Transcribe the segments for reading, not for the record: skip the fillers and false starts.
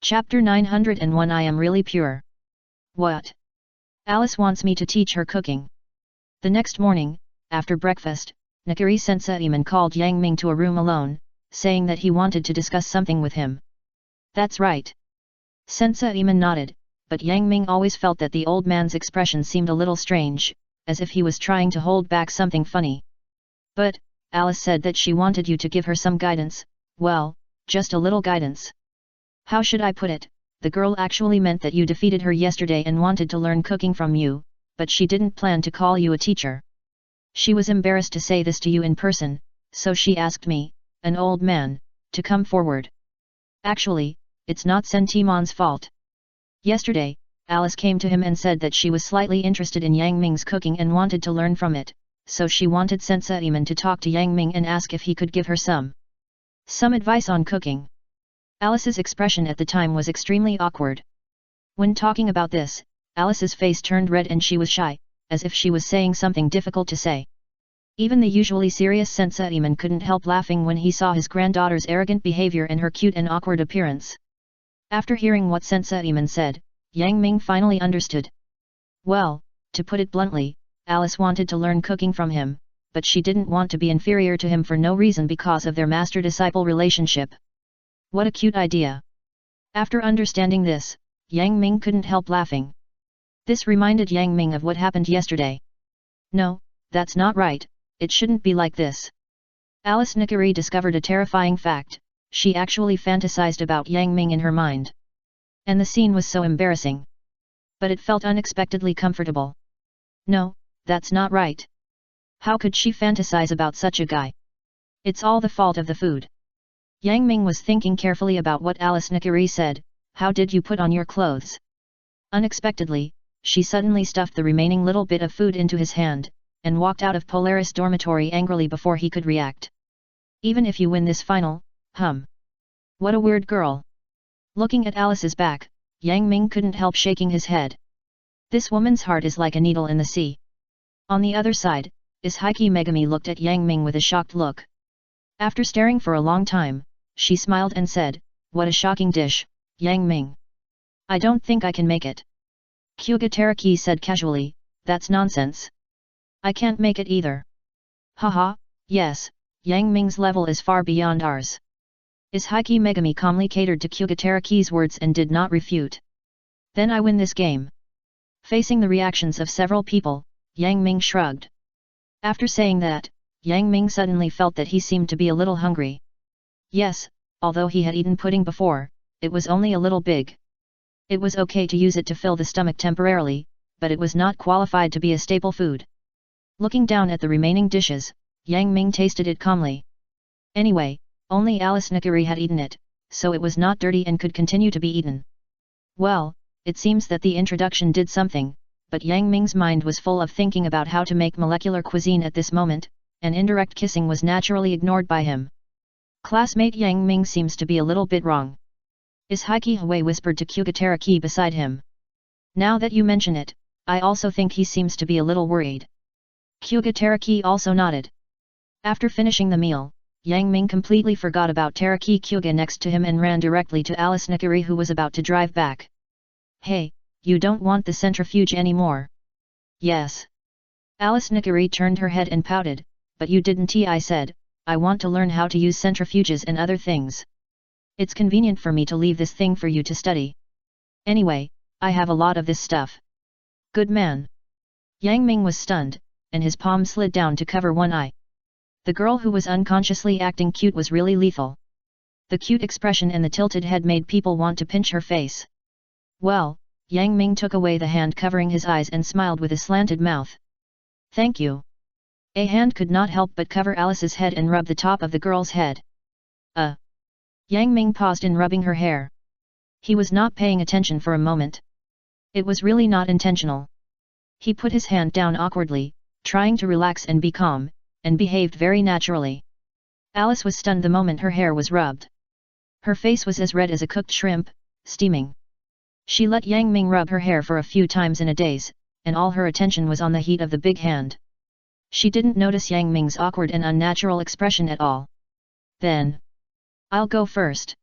Chapter 901 I am really pure. What? Alice wants me to teach her cooking. The next morning, after breakfast, Nakiri Senseiman called Yang Ming to a room alone, saying that he wanted to discuss something with him. That's right. Senseiman nodded, but Yang Ming always felt that the old man's expression seemed a little strange, as if he was trying to hold back something funny. But, Alice said that she wanted you to give her some guidance, well, just a little guidance. How should I put it? The girl actually meant that you defeated her yesterday and wanted to learn cooking from you, but she didn't plan to call you a teacher. She was embarrassed to say this to you in person, so she asked me, an old man, to come forward. Actually, it's not Sentimon's fault. Yesterday, Alice came to him and said that she was slightly interested in Yang Ming's cooking and wanted to learn from it, so she wanted Senseiman to talk to Yang Ming and ask if he could give her some advice on cooking. Alice's expression at the time was extremely awkward. When talking about this, Alice's face turned red and she was shy, as if she was saying something difficult to say. Even the usually serious Senseiman couldn't help laughing when he saw his granddaughter's arrogant behavior and her cute and awkward appearance. After hearing what Senseiman said, Yang Ming finally understood. Well, to put it bluntly, Alice wanted to learn cooking from him, but she didn't want to be inferior to him for no reason because of their master-disciple relationship. What a cute idea. After understanding this, Yang Ming couldn't help laughing. This reminded Yang Ming of what happened yesterday. No, that's not right, it shouldn't be like this. Alice Nakiri discovered a terrifying fact, she actually fantasized about Yang Ming in her mind. And the scene was so embarrassing. But it felt unexpectedly comfortable. No, that's not right. How could she fantasize about such a guy? It's all the fault of the food. Yang Ming was thinking carefully about what Alice Nakiri said, how did you put on your clothes? Unexpectedly, she suddenly stuffed the remaining little bit of food into his hand, and walked out of Polaris dormitory angrily before he could react. Even if you win this final, What a weird girl. Looking at Alice's back, Yang Ming couldn't help shaking his head. This woman's heart is like a needle in the sea. On the other side, Ishiki Megami looked at Yang Ming with a shocked look. After staring for a long time, she smiled and said, what a shocking dish, Yang Ming. I don't think I can make it. Kyuga Teraki said casually, that's nonsense. I can't make it either. Haha, yes, Yang Ming's level is far beyond ours. Ishiki Megami calmly catered to Kyuga Teraki's words and did not refute. Then I win this game. Facing the reactions of several people, Yang Ming shrugged. After saying that, Yang Ming suddenly felt that he seemed to be a little hungry. Yes, although he had eaten pudding before, it was only a little big. It was okay to use it to fill the stomach temporarily, but it was not qualified to be a staple food. Looking down at the remaining dishes, Yang Ming tasted it calmly. Anyway, only Alice Nakiri had eaten it, so it was not dirty and could continue to be eaten. Well, it seems that the introduction did something, but Yang Ming's mind was full of thinking about how to make molecular cuisine at this moment, and indirect kissing was naturally ignored by him. Classmate Yang Ming seems to be a little bit wrong. Ishiki Hui whispered to Kyuga Teraki beside him. Now that you mention it, I also think he seems to be a little worried. Kyuga Teraki also nodded. After finishing the meal, Yang Ming completely forgot about Teraki Kyuga next to him and ran directly to Alice Nakiri who was about to drive back. Hey, you don't want the centrifuge anymore? Yes. Alice Nakiri turned her head and pouted, but you didn't. I said, I want to learn how to use centrifuges and other things. It's convenient for me to leave this thing for you to study. Anyway, I have a lot of this stuff. Good man. Yang Ming was stunned, and his palm slid down to cover one eye. The girl who was unconsciously acting cute was really lethal. The cute expression and the tilted head made people want to pinch her face. Well, Yang Ming took away the hand covering his eyes and smiled with a slanted mouth. Thank you. A hand could not help but cover Alice's head and rub the top of the girl's head. Yang Ming paused in rubbing her hair. He was not paying attention for a moment. It was really not intentional. He put his hand down awkwardly, trying to relax and be calm, and behaved very naturally. Alice was stunned the moment her hair was rubbed. Her face was as red as a cooked shrimp, steaming. She let Yang Ming rub her hair for a few times in a daze, and all her attention was on the heat of the big hand. She didn't notice Yang Ming's awkward and unnatural expression at all. Then, I'll go first.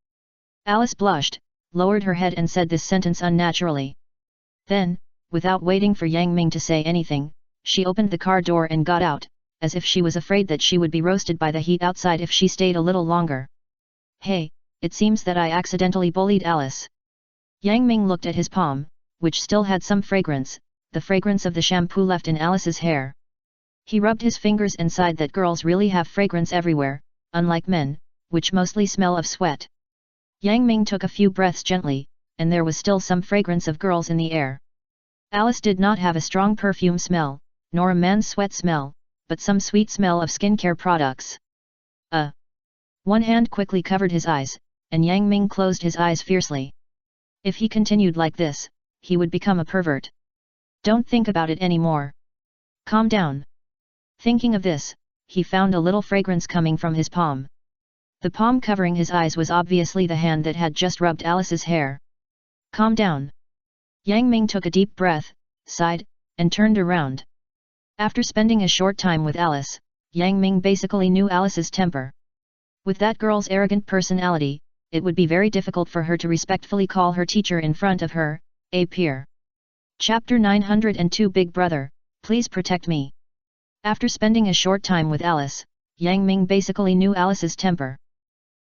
Alice blushed, lowered her head and said this sentence unnaturally. Then, without waiting for Yang Ming to say anything, she opened the car door and got out, as if she was afraid that she would be roasted by the heat outside if she stayed a little longer. Hey, it seems that I accidentally bullied Alice. Yang Ming looked at his palm, which still had some fragrance, the fragrance of the shampoo left in Alice's hair. He rubbed his fingers and sighed that girls really have fragrance everywhere, unlike men, which mostly smell of sweat. Yang Ming took a few breaths gently, and there was still some fragrance of girls in the air. Alice did not have a strong perfume smell, nor a man's sweat smell, but some sweet smell of skincare products. One hand quickly covered his eyes, and Yang Ming closed his eyes fiercely. If he continued like this, he would become a pervert. Don't think about it anymore. Calm down. Thinking of this, he found a little fragrance coming from his palm. The palm covering his eyes was obviously the hand that had just rubbed Alice's hair. Calm down. Yang Ming took a deep breath, sighed, and turned around. After spending a short time with Alice, Yang Ming basically knew Alice's temper. With that girl's arrogant personality, it would be very difficult for her to respectfully call her teacher in front of her, a peer. Chapter 902 Big Brother, Please Protect Me. After spending a short time with Alice, Yang Ming basically knew Alice's temper.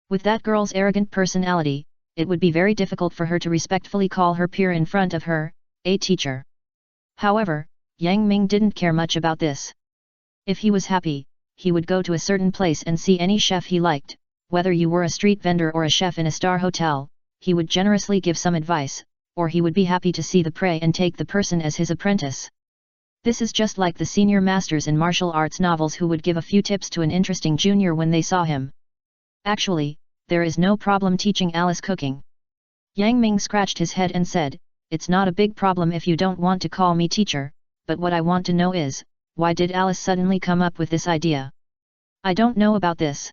With that girl's arrogant personality, it would be very difficult for her to respectfully call her peer in front of her, a teacher. However, Yang Ming didn't care much about this. If he was happy, he would go to a certain place and see any chef he liked, whether you were a street vendor or a chef in a star hotel, he would generously give some advice, or he would be happy to see the prey and take the person as his apprentice. This is just like the senior masters in martial arts novels who would give a few tips to an interesting junior when they saw him. Actually, there is no problem teaching Alice cooking. Yang Ming scratched his head and said, It's not a big problem if you don't want to call me teacher, but what I want to know is, why did Alice suddenly come up with this idea? I don't know about this.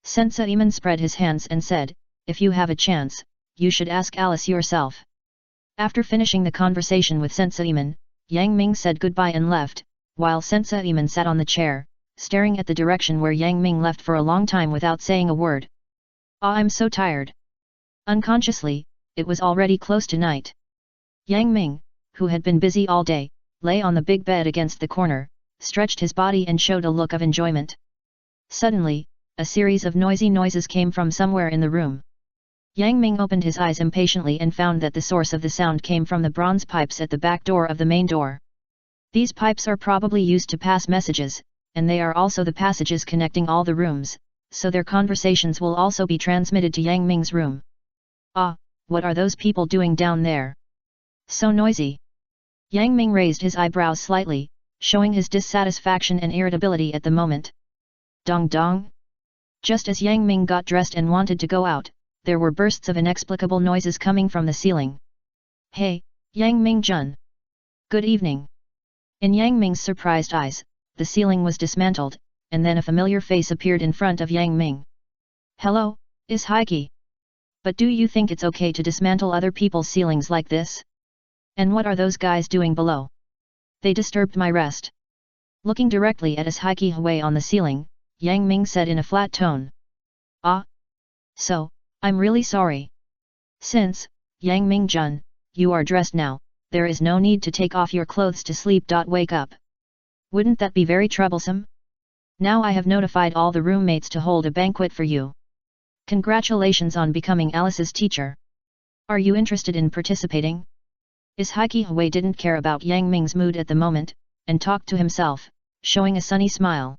Sensei Iman spread his hands and said, If you have a chance, you should ask Alice yourself. After finishing the conversation with Sensei Iman, Yang Ming said goodbye and left, while Sensei Iman sat on the chair, staring at the direction where Yang Ming left for a long time without saying a word. I'm so tired. Unconsciously, it was already close to night. Yang Ming, who had been busy all day, lay on the big bed against the corner, stretched his body and showed a look of enjoyment. Suddenly, a series of noisy noises came from somewhere in the room. Yang Ming opened his eyes impatiently and found that the source of the sound came from the bronze pipes at the back door of the main door. These pipes are probably used to pass messages, and they are also the passages connecting all the rooms, so their conversations will also be transmitted to Yang Ming's room. What are those people doing down there? So noisy. Yang Ming raised his eyebrows slightly, showing his dissatisfaction and irritability at the moment. Dong dong. Just as Yang Ming got dressed and wanted to go out, there were bursts of inexplicable noises coming from the ceiling. Hey, Yang Ming-jun. Good evening. In Yang Ming's surprised eyes, the ceiling was dismantled, and then a familiar face appeared in front of Yang Ming. Hello, is Heike. But do you think it's okay to dismantle other people's ceilings like this? And what are those guys doing below? They disturbed my rest. Looking directly at Heike Hui on the ceiling, Yang Ming said in a flat tone. So, I'm really sorry. Since, Yang Ming-jun, you are dressed now, there is no need to take off your clothes to sleep. Wake up. Wouldn't that be very troublesome? Now I have notified all the roommates to hold a banquet for you. Congratulations on becoming Alice's teacher. Are you interested in participating? Heike Hui didn't care about Yang Ming's mood at the moment, and talked to himself, showing a sunny smile.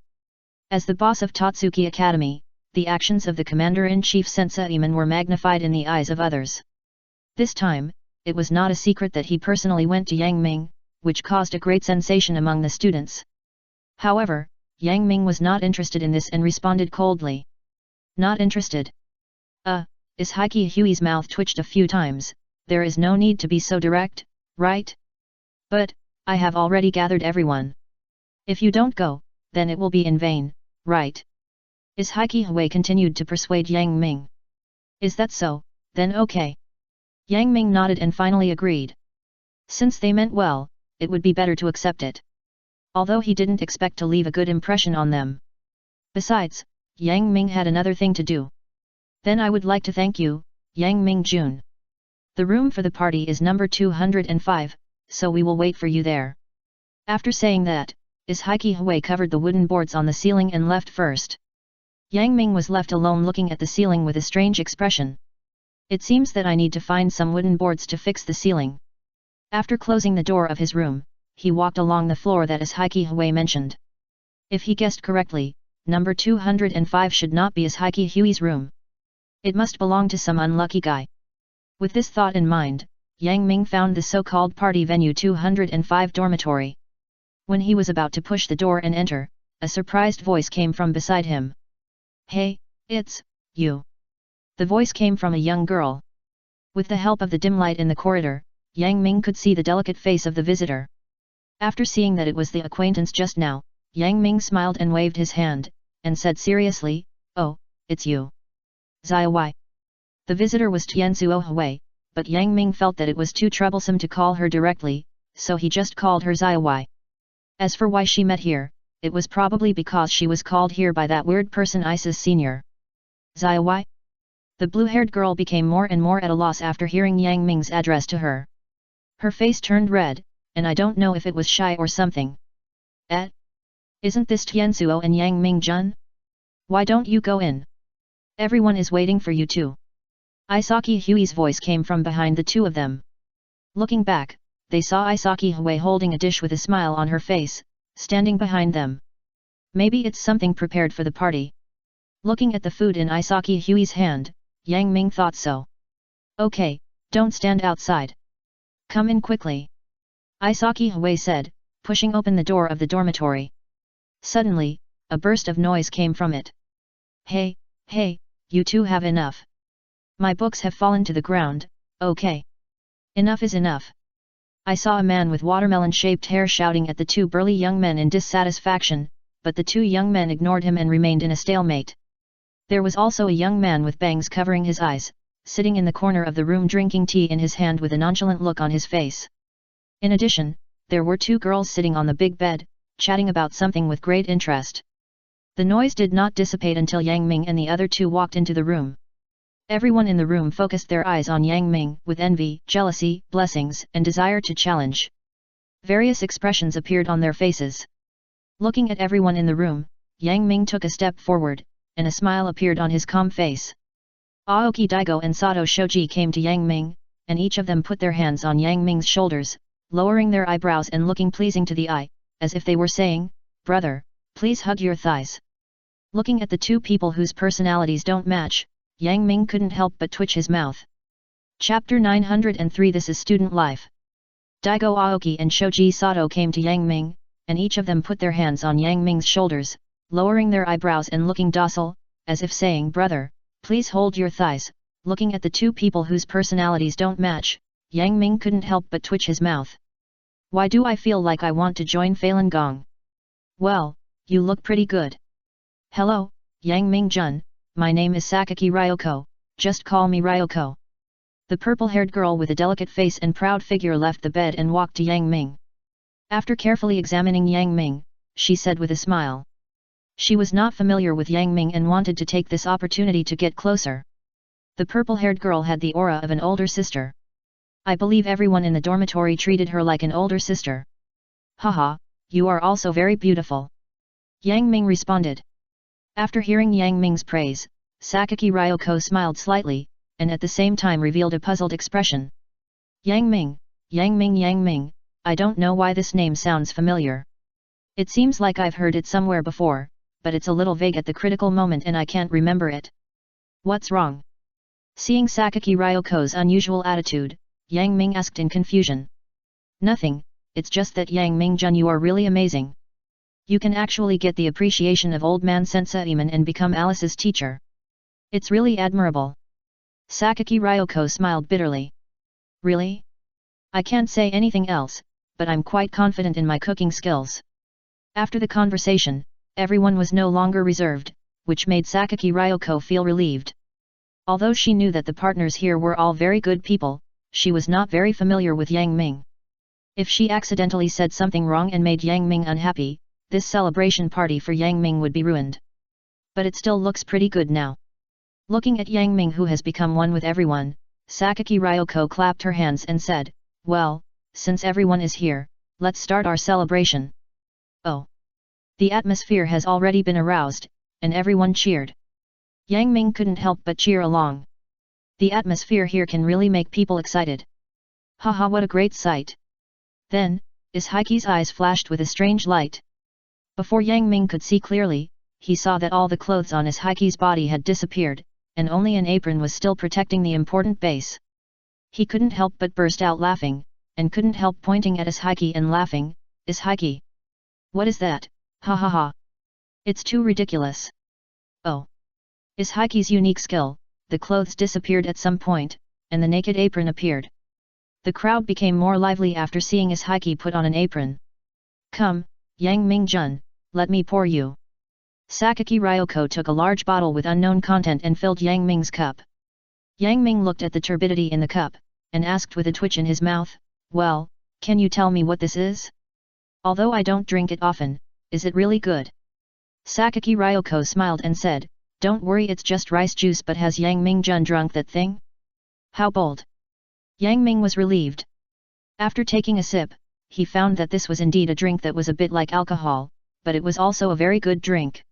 As the boss of Totsuki Academy, the actions of the Commander-in-Chief Sensei Iman were magnified in the eyes of others. This time, it was not a secret that he personally went to Yang Ming, which caused a great sensation among the students. However, Yang Ming was not interested in this and responded coldly. Not interested. Heike Hui's mouth twitched a few times. There is no need to be so direct, right? But, I have already gathered everyone. If you don't go, then it will be in vain, right? Heike Hui continued to persuade Yang Ming. Is that so, then okay. Yang Ming nodded and finally agreed. Since they meant well, it would be better to accept it. Although he didn't expect to leave a good impression on them. Besides, Yang Ming had another thing to do. Then I would like to thank you, Yang Ming-jun. The room for the party is number 205, so we will wait for you there. After saying that, Ishiki Hui covered the wooden boards on the ceiling and left first. Yang Ming was left alone looking at the ceiling with a strange expression. It seems that I need to find some wooden boards to fix the ceiling. After closing the door of his room, he walked along the floor that Ishiki Hui mentioned. If he guessed correctly, number 205 should not be Ishiki Hui's room. It must belong to some unlucky guy. With this thought in mind, Yang Ming found the so-called party venue 205 dormitory. When he was about to push the door and enter, a surprised voice came from beside him. Hey, it's you. The voice came from a young girl. With the help of the dim light in the corridor, Yang Ming could see the delicate face of the visitor. After seeing that it was the acquaintance just now, Yang Ming smiled and waved his hand, and said seriously, "Oh, it's you. Zia Wei." The visitor was Tianzuo Hui, but Yang Ming felt that it was too troublesome to call her directly, so he just called her Zia Wei. As for why she met here, it was probably because she was called here by that weird person Isis Sr. Zia Wei? The blue-haired girl became more and more at a loss after hearing Yang Ming's address to her. Her face turned red, and I don't know if it was shy or something. Isn't this Tianzuo and Yang Ming-jun? Why don't you go in? Everyone is waiting for you too. Isaki Hui's voice came from behind the two of them. Looking back, they saw Isaki Hui holding a dish with a smile on her face, standing behind them. Maybe it's something prepared for the party. Looking at the food in Isaki Hui's hand, Yang Ming thought so. Okay, don't stand outside. Come in quickly. Isaki Hui said, pushing open the door of the dormitory. Suddenly, a burst of noise came from it. Hey, you two have enough. My books have fallen to the ground, okay. Enough is enough. I saw a man with watermelon-shaped hair shouting at the two burly young men in dissatisfaction, but the two young men ignored him and remained in a stalemate. There was also a young man with bangs covering his eyes, sitting in the corner of the room drinking tea in his hand with a nonchalant look on his face. In addition, there were two girls sitting on the big bed, chatting about something with great interest. The noise did not dissipate until Yang Ming and the other two walked into the room. Everyone in the room focused their eyes on Yang Ming with envy, jealousy, blessings, and desire to challenge. Various expressions appeared on their faces. Looking at everyone in the room, Yang Ming took a step forward, and a smile appeared on his calm face. Aoki Daigo and Sato Shoji came to Yang Ming, and each of them put their hands on Yang Ming's shoulders, lowering their eyebrows and looking pleasing to the eye, as if they were saying, "Brother, please hug your thighs." Looking at the two people whose personalities don't match, Yang Ming couldn't help but twitch his mouth. Chapter 903 This is Student Life. Daigo Aoki and Shoji Sato came to Yang Ming, and each of them put their hands on Yang Ming's shoulders, lowering their eyebrows and looking docile, as if saying, "Brother, please hold your thighs." Looking at the two people whose personalities don't match, Yang Ming couldn't help but twitch his mouth. Why do I feel like I want to join Falun Gong? Well, you look pretty good. Hello, Yang Ming-jun, my name is Sakaki Ryoko, just call me Ryoko. The purple-haired girl with a delicate face and proud figure left the bed and walked to Yang Ming. After carefully examining Yang Ming, she said with a smile. She was not familiar with Yang Ming and wanted to take this opportunity to get closer. The purple-haired girl had the aura of an older sister. I believe everyone in the dormitory treated her like an older sister. Haha, you are also very beautiful. Yang Ming responded. After hearing Yang Ming's praise, Sakaki Ryoko smiled slightly, and at the same time revealed a puzzled expression. Yang Ming, I don't know why this name sounds familiar. It seems like I've heard it somewhere before, but it's a little vague at the critical moment and I can't remember it. What's wrong? Seeing Sakaki Ryoko's unusual attitude, Yang Ming asked in confusion. Nothing, it's just that Yang Ming-jun, you are really amazing. You can actually get the appreciation of old man Senseiman and become Alice's teacher. It's really admirable. Sakaki Ryoko smiled bitterly. Really? I can't say anything else, but I'm quite confident in my cooking skills. After the conversation, everyone was no longer reserved, which made Sakaki Ryoko feel relieved. Although she knew that the partners here were all very good people, she was not very familiar with Yang Ming. If she accidentally said something wrong and made Yang Ming unhappy, this celebration party for Yang Ming would be ruined. But it still looks pretty good now. Looking at Yang Ming, who has become one with everyone, Sakaki Ryoko clapped her hands and said, "Well, since everyone is here, let's start our celebration." Oh! The atmosphere has already been aroused, and everyone cheered. Yang Ming couldn't help but cheer along. The atmosphere here can really make people excited. Haha, what a great sight! Then, Ishaiki's eyes flashed with a strange light. Before Yang Ming could see clearly, he saw that all the clothes on Ishaiki's body had disappeared, and only an apron was still protecting the important base. He couldn't help but burst out laughing, and couldn't help pointing at Ishaiki and laughing, "Ishaiki! What is that? Ha ha ha! It's too ridiculous!" Oh! Ishaiki's unique skill, the clothes disappeared at some point, and the naked apron appeared. The crowd became more lively after seeing Ishaiki put on an apron. "Come, Yang Ming-jun, let me pour you." Sakaki Ryoko took a large bottle with unknown content and filled Yang Ming's cup. Yang Ming looked at the turbidity in the cup, and asked with a twitch in his mouth, "Well, can you tell me what this is? Although I don't drink it often, is it really good?" Sakaki Ryoko smiled and said, "Don't worry, it's just rice juice, but has Yang Ming-jun drunk that thing? How bold!" Yang Ming was relieved. After taking a sip, he found that this was indeed a drink that was a bit like alcohol, but it was also a very good drink.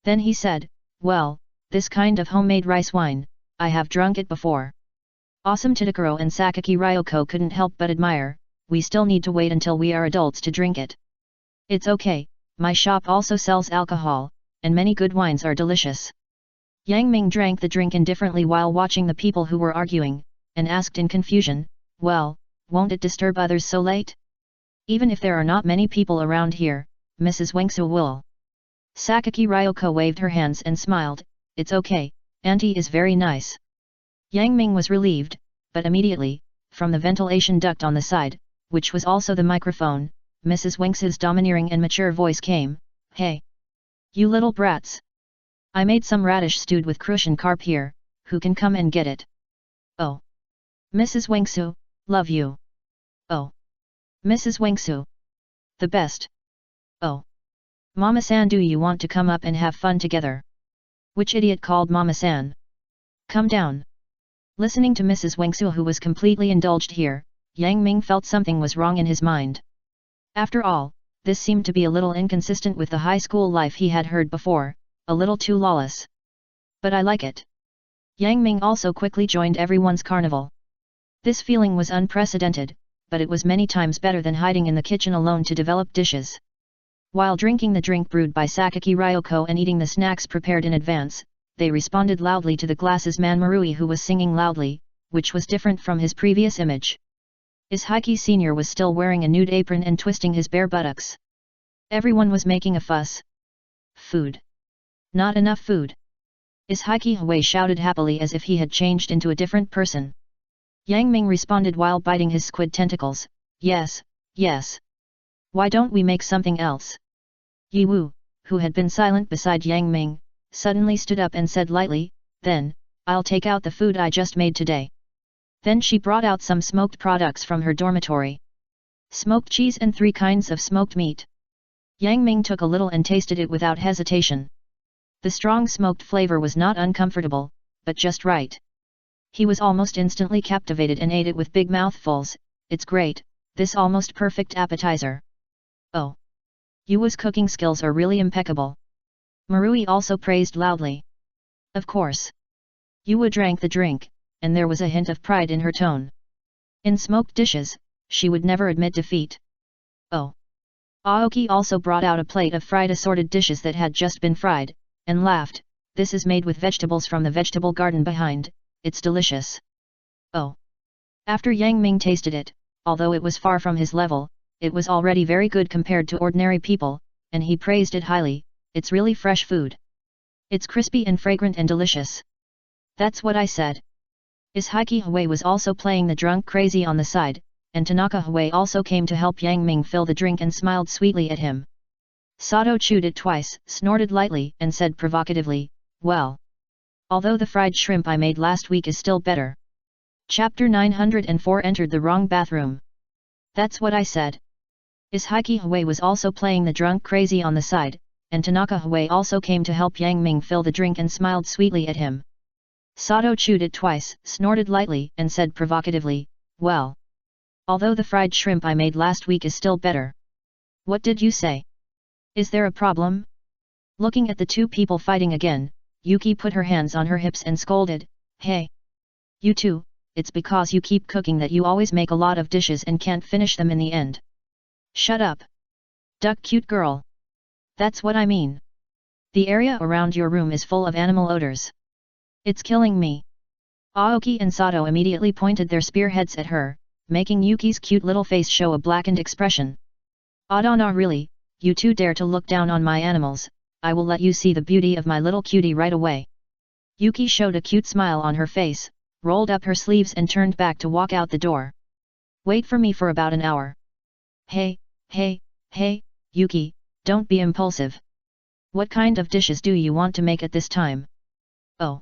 Then he said, "Well, this kind of homemade rice wine, I have drunk it before." Awesome. Tadakuro and Sakaki Ryoko couldn't help but admire. "We still need to wait until we are adults to drink it." "It's okay, my shop also sells alcohol, and many good wines are delicious." Yang Ming drank the drink indifferently while watching the people who were arguing, and asked in confusion, "Well, won't it disturb others so late? Even if there are not many people around here, Mrs. Wengsu will." Sakaki Ryoko waved her hands and smiled, "It's okay, Auntie is very nice." Yang Ming was relieved, but immediately, from the ventilation duct on the side, which was also the microphone, Mrs. Wengsu's domineering and mature voice came, "Hey! You little brats! I made some radish stewed with crucian carp here, who can come and get it?" "Oh! Mrs. Wengsu, love you!" "Oh! Mrs. Wengsu! The best!" "Oh! Mama-san, do you want to come up and have fun together?" "Which idiot called Mama-san? Come down!" Listening to Mrs. Wengsu, who was completely indulged here, Yang Ming felt something was wrong in his mind. After all, this seemed to be a little inconsistent with the high school life he had heard before, a little too lawless. "But I like it." Yang Ming also quickly joined everyone's carnival. This feeling was unprecedented, but it was many times better than hiding in the kitchen alone to develop dishes. While drinking the drink brewed by Sakaki Ryoko and eating the snacks prepared in advance, they responded loudly to the glasses man Marui, who was singing loudly, which was different from his previous image. Ishaiki Sr. was still wearing a nude apron and twisting his bare buttocks. Everyone was making a fuss. "Food! Not enough food!" Ishaiki Hui shouted happily as if he had changed into a different person. Yang Ming responded while biting his squid tentacles, "Yes, yes. Why don't we make something else?" Yi Wu, who had been silent beside Yang Ming, suddenly stood up and said lightly, "Then, I'll take out the food I just made today." Then she brought out some smoked products from her dormitory. Smoked cheese and 3 kinds of smoked meat. Yang Ming took a little and tasted it without hesitation. The strong smoked flavor was not uncomfortable, but just right. He was almost instantly captivated and ate it with big mouthfuls. "It's great, this almost perfect appetizer." "Oh! Yua's cooking skills are really impeccable." Marui also praised loudly. Of course. Yua drank the drink, and there was a hint of pride in her tone. In smoked dishes, she would never admit defeat. "Oh!" Aoki also brought out a plate of fried assorted dishes that had just been fried, and laughed, "This is made with vegetables from the vegetable garden behind, it's delicious." "Oh!" After Yang Ming tasted it, although it was far from his level, it was already very good compared to ordinary people, and he praised it highly. "It's really fresh food. It's crispy and fragrant and delicious." "That's what I said." Ishaiki Hui was also playing the drunk crazy on the side, and Tanaka Hui also came to help Yang Ming fill the drink and smiled sweetly at him. Sato chewed it twice, snorted lightly, and said provocatively, "Well, although the fried shrimp I made last week is still better." Chapter 904 entered the wrong bathroom. "That's what I said." Ishaiki Hui was also playing the drunk crazy on the side, and Tanaka Hui also came to help Yang Ming fill the drink and smiled sweetly at him. Sato chewed it twice, snorted lightly, and said provocatively, well. Although the fried shrimp I made last week is still better. What did you say? Is there a problem? Looking at the two people fighting again, Yuki put her hands on her hips and scolded, hey! You two, it's because you keep cooking that you always make a lot of dishes and can't finish them in the end. Shut up! Duck cute girl! That's what I mean. The area around your room is full of animal odors. It's killing me. Aoki and Sato immediately pointed their spearheads at her, making Yuki's cute little face show a blackened expression. Adana really, you two dare to look down on my animals, I will let you see the beauty of my little cutie right away. Yuki showed a cute smile on her face, rolled up her sleeves and turned back to walk out the door. Wait for me for about an hour. Hey, Yuki, don't be impulsive. What kind of dishes do you want to make at this time? Oh.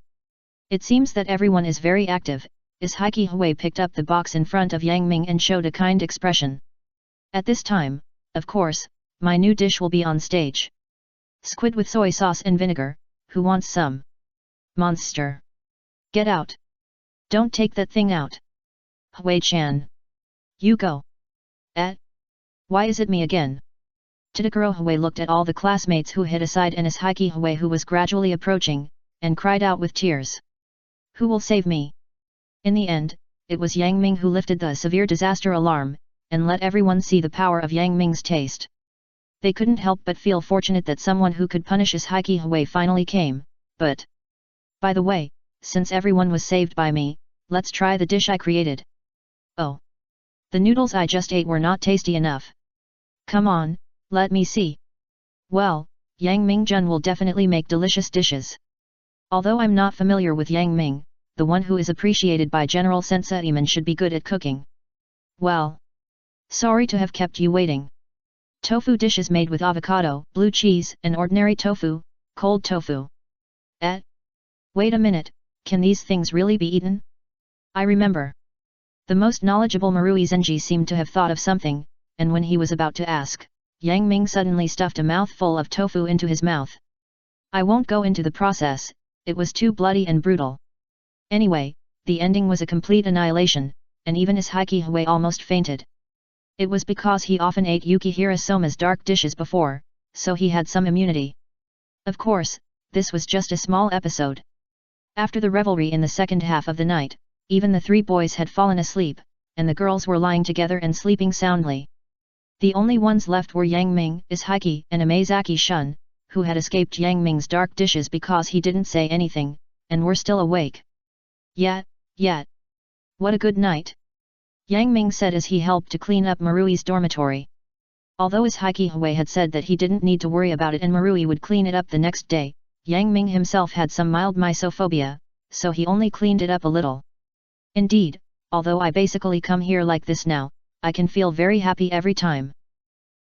It seems that everyone is very active. Ishiki Hui picked up the box in front of Yang Ming and showed a kind expression. At this time, of course, my new dish will be on stage. Squid with soy sauce and vinegar, who wants some? Monster. Get out. Don't take that thing out. Hui-chan. You go. Why is it me again? Tadakuro Hui looked at all the classmates who hid aside and Ishiki Hui who was gradually approaching, and cried out with tears. Who will save me? In the end, it was Yang Ming who lifted the severe disaster alarm, and let everyone see the power of Yang Ming's taste. They couldn't help but feel fortunate that someone who could punish Ishiki Hui finally came, but... By the way, since everyone was saved by me, let's try the dish I created. Oh. The noodles I just ate were not tasty enough. Come on, let me see. Well, Yang Ming-jun will definitely make delicious dishes. Although I'm not familiar with Yang Ming, the one who is appreciated by General Senseiman should be good at cooking. Well. Sorry to have kept you waiting. Tofu dishes made with avocado, blue cheese, and ordinary tofu, cold tofu. Wait a minute, can these things really be eaten? I remember. The most knowledgeable Marui Zenji seemed to have thought of something, and when he was about to ask, Yang Ming suddenly stuffed a mouthful of tofu into his mouth. I won't go into the process, it was too bloody and brutal. Anyway, the ending was a complete annihilation, and even Ishiki Hui almost fainted. It was because he often ate Yuki Hirasoma's dark dishes before, so he had some immunity. Of course, this was just a small episode. After the revelry in the second half of the night, even the three boys had fallen asleep, and the girls were lying together and sleeping soundly. The only ones left were Yang Ming, Ishiki, and Amazaki Shun, who had escaped Yang Ming's dark dishes because he didn't say anything, and were still awake. Yet. What a good night. Yang Ming said as he helped to clean up Marui's dormitory. Although Ishiki Hui had said that he didn't need to worry about it and Marui would clean it up the next day, Yang Ming himself had some mild misophobia, so he only cleaned it up a little. Indeed, although I basically come here like this now, I can feel very happy every time.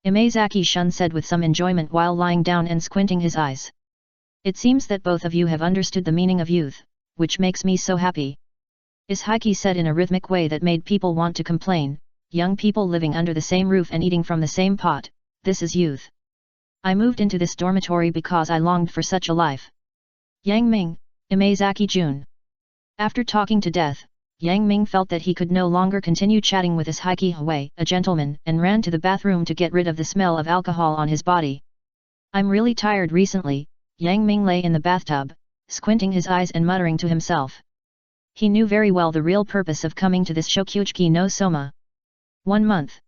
Imazaki Shun said with some enjoyment while lying down and squinting his eyes. It seems that both of you have understood the meaning of youth, which makes me so happy. Ishiki said in a rhythmic way that made people want to complain, young people living under the same roof and eating from the same pot, this is youth. I moved into this dormitory because I longed for such a life. Yang Ming, Imazaki-jun. After talking to death, Yang Ming felt that he could no longer continue chatting with Ishiki Hui, a gentleman, and ran to the bathroom to get rid of the smell of alcohol on his body. I'm really tired recently. Yang Ming lay in the bathtub, squinting his eyes and muttering to himself. He knew very well the real purpose of coming to this Shokyuchi no Soma. 1 month.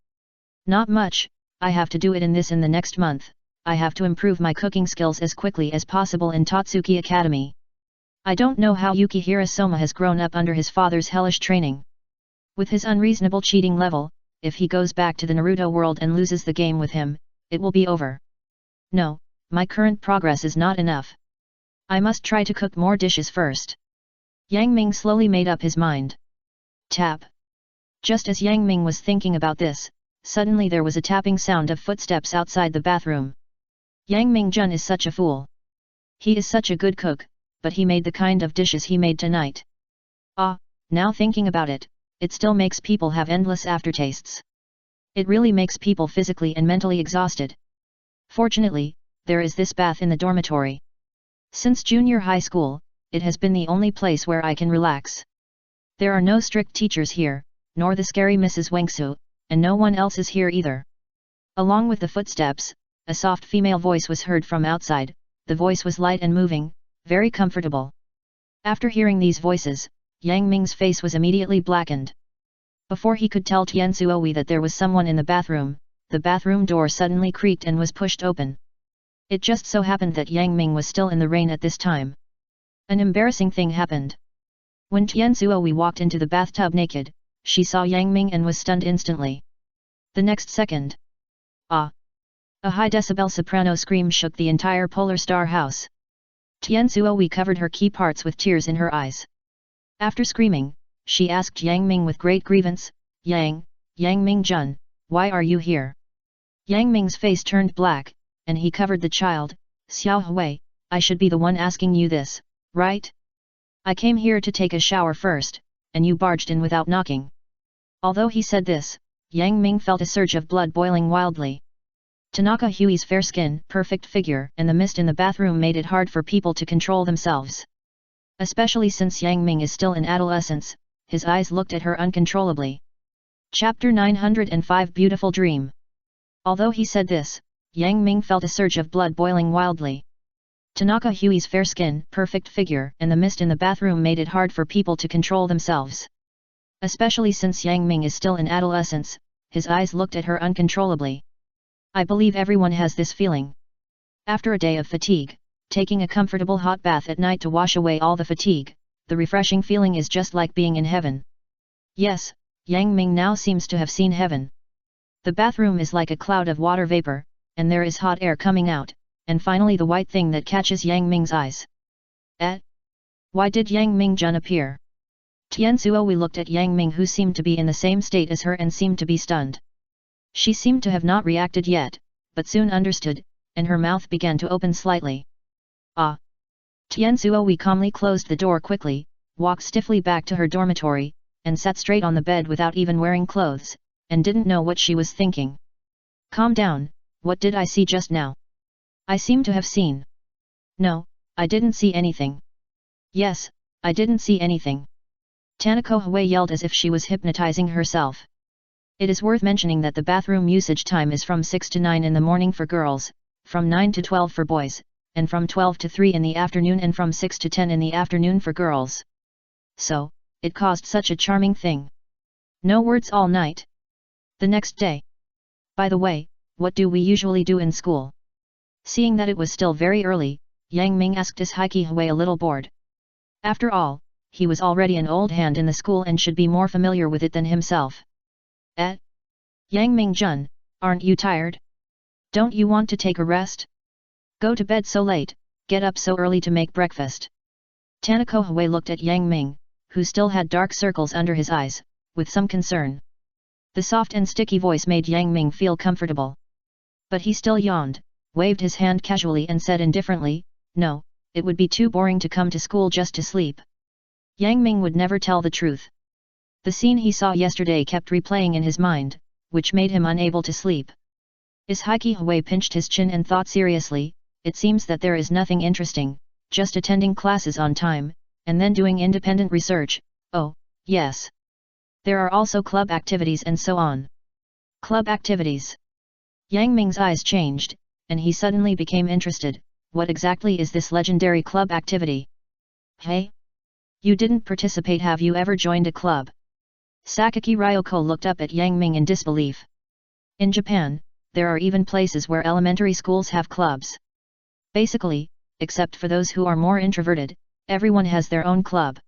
Not much, I have to do it in the next month. I have to improve my cooking skills as quickly as possible in Totsuki Academy. I don't know how Yuki Hirasoma has grown up under his father's hellish training. With his unreasonable cheating level, if he goes back to the Naruto world and loses the game with him, it will be over. No, my current progress is not enough. I must try to cook more dishes first. Yang Ming slowly made up his mind. Tap. Just as Yang Ming was thinking about this, suddenly there was a tapping sound of footsteps outside the bathroom. Yang Ming-jun is such a fool. He is such a good cook, but he made the kind of dishes he made tonight. Now thinking about it, it still makes people have endless aftertastes. It really makes people physically and mentally exhausted. Fortunately, there is this bath in the dormitory. Since junior high school, it has been the only place where I can relax. There are no strict teachers here, nor the scary Mrs. Wengsu, and no one else is here either. Along with the footsteps, a soft female voice was heard from outside. The voice was light and moving, very comfortable. After hearing these voices, Yang Ming's face was immediately blackened. Before he could tell Tian Zuoyi that there was someone in the bathroom door suddenly creaked and was pushed open. It just so happened that Yang Ming was still in the rain at this time. An embarrassing thing happened. When Tian Zuoyi walked into the bathtub naked, she saw Yang Ming and was stunned instantly. The next second, ah! A high-decibel soprano scream shook the entire Polar Star house. Tian Zuoyi covered her key parts with tears in her eyes. After screaming, she asked Yang Ming with great grievance, Yang Ming-jun, why are you here? Yang Ming's face turned black, and he covered the child. Xiao Hui, I should be the one asking you this, right? I came here to take a shower first, and you barged in without knocking. Although he said this, Yang Ming felt a surge of blood boiling wildly. Tanaka Hui's fair skin, perfect figure, and the mist in the bathroom made it hard for people to control themselves. Especially since Yang Ming is still in adolescence, his eyes looked at her uncontrollably. Chapter 905 Beautiful Dream. Although he said this, Yang Ming felt a surge of blood boiling wildly. Tanaka Hui's fair skin, perfect figure, and the mist in the bathroom made it hard for people to control themselves. Especially since Yang Ming is still in adolescence, his eyes looked at her uncontrollably. I believe everyone has this feeling. After a day of fatigue, taking a comfortable hot bath at night to wash away all the fatigue, the refreshing feeling is just like being in heaven. Yes, Yang Ming now seems to have seen heaven. The bathroom is like a cloud of water vapor, and there is hot air coming out, and finally the white thing that catches Yang Ming's eyes. Why did Yang Ming-jun appear? Tian Zuoyi looked at Yang Ming, who seemed to be in the same state as her and seemed to be stunned. She seemed to have not reacted yet, but soon understood, and her mouth began to open slightly. Ah! Tian Zuoyi calmly closed the door quickly, walked stiffly back to her dormitory, and sat straight on the bed without even wearing clothes, and didn't know what she was thinking. Calm down, what did I see just now? I seem to have seen. No, I didn't see anything. Yes, I didn't see anything. Tanaka Hui yelled as if she was hypnotizing herself. It is worth mentioning that the bathroom usage time is from 6 to 9 in the morning for girls, from 9 to 12 for boys, and from 12 to 3 in the afternoon and from 6 to 10 in the afternoon for girls. So, it caused such a charming thing. No words all night. The next day. By the way, what do we usually do in school? Seeing that it was still very early, Yang Ming asked his Heike Hui a little bored. After all, he was already an old hand in the school and should be more familiar with it than himself. Yang Ming-jun, aren't you tired? Don't you want to take a rest? Go to bed so late, get up so early to make breakfast. Tanaka Hui looked at Yang Ming, who still had dark circles under his eyes, with some concern. The soft and sticky voice made Yang Ming feel comfortable. But he still yawned, waved his hand casually and said indifferently, no, it would be too boring to come to school just to sleep. Yang Ming would never tell the truth. The scene he saw yesterday kept replaying in his mind, which made him unable to sleep. His Heike Hui pinched his chin and thought seriously, it seems that there is nothing interesting, just attending classes on time, and then doing independent research. Oh, yes. There are also club activities and so on. Club activities. Yang Ming's eyes changed, and he suddenly became interested. What exactly is this legendary club activity? Hey? You didn't participate, have you ever joined a club? Sakaki Ryoko looked up at Yang Ming in disbelief. In Japan, there are even places where elementary schools have clubs. Basically, except for those who are more introverted, everyone has their own club.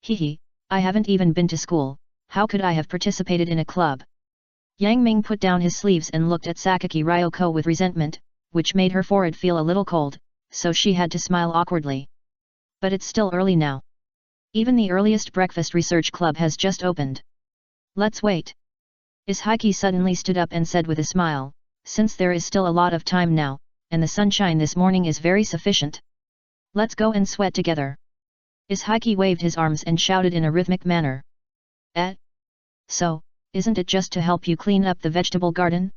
Hehe, I haven't even been to school, how could I have participated in a club? Yang Ming put down his sleeves and looked at Sakaki Ryoko with resentment, which made her forehead feel a little cold, so she had to smile awkwardly. But it's still early now. Even the earliest breakfast research club has just opened. Let's wait. Is Heike suddenly stood up and said with a smile, since there is still a lot of time now, and the sunshine this morning is very sufficient. Let's go and sweat together. Is Heike waved his arms and shouted in a rhythmic manner. So, isn't it just to help you clean up the vegetable garden?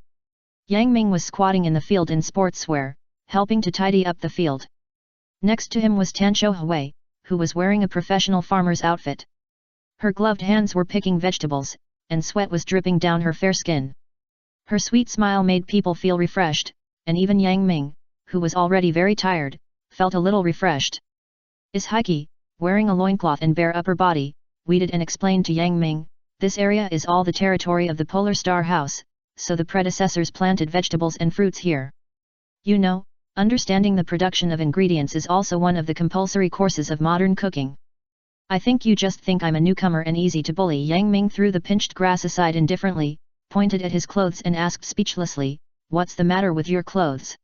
Yang Ming was squatting in the field in sportswear, helping to tidy up the field. Next to him was Tancho Hui, who was wearing a professional farmer's outfit. Her gloved hands were picking vegetables, and sweat was dripping down her fair skin. Her sweet smile made people feel refreshed, and even Yang Ming, who was already very tired, felt a little refreshed. Is Heike, wearing a loincloth and bare upper body, weeded and explained to Yang Ming, this area is all the territory of the Polar Star House, so the predecessors planted vegetables and fruits here. You know, understanding the production of ingredients is also one of the compulsory courses of modern cooking. I think you just think I'm a newcomer and easy to bully. Yang Ming threw the pinched grass aside indifferently, pointed at his clothes and asked speechlessly, what's the matter with your clothes?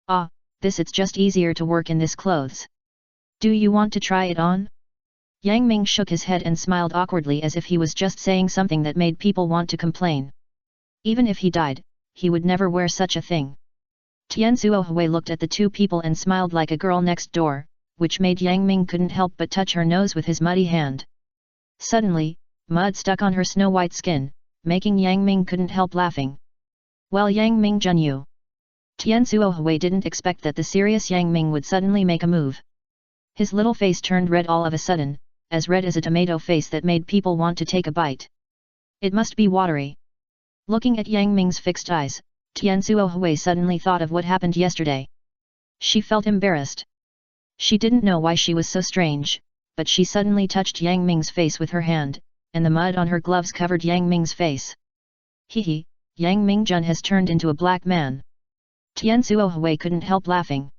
Ah, it's just easier to work in this clothes. Do you want to try it on? Yang Ming shook his head and smiled awkwardly as if he was just saying something that made people want to complain. Even if he died, he would never wear such a thing. Tianzuo Hui looked at the two people and smiled like a girl next door, which made Yang Ming couldn't help but touch her nose with his muddy hand. Suddenly, mud stuck on her snow-white skin, making Yang Ming couldn't help laughing. Well, Yang Ming Junyu. Tianzuo Hui didn't expect that the serious Yang Ming would suddenly make a move. His little face turned red all of a sudden, as red as a tomato face that made people want to take a bite. It must be watery. Looking at Yang Ming's fixed eyes, Tianzuo Hui suddenly thought of what happened yesterday. She felt embarrassed. She didn't know why she was so strange, but she suddenly touched Yang Ming's face with her hand, and the mud on her gloves covered Yang Ming's face. Hehe, Yang Mingjun has turned into a black man. Tianzuo Hui couldn't help laughing.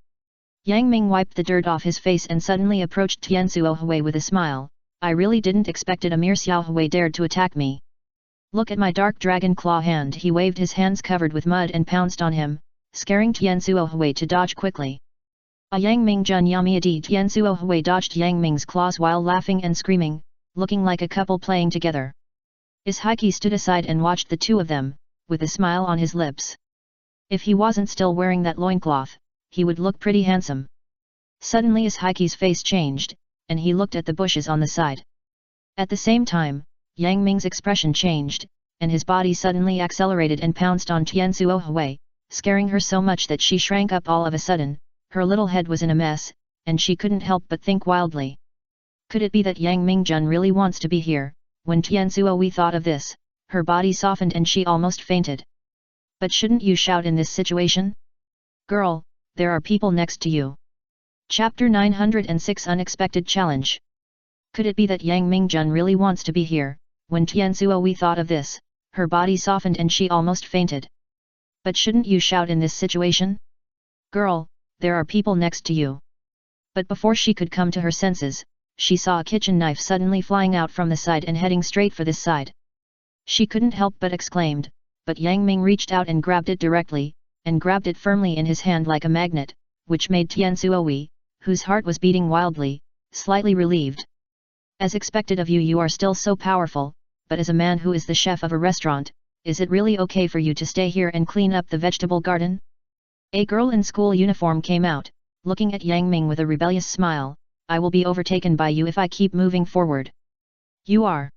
Yang Ming wiped the dirt off his face and suddenly approached Tianzuo Hui with a smile. I really didn't expect it. Amir Xiao Hui dared to attack me. Look at my dark dragon claw hand. He waved his hands covered with mud and pounced on him, scaring Tianzuo Hui to dodge quickly. A Yang Ming Jun Yamiadi. Tianzuo Hui dodged Yang Ming's claws while laughing and screaming, looking like a couple playing together. Is Heike stood aside and watched the two of them, with a smile on his lips. If he wasn't still wearing that loincloth, he would look pretty handsome. Suddenly Is Heike's face changed, and he looked at the bushes on the side. At the same time, Yang Ming's expression changed, and his body suddenly accelerated and pounced on Tianzuo Hui, scaring her so much that she shrank up all of a sudden. Her little head was in a mess, and she couldn't help but think wildly. Could it be that Yang Mingjun really wants to be here? When Tianzuo Hui thought of this, her body softened and she almost fainted. But shouldn't you shout in this situation? Girl, there are people next to you. Chapter 906 Unexpected Challenge. Could it be that Yang Mingjun really wants to be here? When Tianzuo Hui thought of this, her body softened and she almost fainted. But shouldn't you shout in this situation? Girl, there are people next to you. But before she could come to her senses, she saw a kitchen knife suddenly flying out from the side and heading straight for this side. She couldn't help but exclaimed, but Yang Ming reached out and grabbed it directly, and grabbed it firmly in his hand like a magnet, which made Tianzuo Hui, whose heart was beating wildly, slightly relieved. As expected of you, you are still so powerful, but as a man who is the chef of a restaurant, is it really okay for you to stay here and clean up the vegetable garden? A girl in school uniform came out, looking at Yang Ming with a rebellious smile. I will be overtaken by you if I keep moving forward. You are.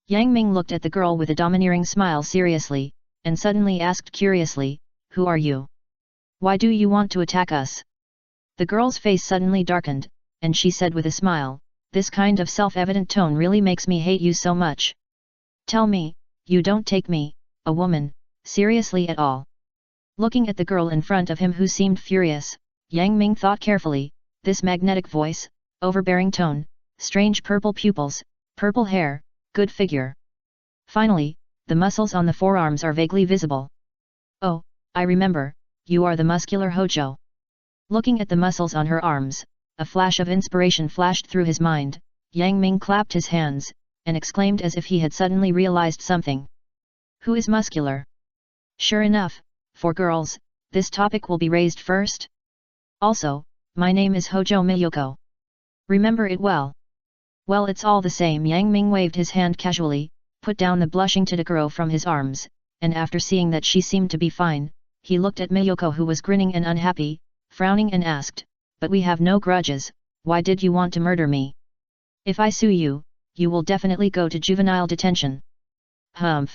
Yang Ming looked at the girl with a domineering smile seriously, and suddenly asked curiously, who are you? Why do you want to attack us? The girl's face suddenly darkened, and she said with a smile, this kind of self-evident tone really makes me hate you so much. Tell me, you don't take me, a woman, seriously at all. Looking at the girl in front of him who seemed furious, Yang Ming thought carefully, this magnetic voice, overbearing tone, strange purple pupils, purple hair, good figure. Finally, the muscles on the forearms are vaguely visible. Oh, I remember, you are the muscular Hojo. Looking at the muscles on her arms, a flash of inspiration flashed through his mind. Yang Ming clapped his hands, and exclaimed as if he had suddenly realized something. Who is muscular? Sure enough, for girls, this topic will be raised first. Also, my name is Hojo Miyoko. Remember it well. Well, it's all the same. Yang Ming waved his hand casually, put down the blushing Tadakuro from his arms, and after seeing that she seemed to be fine, he looked at Miyoko who was grinning and unhappy, frowning and asked, but we have no grudges, why did you want to murder me? If I sue you, you will definitely go to juvenile detention. Humph.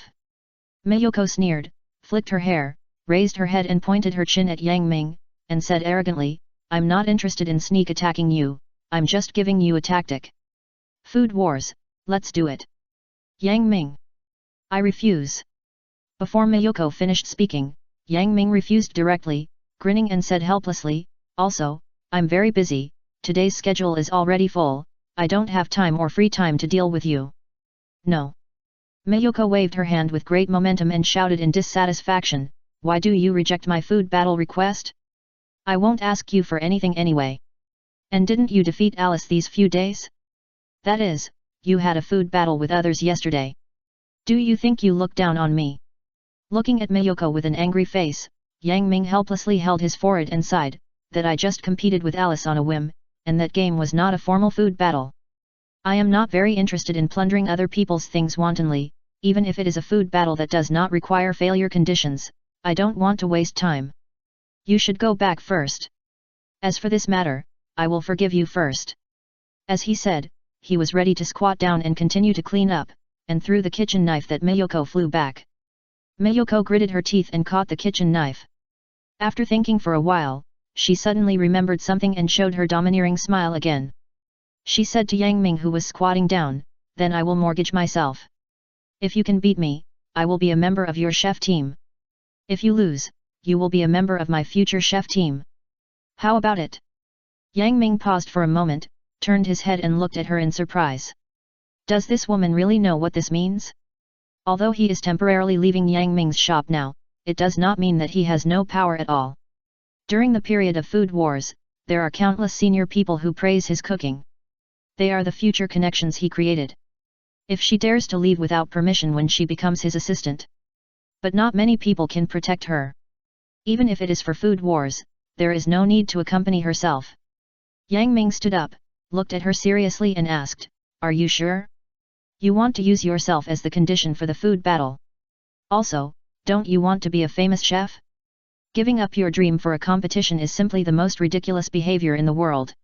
Miyoko sneered, flicked her hair, raised her head and pointed her chin at Yang Ming, and said arrogantly, I'm not interested in sneak attacking you, I'm just giving you a tactic. Food wars, let's do it. Yang Ming. I refuse. Before Mayuko finished speaking, Yang Ming refused directly, grinning and said helplessly, also, I'm very busy, today's schedule is already full, I don't have time or free time to deal with you. No. Mayuko waved her hand with great momentum and shouted in dissatisfaction, why do you reject my food battle request? I won't ask you for anything anyway. And didn't you defeat Alice these few days? That is, you had a food battle with others yesterday. Do you think you look down on me? Looking at Mayuko with an angry face, Yang Ming helplessly held his forehead and sighed, that I just competed with Alice on a whim, and that game was not a formal food battle. I am not very interested in plundering other people's things wantonly, even if it is a food battle that does not require failure conditions, I don't want to waste time. You should go back first. As for this matter, I will forgive you first. As he said, he was ready to squat down and continue to clean up, and threw the kitchen knife that Mayuko flew back. Mayuko gritted her teeth and caught the kitchen knife. After thinking for a while, she suddenly remembered something and showed her domineering smile again. She said to Yang Ming who was squatting down, then I will mortgage myself. If you can beat me, I will be a member of your chef team. If you lose, you will be a member of my future chef team. How about it? Yang Ming paused for a moment, turned his head and looked at her in surprise. Does this woman really know what this means? Although he is temporarily leaving Yang Ming's shop now, it does not mean that he has no power at all. During the period of food wars, there are countless senior people who praise his cooking. They are the future connections he created. If she dares to leave without permission when she becomes his assistant. But not many people can protect her. Even if it is for food wars, there is no need to accompany herself. Yang Ming stood up, looked at her seriously and asked, are you sure? You want to use yourself as the condition for the food battle? Also, don't you want to be a famous chef? Giving up your dream for a competition is simply the most ridiculous behavior in the world.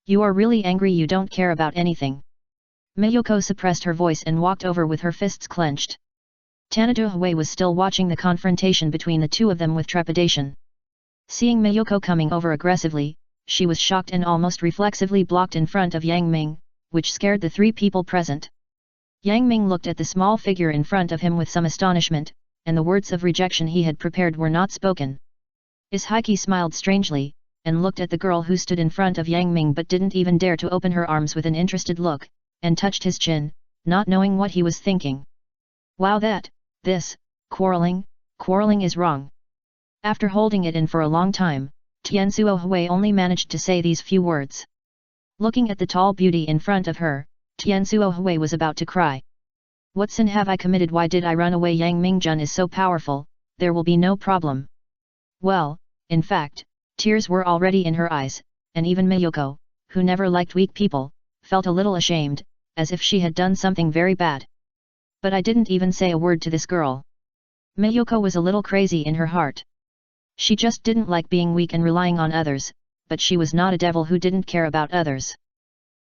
You are really angry you don't care about anything. Mayuko suppressed her voice and walked over with her fists clenched. Tanaduhue was still watching the confrontation between the two of them with trepidation. Seeing Mayuko coming over aggressively, she was shocked and almost reflexively blocked in front of Yang Ming, which scared the three people present. Yang Ming looked at the small figure in front of him with some astonishment, and the words of rejection he had prepared were not spoken. Ishaiki smiled strangely, and looked at the girl who stood in front of Yang Ming but didn't even dare to open her arms with an interested look, and touched his chin, not knowing what he was thinking. Wow, quarreling is wrong. After holding it in for a long time, Tianzuo only managed to say these few words. Looking at the tall beauty in front of her, Tianzuo was about to cry. What sin have I committed? Why did I run away? Yang Mingjun is so powerful, there will be no problem. Well, in fact, tears were already in her eyes, and even Mayuko, who never liked weak people, felt a little ashamed, as if she had done something very bad. But I didn't even say a word to this girl. Mayuko was a little crazy in her heart. She just didn't like being weak and relying on others, but she was not a devil who didn't care about others.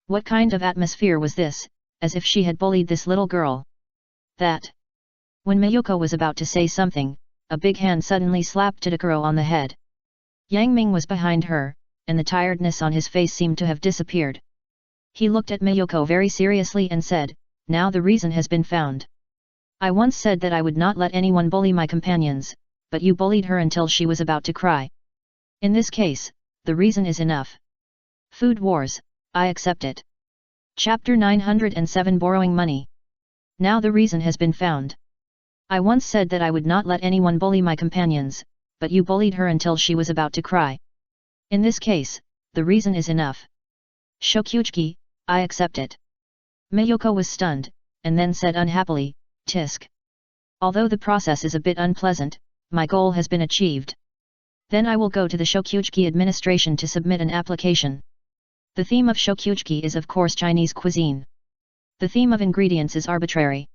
What kind of atmosphere was this, as if she had bullied this little girl? That. When Mayuko was about to say something, a big hand suddenly slapped Tadakuro on the head. Yang Ming was behind her, and the tiredness on his face seemed to have disappeared. He looked at Mayuko very seriously and said, now the reason has been found. I once said that I would not let anyone bully my companions, but you bullied her until she was about to cry. In this case, the reason is enough. Food wars, I accept it. Chapter 907 Borrowing Money. Now the reason has been found. I once said that I would not let anyone bully my companions, but you bullied her until she was about to cry. In this case, the reason is enough. Shokuchiki, I accept it. Mayuko was stunned, and then said unhappily, Tisk. Although the process is a bit unpleasant, my goal has been achieved. Then I will go to the Shokuchiki administration to submit an application. The theme of Shokuchiki is of course Chinese cuisine. The theme of ingredients is arbitrary.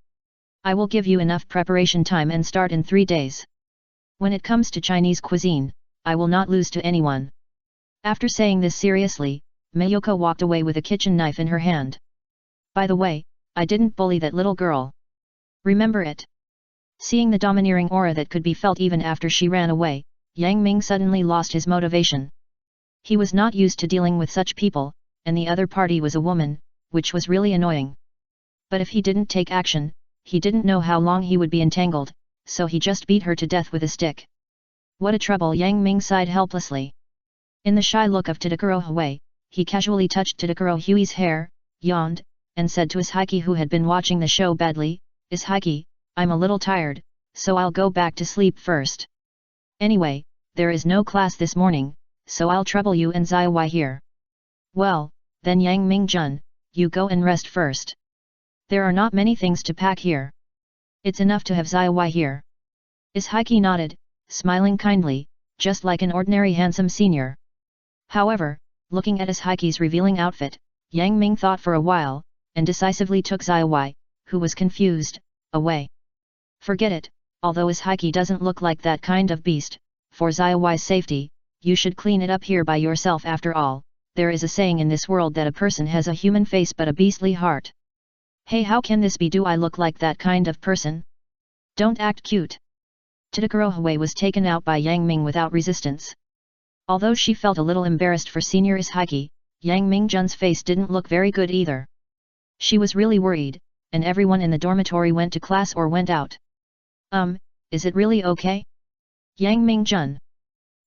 I will give you enough preparation time and start in 3 days. When it comes to Chinese cuisine, I will not lose to anyone. After saying this seriously, Mayuko walked away with a kitchen knife in her hand. By the way, I didn't bully that little girl. Remember it. Seeing the domineering aura that could be felt even after she ran away, Yang Ming suddenly lost his motivation. He was not used to dealing with such people, and the other party was a woman, which was really annoying. But if he didn't take action, he didn't know how long he would be entangled, so he just beat her to death with a stick. What a trouble! Yang Ming sighed helplessly. In the shy look of Tadakuro Hui, he casually touched Tadakuro Hui's hair, yawned, and said to Ishaiki, who had been watching the show badly, "Ishaiki, I'm a little tired, so I'll go back to sleep first. Anyway, there is no class this morning, so I'll trouble you and Zaiwai here." "Well, then Yang Ming-jun, you go and rest first. There are not many things to pack here. It's enough to have Zaiwai here." Ishaiki nodded, smiling kindly, just like an ordinary handsome senior. However, looking at Ishaiki's revealing outfit, Yang Ming thought for a while, and decisively took Zaiwai, who was confused, away. "Forget it, although Ishaiki doesn't look like that kind of beast, for Zaiwai's safety, you should clean it up here by yourself. After all, there is a saying in this world that a person has a human face but a beastly heart. Hey, how can this be? Do I look like that kind of person? Don't act cute." Tadakuro Hui was taken out by Yang Ming without resistance. Although she felt a little embarrassed for senior Ishaiki, Yang Ming-jun's face didn't look very good either. She was really worried, and everyone in the dormitory went to class or went out. Is it really okay? Yang Ming-jun?"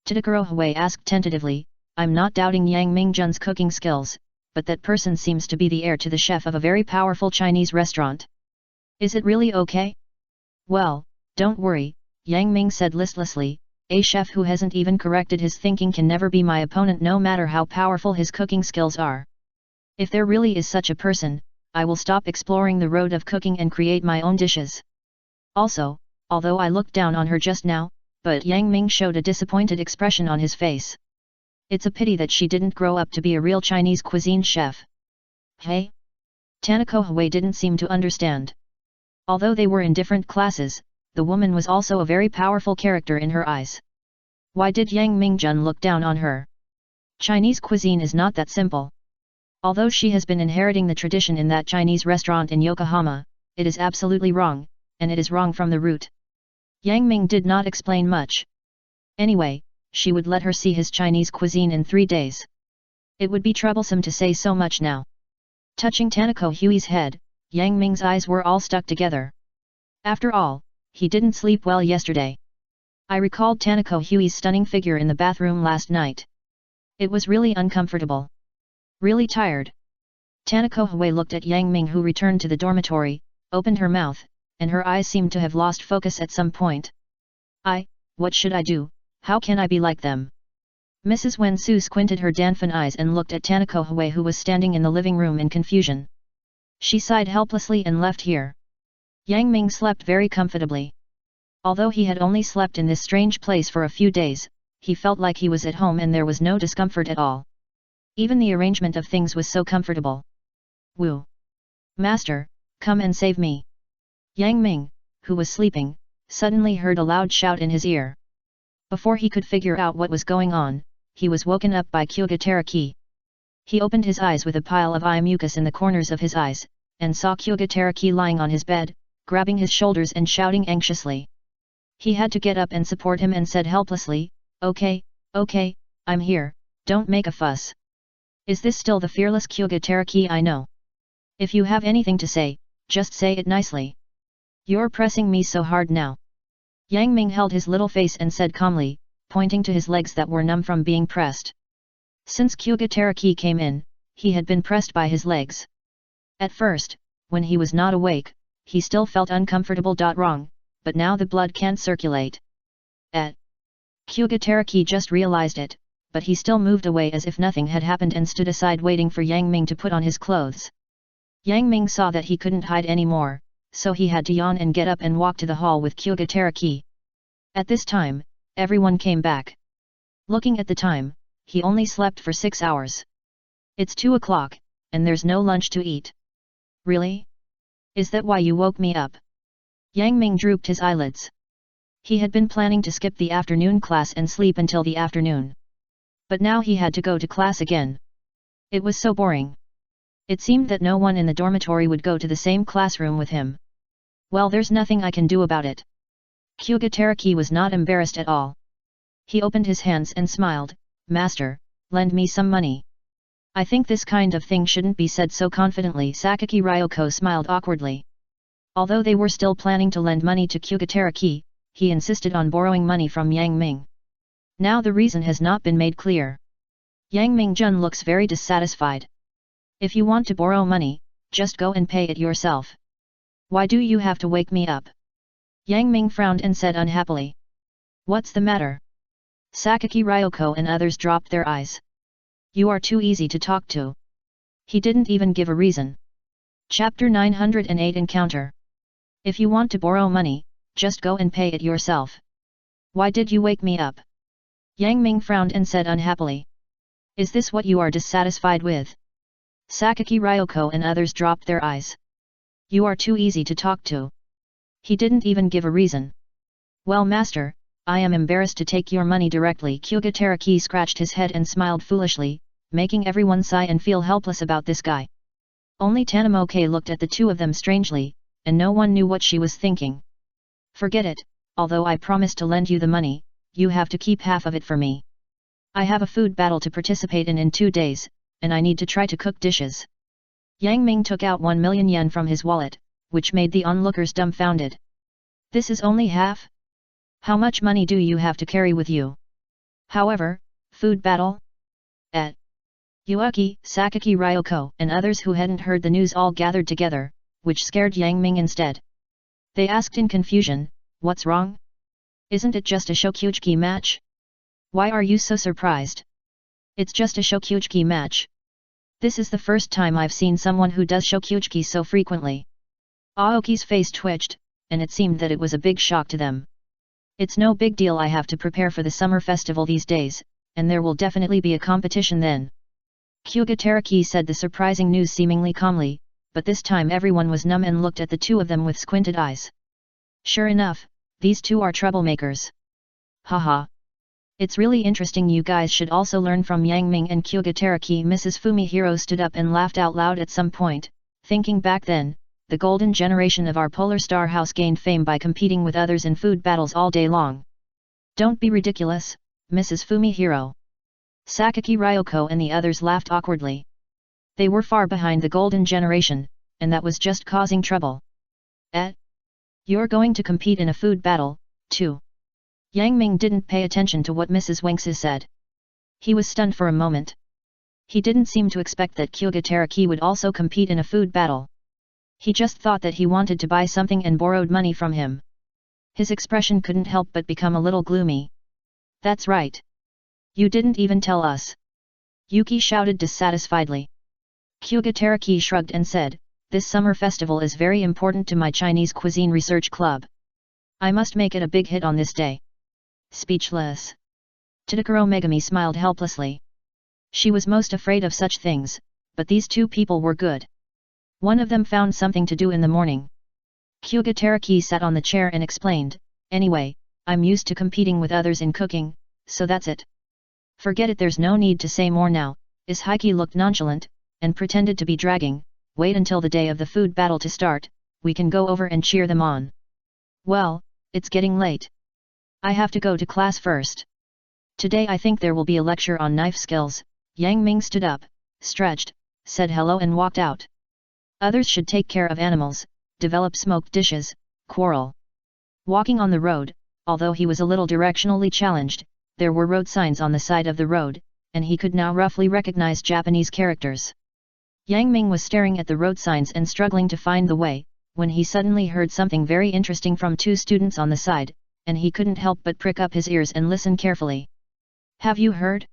Tadakuro Hui asked tentatively. "I'm not doubting Yang Ming-jun's cooking skills, but that person seems to be the heir to the chef of a very powerful Chinese restaurant. Is it really okay?" "Well, don't worry," Yang Ming said listlessly, "a chef who hasn't even corrected his thinking can never be my opponent, no matter how powerful his cooking skills are. If there really is such a person, I will stop exploring the road of cooking and create my own dishes. Also, although I looked down on her just now, but Yang Ming showed a disappointed expression on his face. It's a pity that she didn't grow up to be a real Chinese cuisine chef." "Hey?" Tanako Hui didn't seem to understand. Although they were in different classes, the woman was also a very powerful character in her eyes. Why did Yang Ming-jun look down on her? Chinese cuisine is not that simple. Although she has been inheriting the tradition in that Chinese restaurant in Yokohama, it is absolutely wrong, and it is wrong from the root. Yang Ming did not explain much. Anyway, she would let her see his Chinese cuisine in 3 days. It would be troublesome to say so much now. Touching Tanako Hui's head, Yang Ming's eyes were all stuck together. After all, he didn't sleep well yesterday. I recalled Tanako Hui's stunning figure in the bathroom last night. It was really uncomfortable. Really tired. Tanako Hui looked at Yang Ming, who returned to the dormitory, opened her mouth, and her eyes seemed to have lost focus at some point. What should I do? How can I be like them?" Mrs. Wen Su squinted her Danfan eyes and looked at Tanako Hui, who was standing in the living room in confusion. She sighed helplessly and left here. Yang Ming slept very comfortably. Although he had only slept in this strange place for a few days, he felt like he was at home and there was no discomfort at all. Even the arrangement of things was so comfortable. "Woo! Master, come and save me!" Yang Ming, who was sleeping, suddenly heard a loud shout in his ear. Before he could figure out what was going on, he was woken up by Kyuga Teraki. He opened his eyes with a pile of eye mucus in the corners of his eyes, and saw Kyuga Teraki lying on his bed, grabbing his shoulders and shouting anxiously. He had to get up and support him and said helplessly, Okay, I'm here, don't make a fuss. Is this still the fearless Kyuga Teraki I know? If you have anything to say, just say it nicely. You're pressing me so hard now. Yang Ming held his little face and said calmly, pointing to his legs that were numb from being pressed. Since Kyuga Teraki came in, he had been pressed by his legs. At first, when he was not awake, he still felt uncomfortable. Wrong, but now the blood can't circulate. Kyuga Teraki just realized it, but he still moved away as if nothing had happened and stood aside waiting for Yang Ming to put on his clothes. Yang Ming saw that he couldn't hide anymore, so he had to yawn and get up and walk to the hall with Kyuga Teraki. At this time, everyone came back. Looking at the time, he only slept for 6 hours. It's 2 o'clock, and there's no lunch to eat. Really? Is that why you woke me up? Yang Ming drooped his eyelids. He had been planning to skip the afternoon class and sleep until the afternoon. But now he had to go to class again. It was so boring. It seemed that no one in the dormitory would go to the same classroom with him. Well, there's nothing I can do about it. Kyuga Teraki was not embarrassed at all. He opened his hands and smiled, Master, lend me some money. I think this kind of thing shouldn't be said so confidently. Sakaki Ryoko smiled awkwardly. Although they were still planning to lend money to Kyugataraki, he insisted on borrowing money from Yang Ming. Now the reason has not been made clear. Yang Mingjun looks very dissatisfied. If you want to borrow money, just go and pay it yourself. Why do you have to wake me up? Yang Ming frowned and said unhappily. What's the matter? Sakaki Ryoko and others dropped their eyes. You are too easy to talk to. He didn't even give a reason. Chapter 908 Encounter. If you want to borrow money, just go and pay it yourself. Why did you wake me up? Yang Ming frowned and said unhappily. Is this what you are dissatisfied with? Sakaki Ryoko and others dropped their eyes. You are too easy to talk to. He didn't even give a reason. Well, master, I am embarrassed to take your money directly. Kyugataraki scratched his head and smiled foolishly, making everyone sigh and feel helpless about this guy. Only Tanamoke looked at the two of them strangely, and no one knew what she was thinking. Forget it, although I promised to lend you the money, you have to keep half of it for me. I have a food battle to participate in 2 days, and I need to try to cook dishes. Yang Ming took out 1 million yen from his wallet, which made the onlookers dumbfounded. This is only half? How much money do you have to carry with you? However, food battle? Yuaki, Sakaki Ryoko and others who hadn't heard the news all gathered together, which scared Yang Ming instead. They asked in confusion, what's wrong? Isn't it just a Shokyuchi match? Why are you so surprised? It's just a Shokyuchi match. This is the first time I've seen someone who does Shokyuchi so frequently. Aoki's face twitched, and it seemed that it was a big shock to them. It's no big deal, I have to prepare for the summer festival these days, and there will definitely be a competition then. Kyugataraki said the surprising news seemingly calmly, but this time everyone was numb and looked at the two of them with squinted eyes. Sure enough, these two are troublemakers. Haha. It's really interesting, you guys should also learn from Yang Ming and Kyugataraki. Mrs. Fumihiro stood up and laughed out loud at some point, thinking back then, the golden generation of our Polar Star House gained fame by competing with others in food battles all day long. Don't be ridiculous, Mrs. Fumihiro. Sakaki Ryoko and the others laughed awkwardly. They were far behind the golden generation, and that was just causing trouble. You're going to compete in a food battle, too. Yang Ming didn't pay attention to what Mrs. Wangsu said. He was stunned for a moment. He didn't seem to expect that Kyugataraki would also compete in a food battle. He just thought that he wanted to buy something and borrowed money from him. His expression couldn't help but become a little gloomy. That's right. You didn't even tell us. Yuki shouted dissatisfiedly. Kyugataraki shrugged and said, this summer festival is very important to my Chinese cuisine research club. I must make it a big hit on this day. Speechless. Tadakuro Megami smiled helplessly. She was most afraid of such things, but these two people were good. One of them found something to do in the morning. Kyugataraki sat on the chair and explained, anyway, I'm used to competing with others in cooking, so that's it. Forget it, there's no need to say more now. Ishaiki looked nonchalant, and pretended to be dragging, wait until the day of the food battle to start, we can go over and cheer them on. Well, it's getting late. I have to go to class first. Today I think there will be a lecture on knife skills. Yang Ming stood up, stretched, said hello and walked out. Others should take care of animals, develop smoked dishes, quarrel. Walking on the road, although he was a little directionally challenged, there were road signs on the side of the road, and he could now roughly recognize Japanese characters. Yang Ming was staring at the road signs and struggling to find the way, when he suddenly heard something very interesting from two students on the side, and he couldn't help but prick up his ears and listen carefully. Have you heard?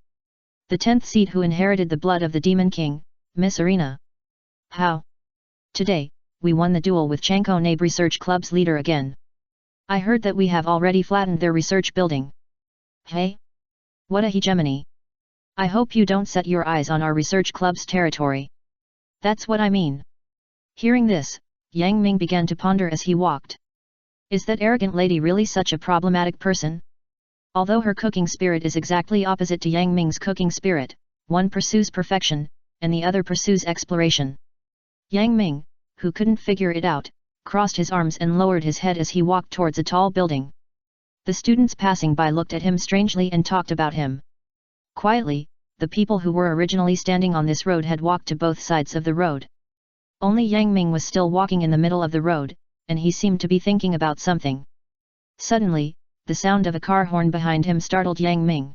The 10th seed who inherited the blood of the Demon King, Miss Arena. How? Today, we won the duel with Chanko Nabe Research Club's leader again. I heard that we have already flattened their research building. Hey? What a hegemony! I hope you don't set your eyes on our research club's territory. That's what I mean. Hearing this, Yang Ming began to ponder as he walked. Is that arrogant lady really such a problematic person? Although her cooking spirit is exactly opposite to Yang Ming's cooking spirit, one pursues perfection, and the other pursues exploration. Yang Ming, who couldn't figure it out, crossed his arms and lowered his head as he walked towards a tall building. The students passing by looked at him strangely and talked about him. Quietly, the people who were originally standing on this road had walked to both sides of the road. Only Yang Ming was still walking in the middle of the road, and he seemed to be thinking about something. Suddenly, the sound of a car horn behind him startled Yang Ming.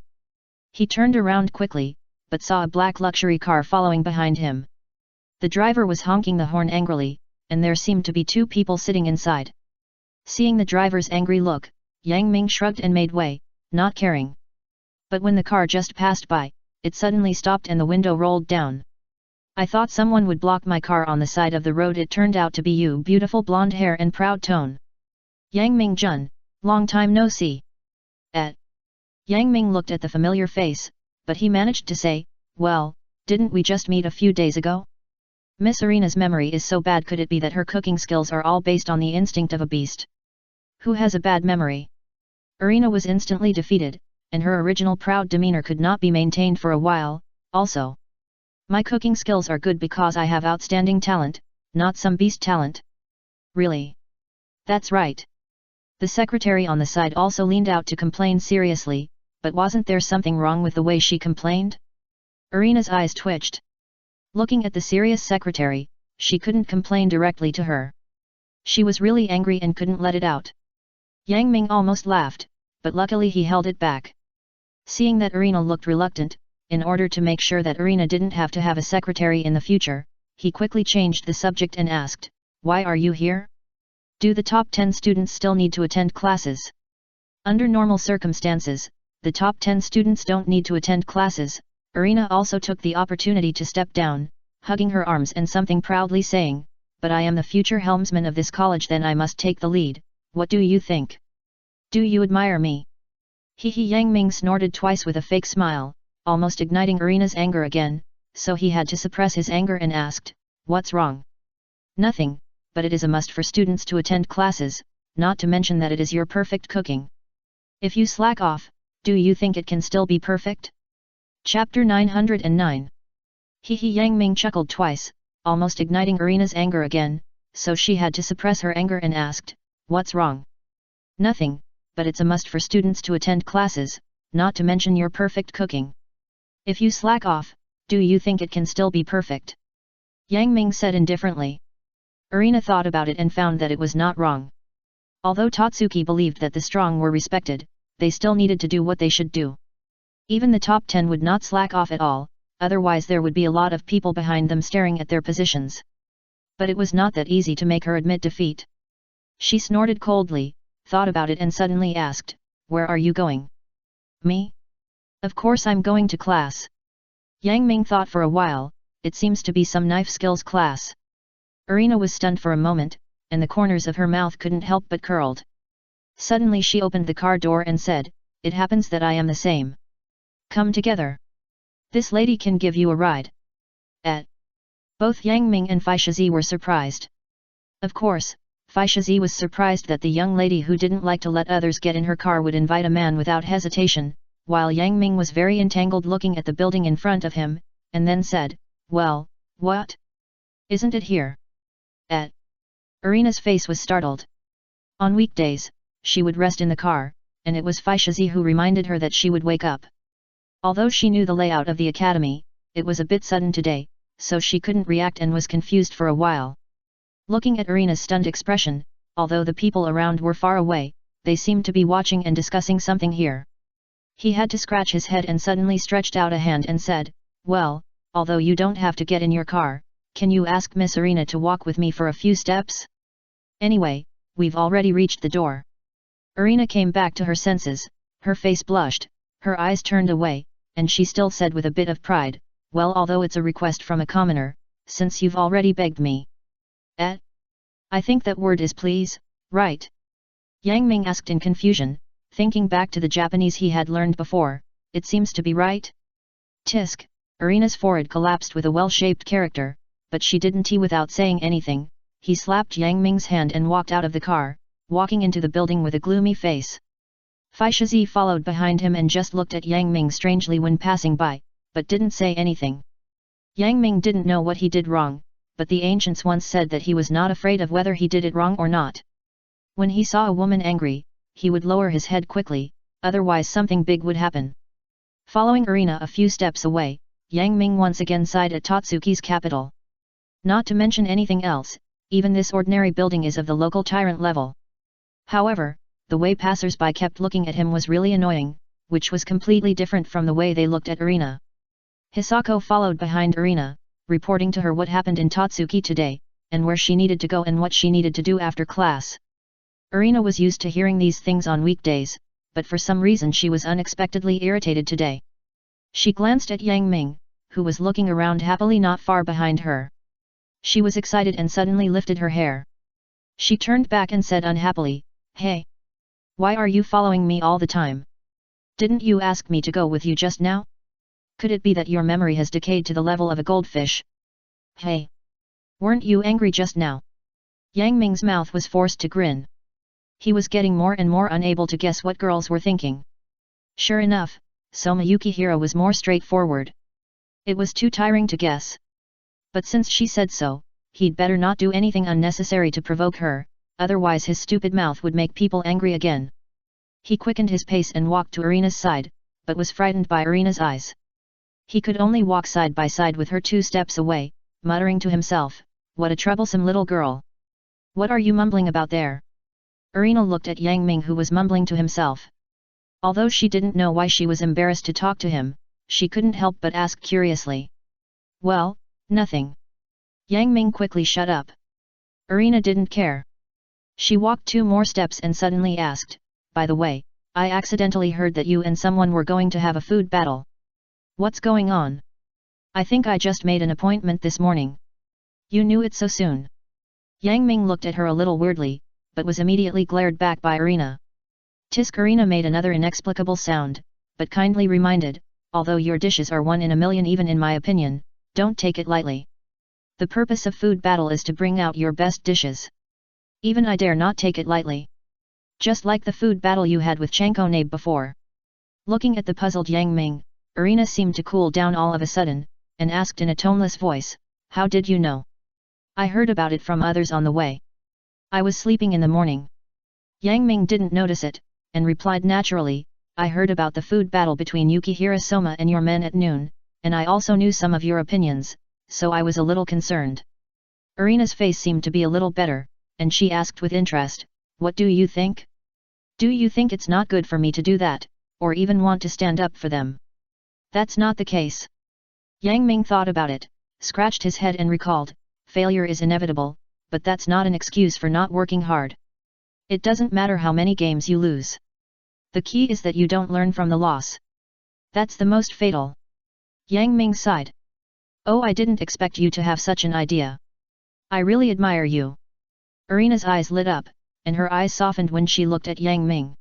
He turned around quickly, but saw a black luxury car following behind him. The driver was honking the horn angrily, and there seemed to be two people sitting inside. Seeing the driver's angry look, Yang Ming shrugged and made way, not caring. But when the car just passed by, it suddenly stopped and the window rolled down. I thought someone would block my car on the side of the road. It turned out to be you, beautiful blonde hair and proud tone. Yang Ming Jun, long time no see. Yang Ming looked at the familiar face, but he managed to say, well, didn't we just meet a few days ago? Miss Arena's memory is so bad. Could it be that her cooking skills are all based on the instinct of a beast? Who has a bad memory? Arena was instantly defeated, and her original proud demeanor could not be maintained for a while. Also, my cooking skills are good because I have outstanding talent, not some beast talent. Really? That's right. The secretary on the side also leaned out to complain seriously, but wasn't there something wrong with the way she complained? Arena's eyes twitched. Looking at the serious secretary, she couldn't complain directly to her. She was really angry and couldn't let it out. Yang Ming almost laughed, but luckily he held it back. Seeing that Arena looked reluctant, in order to make sure that Arena didn't have to have a secretary in the future, he quickly changed the subject and asked, why are you here? Do the top 10 students still need to attend classes? Under normal circumstances, the top 10 students don't need to attend classes. Arena also took the opportunity to step down, hugging her arms and something proudly saying, but I am the future helmsman of this college, then I must take the lead. What do you think? Do you admire me? Hee. Yang Ming snorted twice with a fake smile, almost igniting Arena's anger again, so he had to suppress his anger and asked, what's wrong? Nothing, but it is a must for students to attend classes, not to mention that it is your perfect cooking. If you slack off, do you think it can still be perfect? Chapter 909. Hee. Yang Ming chuckled twice, almost igniting Arena's anger again, so she had to suppress her anger and asked, what's wrong? Nothing, but it's a must for students to attend classes, not to mention your perfect cooking. If you slack off, do you think it can still be perfect? Yang Ming said indifferently. Arena thought about it and found that it was not wrong. Although Tatsuki believed that the strong were respected, they still needed to do what they should do. Even the top 10 would not slack off at all, otherwise there would be a lot of people behind them staring at their positions. But it was not that easy to make her admit defeat. She snorted coldly, thought about it and suddenly asked, where are you going? Me? Of course I'm going to class. Yang Ming thought for a while, it seems to be some knife skills class. Arena was stunned for a moment, and the corners of her mouth couldn't help but curled. Suddenly she opened the car door and said, it happens that I am the same. Come together. This lady can give you a ride. Both Yang Ming and Fai Shizi were surprised. Of course, Fai Shizi was surprised that the young lady who didn't like to let others get in her car would invite a man without hesitation, while Yang Ming was very entangled looking at the building in front of him, and then said, well, what? Isn't it here? Arena's face was startled. On weekdays, she would rest in the car, and it was Fai Shizi who reminded her that she would wake up. Although she knew the layout of the academy, it was a bit sudden today, so she couldn't react and was confused for a while. Looking at Arena's stunned expression, although the people around were far away, they seemed to be watching and discussing something here. He had to scratch his head and suddenly stretched out a hand and said, well, although you don't have to get in your car, can you ask Miss Arena to walk with me for a few steps? Anyway, we've already reached the door. Arena came back to her senses, her face blushed, her eyes turned away, and she still said with a bit of pride, well, although it's a request from a commoner, since you've already begged me. I think that word is please, right? Yang Ming asked in confusion, thinking back to the Japanese he had learned before, it seems to be right? Tisk, Arena's forehead collapsed with a well-shaped character, but she didn't without saying anything. He slapped Yang Ming's hand and walked out of the car, walking into the building with a gloomy face. Fai Shizi followed behind him and just looked at Yang Ming strangely when passing by, but didn't say anything. Yang Ming didn't know what he did wrong, but the ancients once said that he was not afraid of whether he did it wrong or not. When he saw a woman angry, he would lower his head quickly, otherwise something big would happen. Following Irina a few steps away, Yang Ming once again sighed at Totsuki's capital. Not to mention anything else, even this ordinary building is of the local tyrant level. However, the way passers-by kept looking at him was really annoying, which was completely different from the way they looked at Irina. Hisako followed behind Irina, reporting to her what happened in Totsuki today, and where she needed to go and what she needed to do after class. Irina was used to hearing these things on weekdays, but for some reason she was unexpectedly irritated today. She glanced at Yang Ming, who was looking around happily not far behind her. She was excited and suddenly lifted her hair. She turned back and said unhappily, "Hey! Why are you following me all the time? Didn't you ask me to go with you just now? Could it be that your memory has decayed to the level of a goldfish? Hey! Weren't you angry just now?" Yang Ming's mouth was forced to grin. He was getting more and more unable to guess what girls were thinking. Sure enough, Soma Yukihira was more straightforward. It was too tiring to guess. But since she said so, he'd better not do anything unnecessary to provoke her, otherwise his stupid mouth would make people angry again. He quickened his pace and walked to Irina's side, but was frightened by Irina's eyes. He could only walk side by side with her 2 steps away, muttering to himself, "What a troublesome little girl. What are you mumbling about there?" Irina looked at Yang Ming, who was mumbling to himself. Although she didn't know why she was embarrassed to talk to him, she couldn't help but ask curiously. "Well, nothing." Yang Ming quickly shut up. Irina didn't care. She walked 2 more steps and suddenly asked, "By the way, I accidentally heard that you and someone were going to have a food battle. What's going on? I think I just made an appointment this morning." "You knew it so soon?" Yang Ming looked at her a little weirdly, but was immediately glared back by Irina. Tisk. Irina made another inexplicable sound, but kindly reminded, "Although your dishes are 1 in a million, even in my opinion, don't take it lightly. The purpose of food battle is to bring out your best dishes. Even I dare not take it lightly. Just like the food battle you had with Chanko Nabe before." Looking at the puzzled Yang Ming, Irina seemed to cool down all of a sudden, and asked in a toneless voice, "How did you know?" "I heard about it from others on the way. I was sleeping in the morning." Yang Ming didn't notice it, and replied naturally, "I heard about the food battle between Yukihira Soma and your men at noon, and I also knew some of your opinions, so I was a little concerned." Irina's face seemed to be a little better, and she asked with interest, "What do you think? Do you think it's not good for me to do that, or even want to stand up for them?" "That's not the case." Yang Ming thought about it, scratched his head and recalled, "Failure is inevitable, but that's not an excuse for not working hard. It doesn't matter how many games you lose. The key is that you don't learn from the loss. That's the most fatal." Yang Ming sighed. "Oh, I didn't expect you to have such an idea. I really admire you." Irina's eyes lit up, and her eyes softened when she looked at Yang Ming.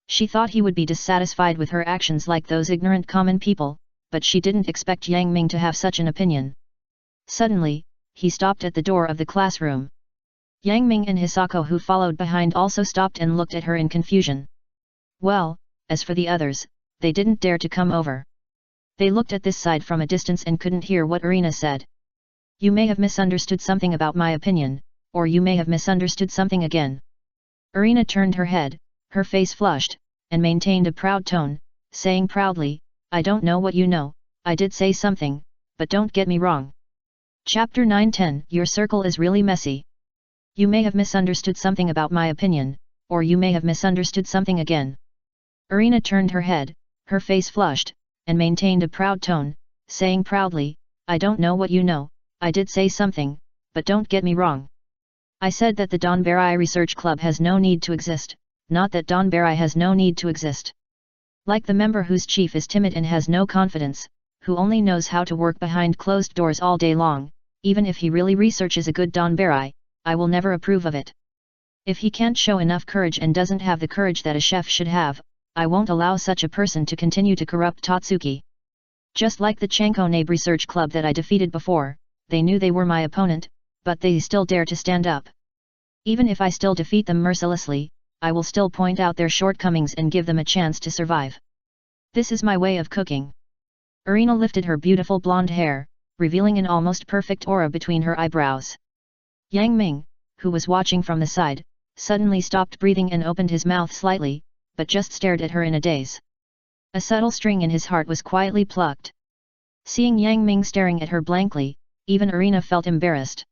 She thought he would be dissatisfied with her actions like those ignorant common people, but she didn't expect Yang Ming to have such an opinion. Suddenly, he stopped at the door of the classroom. Yang Ming and Hisako, who followed behind, also stopped and looked at her in confusion. Well, as for the others, they didn't dare to come over. They looked at this side from a distance and couldn't hear what Irina said. "You may have misunderstood something about my opinion, or you may have misunderstood something again." Irina turned her head, her face flushed, and maintained a proud tone, saying proudly, "I don't know what you know, I did say something, but don't get me wrong." Chapter 9-10. Your circle is really messy. You may have misunderstood something about my opinion, or you may have misunderstood something again. Irina turned her head, her face flushed, and maintained a proud tone, saying proudly, "I don't know what you know, I did say something, but don't get me wrong. I said that the Donbarai Research Club has no need to exist, not that Donbarai has no need to exist. Like the member whose chief is timid and has no confidence, who only knows how to work behind closed doors all day long, even if he really researches a good Donbarai, I will never approve of it. If he can't show enough courage and doesn't have the courage that a chef should have, I won't allow such a person to continue to corrupt Totsuki. Just like the Chanko Nabe Research Club that I defeated before, they knew they were my opponent, but they still dare to stand up. Even if I still defeat them mercilessly, I will still point out their shortcomings and give them a chance to survive. This is my way of cooking." Irina lifted her beautiful blonde hair, revealing an almost perfect aura between her eyebrows. Yang Ming, who was watching from the side, suddenly stopped breathing and opened his mouth slightly, but just stared at her in a daze. A subtle string in his heart was quietly plucked. Seeing Yang Ming staring at her blankly, even Irina felt embarrassed.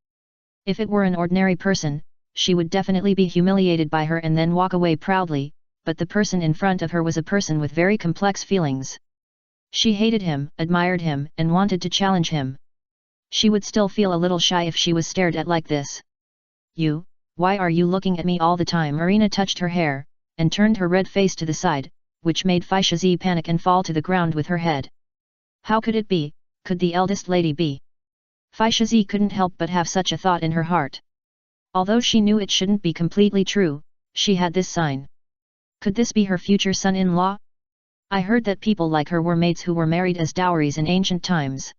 If it were an ordinary person, she would definitely be humiliated by her and then walk away proudly, but the person in front of her was a person with very complex feelings. She hated him, admired him, and wanted to challenge him. She would still feel a little shy if she was stared at like this. "You, why are you looking at me all the time?" Irina touched her hair, and turned her red face to the side, which made Faishazi panic and fall to the ground with her head. How could it be? Could the eldest lady be? Faishazi couldn't help but have such a thought in her heart. Although she knew it shouldn't be completely true, she had this sign. Could this be her future son-in-law? I heard that people like her were maids who were married as dowries in ancient times.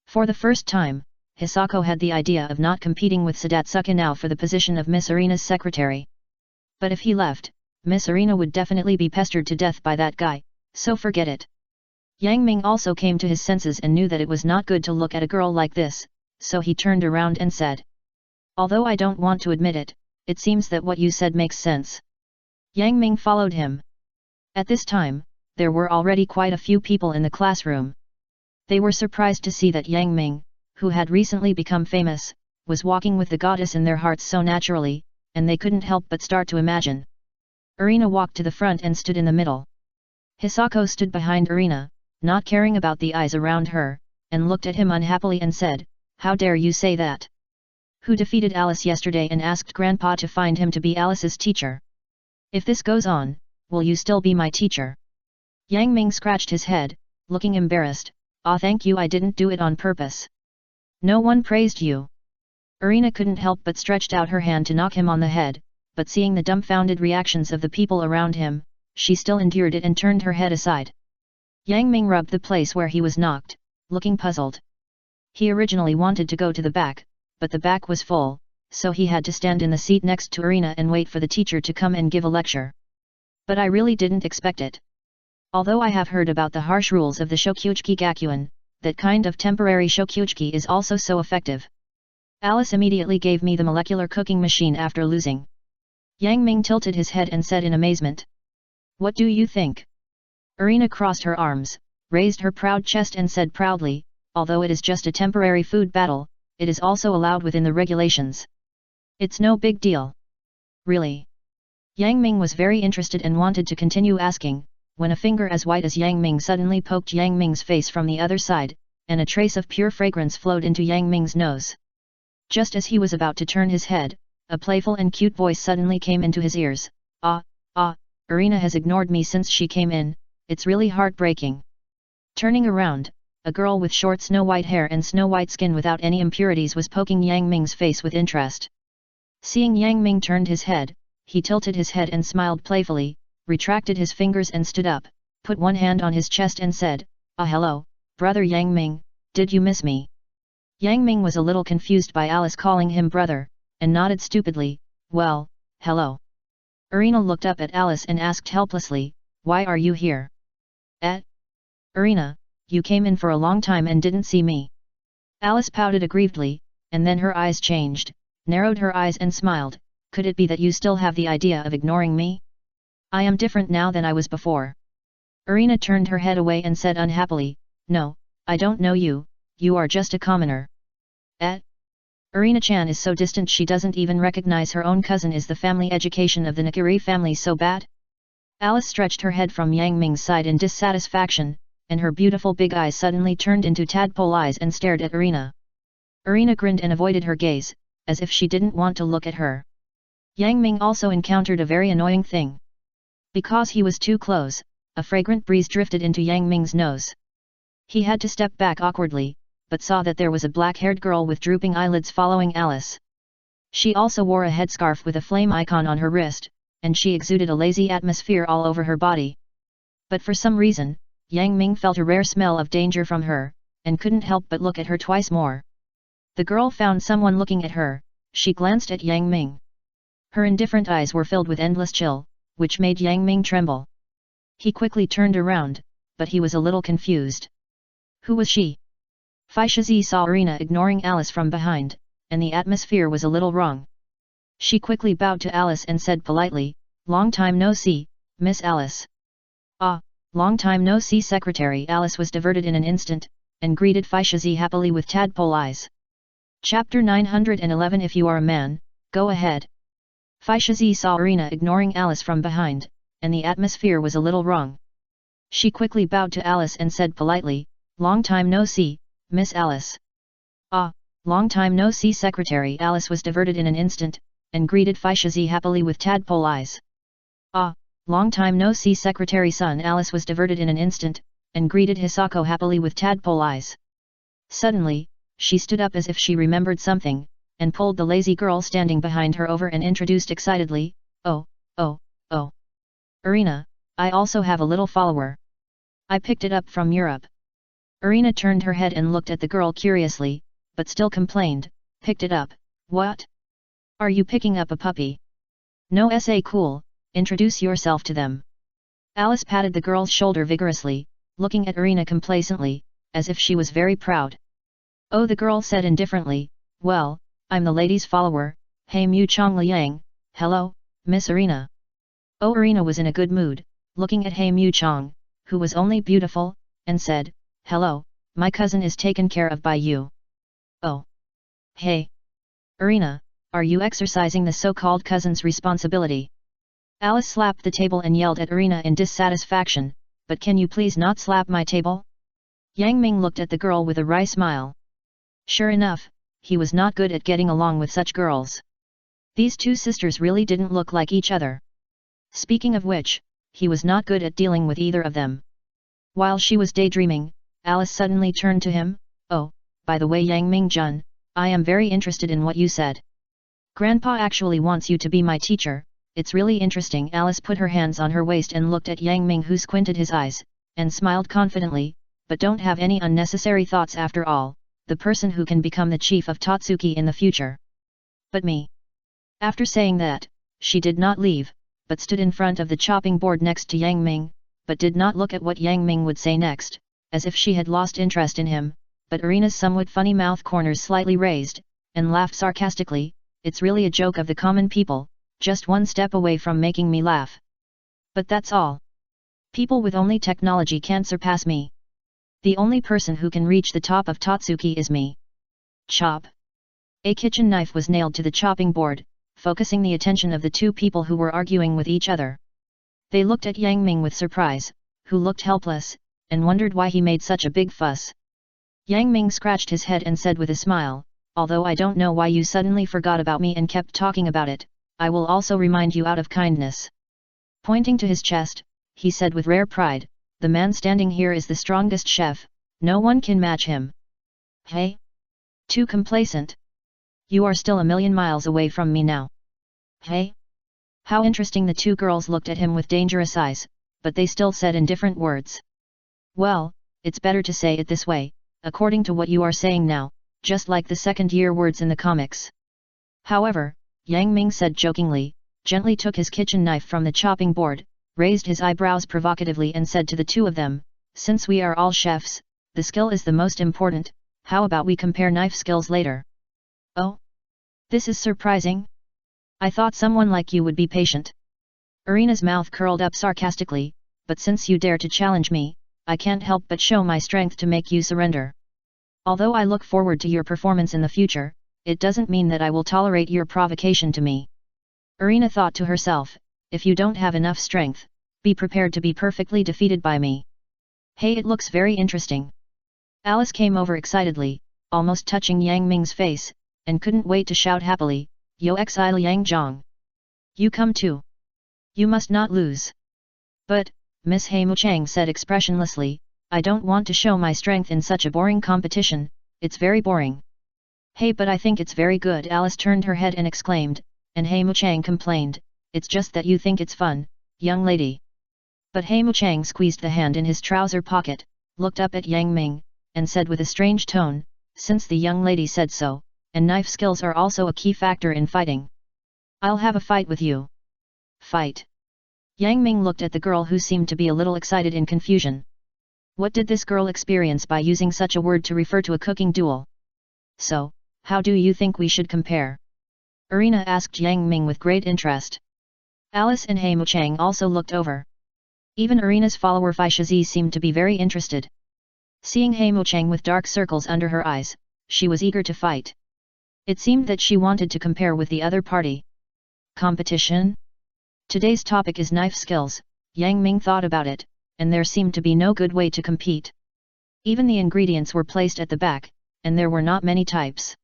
For the first time, Hisako had the idea of not competing with Sadatsuka now for the position of Miss Irina's secretary. But if he left, Miss Irina would definitely be pestered to death by that guy, so forget it. Yang Ming also came to his senses and knew that it was not good to look at a girl like this, so he turned around and said. Although I don't want to admit it, it seems that what you said makes sense. Yang Ming followed him. At this time, there were already quite a few people in the classroom. They were surprised to see that Yang Ming, who had recently become famous, was walking with the goddess in their hearts so naturally, and they couldn't help but start to imagine. Irina walked to the front and stood in the middle. Hisako stood behind Irina, not caring about the eyes around her, and looked at him unhappily and said, "How dare you say that? Who defeated Alice yesterday and asked Grandpa to find him to be Alice's teacher? If this goes on, will you still be my teacher?" Yang Ming scratched his head, looking embarrassed. "Ah, thank you, I didn't do it on purpose. No one praised you." Irina couldn't help but stretched out her hand to knock him on the head, but seeing the dumbfounded reactions of the people around him, she still endured it and turned her head aside. Yang Ming rubbed the place where he was knocked, looking puzzled. He originally wanted to go to the back, but the back was full, so he had to stand in the seat next to Irina and wait for the teacher to come and give a lecture. But I really didn't expect it. Although I have heard about the harsh rules of the Shokyuchi Gakuin, that kind of temporary Shokyuchi is also so effective. Alice immediately gave me the molecular cooking machine after losing. Yang Ming tilted his head and said in amazement. "What do you think?" Irina crossed her arms, raised her proud chest and said proudly, "Although it is just a temporary food battle, it is also allowed within the regulations. It's no big deal." "Really?" Yang Ming was very interested and wanted to continue asking, when a finger as white as Yang Ming suddenly poked Yang Ming's face from the other side, and a trace of pure fragrance flowed into Yang Ming's nose. Just as he was about to turn his head, a playful and cute voice suddenly came into his ears. Irina has ignored me since she came in, it's really heartbreaking." Turning around, a girl with short snow-white hair and snow-white skin without any impurities was poking Yang Ming's face with interest. Seeing Yang Ming turned his head, he tilted his head and smiled playfully, retracted his fingers and stood up, put one hand on his chest and said, "Ah, hello, brother Yang Ming, did you miss me?" Yang Ming was a little confused by Alice calling him brother, and nodded stupidly, "Well, hello." Irina looked up at Alice and asked helplessly, "Why are you here?" Irina, you came in for a long time and didn't see me." Alice pouted aggrievedly, and then her eyes changed, narrowed her eyes and smiled, "Could it be that you still have the idea of ignoring me? I am different now than I was before." Irina turned her head away and said unhappily, "No, I don't know you, you are just a commoner." Irina-chan is so distant she doesn't even recognize her own cousin. Is the family education of the Nakiri family so bad? Alice stretched her head from Yang Ming's side in dissatisfaction, and her beautiful big eyes suddenly turned into tadpole eyes and stared at Irina. Irina grinned and avoided her gaze, as if she didn't want to look at her. Yang Ming also encountered a very annoying thing. Because he was too close, a fragrant breeze drifted into Yang Ming's nose. He had to step back awkwardly, but saw that there was a black-haired girl with drooping eyelids following Alice. She also wore a headscarf with a flame icon on her wrist, and she exuded a lazy atmosphere all over her body. But for some reason, Yang Ming felt a rare smell of danger from her, and couldn't help but look at her twice more. The girl found someone looking at her. She glanced at Yang Ming. Her indifferent eyes were filled with endless chill, which made Yang Ming tremble. He quickly turned around, but he was a little confused. Who was she? Faishazi saw Irina ignoring Alice from behind, and the atmosphere was a little wrong. She quickly bowed to Alice and said politely, "Long time no see, Miss Alice." "Ah, long time no see secretary. Alice was diverted in an instant, and greeted Faishazi happily with tadpole eyes. Chapter 911. If you are a man, go ahead. Faishazi saw Irina ignoring Alice from behind, and the atmosphere was a little wrong. She quickly bowed to Alice and said politely, long time no see, Miss Alice. Ah, long time no see secretary. Alice was diverted in an instant, and greeted Faishazi happily with tadpole eyes. Ah, long time no see secretary son. Alice was diverted in an instant, and greeted Hisako happily with tadpole eyes. Suddenly, she stood up as if she remembered something, and pulled the lazy girl standing behind her over and introduced excitedly, oh, oh, oh. Irina, I also have a little follower. I picked it up from Europe. Irina turned her head and looked at the girl curiously, but still complained, picked it up, what? Are you picking up a puppy? No sa cool, introduce yourself to them. Alice patted the girl's shoulder vigorously, looking at Irina complacently, as if she was very proud. Oh, the girl said indifferently, well, I'm the lady's follower, hey Mu Chong Liang, hello, Miss Irina. Oh, Irina was in a good mood, looking at Hey Mu Chong, who was only beautiful, and said, hello, my cousin is taken care of by you. Oh. Hey. Irina, are you exercising the so-called cousin's responsibility? Alice slapped the table and yelled at Irina in dissatisfaction, but can you please not slap my table? Yang Ming looked at the girl with a wry smile. Sure enough, he was not good at getting along with such girls. These two sisters really didn't look like each other. Speaking of which, he was not good at dealing with either of them. While she was daydreaming, Alice suddenly turned to him, oh, by the way Yang Ming-jun, I am very interested in what you said. Grandpa actually wants you to be my teacher, it's really interesting. Alice put her hands on her waist and looked at Yang Ming, who squinted his eyes, and smiled confidently, but don't have any unnecessary thoughts after all, the person who can become the chief of Totsuki in the future. But me. After saying that, she did not leave, but stood in front of the chopping board next to Yang Ming, but did not look at what Yang Ming would say next, as if she had lost interest in him, but Irina's somewhat funny mouth corners slightly raised, and laughed sarcastically, it's really a joke of the common people, just one step away from making me laugh. But that's all. People with only technology can't surpass me. The only person who can reach the top of Totsuki is me. Chop. A kitchen knife was nailed to the chopping board, focusing the attention of the two people who were arguing with each other. They looked at Yang Ming with surprise, who looked helpless, and wondered why he made such a big fuss. Yang Ming scratched his head and said with a smile, although I don't know why you suddenly forgot about me and kept talking about it, I will also remind you out of kindness. Pointing to his chest, he said with rare pride, the man standing here is the strongest chef, no one can match him. Hey? Too complacent. You are still a million miles away from me now. Hey? How interesting. The two girls looked at him with dangerous eyes, but they still said in different words. Well, it's better to say it this way, according to what you are saying now, just like the second-year words in the comics. However, Yang Ming said jokingly, gently took his kitchen knife from the chopping board, raised his eyebrows provocatively and said to the two of them, since we are all chefs, the skill is the most important, how about we compare knife skills later? Oh? This is surprising. I thought someone like you would be patient. Irina's mouth curled up sarcastically, but since you dare to challenge me, I can't help but show my strength to make you surrender. Although I look forward to your performance in the future, it doesn't mean that I will tolerate your provocation to me. Irina thought to herself, if you don't have enough strength, be prepared to be perfectly defeated by me. Hey, it looks very interesting. Alice came over excitedly, almost touching Yang Ming's face, and couldn't wait to shout happily, Yo xi Liang Zhang. You come too. You must not lose. But, Miss Heimu Chang said expressionlessly, I don't want to show my strength in such a boring competition, it's very boring. Hey, but I think it's very good. Alice turned her head and exclaimed, and Heimu Chang complained, it's just that you think it's fun, young lady. But Heimu Chang squeezed the hand in his trouser pocket, looked up at Yang Ming, and said with a strange tone, since the young lady said so, and knife skills are also a key factor in fighting. I'll have a fight with you. Fight. Yang Ming looked at the girl who seemed to be a little excited in confusion. What did this girl experience by using such a word to refer to a cooking duel? So, how do you think we should compare? Irina asked Yang Ming with great interest. Alice and Heimu Chang also looked over. Even Irina's follower Fai Shizi seemed to be very interested. Seeing He Mucheng with dark circles under her eyes, she was eager to fight. It seemed that she wanted to compare with the other party. Competition? Today's topic is knife skills. Yang Ming thought about it, and there seemed to be no good way to compete. Even the ingredients were placed at the back, and there were not many types.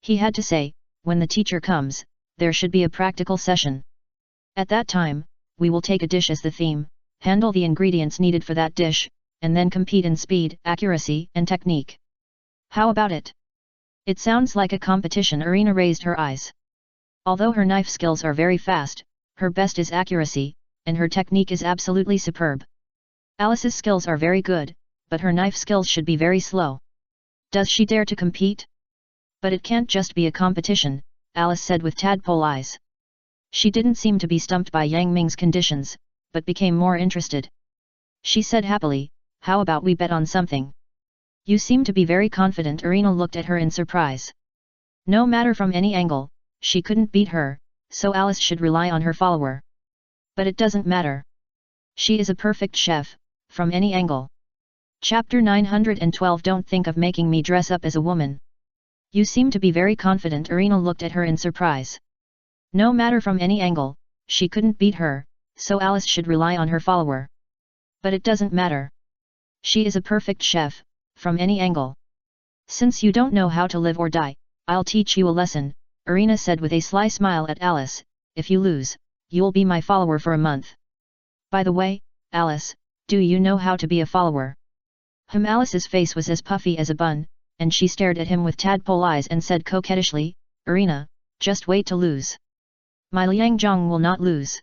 He had to say, when the teacher comes, there should be a practical session. At that time, we will take a dish as the theme, handle the ingredients needed for that dish, and then compete in speed, accuracy, and technique. How about it? It sounds like a competition. Irina raised her eyes. Although her knife skills are very fast, her best is accuracy, and her technique is absolutely superb. Alice's skills are very good, but her knife skills should be very slow. Does she dare to compete? But it can't just be a competition, Alice said with tadpole eyes. She didn't seem to be stumped by Yang Ming's conditions, but became more interested. She said happily, how about we bet on something? You seem to be very confident. Irina looked at her in surprise. No matter from any angle, she couldn't beat her, so Alice should rely on her follower. But it doesn't matter. She is a perfect chef, from any angle. Chapter 912. Don't think of making me dress up as a woman. You seem to be very confident. Irina looked at her in surprise. No matter from any angle, she couldn't beat her, so Alice should rely on her follower. But it doesn't matter. She is a perfect chef, from any angle. Since you don't know how to live or die, I'll teach you a lesson, Irina said with a sly smile at Alice. If you lose, you'll be my follower for a month. By the way, Alice, do you know how to be a follower? Alice's face was as puffy as a bun, and she stared at him with tadpole eyes and said coquettishly, Irina, just wait to lose. My Liangzhong will not lose.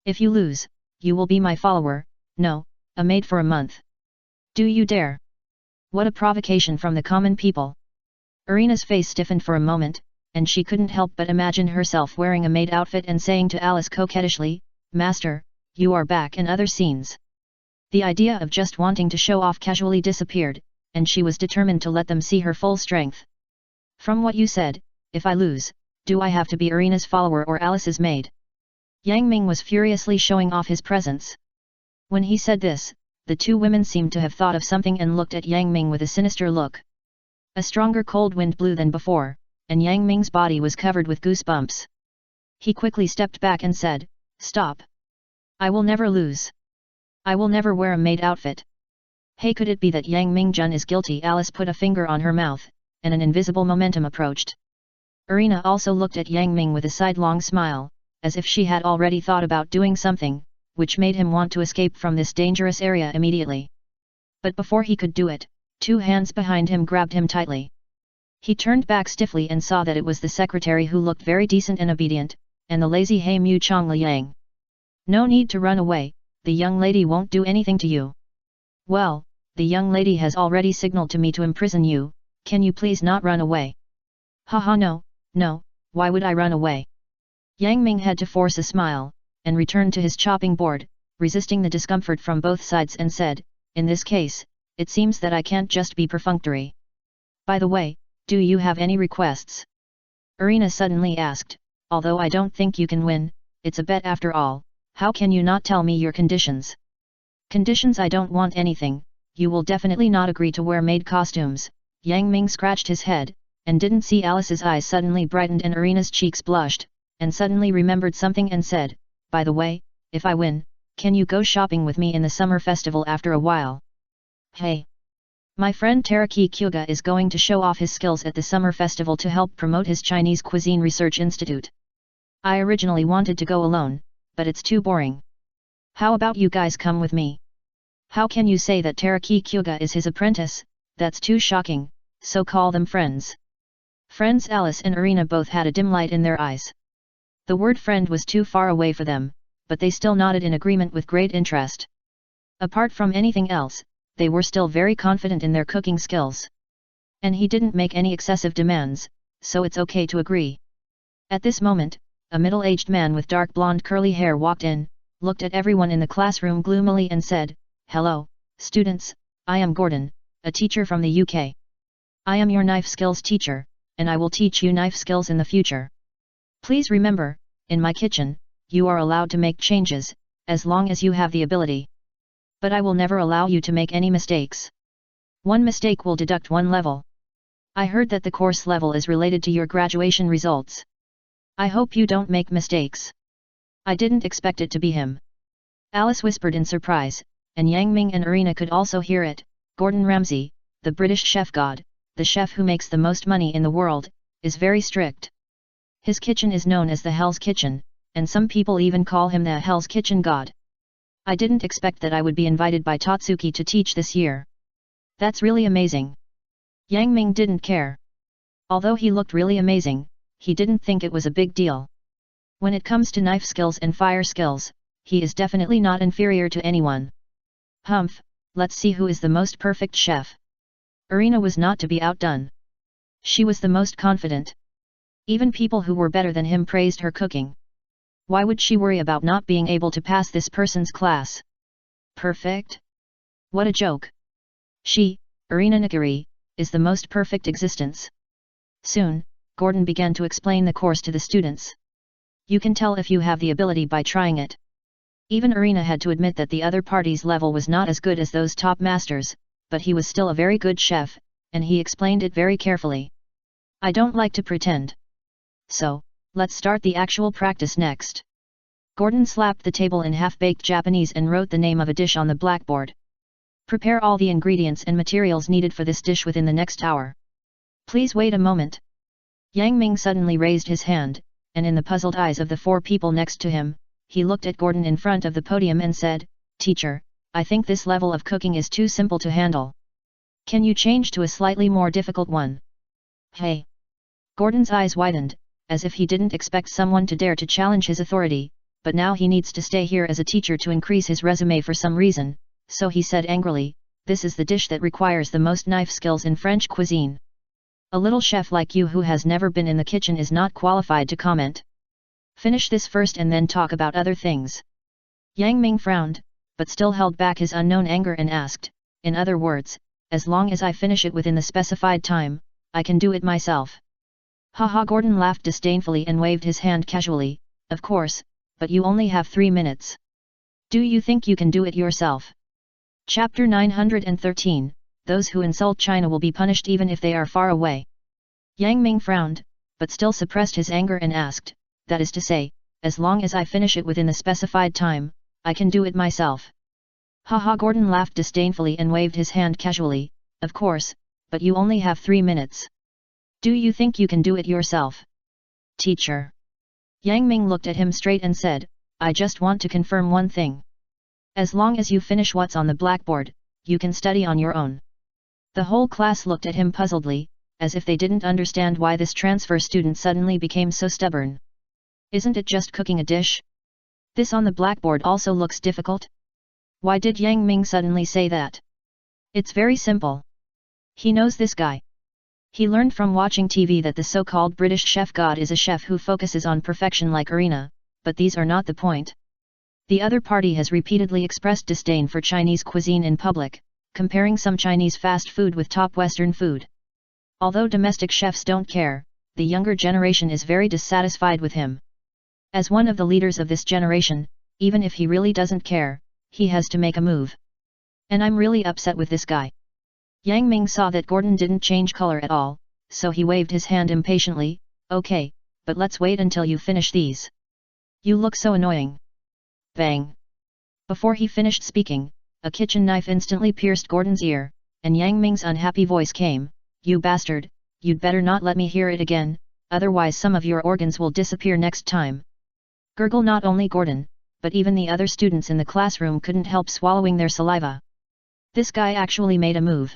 If you lose, you will be my follower, no, a maid for a month. Do you dare? What a provocation from the common people. Irina's face stiffened for a moment, and she couldn't help but imagine herself wearing a maid outfit and saying to Alice coquettishly, Master, you are back, and other scenes. The idea of just wanting to show off casually disappeared, and she was determined to let them see her full strength. From what you said, if I lose, do I have to be Irina's follower or Alice's maid? Yang Ming was furiously showing off his presence. When he said this, the two women seemed to have thought of something and looked at Yang Ming with a sinister look. A stronger cold wind blew than before, and Yang Ming's body was covered with goosebumps. He quickly stepped back and said, Stop. I will never lose. I will never wear a maid outfit. Hey, could it be that Yang Mingjun is guilty? Alice put a finger on her mouth, and an invisible momentum approached. Irina also looked at Yang Ming with a sidelong smile, as if she had already thought about doing something, which made him want to escape from this dangerous area immediately. But before he could do it, two hands behind him grabbed him tightly. He turned back stiffly and saw that it was the secretary, who looked very decent and obedient, and the lazy He Mu Chong Liang. No need to run away, the young lady won't do anything to you. Well, the young lady has already signaled to me to imprison you, can you please not run away? Haha, no, why would I run away? Yang Ming had to force a smile, and returned to his chopping board, resisting the discomfort from both sides, and said, in this case, it seems that I can't just be perfunctory. By the way, do you have any requests? Irina suddenly asked, although I don't think you can win, it's a bet after all, how can you not tell me your conditions? Conditions? I don't want anything, you will definitely not agree to wear maid costumes. Yang Ming scratched his head, and didn't see Alice's eyes suddenly brightened and Irina's cheeks blushed, and suddenly remembered something and said, by the way, if I win, can you go shopping with me in the summer festival after a while? Hey! My friend Teraki Kyuga is going to show off his skills at the summer festival to help promote his Chinese Cuisine Research Institute. I originally wanted to go alone, but it's too boring. How about you guys come with me? How can you say that Teraki Kyuga is his apprentice? That's too shocking, so call them friends. Friends? Alice and Irina both had a dim light in their eyes. The word friend was too far away for them, but they still nodded in agreement with great interest. Apart from anything else, they were still very confident in their cooking skills. And he didn't make any excessive demands, so it's okay to agree. At this moment, a middle-aged man with dark blonde curly hair walked in, looked at everyone in the classroom gloomily and said, Hello, students, I am Gordon, a teacher from the UK. I am your knife skills teacher, and I will teach you knife skills in the future. Please remember, in my kitchen, you are allowed to make changes, as long as you have the ability. But I will never allow you to make any mistakes. One mistake will deduct one level. I heard that the course level is related to your graduation results. I hope you don't make mistakes. I didn't expect it to be him. Alice whispered in surprise, and Yang Ming and Irina could also hear it. Gordon Ramsay, the British chef god, the chef who makes the most money in the world, is very strict. His kitchen is known as the Hell's Kitchen, and some people even call him the Hell's Kitchen god. I didn't expect that I would be invited by Tatsuki to teach this year. That's really amazing. Yang Ming didn't care. Although he looked really amazing, he didn't think it was a big deal. When it comes to knife skills and fire skills, he is definitely not inferior to anyone. Humph, let's see who is the most perfect chef. Irina was not to be outdone. She was the most confident. Even people who were better than him praised her cooking. Why would she worry about not being able to pass this person's class? Perfect? What a joke. She, Irina Nakiri, is the most perfect existence. Soon, Gordon began to explain the course to the students. You can tell if you have the ability by trying it. Even Irina had to admit that the other party's level was not as good as those top masters, but he was still a very good chef, and he explained it very carefully. I don't like to pretend. So, let's start the actual practice next. Gordon slapped the table in half-baked Japanese and wrote the name of a dish on the blackboard. Prepare all the ingredients and materials needed for this dish within the next hour. Please wait a moment. Yang Ming suddenly raised his hand, and in the puzzled eyes of the four people next to him, he looked at Gordon in front of the podium and said, Teacher, I think this level of cooking is too simple to handle. Can you change to a slightly more difficult one? Hey! Gordon's eyes widened, as if he didn't expect someone to dare to challenge his authority, but now he needs to stay here as a teacher to increase his resume for some reason, so he said angrily, this is the dish that requires the most knife skills in French cuisine. A little chef like you who has never been in the kitchen is not qualified to comment. Finish this first and then talk about other things. Yang Ming frowned, but still held back his unknown anger and asked, in other words, as long as I finish it within the specified time, I can do it myself. Haha, Gordon laughed disdainfully and waved his hand casually, of course, but you only have 3 minutes. Do you think you can do it yourself? Chapter 913, Those who insult China will be punished even if they are far away. Yang Ming frowned, but still suppressed his anger and asked, that is to say, as long as I finish it within the specified time, I can do it myself. Haha, Gordon laughed disdainfully and waved his hand casually, of course, but you only have 3 minutes. Do you think you can do it yourself? Teacher. Yang Ming looked at him straight and said, I just want to confirm one thing. As long as you finish what's on the blackboard, you can study on your own. The whole class looked at him puzzledly, as if they didn't understand why this transfer student suddenly became so stubborn. Isn't it just cooking a dish? This on the blackboard also looks difficult? Why did Yang Ming suddenly say that? It's very simple. He knows this guy. He learned from watching TV that the so-called British chef god is a chef who focuses on perfection like Irina, but these are not the point. The other party has repeatedly expressed disdain for Chinese cuisine in public, comparing some Chinese fast food with top Western food. Although domestic chefs don't care, the younger generation is very dissatisfied with him. As one of the leaders of this generation, even if he really doesn't care, he has to make a move. And I'm really upset with this guy. Yang Ming saw that Gordon didn't change color at all, so he waved his hand impatiently, okay, but let's wait until you finish these. You look so annoying. Bang! Before he finished speaking, a kitchen knife instantly pierced Gordon's ear, and Yang Ming's unhappy voice came, you bastard, you'd better not let me hear it again, otherwise some of your organs will disappear next time. Gurgle. Not only Gordon, but even the other students in the classroom couldn't help swallowing their saliva. This guy actually made a move.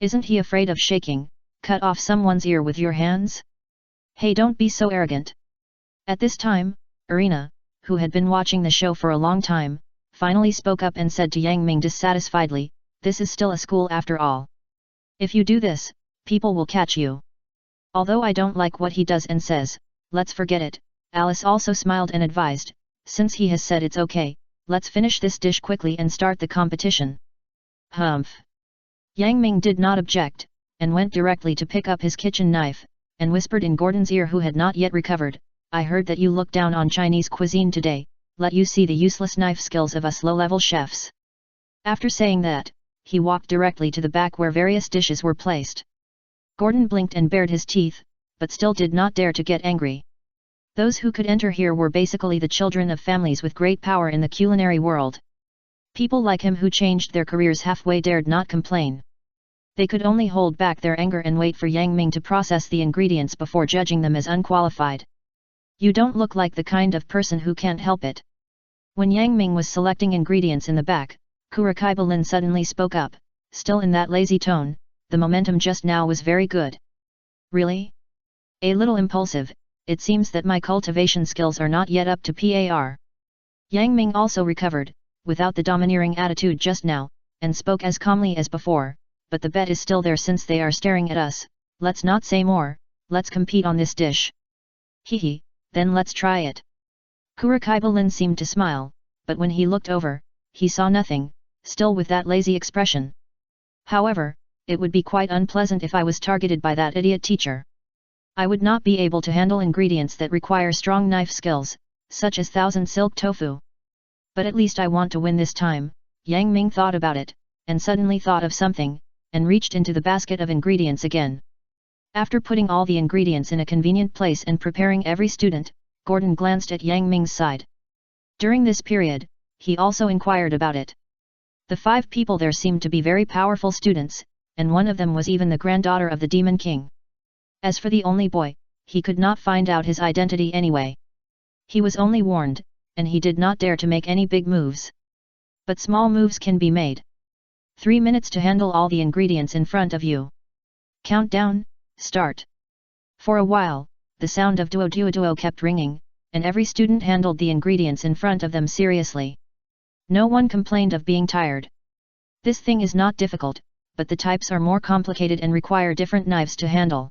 Isn't he afraid of shaking, cut off someone's ear with your hands? Hey, don't be so arrogant. At this time, Irina, who had been watching the show for a long time, finally spoke up and said to Yang Ming dissatisfiedly, this is still a school after all. If you do this, people will catch you. Although I don't like what he does and says, let's forget it, Alice also smiled and advised, since he has said it's okay, let's finish this dish quickly and start the competition. Humph. Yang Ming did not object, and went directly to pick up his kitchen knife, and whispered in Gordon's ear, who had not yet recovered, I heard that you look down on Chinese cuisine today, let you see the useless knife skills of us low-level chefs. After saying that, he walked directly to the back where various dishes were placed. Gordon blinked and bared his teeth, but still did not dare to get angry. Those who could enter here were basically the children of families with great power in the culinary world. People like him who changed their careers halfway dared not complain. They could only hold back their anger and wait for Yang Ming to process the ingredients before judging them as unqualified. You don't look like the kind of person who can't help it. When Yang Ming was selecting ingredients in the back, Kurakaiba Lin suddenly spoke up, still in that lazy tone. The momentum just now was very good. Really? A little impulsive, it seems that my cultivation skills are not yet up to par. Yang Ming also recovered, without the domineering attitude just now, and spoke as calmly as before, but the bet is still there since they are staring at us. Let's not say more, let's compete on this dish. Hehe, then let's try it. Kurakaiba Lin seemed to smile, but when he looked over, he saw nothing, still with that lazy expression. However, it would be quite unpleasant if I was targeted by that idiot teacher. I would not be able to handle ingredients that require strong knife skills, such as 1000 silk tofu. But at least I want to win this time. Yang Ming thought about it, and suddenly thought of something, and reached into the basket of ingredients again. After putting all the ingredients in a convenient place and preparing every student, Gordon glanced at Yang Ming's side. During this period, he also inquired about it. The 5 people there seemed to be very powerful students, and one of them was even the granddaughter of the Demon King. As for the only boy, he could not find out his identity anyway. He was only warned, and he did not dare to make any big moves. But small moves can be made. 3 minutes to handle all the ingredients in front of you. Countdown, start. For a while, the sound of duo duo duo kept ringing, and every student handled the ingredients in front of them seriously. No one complained of being tired. This thing is not difficult, but the types are more complicated and require different knives to handle.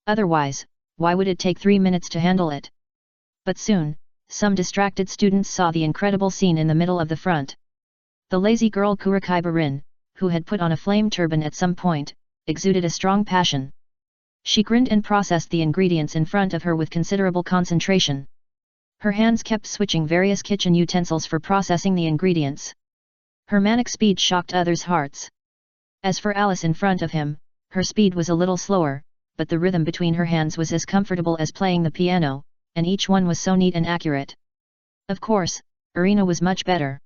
Otherwise, why would it take 3 minutes to handle it? But soon, some distracted students saw the incredible scene in the middle of the front. The lazy girl Kurakaiba Rin, who had put on a flame turban at some point, exuded a strong passion. She grinned and processed the ingredients in front of her with considerable concentration. Her hands kept switching various kitchen utensils for processing the ingredients. Her manic speed shocked others' hearts. As for Alice in front of him, her speed was a little slower, but the rhythm between her hands was as comfortable as playing the piano, and each one was so neat and accurate. Of course, Irina was much better.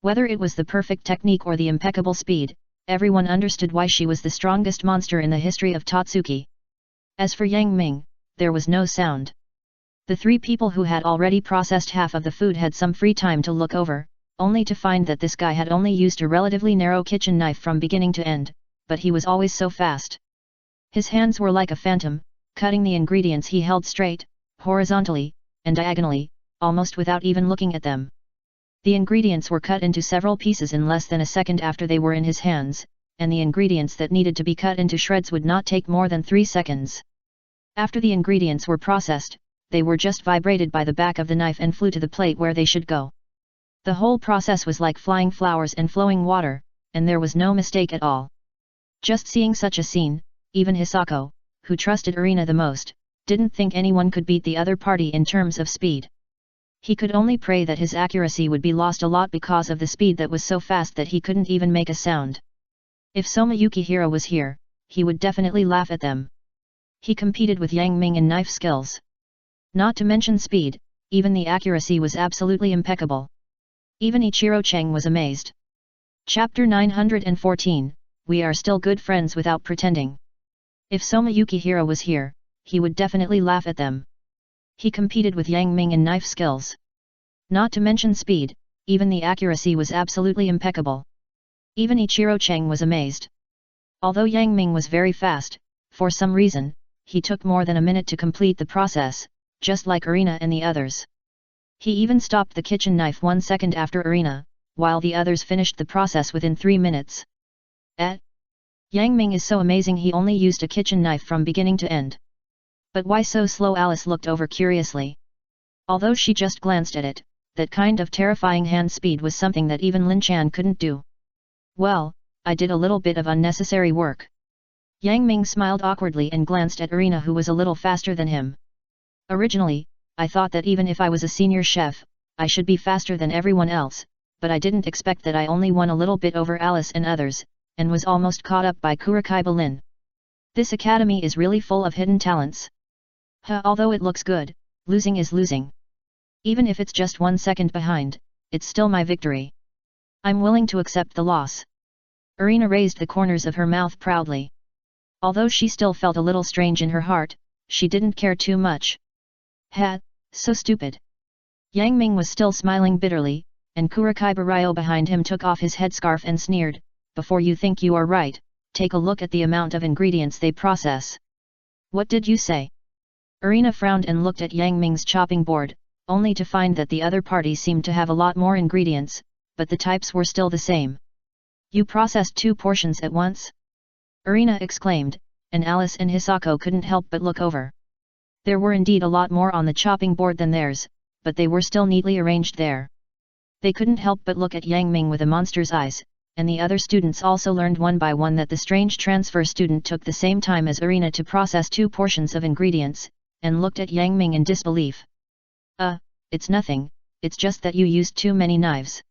Whether it was the perfect technique or the impeccable speed, everyone understood why she was the strongest monster in the history of Totsuki. As for Yang Ming, there was no sound. The 3 people who had already processed half of the food had some free time to look over, only to find that this guy had only used a relatively narrow kitchen knife from beginning to end, but he was always so fast. His hands were like a phantom, cutting the ingredients he held straight, horizontally, and diagonally, almost without even looking at them. The ingredients were cut into several pieces in less than a second after they were in his hands, and the ingredients that needed to be cut into shreds would not take more than 3 seconds. After the ingredients were processed, they were just vibrated by the back of the knife and flew to the plate where they should go. The whole process was like flying flowers and flowing water, and there was no mistake at all. Just seeing such a scene, even Hisako, who trusted Irina the most, didn't think anyone could beat the other party in terms of speed. He could only pray that his accuracy would be lost a lot because of the speed that was so fast that he couldn't even make a sound. If Soma Yukihira was here, he would definitely laugh at them. He competed with Yang Ming in knife skills. Not to mention speed, even the accuracy was absolutely impeccable. Even Ichiro Cheng was amazed. Chapter 914, We are still good friends without pretending. If Soma Yukihira was here, he would definitely laugh at them. He competed with Yang Ming in knife skills. Not to mention speed, even the accuracy was absolutely impeccable. Even Ichiro Cheng was amazed. Although Yang Ming was very fast, for some reason, he took more than a minute to complete the process, just like Irina and the others. He even stopped the kitchen knife 1 second after Irina, while the others finished the process within 3 minutes. Yang Ming is so amazing he only used a kitchen knife from beginning to end. But why so slow? Alice looked over curiously. Although she just glanced at it, that kind of terrifying hand speed was something that even Lin Chan couldn't do. Well, I did a little bit of unnecessary work. Yang Ming smiled awkwardly and glanced at Irina, who was a little faster than him. Originally, I thought that even if I was a senior chef, I should be faster than everyone else, but I didn't expect that I only won a little bit over Alice and others, and was almost caught up by Kurokaiba Lin. This academy is really full of hidden talents. Although it looks good, losing is losing. Even if it's just 1 second behind, it's still my victory. I'm willing to accept the loss. Irina raised the corners of her mouth proudly. Although she still felt a little strange in her heart, she didn't care too much. So stupid. Yang Ming was still smiling bitterly, and Kurokaiba Ryo behind him took off his headscarf and sneered, "Before you think you are right, take a look at the amount of ingredients they process." "What did you say?" Irina frowned and looked at Yang Ming's chopping board, only to find that the other party seemed to have a lot more ingredients, but the types were still the same. "You processed 2 portions at once?" Irina exclaimed, and Alice and Hisako couldn't help but look over. There were indeed a lot more on the chopping board than theirs, but they were still neatly arranged there. They couldn't help but look at Yang Ming with a monster's eyes, and the other students also learned one by one that the strange transfer student took the same time as Irina to process 2 portions of ingredients, and looked at Yang Ming in disbelief. It's nothing, it's just that you used too many knives.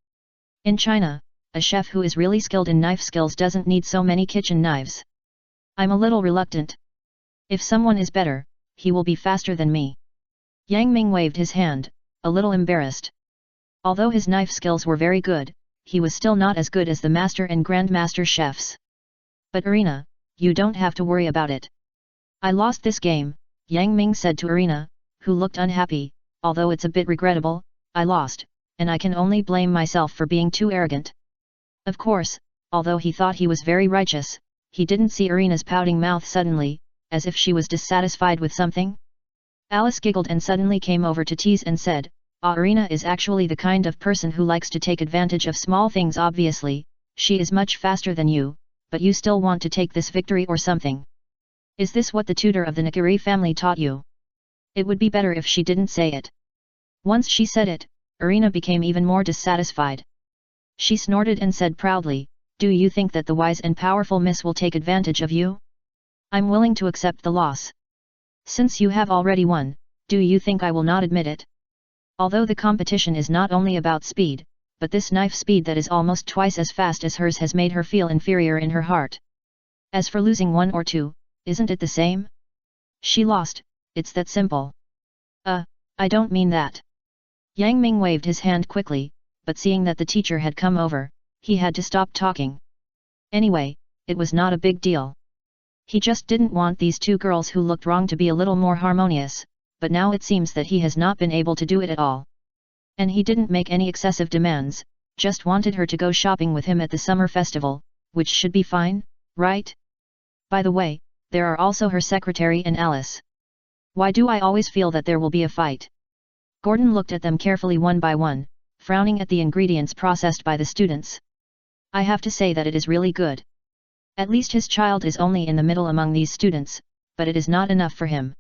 In China, a chef who is really skilled in knife skills doesn't need so many kitchen knives. I'm a little reluctant. If someone is better, he will be faster than me." Yang Ming waved his hand, a little embarrassed. Although his knife skills were very good, he was still not as good as the master and grandmaster chefs. "But Irina, you don't have to worry about it. I lost this game," Yang Ming said to Irina, who looked unhappy. "Although it's a bit regrettable, I lost, and I can only blame myself for being too arrogant." Of course, although he thought he was very righteous, he didn't see Irina's pouting mouth suddenly, as if she was dissatisfied with something. Alice giggled and suddenly came over to tease and said, Irina is actually the kind of person who likes to take advantage of small things. Obviously, she is much faster than you, but you still want to take this victory or something. Is this what the tutor of the Nakiri family taught you?" It would be better if she didn't say it. Once she said it, Irina became even more dissatisfied. She snorted and said proudly, "Do you think that the wise and powerful miss will take advantage of you? I'm willing to accept the loss. Since you have already won, do you think I will not admit it? Although the competition is not only about speed, but this knife speed that is almost twice as fast as hers has made her feel inferior in her heart. As for losing 1 or 2, isn't it the same? She lost, it's that simple." I don't mean that." Yang Ming waved his hand quickly, but seeing that the teacher had come over, he had to stop talking. Anyway, it was not a big deal. He just didn't want these 2 girls who looked wrong to be a little more harmonious, but now it seems that he has not been able to do it at all. And he didn't make any excessive demands, just wanted her to go shopping with him at the summer festival, which should be fine, right? By the way, there are also her secretary and Alice. Why do I always feel that there will be a fight? Gordon looked at them carefully one by one, frowning at the ingredients processed by the students. I have to say that it is really good. At least his child is only in the middle among these students, but it is not enough for him.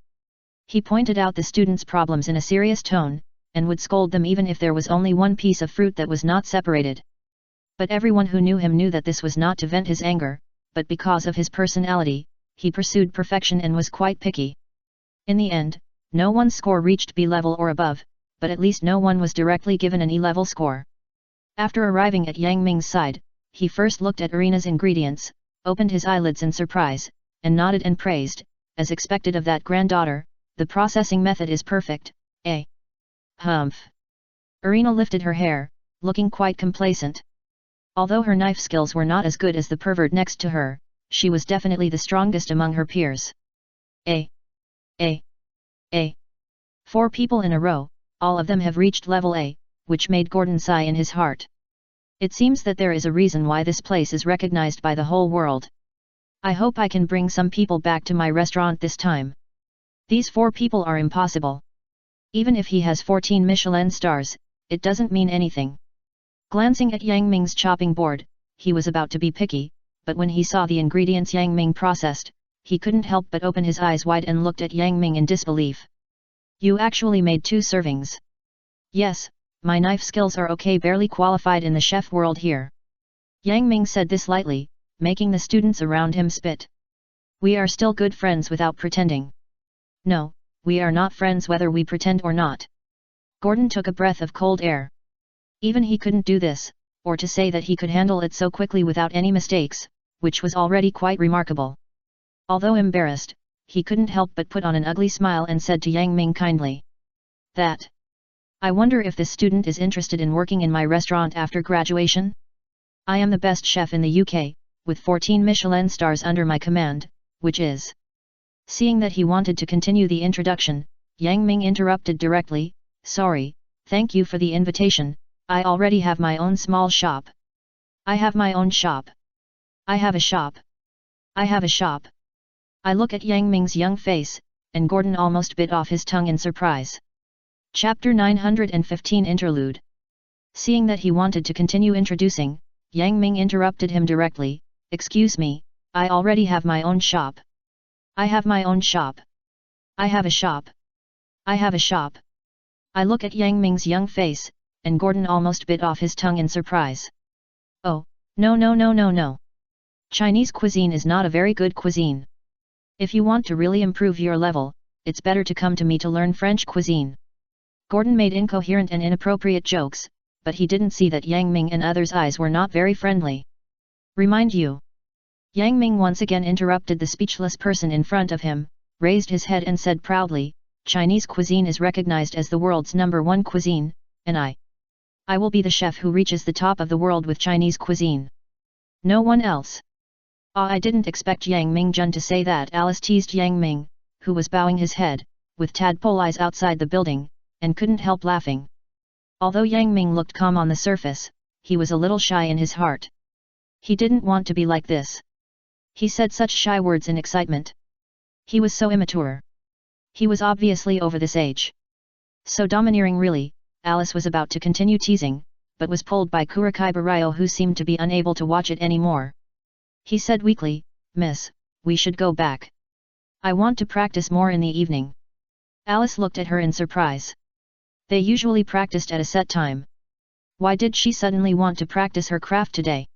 He pointed out the students' problems in a serious tone, and would scold them even if there was only one piece of fruit that was not separated. But everyone who knew him knew that this was not to vent his anger, but because of his personality, he pursued perfection and was quite picky. In the end, no one's score reached B level or above, but at least no one was directly given an E level score. After arriving at Yang Ming's side, he first looked at Irina's ingredients, opened his eyelids in surprise, and nodded and praised, as expected of that granddaughter, the processing method is perfect, eh? Humph. Irina lifted her hair, looking quite complacent. Although her knife skills were not as good as the pervert next to her, she was definitely the strongest among her peers. 4 people in a row, all of them have reached level A, which made Gordon sigh in his heart. It seems that there is a reason why this place is recognized by the whole world. I hope I can bring some people back to my restaurant this time. These 4 people are impossible. Even if he has 14 Michelin stars, it doesn't mean anything. Glancing at Yang Ming's chopping board, he was about to be picky, but when he saw the ingredients Yang Ming processed, he couldn't help but open his eyes wide and looked at Yang Ming in disbelief. You actually made 2 servings. Yes, my knife skills are okay, barely qualified in the chef world here. Yang Ming said this lightly, making the students around him spit. We are still good friends without pretending. No, we are not friends whether we pretend or not. Gordon took a breath of cold air. Even he couldn't do this, or to say that he could handle it so quickly without any mistakes, which was already quite remarkable. Although embarrassed, he couldn't help but put on an ugly smile and said to Yang Ming kindly, "That. I wonder if this student is interested in working in my restaurant after graduation? I am the best chef in the UK, with 14 Michelin stars under my command, which is..." Seeing that he wanted to continue the introduction, Yang Ming interrupted directly, "Sorry, thank you for the invitation, I already have my own small shop. I have my own shop. I have a shop. I have a shop." I look at Yang Ming's young face, and Gordon almost bit off his tongue in surprise. Chapter 915 Interlude. Seeing that he wanted to continue introducing, Yang Ming interrupted him directly, "Excuse me, I already have my own shop. I have my own shop. I have a shop. I have a shop." I look at Yang Ming's young face, and Gordon almost bit off his tongue in surprise. "Oh, no no no no no. Chinese cuisine is not a very good cuisine. If you want to really improve your level, it's better to come to me to learn French cuisine." Gordon made incoherent and inappropriate jokes, but he didn't see that Yang Ming and others' eyes were not very friendly. "Remind you." Yang Ming once again interrupted the speechless person in front of him, raised his head and said proudly, "Chinese cuisine is recognized as the world's #1 cuisine, and I will be the chef who reaches the top of the world with Chinese cuisine. No one else." "Ah, I didn't expect Yang Ming Jun to say that," Alice teased Yang Ming, who was bowing his head, with tadpole eyes outside the building, and couldn't help laughing. Although Yang Ming looked calm on the surface, he was a little shy in his heart. He didn't want to be like this. He said such shy words in excitement. He was so immature. He was obviously over this age. So domineering really. Alice was about to continue teasing, but was pulled by Kurokai Barayo, who seemed to be unable to watch it anymore. He said weakly, "Miss, we should go back. I want to practice more in the evening." Alice looked at her in surprise. They usually practiced at a set time. Why did she suddenly want to practice her craft today?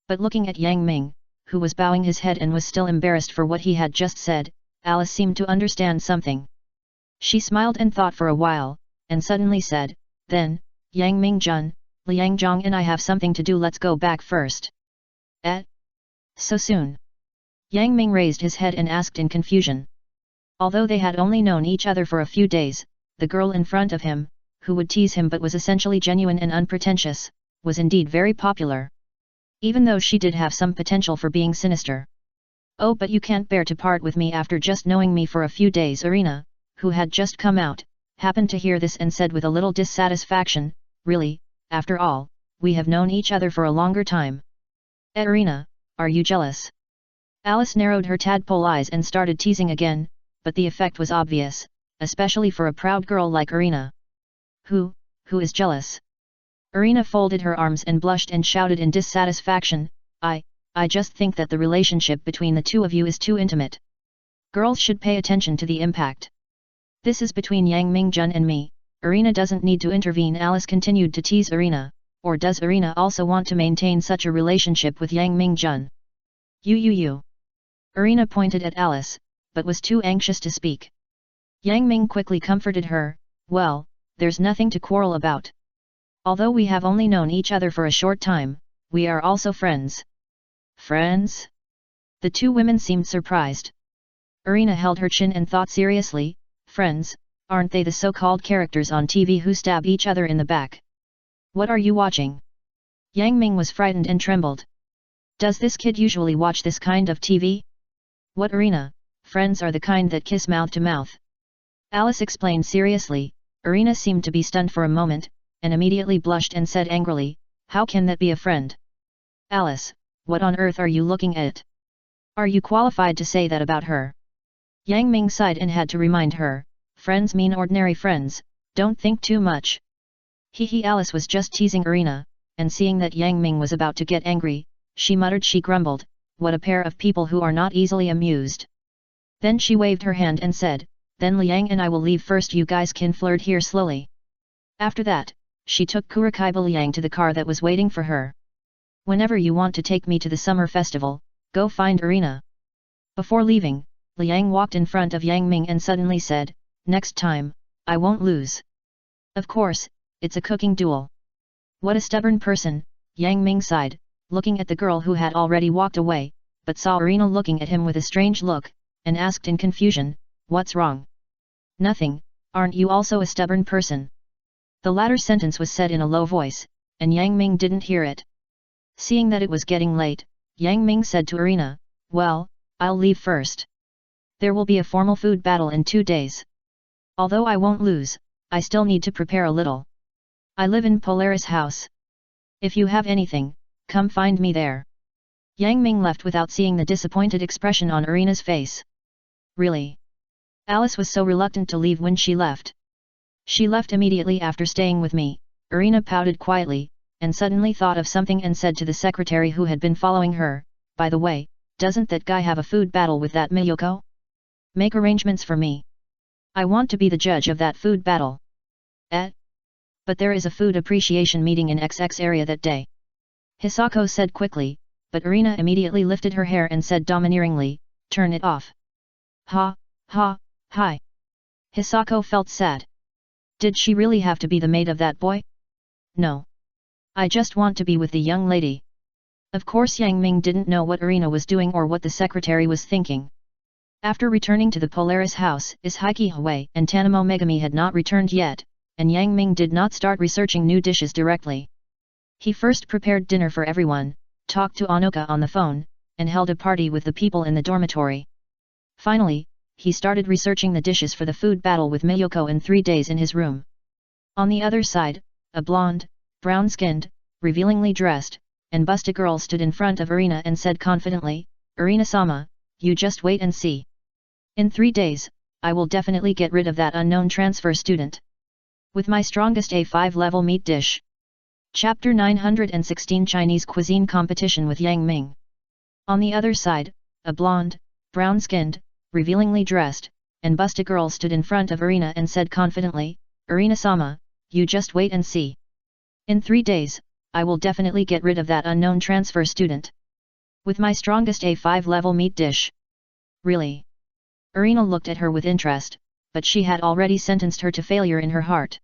But looking at Yang Ming, who was bowing his head and was still embarrassed for what he had just said, Alice seemed to understand something. She smiled and thought for a while, and suddenly said, "Then, Yang Ming Jun, Liang Zhang and I have something to do, let's go back first." "Eh? So soon?" Yang Ming raised his head and asked in confusion. Although they had only known each other for a few days, the girl in front of him, who would tease him but was essentially genuine and unpretentious, was indeed very popular. Even though she did have some potential for being sinister. "Oh, but you can't bear to part with me after just knowing me for a few days." Irina, who had just come out, happened to hear this and said with a little dissatisfaction, "Really, after all, we have known each other for a longer time." "Irina, are you jealous?" Alice narrowed her tadpole eyes and started teasing again, but the effect was obvious, especially for a proud girl like Irina. Who is jealous?" Irina folded her arms and blushed and shouted in dissatisfaction, I just think that the relationship between the two of you is too intimate. Girls should pay attention to the impact. This is between Yang Ming Jun and me, Irina doesn't need to intervene." Alice continued to tease Irina, "Or does Irina also want to maintain such a relationship with Yang Ming Jun?" You. Irina pointed at Alice, but was too anxious to speak. Yang Ming quickly comforted her, "Well, there's nothing to quarrel about. Although we have only known each other for a short time, we are also friends." "Friends?" The two women seemed surprised. Irina held her chin and thought seriously, "Friends, aren't they the so-called characters on TV who stab each other in the back? What are you watching?" Yang Ming was frightened and trembled. "Does this kid usually watch this kind of TV?" "What, Irina? Friends are the kind that kiss mouth to mouth." Alice explained seriously. Irina seemed to be stunned for a moment, and immediately blushed and said angrily, "How can that be a friend?" "Alice, what on earth are you looking at? Are you qualified to say that about her?" Yang Ming sighed and had to remind her, "Friends mean ordinary friends, don't think too much." Alice was just teasing Irina, and seeing that Yang Ming was about to get angry, she grumbled, "What a pair of people who are not easily amused." Then she waved her hand and said, "Then Liang and I will leave first, you guys can flirt here slowly." After that, she took Kurokai Liang to the car that was waiting for her. "Whenever you want to take me to the summer festival, go find Irina." Before leaving, Liang walked in front of Yang Ming and suddenly said, "Next time, I won't lose." "Of course, it's a cooking duel." "What a stubborn person," Yang Ming sighed, looking at the girl who had already walked away, but saw Irina looking at him with a strange look, and asked in confusion, "What's wrong?" "Nothing, aren't you also a stubborn person?" The latter sentence was said in a low voice, and Yang Ming didn't hear it. Seeing that it was getting late, Yang Ming said to Irina, "Well, I'll leave first. There will be a formal food battle in 2 days. Although I won't lose, I still need to prepare a little. I live in Polaris House. If you have anything, come find me there." Yang Ming left without seeing the disappointed expression on Irina's face. "Really?" Alice was so reluctant to leave when she left. "She left immediately after staying with me," Irina pouted quietly, and suddenly thought of something and said to the secretary who had been following her, "By the way, doesn't that guy have a food battle with that Miyoko? Make arrangements for me. I want to be the judge of that food battle." But there is a food appreciation meeting in XX area that day," Hisako said quickly, but Irina immediately lifted her hair and said domineeringly, "Turn it off." Hi. Hisako felt sad. Did she really have to be the maid of that boy? No. I just want to be with the young lady. Of course Yang Ming didn't know what Irina was doing or what the secretary was thinking. After returning to the Polaris house, Ishiki Hui and Tanamo Megami had not returned yet, and Yang Ming did not start researching new dishes directly. He first prepared dinner for everyone, talked to Anoka on the phone, and held a party with the people in the dormitory. Finally, he started researching the dishes for the food battle with Miyoko in 3 days in his room. On the other side, a blonde, brown-skinned, revealingly dressed, and busty girl stood in front of Irina and said confidently, "Irina-sama, you just wait and see. In 3 days, I will definitely get rid of that unknown transfer student. With my strongest A5 level meat dish." Chapter 916 Chinese Cuisine Competition with Yang Ming. On the other side, a blonde, brown-skinned, revealingly dressed, and busty girl stood in front of Irina and said confidently, "Irina-sama, you just wait and see. In 3 days, I will definitely get rid of that unknown transfer student. With my strongest A5 level meat dish." "Really?" Irina looked at her with interest, but she had already sentenced her to failure in her heart.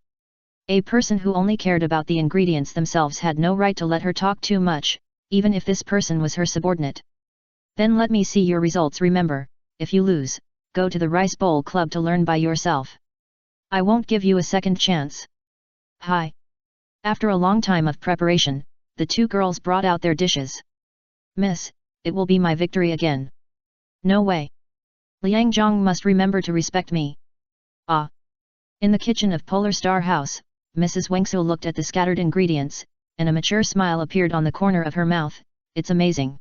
A person who only cared about the ingredients themselves had no right to let her talk too much, even if this person was her subordinate. "Then let me see your results. Remember, if you lose, go to the rice bowl club to learn by yourself. I won't give you a second chance." "Hi." After a long time of preparation, the two girls brought out their dishes. "Miss, it will be my victory again." "No way. Liang Zhang must remember to respect me." "Ah." In the kitchen of Polar Star House, Mrs. Wengsu looked at the scattered ingredients, and a mature smile appeared on the corner of her mouth. "It's amazing.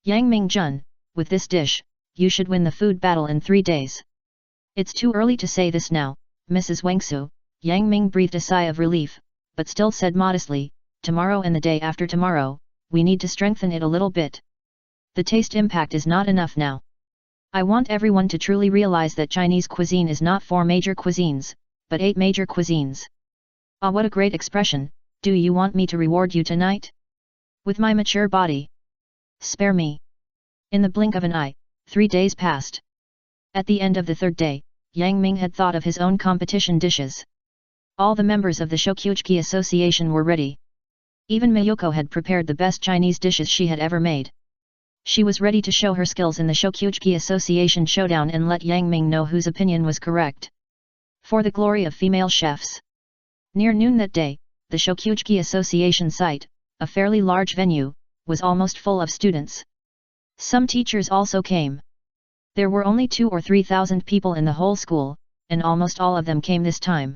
Yang Ming-jun, with this dish, you should win the food battle in 3 days." "It's too early to say this now, Mrs. Wengsu," Yang Ming breathed a sigh of relief, but still said modestly, "Tomorrow and the day after tomorrow, we need to strengthen it a little bit. The taste impact is not enough now. I want everyone to truly realize that Chinese cuisine is not 4 major cuisines, but 8 major cuisines." "Ah, what a great expression. Do you want me to reward you tonight? With my mature body? Spare me." In the blink of an eye, 3 days passed. At the end of the 3rd day, Yang Ming had thought of his own competition dishes. All the members of the Shokyuchi Association were ready. Even Miyoko had prepared the best Chinese dishes she had ever made. She was ready to show her skills in the Shokyuchi Association showdown and let Yang Ming know whose opinion was correct. For the glory of female chefs. Near noon that day, the Shokyuchi Association site, a fairly large venue, was almost full of students. Some teachers also came. There were only 2,000 or 3,000 people in the whole school, and almost all of them came this time.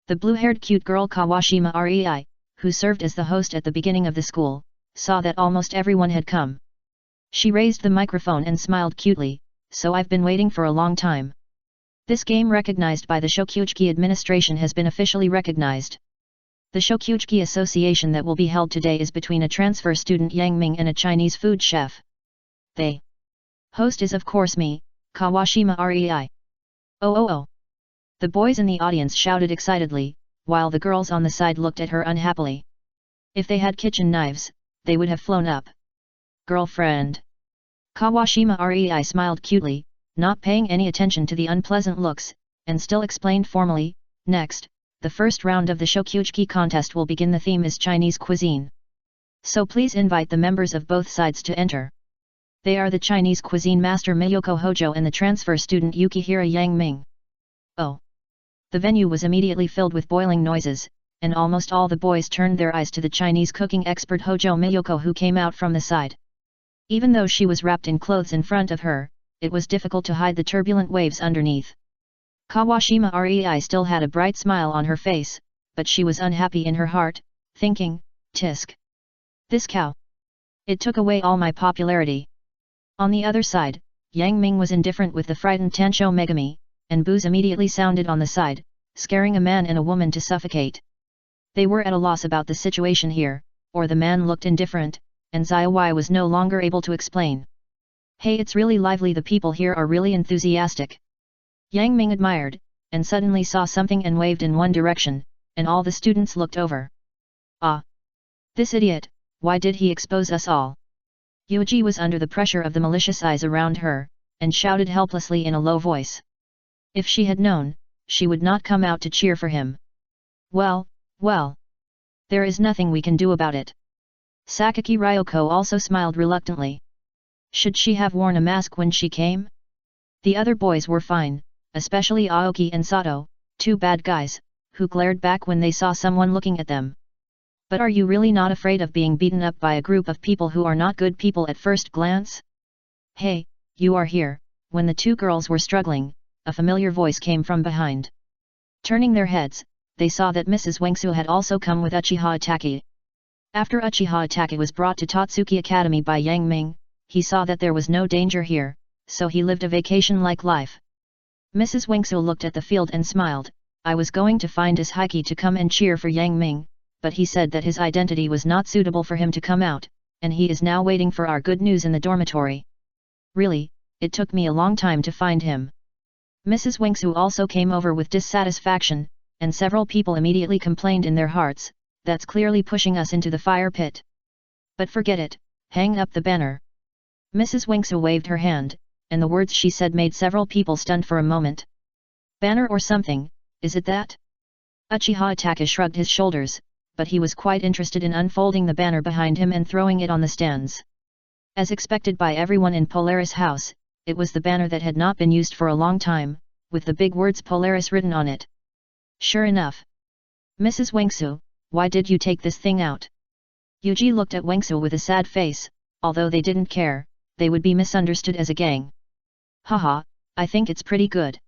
The blue-haired cute girl Kawashima Rei, who served as the host at the beginning of the school, saw that almost everyone had come. She raised the microphone and smiled cutely, "So I've been waiting for a long time. This game recognized by the Shokyuchi administration has been officially recognized. The Shokyuchi Association that will be held today is between a transfer student Yang Ming and a Chinese food chef. The host is of course me, Kawashima Rei. Oh. The boys in the audience shouted excitedly, while the girls on the side looked at her unhappily. If they had kitchen knives, they would have flown up. "Girlfriend." Kawashima Rei smiled cutely, not paying any attention to the unpleasant looks, and still explained formally, "Next, the first round of the Shokyuchi contest will begin. The theme is Chinese cuisine. So please invite the members of both sides to enter. They are the Chinese cuisine master Miyoko Hojo and the transfer student Yukihira Yang Ming. Oh! The venue was immediately filled with boiling noises, and almost all the boys turned their eyes to the Chinese cooking expert Hojo Miyoko, who came out from the side. Even though she was wrapped in clothes in front of her, it was difficult to hide the turbulent waves underneath. Kawashima Rei still had a bright smile on her face, but she was unhappy in her heart, thinking, "Tisk. This cow. It took away all my popularity." On the other side, Yang Ming was indifferent with the frightened Tansho Megami, and boos immediately sounded on the side, scaring a man and a woman to suffocate. They were at a loss about the situation here, or the man looked indifferent, and Xiaowai was no longer able to explain. "Hey, it's really lively, the people here are really enthusiastic." Yang Ming admired, and suddenly saw something and waved in one direction, and all the students looked over. "Ah! This idiot, why did he expose us all?" Yuji was under the pressure of the malicious eyes around her, and shouted helplessly in a low voice. If she had known, she would not come out to cheer for him. Well, there is nothing we can do about it." Sakaki Ryoko also smiled reluctantly. Should she have worn a mask when she came? The other boys were fine, especially Aoki and Sato, two bad guys, who glared back when they saw someone looking at them. "But are you really not afraid of being beaten up by a group of people who are not good people at first glance?" "Hey, you are here." When the two girls were struggling, a familiar voice came from behind. Turning their heads, they saw that Mrs. Wengsu had also come with Uchiha Itaki. After Uchiha Itaki was brought to Totsuki Academy by Yang Ming, he saw that there was no danger here, so he lived a vacation-like life. Mrs. Wengsu looked at the field and smiled. "I was going to find his Heike to come and cheer for Yang Ming, but he said that his identity was not suitable for him to come out, and he is now waiting for our good news in the dormitory. Really, it took me a long time to find him." Mrs. Wengsu also came over with dissatisfaction, and several people immediately complained in their hearts, "That's clearly pushing us into the fire pit." "But forget it, hang up the banner." Mrs. Wengsu waved her hand, and the words she said made several people stunned for a moment. "Banner or something, is it that?" Uchiha Itaka shrugged his shoulders, but he was quite interested in unfolding the banner behind him and throwing it on the stands. As expected by everyone in Polaris House, it was the banner that had not been used for a long time, with the big words Polaris written on it. "Sure enough. Mrs. Wengsu, why did you take this thing out?" Yuji looked at Wengsu with a sad face. Although they didn't care, they would be misunderstood as a gang. "Haha, I think it's pretty good."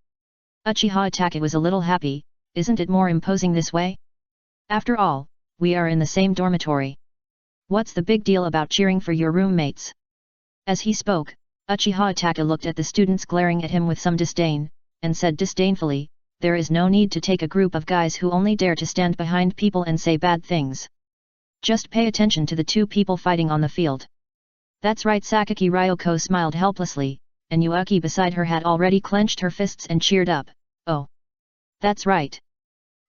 Uchiha Itaka was a little happy. "Isn't it more imposing this way? After all, we are in the same dormitory. What's the big deal about cheering for your roommates?" As he spoke, Uchiha Itaka looked at the students glaring at him with some disdain, and said disdainfully, "There is no need to take a group of guys who only dare to stand behind people and say bad things. Just pay attention to the two people fighting on the field." "That's right." Sakaki Ryoko smiled helplessly, and Yuaki beside her had already clenched her fists and cheered up. "Oh! That's right.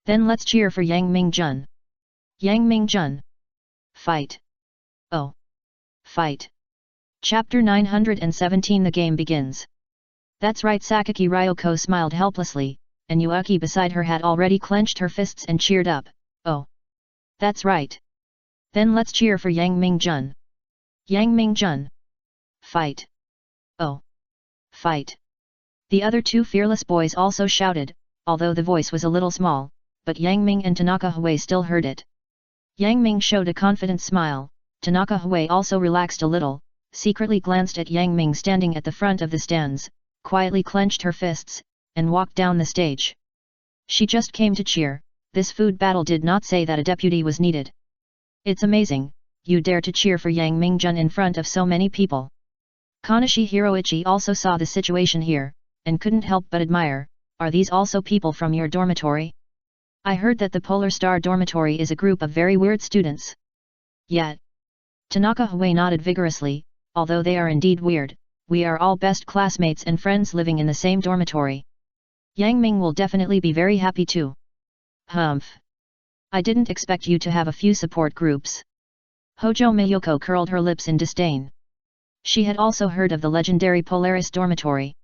Then let's cheer for Yang Ming-jun. Yang Ming-jun. Fight! Oh! Fight!" Chapter 917 The game begins. "That's right." Sakaki Ryoko smiled helplessly, and Yuaki beside her had already clenched her fists and cheered up. "Oh! That's right. Then let's cheer for Yang Ming-jun. Yang Ming-jun. Fight! Oh! Fight!" The other two fearless boys also shouted, although the voice was a little small, but Yang Ming and Tanaka Hui still heard it. Yang Ming showed a confident smile. Tanaka Hui also relaxed a little, secretly glanced at Yang Ming standing at the front of the stands, quietly clenched her fists, and walked down the stage. She just came to cheer. This food battle did not say that a deputy was needed. "It's amazing, you dare to cheer for Yang Ming-jun in front of so many people." Kanishi Hiroichi also saw the situation here, and couldn't help but admire. "Are these also people from your dormitory? I heard that the Polar Star dormitory is a group of very weird students." "Yet." Tanaka Hui nodded vigorously, "Although they are indeed weird, we are all best classmates and friends living in the same dormitory. Yang Ming will definitely be very happy too." "Humph! I didn't expect you to have a few support groups." Hojo Miyoko curled her lips in disdain. She had also heard of the legendary Polaris dormitory.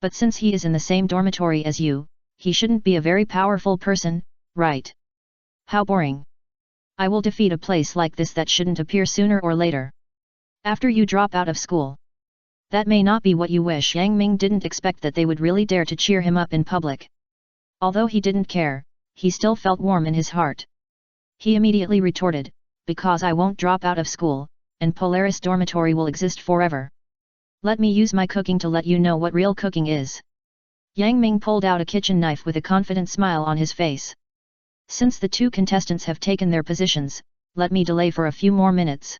"But since he is in the same dormitory as you, he shouldn't be a very powerful person, right? How boring." I will defeat a place like this that shouldn't appear sooner or later. After you drop out of school. That may not be what you wish. Yang Ming didn't expect that they would really dare to cheer him up in public. Although he didn't care, he still felt warm in his heart. He immediately retorted, because I won't drop out of school, and Polaris Dormitory will exist forever. Let me use my cooking to let you know what real cooking is. Yang Ming pulled out a kitchen knife with a confident smile on his face. Since the two contestants have taken their positions, let me delay for a few more minutes.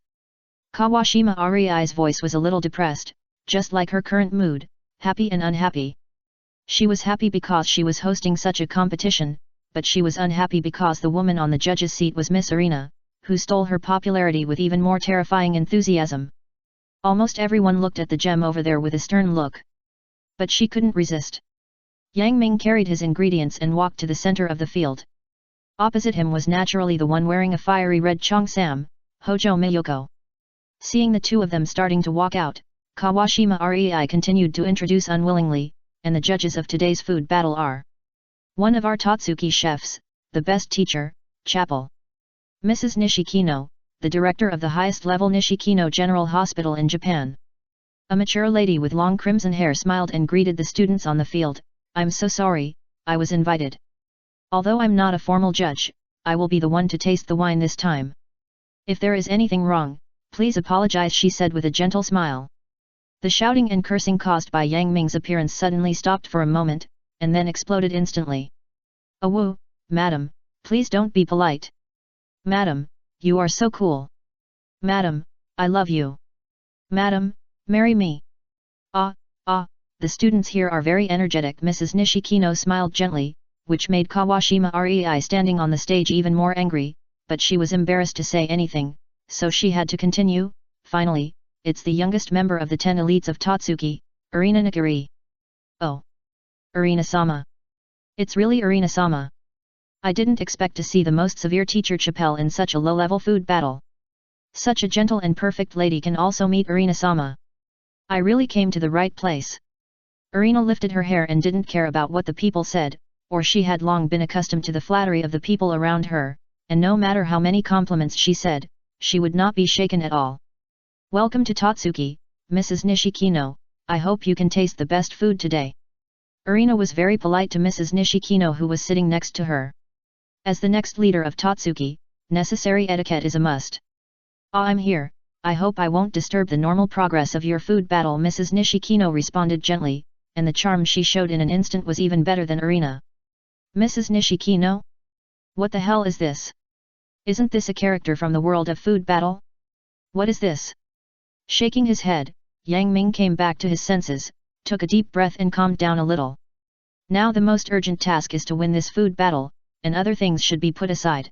Kawashima Arii's voice was a little depressed, just like her current mood, happy and unhappy. She was happy because she was hosting such a competition, but she was unhappy because the woman on the judge's seat was Miss Arena, who stole her popularity with even more terrifying enthusiasm. Almost everyone looked at the gem over there with a stern look. But she couldn't resist. Yang Ming carried his ingredients and walked to the center of the field. Opposite him was naturally the one wearing a fiery red cheongsam, Hojo Miyoko. Seeing the two of them starting to walk out, Kawashima Arii continued to introduce unwillingly, and the judges of today's food battle are: one of our Totsuki chefs, the best teacher, Chapel. Mrs. Nishikino, the director of the highest-level Nishikino General Hospital in Japan. A mature lady with long crimson hair smiled and greeted the students on the field. I'm so sorry, I was invited. Although I'm not a formal judge, I will be the one to taste the wine this time. If there is anything wrong, please apologize, she said with a gentle smile. The shouting and cursing caused by Yang Ming's appearance suddenly stopped for a moment, and then exploded instantly. Oh, madam, please don't be polite. Madam, you are so cool. Madam, I love you. Madam, marry me. The students here are very energetic. Mrs. Nishikino smiled gently, which made Kawashima Arii standing on the stage even more angry, but she was embarrassed to say anything, so she had to continue. Finally, it's the youngest member of the 10 elites of Totsuki, Arina Nakiri. Oh. Arina-sama. It's really Arina-sama. I didn't expect to see the most severe teacher Chapel in such a low-level food battle. Such a gentle and perfect lady can also meet Arina-sama. I really came to the right place. Arina lifted her hair and didn't care about what the people said, or she had long been accustomed to the flattery of the people around her, and no matter how many compliments she said, she would not be shaken at all. Welcome to Totsuki, Mrs. Nishikino, I hope you can taste the best food today. Arina was very polite to Mrs. Nishikino, who was sitting next to her. As the next leader of Totsuki, necessary etiquette is a must. I'm here, I hope I won't disturb the normal progress of your food battle. Mrs. Nishikino responded gently, and the charm she showed in an instant was even better than Arina. Mrs. Nishikino? What the hell is this? Isn't this a character from the world of food battle? What is this? Shaking his head, Yang Ming came back to his senses, took a deep breath and calmed down a little. Now the most urgent task is to win this food battle, and other things should be put aside.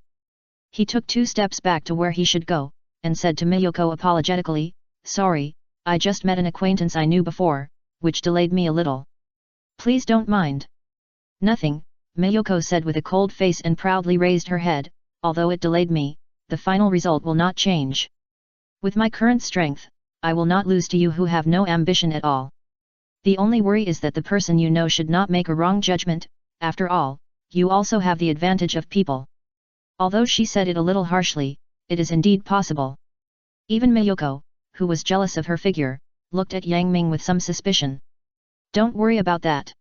He took 2 steps back to where he should go, and said to Miyoko apologetically, sorry, I just met an acquaintance I knew before, which delayed me a little. Please don't mind. Nothing, Miyoko said with a cold face and proudly raised her head, although it delayed me, the final result will not change. With my current strength, I will not lose to you who have no ambition at all. The only worry is that the person you know should not make a wrong judgment. After all, you also have the advantage of people. Although she said it a little harshly, it is indeed possible. Even Miyoko, who was jealous of her figure, looked at Yang Ming with some suspicion. Don't worry about that.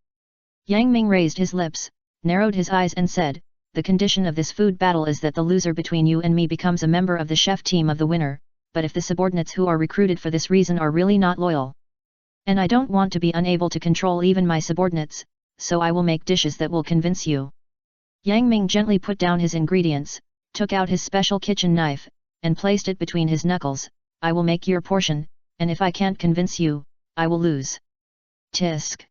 Yang Ming raised his lips, narrowed his eyes and said, the condition of this food battle is that the loser between you and me becomes a member of the chef team of the winner, but if the subordinates who are recruited for this reason are really not loyal. And I don't want to be unable to control even my subordinates, so I will make dishes that will convince you. Yang Ming gently put down his ingredients, took out his special kitchen knife, and placed it between his knuckles. I will make your portion, and if I can't convince you, I will lose. Tisk.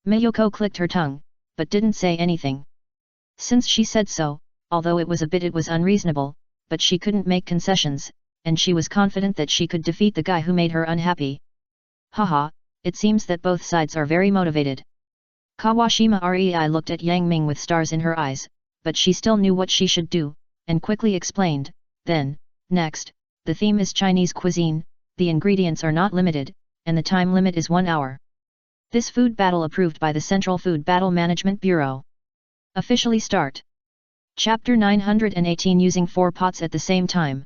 Miyoko clicked her tongue, but didn't say anything. Since she said so, although it was unreasonable, but she couldn't make concessions, and she was confident that she could defeat the guy who made her unhappy. Haha, it seems that both sides are very motivated. Kawashima Arii looked at Yang Ming with stars in her eyes, but she still knew what she should do, and quickly explained, then, next, the theme is Chinese cuisine, the ingredients are not limited, and the time limit is 1 hour. This food battle approved by the Central Food Battle Management Bureau. Officially start. Chapter 918 Using 4 pots at the same time.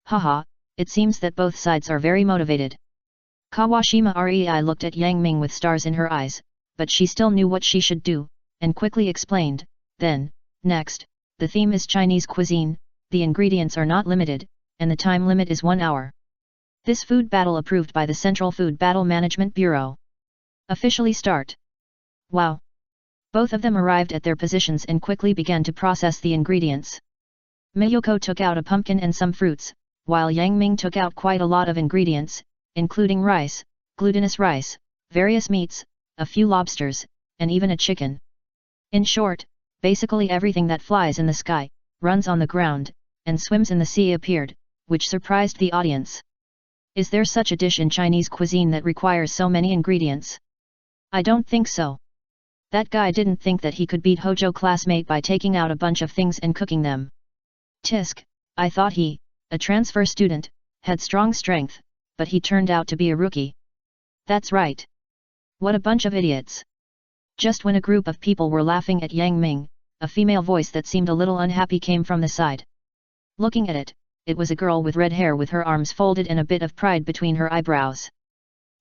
Haha, it seems that both sides are very motivated. Kawashima Rei looked at Yang Ming with stars in her eyes, but she still knew what she should do, and quickly explained, then, next, the theme is Chinese cuisine, the ingredients are not limited, and the time limit is 1 hour. This food battle approved by the Central Food Battle Management Bureau. Officially start. Wow! Both of them arrived at their positions and quickly began to process the ingredients. Miyoko took out a pumpkin and some fruits, while Yang Ming took out quite a lot of ingredients, including rice, glutinous rice, various meats, a few lobsters, and even a chicken. In short, basically everything that flies in the sky, runs on the ground, and swims in the sea appeared, which surprised the audience. Is there such a dish in Chinese cuisine that requires so many ingredients? I don't think so. That guy didn't think that he could beat Hojo classmate by taking out a bunch of things and cooking them. Tisk, I thought he, a transfer student, had strong strength, but he turned out to be a rookie. That's right. What a bunch of idiots. Just when a group of people were laughing at Yang Ming, a female voice that seemed a little unhappy came from the side. Looking at it, it was a girl with red hair with her arms folded and a bit of pride between her eyebrows.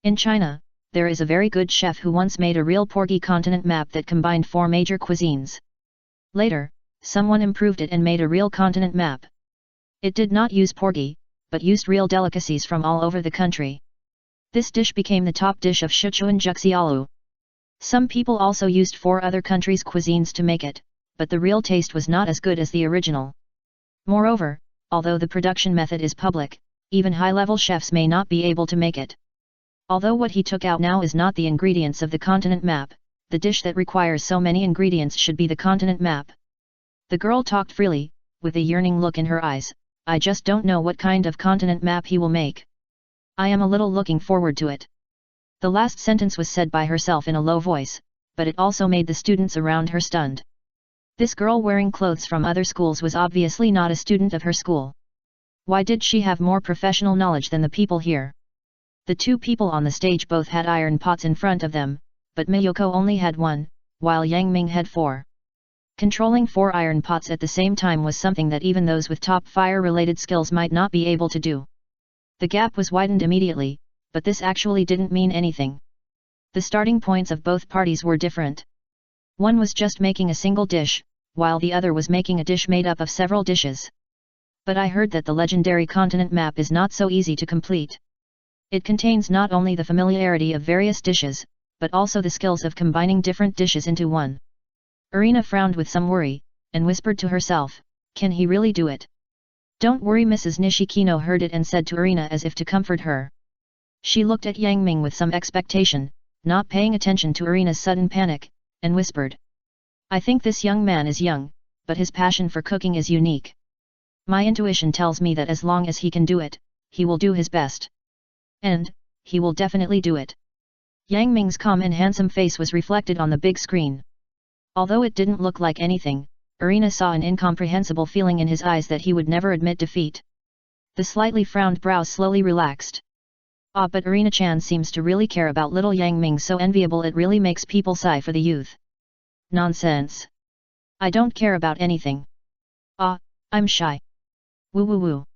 In China, there is a very good chef who once made a real porgy continent map that combined 4 major cuisines. Later, someone improved it and made a real continent map. It did not use porgy, but used real delicacies from all over the country. This dish became the top dish of Sichuan Juxiaolu. Some people also used 4 other countries' cuisines to make it, but the real taste was not as good as the original. Moreover, although the production method is public, even high-level chefs may not be able to make it. Although what he took out now is not the ingredients of the continent map, the dish that requires so many ingredients should be the continent map. The girl talked freely, with a yearning look in her eyes. I just don't know what kind of continent map he will make. I am a little looking forward to it. The last sentence was said by herself in a low voice, but it also made the students around her stunned. This girl wearing clothes from other schools was obviously not a student of her school. Why did she have more professional knowledge than the people here? The 2 people on the stage both had iron pots in front of them, but Miyoko only had 1, while Yang Ming had 4. Controlling 4 iron pots at the same time was something that even those with top fire-related skills might not be able to do. The gap was widened immediately, but this actually didn't mean anything. The starting points of both parties were different. One was just making a single dish, while the other was making a dish made up of several dishes. But I heard that the legendary continent map is not so easy to complete. It contains not only the familiarity of various dishes, but also the skills of combining different dishes into one. Irina frowned with some worry, and whispered to herself, can he really do it? Don't worry. Mrs. Nishikino heard it and said to Irina as if to comfort her. She looked at Yang Ming with some expectation, not paying attention to Irina's sudden panic, and whispered. I think this young man is young, but his passion for cooking is unique. My intuition tells me that as long as he can do it, he will do his best. And, he will definitely do it. Yang Ming's calm and handsome face was reflected on the big screen. Although it didn't look like anything, Irina saw an incomprehensible feeling in his eyes that he would never admit defeat. The slightly frowned brows slowly relaxed. Ah, but Irina-chan seems to really care about little Yang Ming, so enviable it really makes people sigh for the youth. Nonsense. I don't care about anything. Ah, I'm shy. Woo woo woo.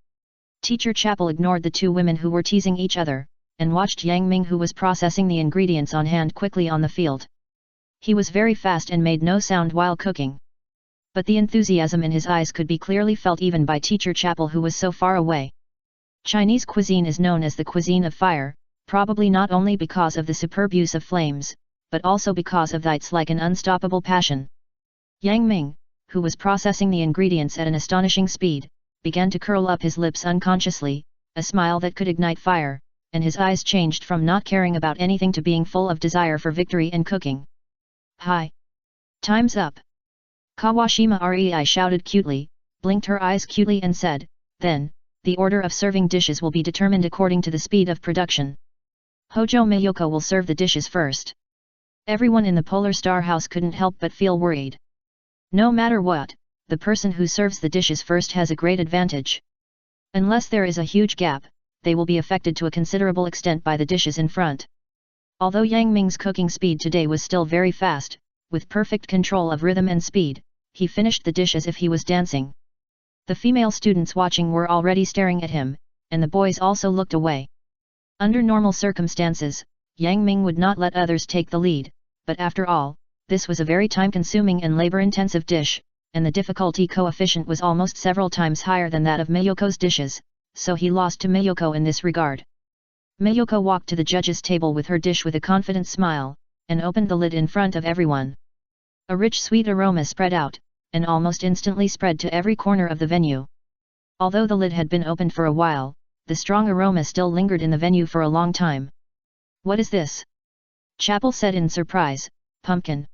Teacher Chapel ignored the 2 women who were teasing each other, and watched Yang Ming, who was processing the ingredients on hand, quickly on the field. He was very fast and made no sound while cooking. But the enthusiasm in his eyes could be clearly felt even by Teacher Chapel, who was so far away. Chinese cuisine is known as the cuisine of fire, probably not only because of the superb use of flames, but also because of its like an unstoppable passion. Yang Ming, who was processing the ingredients at an astonishing speed, began to curl up his lips unconsciously, a smile that could ignite fire, and his eyes changed from not caring about anything to being full of desire for victory and cooking. Hi! Time's up! Kawashima Rei shouted cutely, blinked her eyes cutely and said, then, the order of serving dishes will be determined according to the speed of production. Hojo Miyoko will serve the dishes first. Everyone in the Polar Star house couldn't help but feel worried. No matter what, the person who serves the dishes first has a great advantage. Unless there is a huge gap, they will be affected to a considerable extent by the dishes in front. Although Yang Ming's cooking speed today was still very fast, with perfect control of rhythm and speed, he finished the dish as if he was dancing. The female students watching were already staring at him, and the boys also looked away. Under normal circumstances, Yang Ming would not let others take the lead, but after all, this was a very time-consuming and labor-intensive dish, and the difficulty coefficient was almost several times higher than that of Miyoko's dishes, so he lost to Miyoko in this regard. Miyoko walked to the judge's table with her dish with a confident smile, and opened the lid in front of everyone. A rich sweet aroma spread out, and almost instantly spread to every corner of the venue. Although the lid had been opened for a while, the strong aroma still lingered in the venue for a long time. "What is this?" Chapel said in surprise. "Pumpkin."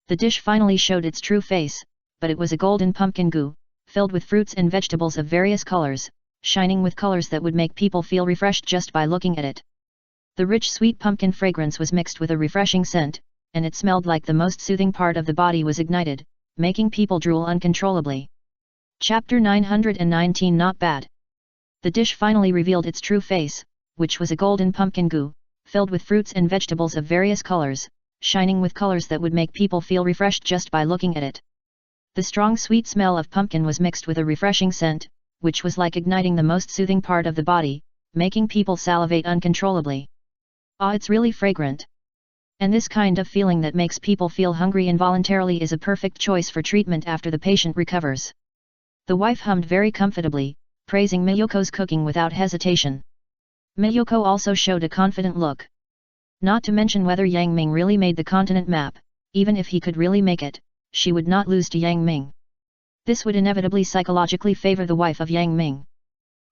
The dish finally showed its true face, but it was a golden pumpkin goo, filled with fruits and vegetables of various colors, shining with colors that would make people feel refreshed just by looking at it. The rich sweet pumpkin fragrance was mixed with a refreshing scent, and it smelled like the most soothing part of the body was ignited, making people drool uncontrollably. Chapter 919. Not bad. The dish finally revealed its true face, which was a golden pumpkin goo, filled with fruits and vegetables of various colors, shining with colors that would make people feel refreshed just by looking at it. The strong sweet smell of pumpkin was mixed with a refreshing scent, which was like igniting the most soothing part of the body, making people salivate uncontrollably. "Ah, it's really fragrant." And this kind of feeling that makes people feel hungry involuntarily is a perfect choice for treatment after the patient recovers. The wife hummed very comfortably, praising Miyoko's cooking without hesitation. Miyoko also showed a confident look. Not to mention whether Yang Ming really made the continent map, even if he could really make it, she would not lose to Yang Ming. This would inevitably psychologically favor the wife of Yang Ming.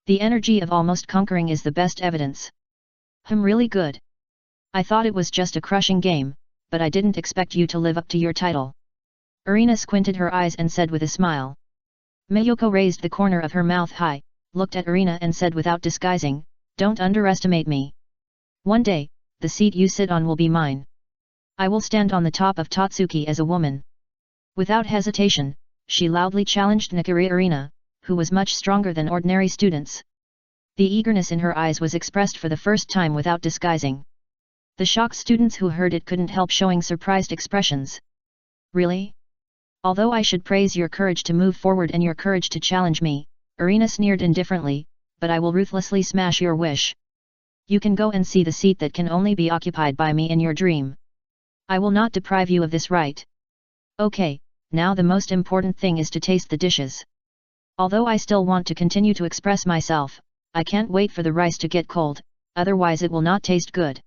The energy of almost conquering is the best evidence. Really good. I thought it was just a crushing game, but I didn't expect you to live up to your title. Irina squinted her eyes and said with a smile. Miyoko raised the corner of her mouth high, looked at Irina and said without disguising, "Don't underestimate me. One day, the seat you sit on will be mine. I will stand on the top of Totsuki as a woman." Without hesitation, she loudly challenged Nakiri Irina, who was much stronger than ordinary students. The eagerness in her eyes was expressed for the first time without disguising. The shocked students who heard it couldn't help showing surprised expressions. "Really? Although I should praise your courage to move forward and your courage to challenge me," Irina sneered indifferently, "but I will ruthlessly smash your wish. You can go and see the seat that can only be occupied by me in your dream. I will not deprive you of this right. Okay, now the most important thing is to taste the dishes. Although I still want to continue to express myself, I can't wait for the rice to get cold, otherwise it will not taste good.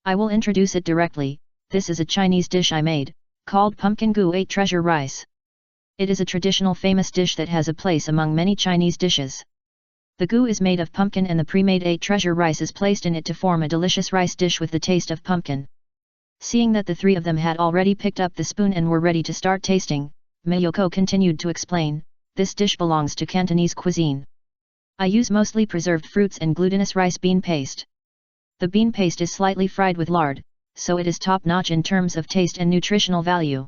I will introduce it directly. This is a Chinese dish I made, called pumpkin goo 8 treasure rice. It is a traditional famous dish that has a place among many Chinese dishes. The goo is made of pumpkin and the pre-made 8 treasure rice is placed in it to form a delicious rice dish with the taste of pumpkin." Seeing that the three of them had already picked up the spoon and were ready to start tasting, Miyoko continued to explain, "This dish belongs to Cantonese cuisine. I use mostly preserved fruits and glutinous rice bean paste. The bean paste is slightly fried with lard, so it is top-notch in terms of taste and nutritional value."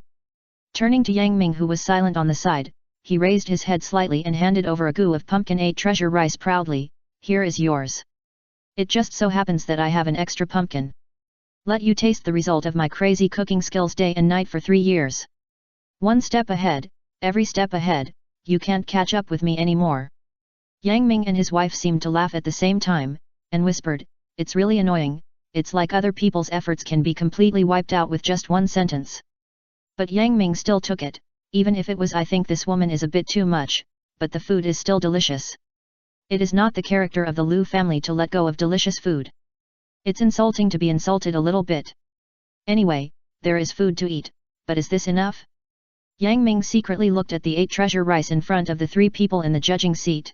Turning to Yang Ming who was silent on the side, he raised his head slightly and handed over a goo of pumpkin 8 treasure rice proudly, "Here is yours. It just so happens that I have an extra pumpkin. Let you taste the result of my crazy cooking skills day and night for 3 years. One step ahead, every step ahead, you can't catch up with me anymore." Yang Ming and his wife seemed to laugh at the same time, and whispered, "It's really annoying, it's like other people's efforts can be completely wiped out with just one sentence." But Yang Ming still took it, even if it was "I think this woman is a bit too much, but the food is still delicious." It is not the character of the Liu family to let go of delicious food. It's insulting to be insulted a little bit. Anyway, there is food to eat, but is this enough? Yang Ming secretly looked at the 8 treasure rice in front of the 3 people in the judging seat.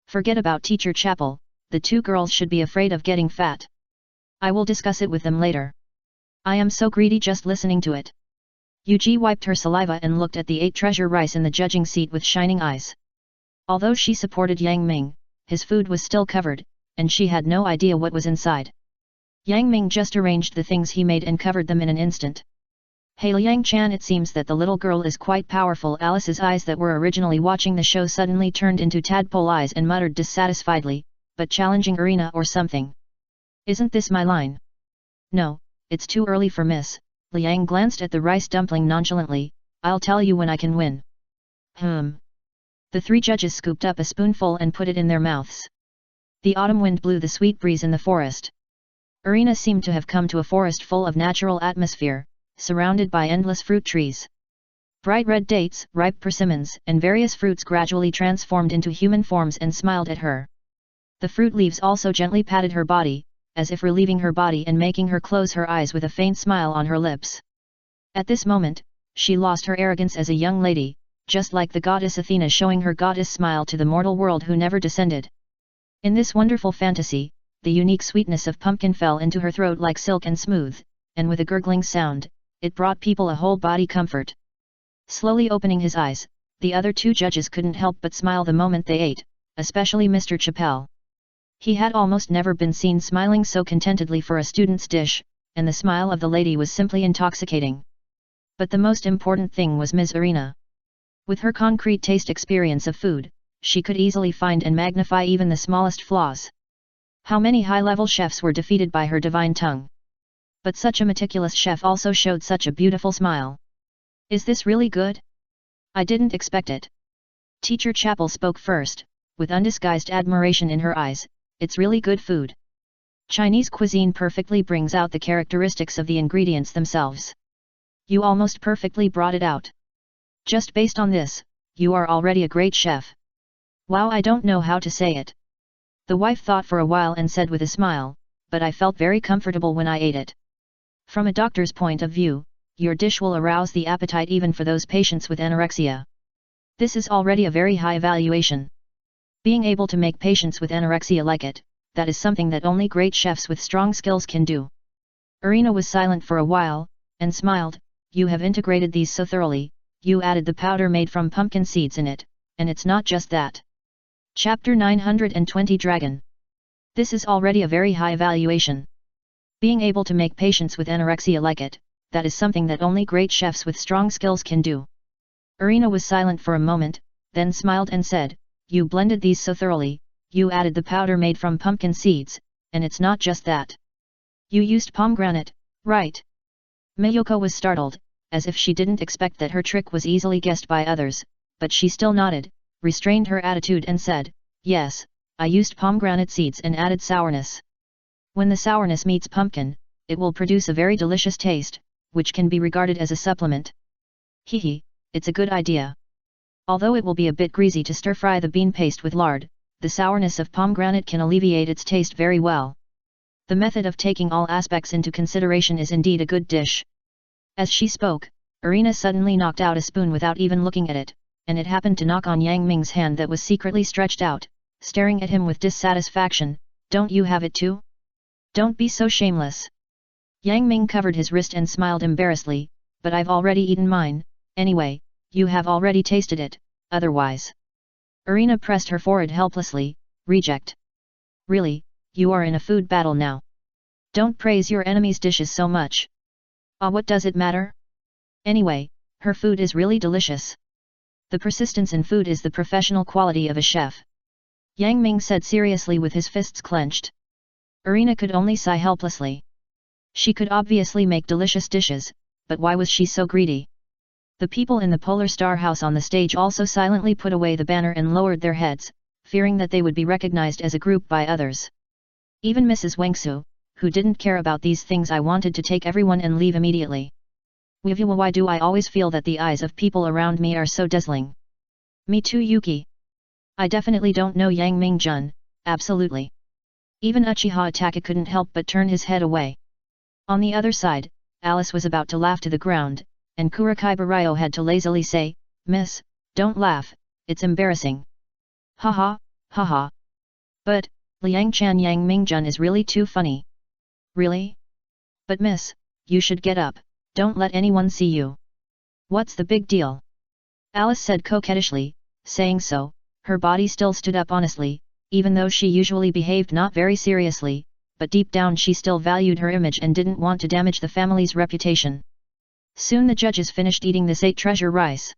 Forget about Teacher Chapel, the 2 girls should be afraid of getting fat. I will discuss it with them later. I am so greedy just listening to it. Yuji wiped her saliva and looked at the 8 treasure rice in the judging seat with shining eyes. Although she supported Yang Ming, his food was still covered, and she had no idea what was inside. Yang Ming just arranged the things he made and covered them in an instant. "Hey Liang-chan, it seems that the little girl is quite powerful." Alice's eyes that were originally watching the show suddenly turned into tadpole eyes and muttered dissatisfiedly, "But challenging Irina or something. Isn't this my line?" "No, it's too early for Miss." Liang glanced at the rice dumpling nonchalantly, I'll tell you when I can win. The three judges scooped up a spoonful and put it in their mouths. The autumn wind blew the sweet breeze in the forest. Irina seemed to have come to a forest full of natural atmosphere, surrounded by endless fruit trees. Bright red dates, ripe persimmons, and various fruits gradually transformed into human forms and smiled at her. The fruit leaves also gently patted her body, as if relieving her body and making her close her eyes with a faint smile on her lips. At this moment, she lost her arrogance as a young lady, just like the goddess Athena showing her goddess smile to the mortal world who never descended. In this wonderful fantasy, the unique sweetness of pumpkin fell into her throat like silk and smooth, and with a gurgling sound, it brought people a whole body comfort. Slowly opening his eyes, the other two judges couldn't help but smile the moment they ate, especially Mr. Chappelle. He had almost never been seen smiling so contentedly for a student's dish, and the smile of the lady was simply intoxicating. But the most important thing was Ms. Irina. With her concrete taste experience of food, she could easily find and magnify even the smallest flaws. How many high-level chefs were defeated by her divine tongue? But such a meticulous chef also showed such a beautiful smile. Is this really good? I didn't expect it. Teacher Chapel spoke first, with undisguised admiration in her eyes. It's really good food. Chinese cuisine perfectly brings out the characteristics of the ingredients themselves. You almost perfectly brought it out. Just based on this, you are already a great chef. Wow, I don't know how to say it. The wife thought for a while and said with a smile, but I felt very comfortable when I ate it. From a doctor's point of view, your dish will arouse the appetite even for those patients with anorexia. This is already a very high evaluation. Being able to make patients with anorexia like it, that is something that only great chefs with strong skills can do. Irina was silent for a while, and smiled. You have integrated these so thoroughly, you added the powder made from pumpkin seeds in it, and it's not just that. Chapter 920 Dragon. This is already a very high evaluation. Being able to make patients with anorexia like it, that is something that only great chefs with strong skills can do. Irina was silent for a moment, then smiled and said, you blended these so thoroughly, you added the powder made from pumpkin seeds, and it's not just that. You used pomegranate, right? Mayoko was startled, as if she didn't expect that her trick was easily guessed by others, but she still nodded, restrained her attitude and said, yes, I used pomegranate seeds and added sourness. When the sourness meets pumpkin, it will produce a very delicious taste, which can be regarded as a supplement. Hehe, it's a good idea. Although it will be a bit greasy to stir-fry the bean paste with lard, the sourness of pomegranate can alleviate its taste very well. The method of taking all aspects into consideration is indeed a good dish. As she spoke, Irina suddenly knocked out a spoon without even looking at it, and it happened to knock on Yang Ming's hand that was secretly stretched out, staring at him with dissatisfaction. Don't you have it too? Don't be so shameless. Yang Ming covered his wrist and smiled embarrassedly, but I've already eaten mine, anyway, you have already tasted it, otherwise. Irina pressed her forehead helplessly, reject. Really, you are in a food battle now. Don't praise your enemy's dishes so much. What does it matter? Anyway, her food is really delicious. The persistence in food is the professional quality of a chef. Yang Ming said seriously with his fists clenched. Irina could only sigh helplessly. She could obviously make delicious dishes, but why was she so greedy? The people in the Polar Star House on the stage also silently put away the banner and lowered their heads, fearing that they would be recognized as a group by others. Even Mrs. Wangsu, who didn't care about these things, I wanted to take everyone and leave immediately. Why do I always feel that the eyes of people around me are so dazzling? Me too, Yuki. I definitely don't know Yang Ming-jun, absolutely. Even Uchiha Itachi couldn't help but turn his head away. On the other side, Alice was about to laugh to the ground, and Kurokai Barayo had to lazily say, Miss, don't laugh, it's embarrassing. Haha, haha. But, Liang Chan Yang Mingjun is really too funny. Really? But miss, you should get up, don't let anyone see you. What's the big deal? Alice said coquettishly, saying so, her body still stood up honestly, even though she usually behaved not very seriously, but deep down she still valued her image and didn't want to damage the family's reputation. Soon the judges finished eating this 8 treasure rice.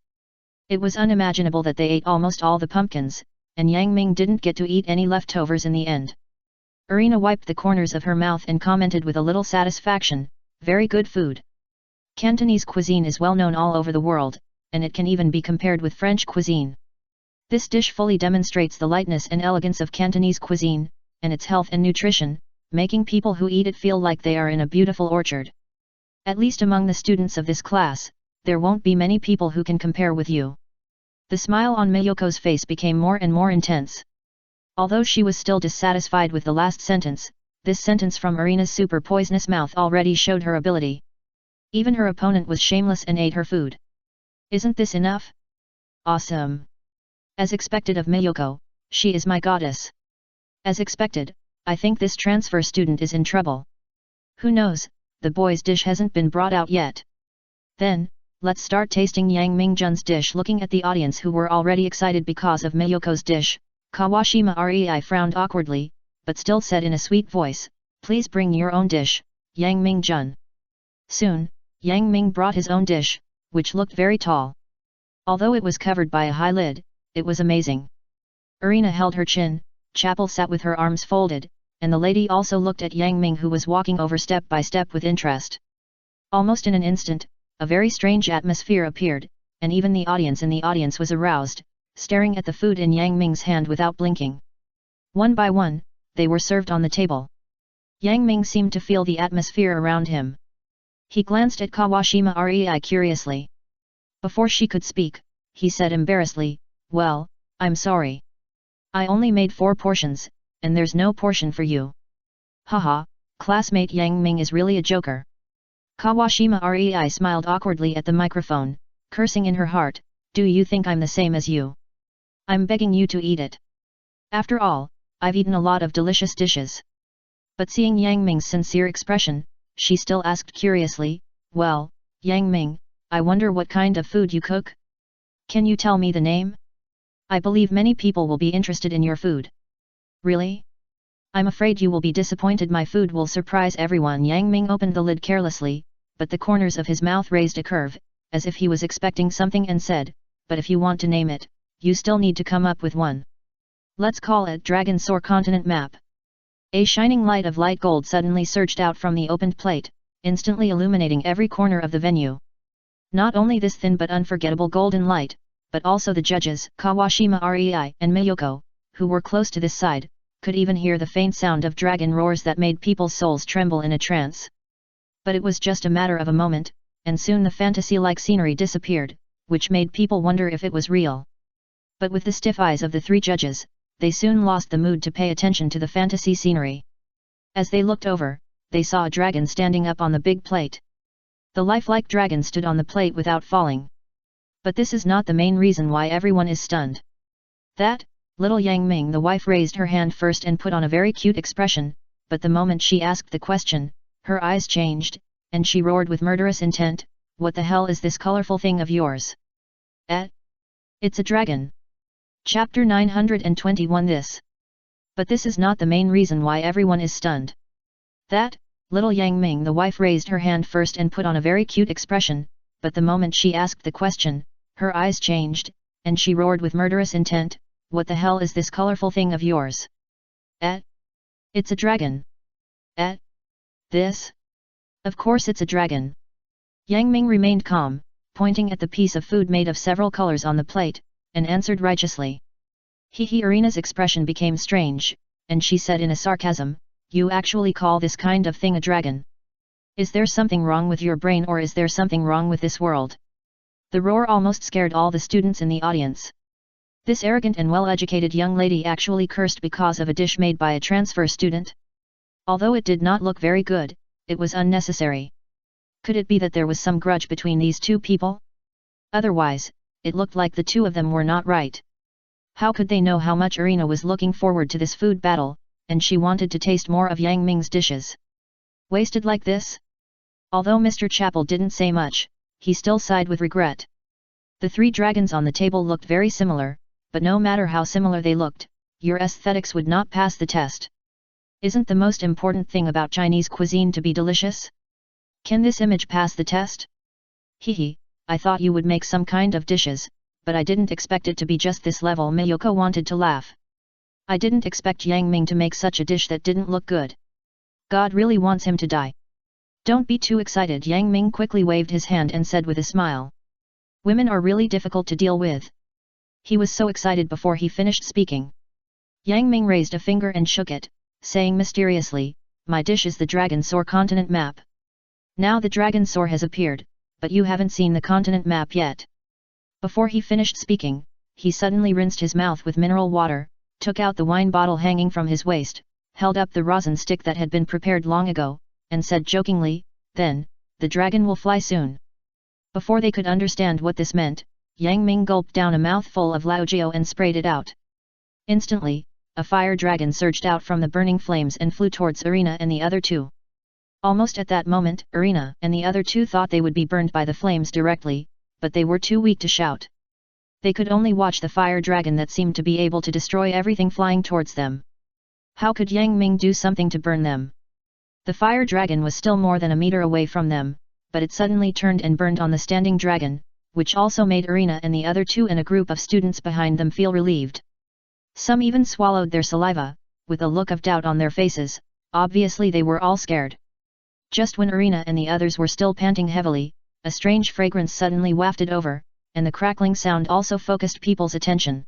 It was unimaginable that they ate almost all the pumpkins, and Yang Ming didn't get to eat any leftovers in the end. Irina wiped the corners of her mouth and commented with a little satisfaction, very good food. Cantonese cuisine is well known all over the world, and it can even be compared with French cuisine. This dish fully demonstrates the lightness and elegance of Cantonese cuisine, and its health and nutrition, making people who eat it feel like they are in a beautiful orchard. At least among the students of this class, there won't be many people who can compare with you. The smile on Miyoko's face became more and more intense. Although she was still dissatisfied with the last sentence, this sentence from Irina's super poisonous mouth already showed her ability. Even her opponent was shameless and ate her food. Isn't this enough? Awesome! As expected of Miyoko, she is my goddess. As expected, I think this transfer student is in trouble. Who knows, the boy's dish hasn't been brought out yet. Then, let's start tasting Yang Mingjun's dish. Looking at the audience who were already excited because of Miyoko's dish, Kawashima Rei frowned awkwardly, but still said in a sweet voice, "Please bring your own dish, Yang Mingjun." Soon, Yang Ming brought his own dish, which looked very tall. Although it was covered by a high lid, it was amazing. Irina held her chin, Chapel sat with her arms folded, and the lady also looked at Yang Ming, who was walking over step by step with interest. Almost in an instant, a very strange atmosphere appeared, and even the audience in the audience was aroused, staring at the food in Yang Ming's hand without blinking. One by one, they were served on the table. Yang Ming seemed to feel the atmosphere around him. He glanced at Kawashima Rei curiously. Before she could speak, he said embarrassedly, "Well, I'm sorry. I only made 4 portions, and there's no portion for you." Haha, classmate Yang Ming is really a joker. Kawashima Rei smiled awkwardly at the microphone, cursing in her heart, "Do you think I'm the same as you? I'm begging you to eat it. After all, I've eaten a lot of delicious dishes." But seeing Yang Ming's sincere expression, she still asked curiously, "Well, Yang Ming, I wonder what kind of food you cook? Can you tell me the name? I believe many people will be interested in your food." "Really? I'm afraid you will be disappointed. My food will surprise everyone." Yang Ming opened the lid carelessly, but the corners of his mouth raised a curve, as if he was expecting something, and said, "But if you want to name it, you still need to come up with one. Let's call it Dragon Soar Continent Map." A shining light of light gold suddenly surged out from the opened plate, instantly illuminating every corner of the venue. Not only this thin but unforgettable golden light, but also the judges, Kawashima Rei and Miyoko, who were close to this side, could even hear the faint sound of dragon roars that made people's souls tremble in a trance. But it was just a matter of a moment, and soon the fantasy-like scenery disappeared, which made people wonder if it was real. But with the stiff eyes of the 3 judges, they soon lost the mood to pay attention to the fantasy scenery. As they looked over, they saw a dragon standing up on the big plate. The lifelike dragon stood on the plate without falling. But this is not the main reason why everyone is stunned. That, little Yang Ming, the wife, raised her hand first and put on a very cute expression, but the moment she asked the question, her eyes changed, and she roared with murderous intent, "What the hell is this colorful thing of yours? It's a dragon." Chapter 921. But this is not the main reason why everyone is stunned. That, little Yang Ming, the wife, raised her hand first and put on a very cute expression, but the moment she asked the question, her eyes changed, and she roared with murderous intent, "What the hell is this colorful thing of yours? It's a dragon. This? Of course it's a dragon." Yang Ming remained calm, pointing at the piece of food made of several colors on the plate, and answered righteously. Irina's expression became strange, and she said in a sarcasm, "You actually call this kind of thing a dragon? Is there something wrong with your brain, or is there something wrong with this world?" The roar almost scared all the students in the audience. This arrogant and well-educated young lady actually cursed because of a dish made by a transfer student? Although it did not look very good, it was unnecessary. Could it be that there was some grudge between these 2 people? Otherwise, it looked like the 2 of them were not right. How could they know how much Irina was looking forward to this food battle, and she wanted to taste more of Yang Ming's dishes? Wasted like this? Although Mr. Chapel didn't say much, he still sighed with regret. The 3 dragons on the table looked very similar, but no matter how similar they looked, your aesthetics would not pass the test. Isn't the most important thing about Chinese cuisine to be delicious? Can this image pass the test? I thought you would make some kind of dishes, but I didn't expect it to be just this level. Miyoko wanted to laugh. I didn't expect Yang Ming to make such a dish that didn't look good. God really wants him to die. Don't be too excited. Yang Ming quickly waved his hand and said with a smile. Women are really difficult to deal with. He was so excited before he finished speaking. Yang Ming raised a finger and shook it, saying mysteriously, "My dish is the Dragon Soar continent map. Now the Dragon Soar has appeared, but you haven't seen the continent map yet." Before he finished speaking, he suddenly rinsed his mouth with mineral water, took out the wine bottle hanging from his waist, held up the rosin stick that had been prepared long ago, and said jokingly, "Then, the dragon will fly soon." Before they could understand what this meant, Yang Ming gulped down a mouthful of Laojiao and sprayed it out. Instantly, a fire dragon surged out from the burning flames and flew towards Irina and the other two. Almost at that moment, Irina and the other two thought they would be burned by the flames directly, but they were too weak to shout. They could only watch the fire dragon that seemed to be able to destroy everything flying towards them. How could Yang Ming do something to burn them? The fire dragon was still more than a meter away from them, but it suddenly turned and burned on the standing dragon, which also made Irina and the other two and a group of students behind them feel relieved. Some even swallowed their saliva, with a look of doubt on their faces. Obviously they were all scared. Just when Irina and the others were still panting heavily, a strange fragrance suddenly wafted over, and the crackling sound also focused people's attention.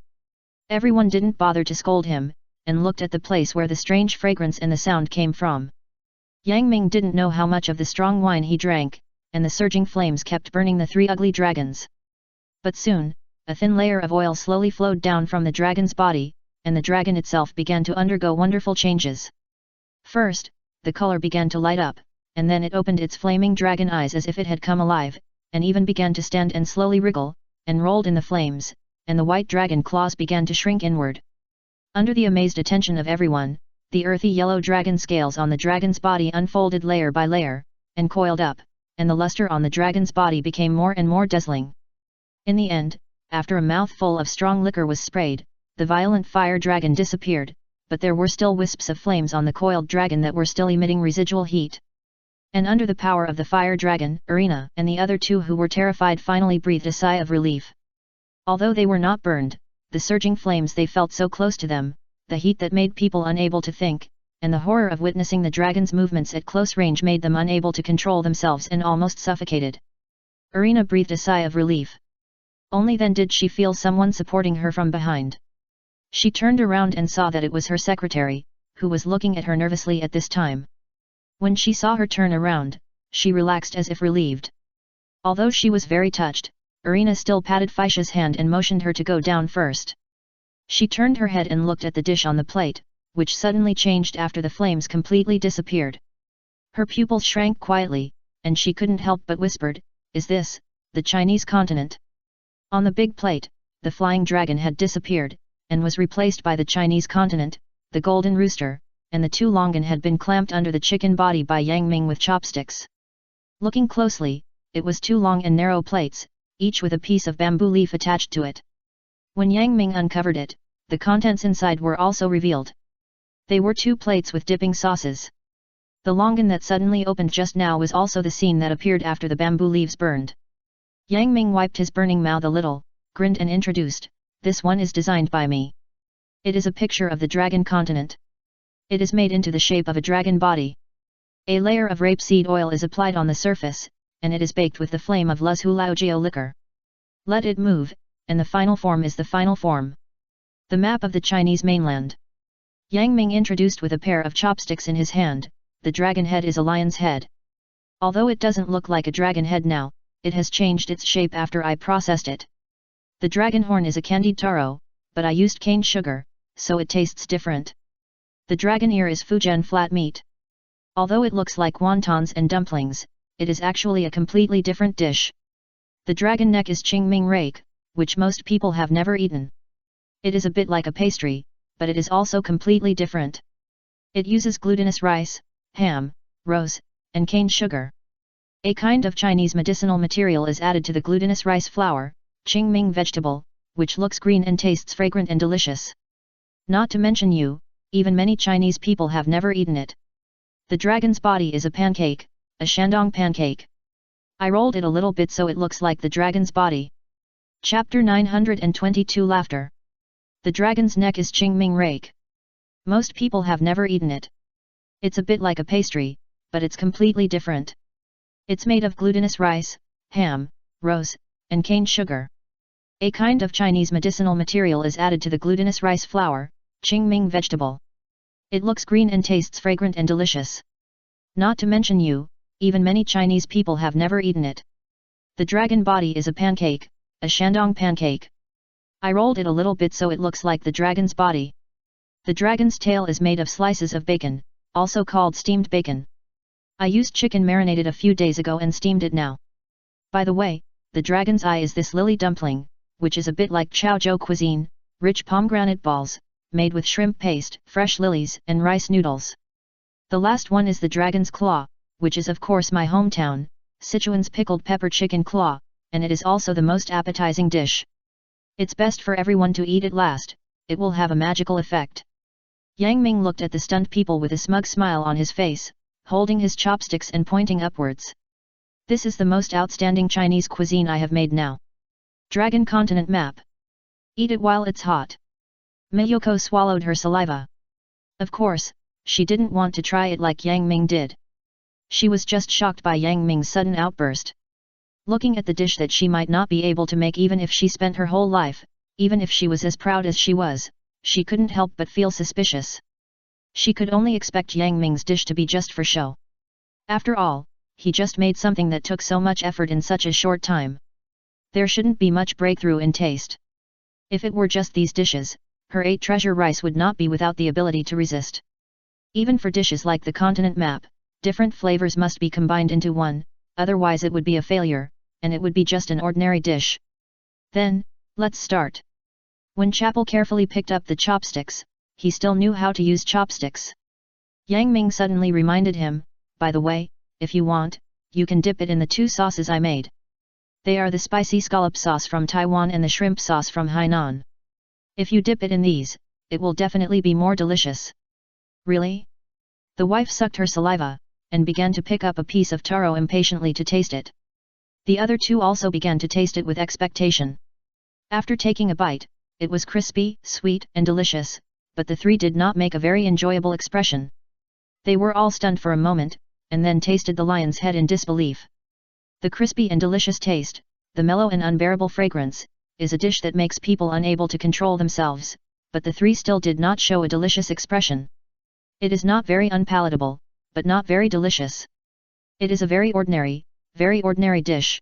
Everyone didn't bother to scold him, and looked at the place where the strange fragrance and the sound came from. Yang Ming didn't know how much of the strong wine he drank, and the surging flames kept burning the three ugly dragons. But soon, a thin layer of oil slowly flowed down from the dragon's body, and the dragon itself began to undergo wonderful changes. First, the color began to light up, and then it opened its flaming dragon eyes as if it had come alive, and even began to stand and slowly wriggle, and rolled in the flames, and the white dragon claws began to shrink inward. Under the amazed attention of everyone, the earthy yellow dragon scales on the dragon's body unfolded layer by layer, and coiled up, and the luster on the dragon's body became more and more dazzling. In the end, after a mouthful of strong liquor was sprayed, the violent fire dragon disappeared, but there were still wisps of flames on the coiled dragon that were still emitting residual heat. And under the power of the fire dragon, Irina and the other two who were terrified finally breathed a sigh of relief. Although they were not burned, the surging flames they felt so close to them, the heat that made people unable to think, and the horror of witnessing the dragon's movements at close range made them unable to control themselves and almost suffocated. Irina breathed a sigh of relief. Only then did she feel someone supporting her from behind. She turned around and saw that it was her secretary, who was looking at her nervously at this time. When she saw her turn around, she relaxed as if relieved. Although she was very touched, Irina still patted Faisha's hand and motioned her to go down first. She turned her head and looked at the dish on the plate, which suddenly changed after the flames completely disappeared. Her pupils shrank quietly, and she couldn't help but whispered, "Is this the Chinese continent?" On the big plate, the flying dragon had disappeared, and was replaced by the Chinese continent, the golden rooster, and the two longan had been clamped under the chicken body by Yang Ming with chopsticks. Looking closely, it was two long and narrow plates, each with a piece of bamboo leaf attached to it. When Yang Ming uncovered it, the contents inside were also revealed. They were two plates with dipping sauces. The longan that suddenly opened just now was also the scene that appeared after the bamboo leaves burned. Yang Ming wiped his burning mouth a little, grinned and introduced, "This one is designed by me. It is a picture of the dragon continent. It is made into the shape of a dragon body. A layer of rapeseed oil is applied on the surface, and it is baked with the flame of Luzhu Laojiao liquor. Let it move, and the final form is the final form. The map of the Chinese mainland." Yang Ming introduced with a pair of chopsticks in his hand, "The dragon head is a lion's head. Although it doesn't look like a dragon head now, it has changed its shape after I processed it. The dragon horn is a candied taro, but I used cane sugar, so it tastes different. The dragon ear is fujian flat meat. Although it looks like wontons and dumplings, it is actually a completely different dish. The dragon neck is qingming rake, which most people have never eaten. It is a bit like a pastry, but it is also completely different. It uses glutinous rice, ham, rose, and cane sugar. A kind of Chinese medicinal material is added to the glutinous rice flour, qingming vegetable, which looks green and tastes fragrant and delicious. Not to mention you, even many Chinese people have never eaten it. The dragon's body is a pancake, a Shandong pancake. I rolled it a little bit so it looks like the dragon's body." Chapter 922 Laughter. The dragon's neck is qingming rake. Most people have never eaten it. It's a bit like a pastry, but it's completely different. It's made of glutinous rice, ham, rose, and cane sugar. A kind of Chinese medicinal material is added to the glutinous rice flour, qingming vegetable. It looks green and tastes fragrant and delicious. Not to mention even many Chinese people have never eaten it. The dragon body is a pancake, a shandong pancake. I rolled it a little bit so it looks like the dragon's body. The dragon's tail is made of slices of bacon, also called steamed bacon. I used chicken marinated a few days ago and steamed it now. By the way, the dragon's eye is this lily dumpling, which is a bit like Chaozhou cuisine, rich pomegranate balls, made with shrimp paste, fresh lilies, and rice noodles. The last one is the dragon's claw, which is of course my hometown, Sichuan's pickled pepper chicken claw, and it is also the most appetizing dish. It's best for everyone to eat it last, it will have a magical effect. Yang Ming looked at the stunned people with a smug smile on his face, holding his chopsticks and pointing upwards. This is the most outstanding Chinese cuisine I have made now. Dragon continent map. Eat it while it's hot. Mayoko swallowed her saliva. Of course, she didn't want to try it like Yang Ming did. She was just shocked by Yang Ming's sudden outburst. Looking at the dish that she might not be able to make even if she spent her whole life, even if she was as proud as she was, she couldn't help but feel suspicious. She could only expect Yang Ming's dish to be just for show. After all, he just made something that took so much effort in such a short time. There shouldn't be much breakthrough in taste. If it were just these dishes, her 8 treasure rice would not be without the ability to resist. Even for dishes like the continent map, different flavors must be combined into one, otherwise it would be a failure, and it would be just an ordinary dish. Then, let's start. When Chapel carefully picked up the chopsticks, he still knew how to use chopsticks. Yang Ming suddenly reminded him, by the way, if you want, you can dip it in the 2 sauces I made. They are the spicy scallop sauce from Taiwan and the shrimp sauce from Hainan. If you dip it in these, it will definitely be more delicious. Really? The wife sucked her saliva, and began to pick up a piece of taro impatiently to taste it. The other 2 also began to taste it with expectation. After taking a bite, it was crispy, sweet, and delicious, but the 3 did not make a very enjoyable expression. They were all stunned for a moment, and then tasted the lion's head in disbelief. The crispy and delicious taste, the mellow and unbearable fragrance, is a dish that makes people unable to control themselves, but the 3 still did not show a delicious expression. It is not very unpalatable, but not very delicious. It is a very ordinary dish.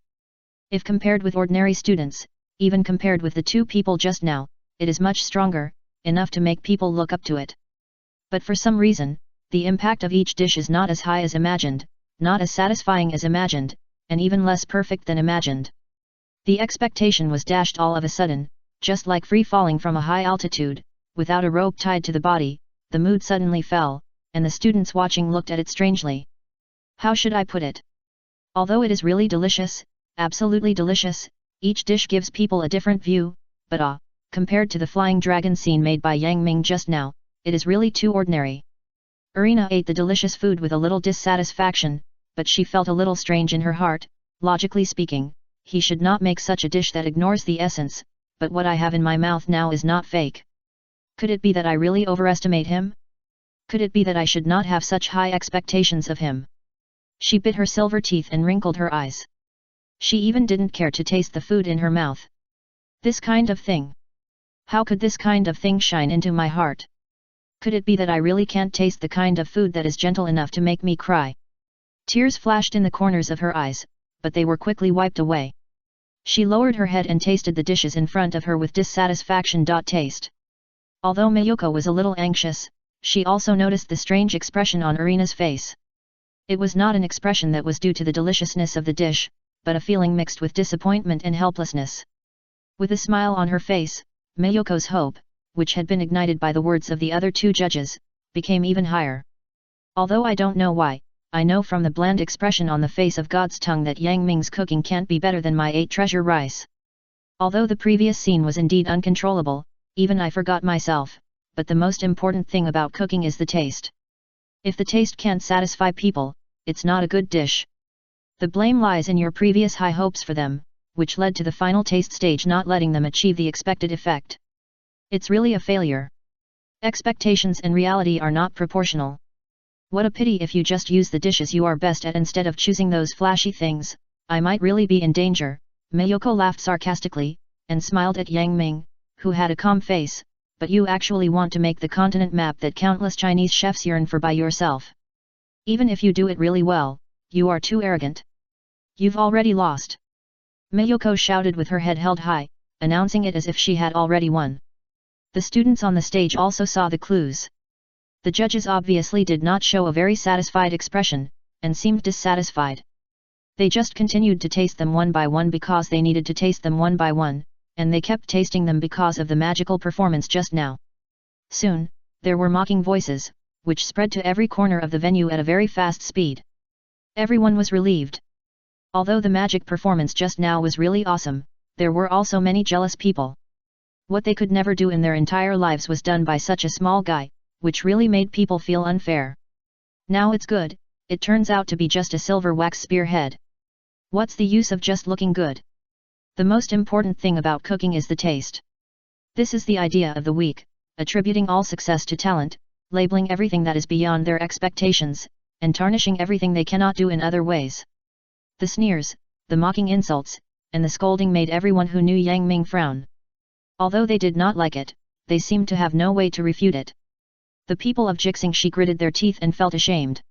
If compared with ordinary students, even compared with the 2 people just now, it is much stronger, enough to make people look up to it. But for some reason, the impact of each dish is not as high as imagined, not as satisfying as imagined, and even less perfect than imagined. The expectation was dashed all of a sudden, just like free falling from a high altitude, without a rope tied to the body, the mood suddenly fell, and the students watching looked at it strangely. How should I put it? Although it is really delicious, absolutely delicious, each dish gives people a different view, but compared to the flying dragon scene made by Yang Ming just now, it is really too ordinary. Irina ate the delicious food with a little dissatisfaction, but she felt a little strange in her heart. Logically speaking, he should not make such a dish that ignores the essence, but what I have in my mouth now is not fake. Could it be that I really overestimate him? Could it be that I should not have such high expectations of him? She bit her silver teeth and wrinkled her eyes. She even didn't care to taste the food in her mouth. This kind of thing. How could this kind of thing shine into my heart? Could it be that I really can't taste the kind of food that is gentle enough to make me cry? Tears flashed in the corners of her eyes, but they were quickly wiped away. She lowered her head and tasted the dishes in front of her with dissatisfaction. Taste. Although Mayoko was a little anxious, she also noticed the strange expression on Irina's face. It was not an expression that was due to the deliciousness of the dish, but a feeling mixed with disappointment and helplessness. With a smile on her face, Mayoko's hope, which had been ignited by the words of the other 2 judges, became even higher. Although I don't know why, I know from the bland expression on the face of God's tongue that Yang Ming's cooking can't be better than my 8 treasure rice. Although the previous scene was indeed uncontrollable, even I forgot myself, but the most important thing about cooking is the taste. If the taste can't satisfy people, it's not a good dish. The blame lies in your previous high hopes for them, which led to the final taste stage not letting them achieve the expected effect. It's really a failure. Expectations and reality are not proportional. What a pity if you just use the dishes you are best at instead of choosing those flashy things. I might really be in danger, Mayoko laughed sarcastically, and smiled at Yang Ming, who had a calm face, but you actually want to make the continent map that countless Chinese chefs yearn for by yourself. Even if you do it really well, you are too arrogant. You've already lost. Mayoko shouted with her head held high, announcing it as if she had already won. The students on the stage also saw the clues. The judges obviously did not show a very satisfied expression, and seemed dissatisfied. They just continued to taste them one by one because they needed to taste them one by one, and they kept tasting them because of the magical performance just now. Soon, there were mocking voices, which spread to every corner of the venue at a very fast speed. Everyone was relieved. Although the magic performance just now was really awesome, there were also many jealous people. What they could never do in their entire lives was done by such a small guy, which really made people feel unfair. Now it's good, it turns out to be just a silver wax spearhead. What's the use of just looking good? The most important thing about cooking is the taste. This is the idea of the week, attributing all success to talent, labeling everything that is beyond their expectations, and tarnishing everything they cannot do in other ways. The sneers, the mocking insults, and the scolding made everyone who knew Yang Ming frown. Although they did not like it, they seemed to have no way to refute it. The people of Jixingshi gritted their teeth and felt ashamed.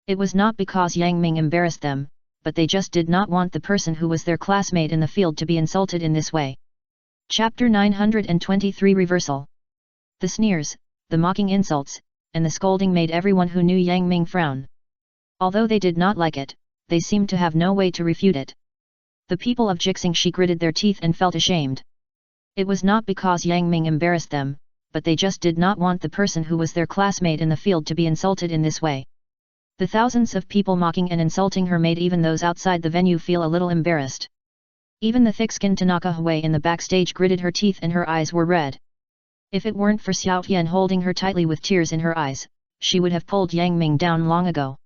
It was not because Yang Ming embarrassed them, but they just did not want the person who was their classmate in the field to be insulted in this way. Chapter 923 Reversal. The sneers, the mocking insults, and the scolding made everyone who knew Yang Ming frown. Although they did not like it, they seemed to have no way to refute it. The people of Jixingshi gritted their teeth and felt ashamed. It was not because Yang Ming embarrassed them, but they just did not want the person who was their classmate in the field to be insulted in this way. The thousands of people mocking and insulting her made even those outside the venue feel a little embarrassed. Even the thick-skinned Tanaka Hui in the backstage gritted her teeth and her eyes were red. If it weren't for Xiao Tian holding her tightly with tears in her eyes, she would have pulled Yang Ming down long ago.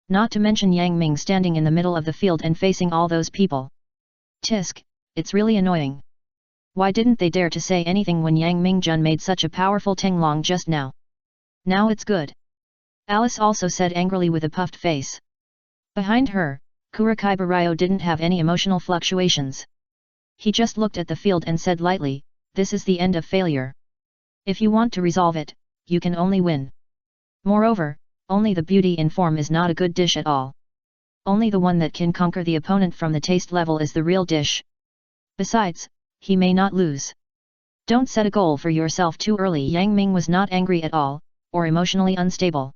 Not to mention Yang Ming standing in the middle of the field and facing all those people. Tisk, it's really annoying. Why didn't they dare to say anything when Yang Mingjun made such a powerful tenglong just now? Now it's good. Alice also said angrily with a puffed face. Behind her, Kurokai Barayo didn't have any emotional fluctuations. He just looked at the field and said lightly, "This is the end of failure. If you want to resolve it, you can only win. Moreover, only the beauty in form is not a good dish at all. Only the one that can conquer the opponent from the taste level is the real dish. Besides, he may not lose. Don't set a goal for yourself too early." Yang Ming was not angry at all, or emotionally unstable.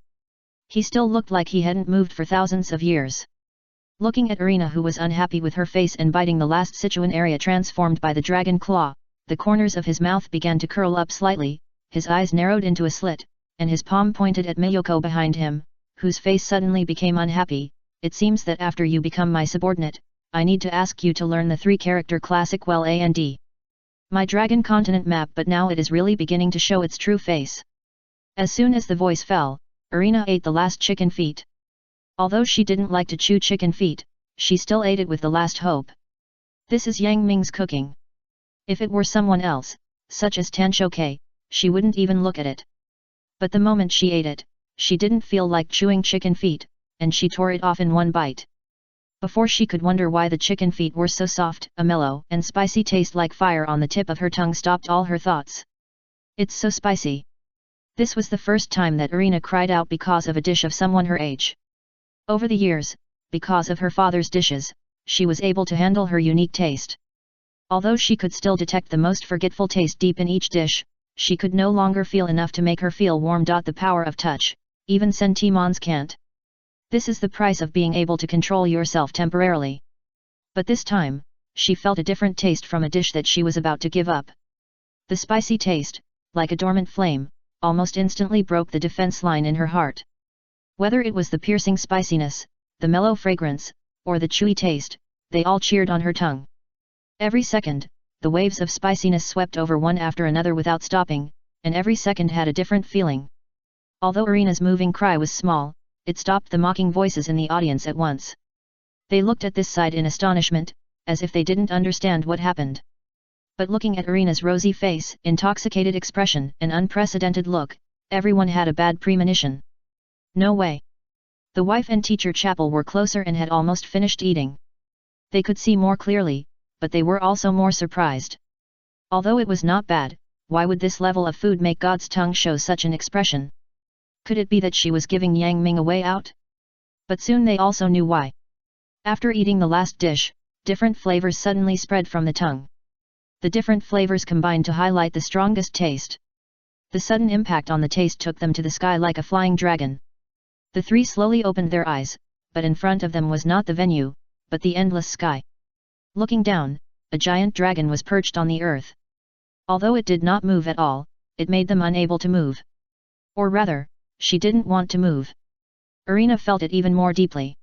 He still looked like he hadn't moved for thousands of years. Looking at Irina, who was unhappy with her face and biting the last Sichuan area transformed by the dragon claw, the corners of his mouth began to curl up slightly, his eyes narrowed into a slit, and his palm pointed at Mayoko behind him, whose face suddenly became unhappy. "It seems that after you become my subordinate, I need to ask you to learn the 3-character classic well and my dragon continent map, but now it is really beginning to show its true face." As soon as the voice fell, Irina ate the last chicken feet. Although she didn't like to chew chicken feet, she still ate it with the last hope. This is Yang Ming's cooking. If it were someone else, such as Tan Shouke, she wouldn't even look at it. But the moment she ate it, she didn't feel like chewing chicken feet, and she tore it off in one bite. Before she could wonder why the chicken feet were so soft, a mellow and spicy taste like fire on the tip of her tongue stopped all her thoughts. "It's so spicy." This was the first time that Irina cried out because of a dish of someone her age. Over the years, because of her father's dishes, she was able to handle her unique taste. Although she could still detect the most forgetful taste deep in each dish, she could no longer feel enough to make her feel warm. The power of touch, even sentiments can't. This is the price of being able to control yourself temporarily. But this time, she felt a different taste from a dish that she was about to give up. The spicy taste, like a dormant flame, almost instantly broke the defense line in her heart. Whether it was the piercing spiciness, the mellow fragrance, or the chewy taste, they all cheered on her tongue. Every second, the waves of spiciness swept over one after another without stopping, and every second had a different feeling. Although Irina's moving cry was small, it stopped the mocking voices in the audience at once. They looked at this sight in astonishment, as if they didn't understand what happened. But looking at Irina's rosy face, intoxicated expression, and unprecedented look, everyone had a bad premonition. No way. The wife and teacher Chapel were closer and had almost finished eating. They could see more clearly, but they were also more surprised. Although it was not bad, why would this level of food make God's tongue show such an expression? Could it be that she was giving Yang Ming a way out? But soon they also knew why. After eating the last dish, different flavors suddenly spread from the tongue. The different flavors combined to highlight the strongest taste. The sudden impact on the taste took them to the sky like a flying dragon. The three slowly opened their eyes, but in front of them was not the venue, but the endless sky. Looking down, a giant dragon was perched on the earth. Although it did not move at all, it made them unable to move. Or rather, she didn't want to move. Irina felt it even more deeply.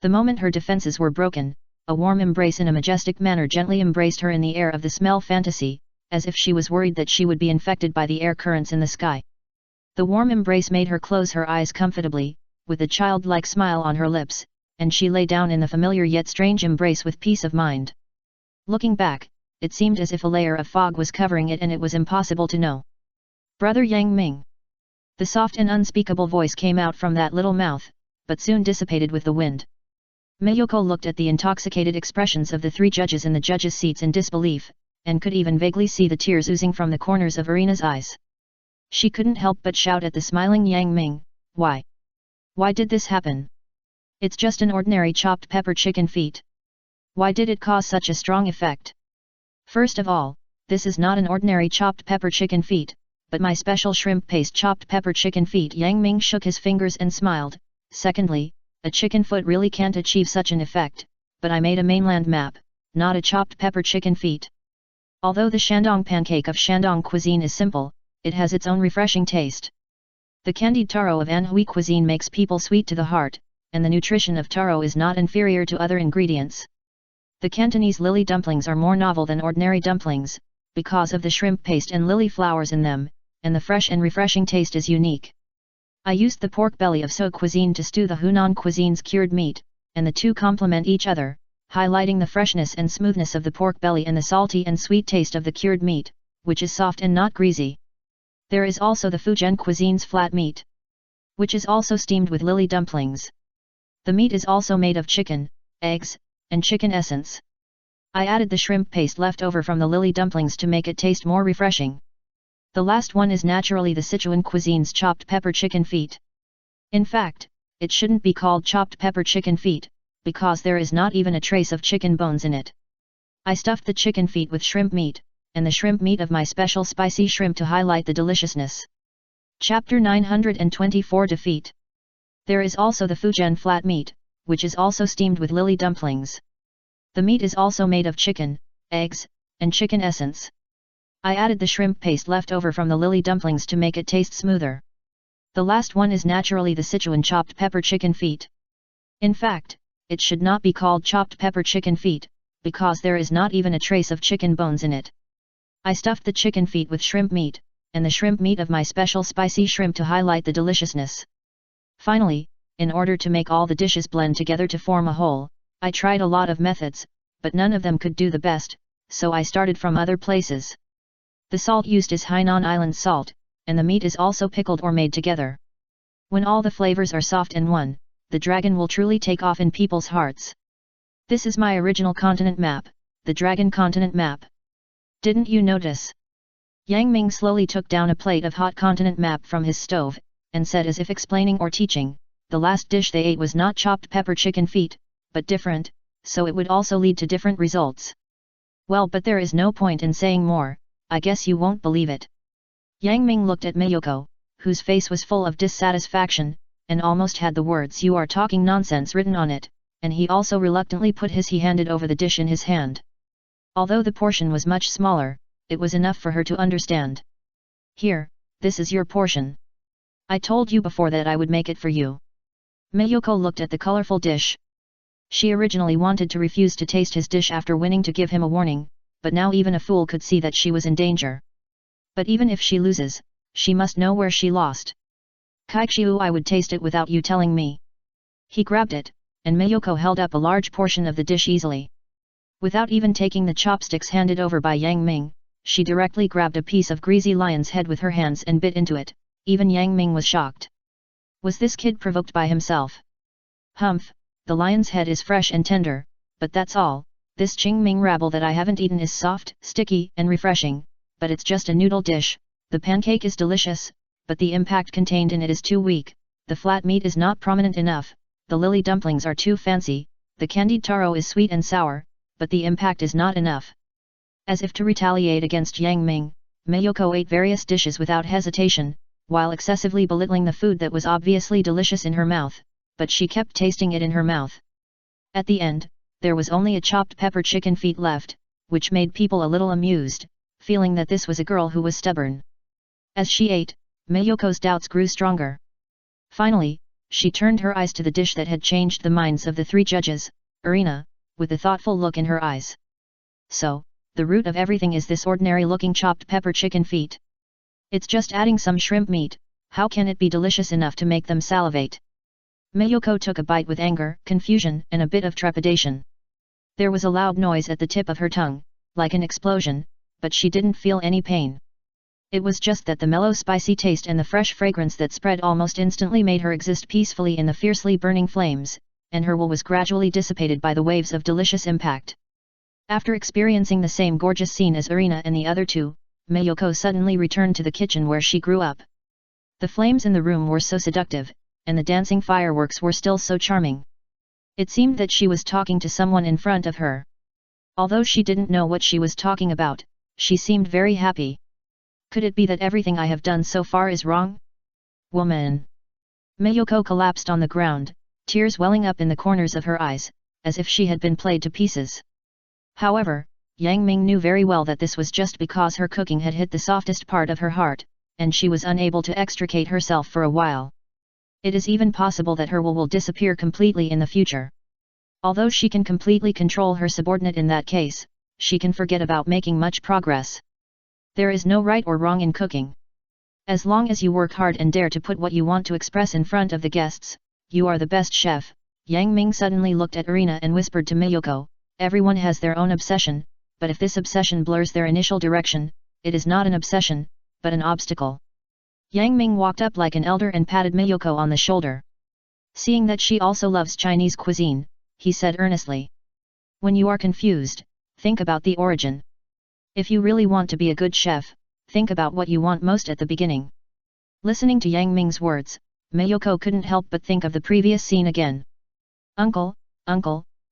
The moment her defenses were broken, a warm embrace in a majestic manner gently embraced her in the air of the smell fantasy, as if she was worried that she would be infected by the air currents in the sky. The warm embrace made her close her eyes comfortably, with a childlike smile on her lips, and she lay down in the familiar yet strange embrace with peace of mind. Looking back, it seemed as if a layer of fog was covering it and it was impossible to know. "Brother Yang Ming." The soft and unspeakable voice came out from that little mouth, but soon dissipated with the wind. Miyoko looked at the intoxicated expressions of the three judges in the judges' seats in disbelief, and could even vaguely see the tears oozing from the corners of Irina's eyes. She couldn't help but shout at the smiling Yang Ming, "Why? Why did this happen? It's just an ordinary chopped pepper chicken feet. Why did it cause such a strong effect? First of all, this is not an ordinary chopped pepper chicken feet, but my special shrimp paste chopped pepper chicken feet." Yang Ming shook his fingers and smiled. "Secondly, a chicken foot really can't achieve such an effect, but I made a mainland map, not a chopped pepper chicken feet. Although the Shandong pancake of Shandong cuisine is simple, it has its own refreshing taste. The candied taro of Anhui cuisine makes people sweet to the heart, and the nutrition of taro is not inferior to other ingredients. The Cantonese lily dumplings are more novel than ordinary dumplings, because of the shrimp paste and lily flowers in them, and the fresh and refreshing taste is unique. I used the pork belly of So cuisine to stew the Hunan cuisine's cured meat, and the two complement each other, highlighting the freshness and smoothness of the pork belly and the salty and sweet taste of the cured meat, which is soft and not greasy. There is also the Fujian cuisine's flat meat, which is also steamed with lily dumplings. The meat is also made of chicken, eggs, and chicken essence. I added the shrimp paste left over from the lily dumplings to make it taste more refreshing. The last one is naturally the Sichuan cuisine's chopped pepper chicken feet. In fact, it shouldn't be called chopped pepper chicken feet, because there is not even a trace of chicken bones in it. I stuffed the chicken feet with shrimp meat, and the shrimp meat of my special spicy shrimp to highlight the deliciousness. Chapter 924 Defeat. There is also the Fujian flat meat, which is also steamed with lily dumplings. The meat is also made of chicken, eggs, and chicken essence. I added the shrimp paste left over from the lily dumplings to make it taste smoother. The last one is naturally the Sichuan chopped pepper chicken feet. In fact, it should not be called chopped pepper chicken feet, because there is not even a trace of chicken bones in it. I stuffed the chicken feet with shrimp meat, and the shrimp meat of my special spicy shrimp to highlight the deliciousness. Finally, in order to make all the dishes blend together to form a whole, I tried a lot of methods, but none of them could do the best, so I started from other places. The salt used is Hainan Island salt, and the meat is also pickled or made together. When all the flavors are soft in one, the dragon will truly take off in people's hearts. This is my original continent map, the Dragon Continent map. Didn't you notice? Yang Ming slowly took down a plate of hot continent map from his stove, and said as if explaining or teaching, the last dish they ate was not chopped pepper chicken feet, but different, so it would also lead to different results. Well, but there is no point in saying more, I guess you won't believe it. Yang Ming looked at Miyoko, whose face was full of dissatisfaction, and almost had the words "you are talking nonsense" written on it, and he also reluctantly put he handed over the dish in his hand. Although the portion was much smaller, it was enough for her to understand. "Here, this is your portion. I told you before that I would make it for you." Miyoko looked at the colorful dish. She originally wanted to refuse to taste his dish after winning to give him a warning, but now even a fool could see that she was in danger. But even if she loses, she must know where she lost. "Kaikshiu, I would taste it without you telling me." He grabbed it, and Miyoko held up a large portion of the dish easily. Without even taking the chopsticks handed over by Yang Ming, she directly grabbed a piece of greasy lion's head with her hands and bit into it. Even Yang Ming was shocked. Was this kid provoked by himself? Humph, the lion's head is fresh and tender, but that's all. This Qingming rabble that I haven't eaten is soft, sticky, and refreshing, but it's just a noodle dish. The pancake is delicious, but the impact contained in it is too weak, the flat meat is not prominent enough, the lily dumplings are too fancy, the candied taro is sweet and sour, but the impact is not enough. As if to retaliate against Yang Ming, Mayoko ate various dishes without hesitation, while excessively belittling the food that was obviously delicious in her mouth, but she kept tasting it in her mouth. At the end, there was only a chopped pepper chicken feet left, which made people a little amused, feeling that this was a girl who was stubborn. As she ate, Mayoko's doubts grew stronger. Finally, she turned her eyes to the dish that had changed the minds of the three judges, Irina, with a thoughtful look in her eyes. So, the root of everything is this ordinary-looking chopped pepper chicken feet. It's just adding some shrimp meat, how can it be delicious enough to make them salivate? Mayoko took a bite with anger, confusion, and a bit of trepidation. There was a loud noise at the tip of her tongue, like an explosion, but she didn't feel any pain. It was just that the mellow spicy taste and the fresh fragrance that spread almost instantly made her exist peacefully in the fiercely burning flames, and her will was gradually dissipated by the waves of delicious impact. After experiencing the same gorgeous scene as Irina and the other two, Mayoko suddenly returned to the kitchen where she grew up. The flames in the room were so seductive, and the dancing fireworks were still so charming. It seemed that she was talking to someone in front of her. Although she didn't know what she was talking about, she seemed very happy. Could it be that everything I have done so far is wrong? Woman! Mayoko collapsed on the ground, tears welling up in the corners of her eyes, as if she had been played to pieces. However, Yang Ming knew very well that this was just because her cooking had hit the softest part of her heart, and she was unable to extricate herself for a while. It is even possible that her will disappear completely in the future. Although she can completely control her subordinate in that case, she can forget about making much progress. There is no right or wrong in cooking. As long as you work hard and dare to put what you want to express in front of the guests, you are the best chef. Yang Ming suddenly looked at Irina and whispered to Mayoko, everyone has their own obsession, but if this obsession blurs their initial direction, it is not an obsession, but an obstacle. Yang Ming walked up like an elder and patted Mayoko on the shoulder. Seeing that she also loves Chinese cuisine, he said earnestly. When you are confused, think about the origin. If you really want to be a good chef, think about what you want most at the beginning. Listening to Yang Ming's words, Mayoko couldn't help but think of the previous scene again. Uncle,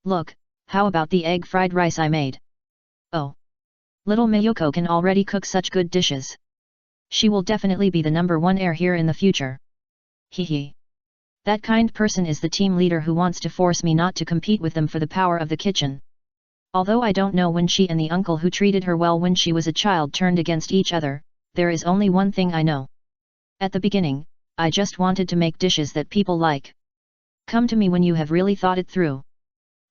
look, how about the egg fried rice I made? Oh! Little Mayoko can already cook such good dishes. She will definitely be the #1 heir here in the future. Hee. That kind person is the team leader who wants to force me not to compete with them for the power of the kitchen. Although I don't know when she and the uncle who treated her well when she was a child turned against each other, there is only one thing I know. At the beginning, I just wanted to make dishes that people like. Come to me when you have really thought it through.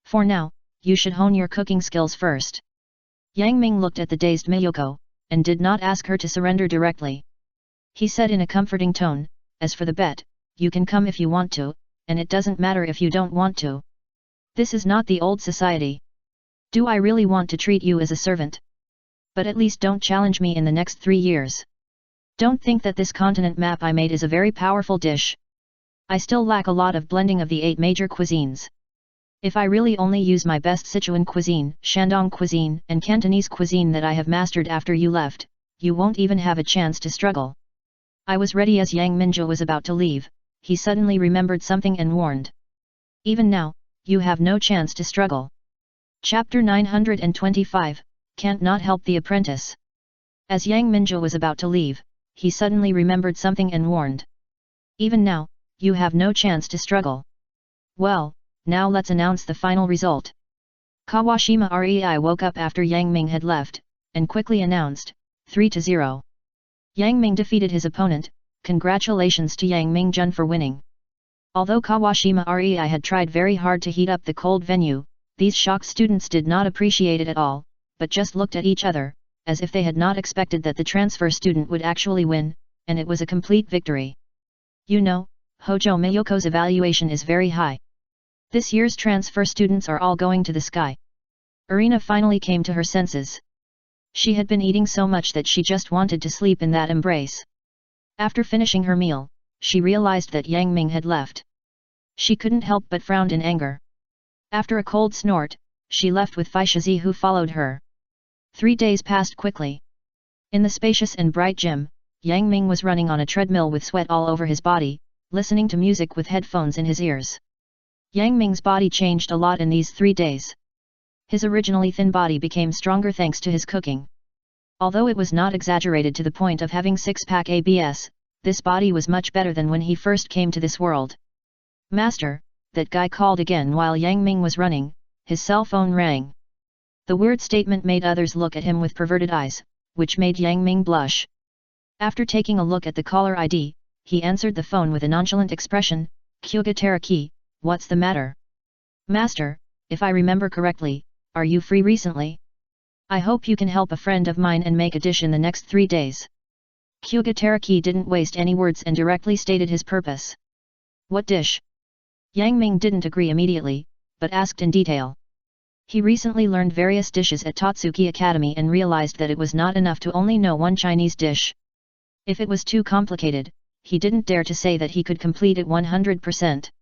For now, you should hone your cooking skills first. Yang Ming looked at the dazed Mayoko, and did not ask her to surrender directly. He said in a comforting tone, as for the bet, you can come if you want to, and it doesn't matter if you don't want to. This is not the old society. Do I really want to treat you as a servant? But at least don't challenge me in the next 3 years. Don't think that this continent map I made is a very powerful dish. I still lack a lot of blending of the 8 major cuisines. If I really only use my best Sichuan cuisine, Shandong cuisine, and Cantonese cuisine that I have mastered after you left, you won't even have a chance to struggle. I was ready as Yang Minjo was about to leave, he suddenly remembered something and warned. Even now, you have no chance to struggle. Chapter 925, Can't Not Help the Apprentice. As Yang Minjo was about to leave, he suddenly remembered something and warned. Even now, you have no chance to struggle. Well, now let's announce the final result. Kawashima Rei woke up after Yang Ming had left, and quickly announced, 3-0. Yang Ming defeated his opponent, congratulations to Yang Mingjun for winning. Although Kawashima Rei had tried very hard to heat up the cold venue, these shocked students did not appreciate it at all, but just looked at each other, as if they had not expected that the transfer student would actually win, and it was a complete victory. You know, Hojo Mayoko's evaluation is very high. This year's transfer students are all going to the sky. Irina finally came to her senses. She had been eating so much that she just wanted to sleep in that embrace. After finishing her meal, she realized that Yang Ming had left. She couldn't help but frown in anger. After a cold snort, she left with Faishazi who followed her. 3 days passed quickly. In the spacious and bright gym, Yang Ming was running on a treadmill with sweat all over his body, listening to music with headphones in his ears. Yang Ming's body changed a lot in these 3 days. His originally thin body became stronger thanks to his cooking. Although it was not exaggerated to the point of having six-pack abs, this body was much better than when he first came to this world. "Master," that guy called again while Yang Ming was running, his cell phone rang. The weird statement made others look at him with perverted eyes, which made Yang Ming blush. After taking a look at the caller ID, he answered the phone with a nonchalant expression, "Kyuga Teraki, what's the matter?" "Master, if I remember correctly, are you free recently? I hope you can help a friend of mine and make a dish in the next 3 days." Kyuga Teraki didn't waste any words and directly stated his purpose. "What dish?" Yang Ming didn't agree immediately, but asked in detail. He recently learned various dishes at Totsuki Academy and realized that it was not enough to only know one Chinese dish. If it was too complicated, he didn't dare to say that he could complete it 100%.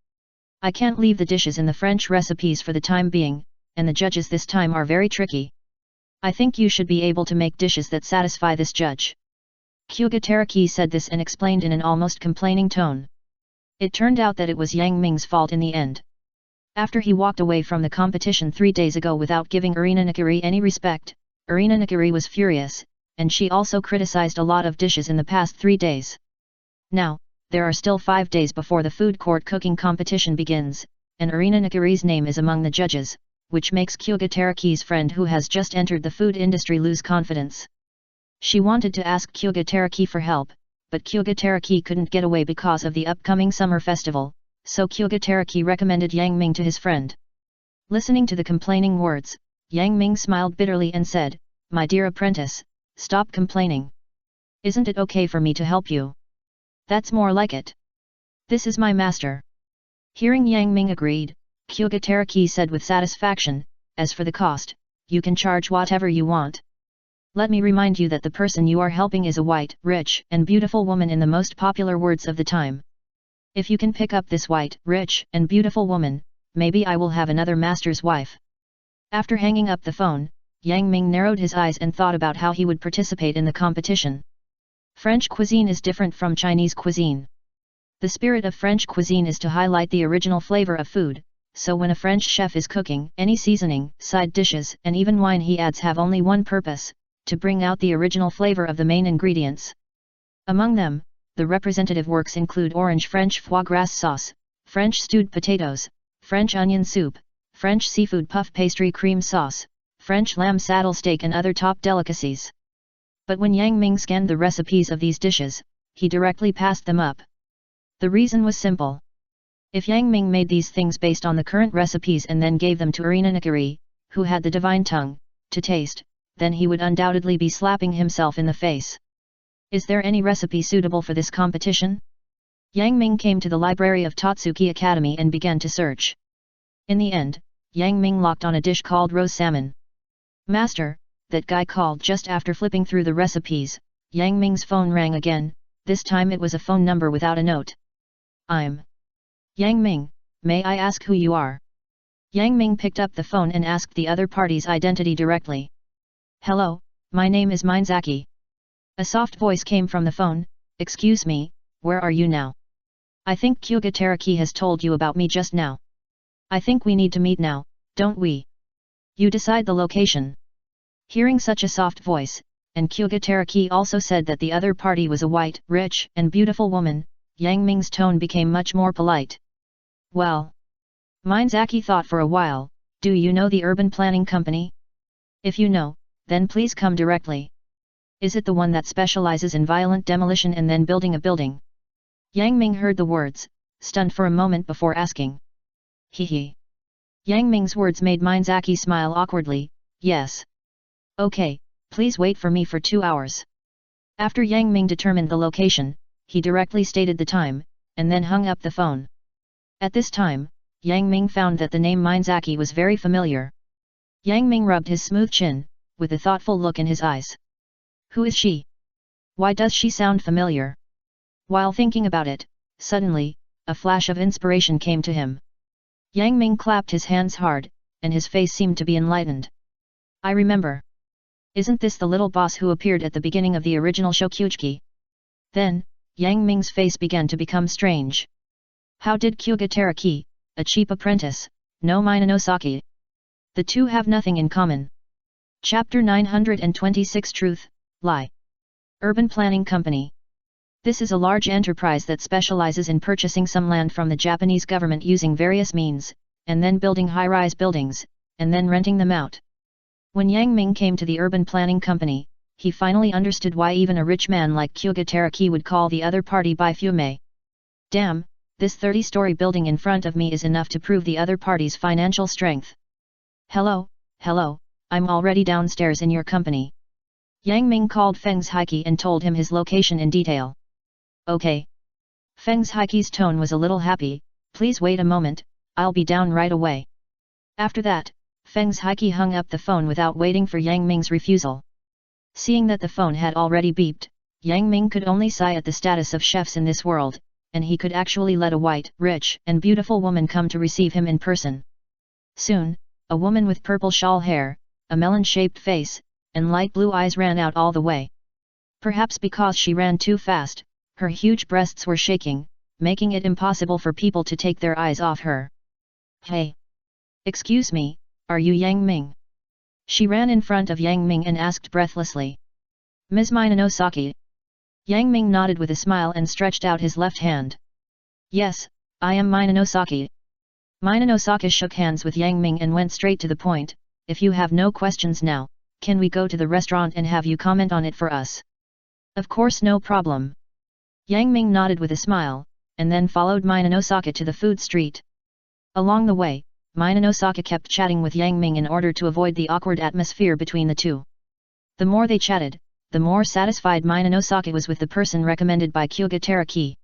"I can't leave the dishes in the French recipes for the time being, and the judges this time are very tricky. I think you should be able to make dishes that satisfy this judge." Kyuga Teraki said this and explained in an almost complaining tone. It turned out that it was Yang Ming's fault in the end. After he walked away from the competition 3 days ago without giving Irina Nakiri any respect, Irina Nakiri was furious, and she also criticized a lot of dishes in the past 3 days. Now, there are still 5 days before the food court cooking competition begins, and Irina Nakiri's name is among the judges, which makes Kyuga Teraki's friend who has just entered the food industry lose confidence. She wanted to ask Kyuga Teraki for help, but Kyuga Teraki couldn't get away because of the upcoming summer festival, so Kyuga Teraki recommended Yang Ming to his friend. Listening to the complaining words, Yang Ming smiled bitterly and said, "My dear apprentice, stop complaining. Isn't it okay for me to help you? That's more like it. This is my master." Hearing Yang Ming agreed, Kyuga Teraki said with satisfaction, "As for the cost, you can charge whatever you want. Let me remind you that the person you are helping is a white, rich, and beautiful woman in the most popular words of the time. If you can pick up this white, rich, and beautiful woman, maybe I will have another master's wife." After hanging up the phone, Yang Ming narrowed his eyes and thought about how he would participate in the competition. French cuisine is different from Chinese cuisine. The spirit of French cuisine is to highlight the original flavor of food, so when a French chef is cooking, any seasoning, side dishes, and even wine he adds have only one purpose, to bring out the original flavor of the main ingredients. Among them, the representative works include orange French foie gras sauce, French stewed potatoes, French onion soup, French seafood puff pastry cream sauce, French lamb saddle steak and other top delicacies. But when Yang Ming scanned the recipes of these dishes, he directly passed them up. The reason was simple. If Yang Ming made these things based on the current recipes and then gave them to Irina Nakiri, who had the divine tongue, to taste, then he would undoubtedly be slapping himself in the face. Is there any recipe suitable for this competition? Yang Ming came to the library of Totsuki Academy and began to search. In the end, Yang Ming locked on a dish called roast salmon. "Master," that guy called just after flipping through the recipes. Yang Ming's phone rang again, this time it was a phone number without a note. "I'm Yang Ming, may I ask who you are?" Yang Ming picked up the phone and asked the other party's identity directly. "Hello, my name is Minezaki." A soft voice came from the phone, "Excuse me, where are you now? I think Kyuga Teraki has told you about me just now. I think we need to meet now, don't we? You decide the location." Hearing such a soft voice, and Kyuga Teraki also said that the other party was a white, rich, and beautiful woman, Yang Ming's tone became much more polite. "Well." Minezaki thought for a while, "Do you know the urban planning company? If you know, then please come directly. Is it the one that specializes in violent demolition and then building a building?" Yang Ming heard the words, stunned for a moment before asking. He. Yang Ming's words made Minezaki smile awkwardly, "Yes. Okay, please wait for me for 2 hours." After Yang Ming determined the location, he directly stated the time, and then hung up the phone. At this time, Yang Ming found that the name Minezaki was very familiar. Yang Ming rubbed his smooth chin, with a thoughtful look in his eyes. Who is she? Why does she sound familiar? While thinking about it, suddenly, a flash of inspiration came to him. Yang Ming clapped his hands hard, and his face seemed to be enlightened. I remember. Isn't this the little boss who appeared at the beginning of the original Shokyuchi? Then, Yang Ming's face began to become strange. How did Kyuga Teraki, a cheap apprentice, know Minanosaki? The two have nothing in common. Chapter 926 Truth, Lie. Urban Planning Company. This is a large enterprise that specializes in purchasing some land from the Japanese government using various means, and then building high-rise buildings, and then renting them out. When Yang Ming came to the Urban Planning Company, he finally understood why even a rich man like Kyuga Teraki would call the other party by fume. Damn, this 30-story building in front of me is enough to prove the other party's financial strength. Hello, I'm already downstairs in your company. Yang Ming called Feng Zhiqi and told him his location in detail. Okay. Feng Zhiqi's tone was a little happy, please wait a moment, I'll be down right away. After that, Feng Zhiqi hung up the phone without waiting for Yang Ming's refusal. Seeing that the phone had already beeped, Yang Ming could only sigh at the status of chefs in this world, and he could actually let a white, rich, and beautiful woman come to receive him in person. Soon, a woman with purple shawl hair, a melon-shaped face, and light blue eyes ran out all the way. Perhaps because she ran too fast, her huge breasts were shaking, making it impossible for people to take their eyes off her. Hey! Excuse me, are you Yang Ming? She ran in front of Yang Ming and asked breathlessly. Ms. Minanosaki. Yang Ming nodded with a smile and stretched out his left hand. Yes, I am Minanosaki. Minanosaki shook hands with Yang Ming and went straight to the point. If you have no questions now, can we go to the restaurant and have you comment on it for us? Of course, no problem. Yang Ming nodded with a smile, and then followed Minanosaki to the food street. Along the way, Minanosaki kept chatting with Yang Ming in order to avoid the awkward atmosphere between the two. The more they chatted, the more satisfied Minanosaki was with the person recommended by Kyuga Teraki.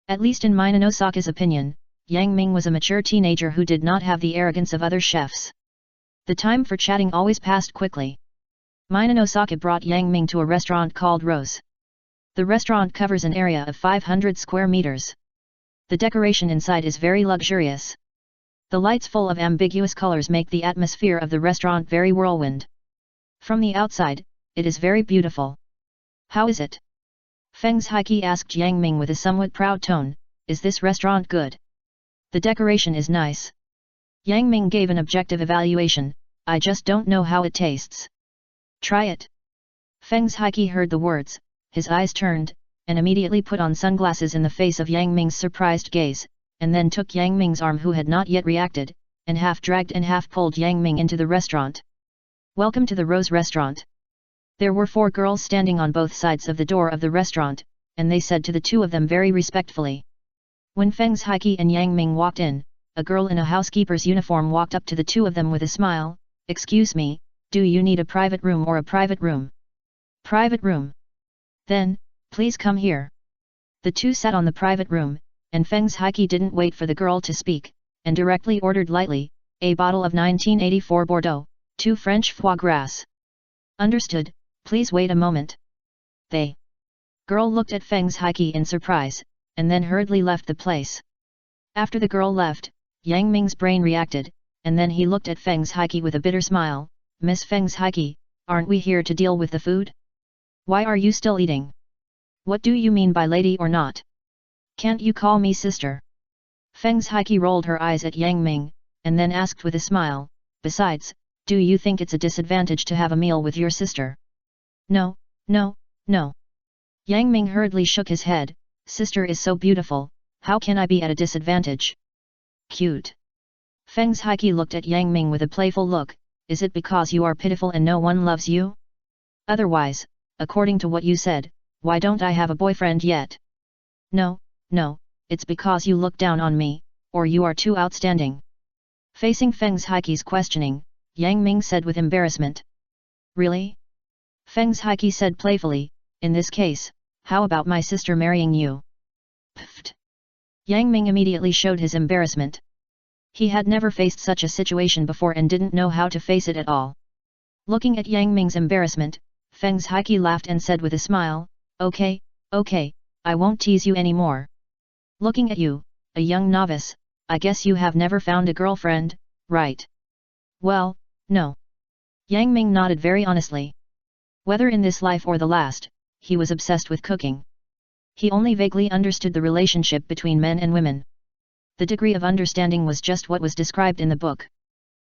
At least in Minanosaki's opinion, Yang Ming was a mature teenager who did not have the arrogance of other chefs. The time for chatting always passed quickly. Minanosaki brought Yang Ming to a restaurant called Rose. The restaurant covers an area of 500 square meters. The decoration inside is very luxurious. The lights full of ambiguous colors make the atmosphere of the restaurant very whirlwind. From the outside, it is very beautiful. How is it? Feng Zhiqi asked Yang Ming with a somewhat proud tone, is this restaurant good? The decoration is nice. Yang Ming gave an objective evaluation, I just don't know how it tastes. Try it. Feng Zhiqi heard the words, his eyes turned, and immediately put on sunglasses in the face of Yang Ming's surprised gaze, and then took Yang Ming's arm who had not yet reacted, and half dragged and half pulled Yang Ming into the restaurant. Welcome to the Rose Restaurant. There were 4 girls standing on both sides of the door of the restaurant, and they said to the two of them very respectfully. When Feng Zhiqi and Yang Ming walked in, a girl in a housekeeper's uniform walked up to the two of them with a smile, excuse me, do you need a private room or a private room? Private room. Then, please come here. The two sat on the private room, and Feng Zhiqi didn't wait for the girl to speak, and directly ordered lightly, a bottle of 1984 Bordeaux, 2 French foie gras. Understood, please wait a moment. They. Girl looked at Feng Zhiqi in surprise, and then hurriedly left the place. After the girl left, Yang Ming's brain reacted, and then he looked at Feng Zhiqi with a bitter smile, Miss Feng Zhiqi, aren't we here to deal with the food? Why are you still eating? What do you mean by lady or not? Can't you call me sister? Feng Zhiqi rolled her eyes at Yang Ming, and then asked with a smile, besides, do you think it's a disadvantage to have a meal with your sister? No, no, no. Yang Ming hurriedly shook his head, sister is so beautiful, how can I be at a disadvantage? Cute. Feng Zhiqi looked at Yang Ming with a playful look, is it because you are pitiful and no one loves you? Otherwise, according to what you said, why don't I have a boyfriend yet? No, no, it's because you look down on me, or you are too outstanding. Facing Feng Zhiqi's questioning, Yang Ming said with embarrassment. Really? Feng Zhiqi said playfully, in this case, how about my sister marrying you? Pfft. Yang Ming immediately showed his embarrassment. He had never faced such a situation before and didn't know how to face it at all. Looking at Yang Ming's embarrassment, Feng Zhiqi laughed and said with a smile, okay, I won't tease you anymore. Looking at you, a young novice, I guess you have never found a girlfriend, right? Well, no. Yang Ming nodded very honestly. Whether in this life or the last, he was obsessed with cooking. He only vaguely understood the relationship between men and women. The degree of understanding was just what was described in the book.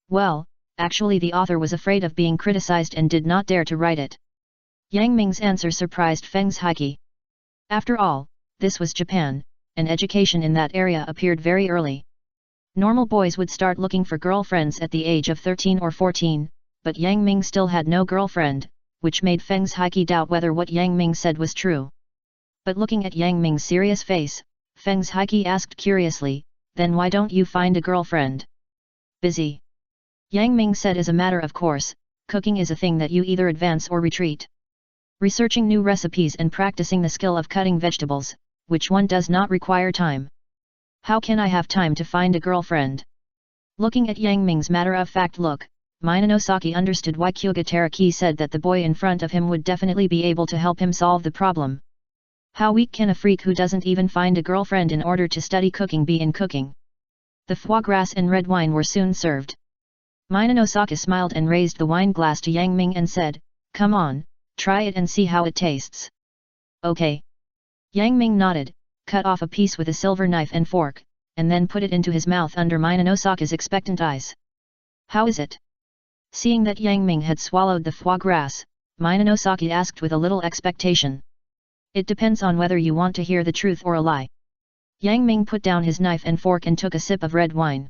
Well, actually the author was afraid of being criticized and did not dare to write it. Yang Ming's answer surprised Feng Zhiqi. After all, this was Japan, and education in that area appeared very early. Normal boys would start looking for girlfriends at the age of 13 or 14, but Yang Ming still had no girlfriend, which made Feng Zhiqi doubt whether what Yang Ming said was true. But looking at Yang Ming's serious face, Feng Zhiqi asked curiously, "Then why don't you find a girlfriend?" "Busy." Yang Ming said as a matter of course, cooking is a thing that you either advance or retreat. Researching new recipes and practicing the skill of cutting vegetables, which one does not require time. How can I have time to find a girlfriend? Looking at Yang Ming's matter-of-fact look, Minanosaki understood why Kyuga Teraki said that the boy in front of him would definitely be able to help him solve the problem. How weak can a freak who doesn't even find a girlfriend in order to study cooking be in cooking? The foie gras and red wine were soon served. Minanosaki smiled and raised the wine glass to Yang Ming and said, "Come on, try it and see how it tastes." "Okay." Yang Ming nodded, cut off a piece with a silver knife and fork, and then put it into his mouth under Minanosaki's expectant eyes. "How is it?" Seeing that Yang Ming had swallowed the foie gras, Minanosaki asked with a little expectation. "It depends on whether you want to hear the truth or a lie." Yang Ming put down his knife and fork and took a sip of red wine.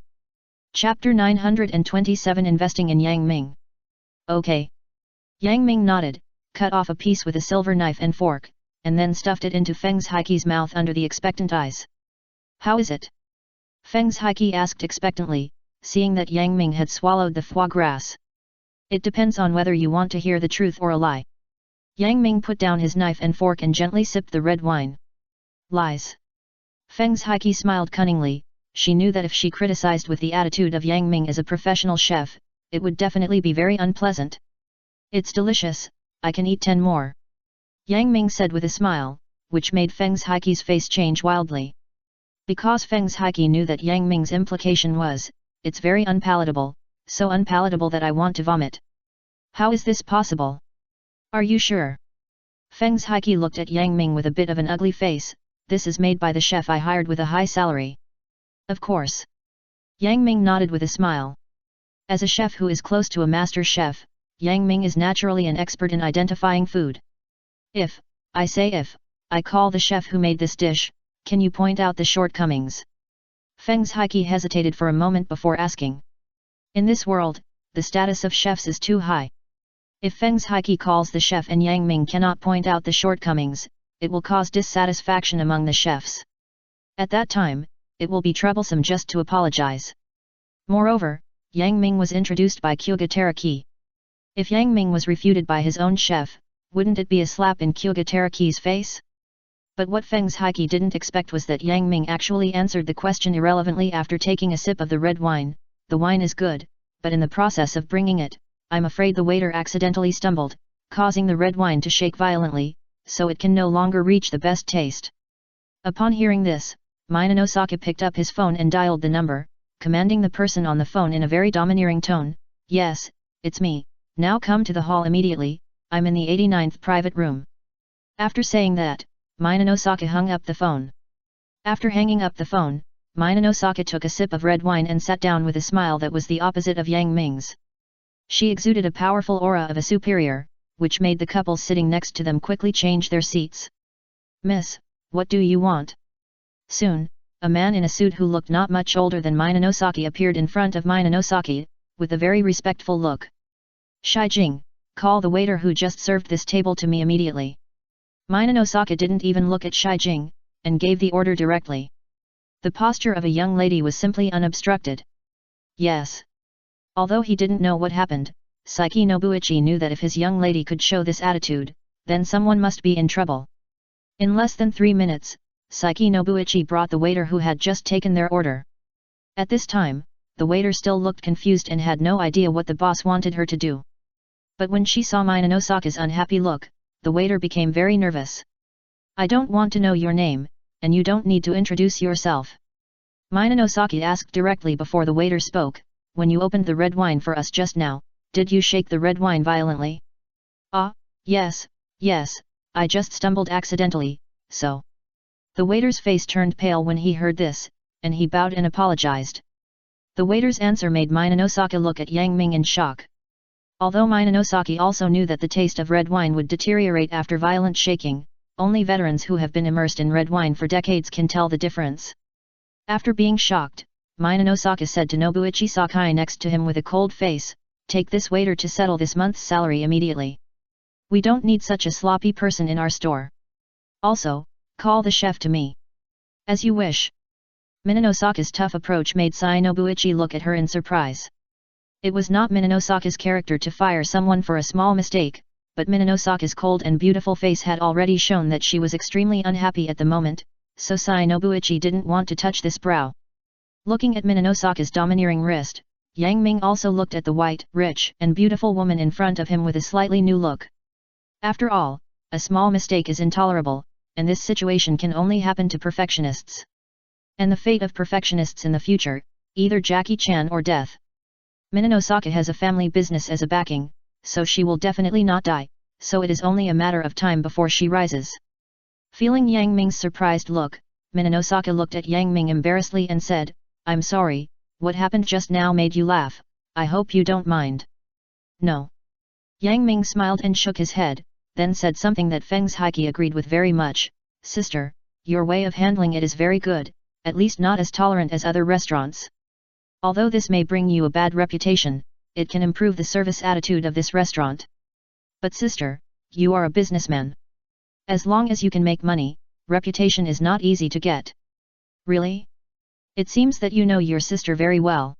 Chapter 927 Investing in Yang Ming. "Okay." Yang Ming nodded, cut off a piece with a silver knife and fork, and then stuffed it into Feng Zhiqi's mouth under the expectant eyes. "How is it?" Feng Zhiqi asked expectantly, seeing that Yang Ming had swallowed the foie gras. "It depends on whether you want to hear the truth or a lie." Yang Ming put down his knife and fork and gently sipped the red wine. "Lies." Feng Zhiqi smiled cunningly. She knew that if she criticized with the attitude of Yang Ming as a professional chef, it would definitely be very unpleasant. "It's delicious, I can eat 10 more." Yang Ming said with a smile, which made Feng Zhiqi's face change wildly. Because Feng Zhiqi knew that Yang Ming's implication was, "It's very unpalatable, so unpalatable that I want to vomit." "How is this possible?" "Are you sure?" Feng Zhiqi looked at Yang Ming with a bit of an ugly face. "This is made by the chef I hired with a high salary." "Of course." Yang Ming nodded with a smile. As a chef who is close to a master chef, Yang Ming is naturally an expert in identifying food. If I call the chef who made this dish, can you point out the shortcomings?" Feng Zhiqi hesitated for a moment before asking. In this world, the status of chefs is too high. If Feng Zhiqi calls the chef and Yang Ming cannot point out the shortcomings, it will cause dissatisfaction among the chefs. At that time, it will be troublesome just to apologize. Moreover, Yang Ming was introduced by Kyuga Teraki. If Yang Ming was refuted by his own chef, wouldn't it be a slap in Kyuga Teraki's face? But what Feng Zhiqi didn't expect was that Yang Ming actually answered the question irrelevantly after taking a sip of the red wine. "The wine is good, but in the process of bringing it, I'm afraid the waiter accidentally stumbled, causing the red wine to shake violently, so it can no longer reach the best taste." Upon hearing this, Minanosaki picked up his phone and dialed the number, commanding the person on the phone in a very domineering tone, "Yes, it's me, now come to the hall immediately, I'm in the 89th private room." After saying that, Minanosaki hung up the phone. After hanging up the phone, Minanosaki took a sip of red wine and sat down with a smile that was the opposite of Yang Ming's. She exuded a powerful aura of a superior, which made the couple sitting next to them quickly change their seats. "Miss, what do you want?" Soon, a man in a suit who looked not much older than Minanosaki appeared in front of Minanosaki, with a very respectful look. "Shijing, call the waiter who just served this table to me immediately." Minanosaki didn't even look at Shijing, and gave the order directly. The posture of a young lady was simply unobstructed. "Yes." Although he didn't know what happened, Saiki Nobuichi knew that if his young lady could show this attitude, then someone must be in trouble. In less than 3 minutes, Saiki Nobuichi brought the waiter who had just taken their order. At this time, the waiter still looked confused and had no idea what the boss wanted her to do. But when she saw Minanosaki's unhappy look, the waiter became very nervous. "I don't want to know your name, and you don't need to introduce yourself." Minanosaki asked directly before the waiter spoke, when you opened the red wine for us just now, did you shake the red wine violently? Ah, yes, I just stumbled accidentally, so. The waiter's face turned pale when he heard this, and he bowed and apologized. The waiter's answer made Minanosaka look at Yang Ming in shock. Although Minanosaki also knew that the taste of red wine would deteriorate after violent shaking, only veterans who have been immersed in red wine for decades can tell the difference. After being shocked, Minanosaka said to Nobuichi Sakai next to him with a cold face, "Take this waiter to settle this month's salary immediately. We don't need such a sloppy person in our store. Also, call the chef to me." "As you wish." Minanosaka's tough approach made Sai Nobuichi look at her in surprise. It was not Minanosaka's character to fire someone for a small mistake, but Minanosaka's cold and beautiful face had already shown that she was extremely unhappy at the moment, so Sai Nobuichi didn't want to touch this brow. Looking at Minanosaka's domineering wrist, Yang Ming also looked at the white, rich, and beautiful woman in front of him with a slightly new look. After all, a small mistake is intolerable, and this situation can only happen to perfectionists. And the fate of perfectionists in the future, either Jackie Chan or death. Minanosaka has a family business as a backing, so she will definitely not die, so it is only a matter of time before she rises. Feeling Yang Ming's surprised look, Minanosaka looked at Yang Ming embarrassedly and said, "I'm sorry, what happened just now made you laugh, I hope you don't mind." "No." Yang Ming smiled and shook his head, then said something that Feng Zhaiki agreed with very much, "Sister, your way of handling it is very good, at least not as tolerant as other restaurants. Although this may bring you a bad reputation, it can improve the service attitude of this restaurant. But sister, you are a businessman. As long as you can make money, reputation is not easy to get." "Really? It seems that you know your sister very well."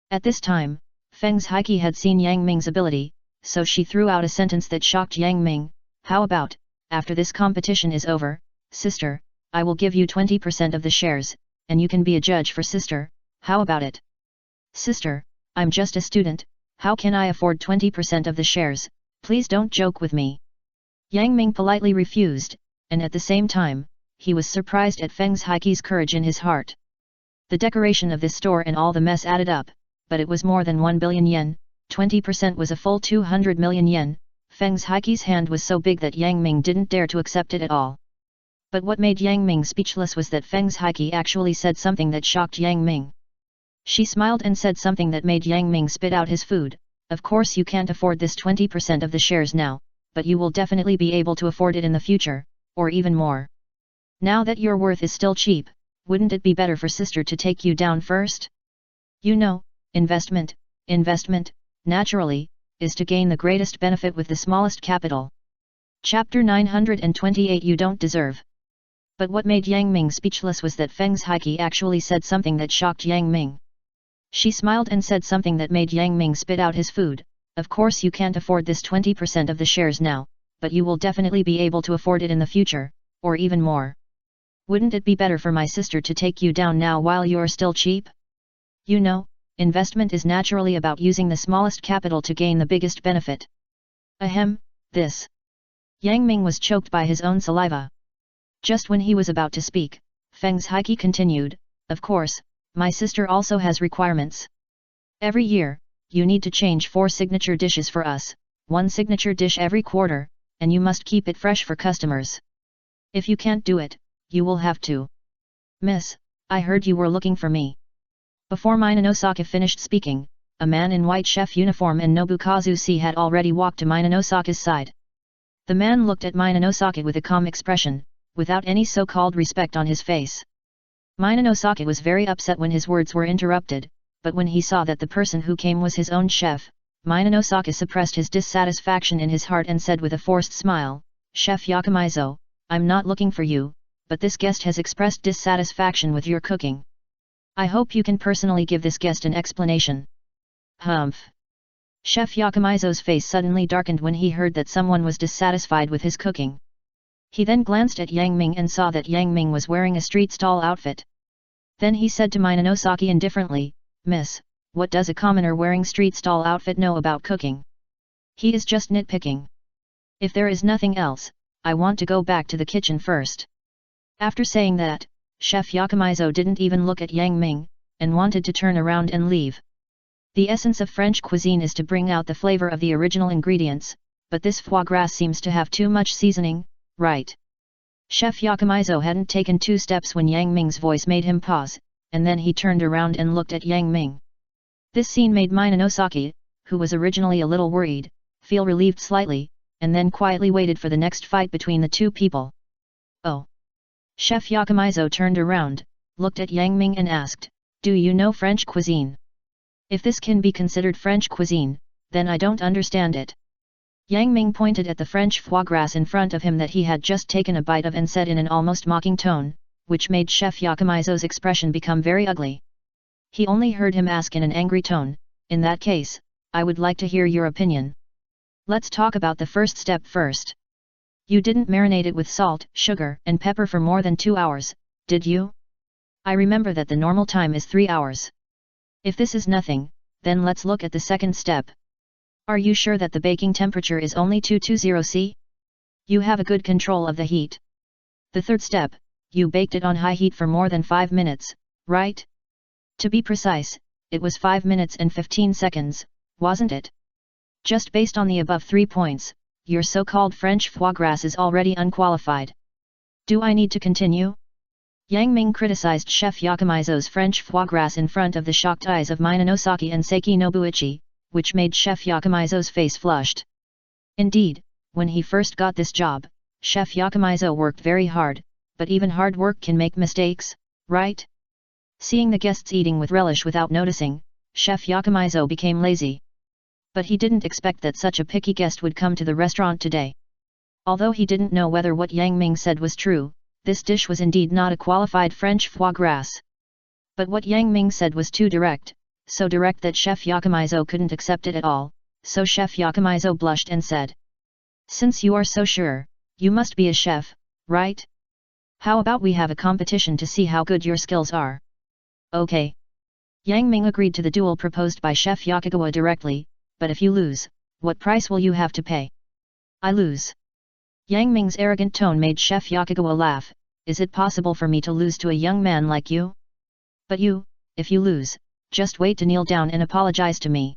At this time, Feng Zhaiki had seen Yang Ming's ability, so she threw out a sentence that shocked Yang Ming, "How about, after this competition is over, sister, I will give you 20% of the shares, and you can be a judge for sister, how about it?" "Sister, I'm just a student, how can I afford 20% of the shares, please don't joke with me." Yang Ming politely refused, and at the same time, he was surprised at Feng Zhaiqi's courage in his heart. The decoration of this store and all the mess added up, but it was more than 1 billion yen, 20% was a full 200 million yen, Feng Zhaiqi's hand was so big that Yang Ming didn't dare to accept it at all. But what made Yang Ming speechless was that Feng Zhaiki actually said something that shocked Yang Ming. She smiled and said something that made Yang Ming spit out his food, "Of course you can't afford this 20% of the shares now, but you will definitely be able to afford it in the future, or even more. Now that your worth is still cheap, wouldn't it be better for sister to take you down first? You know, investment, naturally, is to gain the greatest benefit with the smallest capital." Chapter 928 You Don't Deserve. But what made Yang Ming speechless was that Feng Zhaiki actually said something that shocked Yang Ming. She smiled and said something that made Yang Ming spit out his food, "Of course you can't afford this 20% of the shares now, but you will definitely be able to afford it in the future, or even more. Wouldn't it be better for my sister to take you down now while you're still cheap? You know, investment is naturally about using the smallest capital to gain the biggest benefit." Ahem, this. Yang Ming was choked by his own saliva. Just when he was about to speak, Feng Zhaiki continued, "Of course, my sister also has requirements. Every year, you need to change 4 signature dishes for us, 1 signature dish every quarter, and you must keep it fresh for customers. If you can't do it, you will have to." "Miss, I heard you were looking for me." Before Minanosaka finished speaking, a man in white chef uniform and Nobukazu had already walked to Minanosaka's side. The man looked at Minanosaka with a calm expression, without any so-called respect on his face. Minanosaka was very upset when his words were interrupted, but when he saw that the person who came was his own chef, Minanosaka suppressed his dissatisfaction in his heart and said with a forced smile, "Chef Yakumizo, I'm not looking for you, but this guest has expressed dissatisfaction with your cooking. I hope you can personally give this guest an explanation." "Humph." Chef Yakumizo's face suddenly darkened when he heard that someone was dissatisfied with his cooking. He then glanced at Yang Ming and saw that Yang Ming was wearing a street stall outfit. Then he said to Minanosaka indifferently, "Miss, what does a commoner wearing street stall outfit know about cooking? He is just nitpicking. If there is nothing else, I want to go back to the kitchen first." After saying that, Chef Yakumizo didn't even look at Yang Ming, and wanted to turn around and leave. The essence of French cuisine is to bring out the flavor of the original ingredients, but this foie gras seems to have too much seasoning, right? Chef Yakumizo hadn't taken 2 steps when Yang Ming's voice made him pause, and then he turned around and looked at Yang Ming. This scene made Minanosaki, who was originally a little worried, feel relieved slightly, and then quietly waited for the next fight between the 2 people. Oh! Chef Yakumizo turned around, looked at Yang Ming and asked, "Do you know French cuisine? If this can be considered French cuisine, then I don't understand it." Yang Ming pointed at the French foie gras in front of him that he had just taken a bite of and said in an almost mocking tone, which made Chef Yakumizo's expression become very ugly. He only heard him ask in an angry tone, "In that case, I would like to hear your opinion. Let's talk about the first step first. You didn't marinate it with salt, sugar, and pepper for more than 2 hours, did you? I remember that the normal time is 3 hours. If this is nothing, then let's look at the second step. Are you sure that the baking temperature is only 220 C? You have a good control of the heat. The third step, you baked it on high heat for more than 5 minutes, right? To be precise, it was 5 minutes and 15 seconds, wasn't it? Just based on the above 3 points, your so-called French foie gras is already unqualified. Do I need to continue?" Yang Ming criticized Chef Yakumizo's French foie gras in front of the shocked eyes of Minanosaki and Seiki Nobuichi, which made Chef Yakumizo's face flushed. Indeed, when he first got this job, Chef Yakumizo worked very hard, but even hard work can make mistakes, right? Seeing the guests eating with relish without noticing, Chef Yakumizo became lazy. But he didn't expect that such a picky guest would come to the restaurant today. Although he didn't know whether what Yang Ming said was true, this dish was indeed not a qualified French foie gras. But what Yang Ming said was too direct, so direct that Chef Yakumizo couldn't accept it at all, so Chef Yakumizo blushed and said, "Since you are so sure, you must be a chef, right? How about we have a competition to see how good your skills are?" "Okay." Yang Ming agreed to the duel proposed by Chef Yakugawa directly, "But if you lose, what price will you have to pay?" "I lose." Yang Ming's arrogant tone made Chef Yakugawa laugh. "Is it possible for me to lose to a young man like you? But you, if you lose, just wait to kneel down and apologize to me."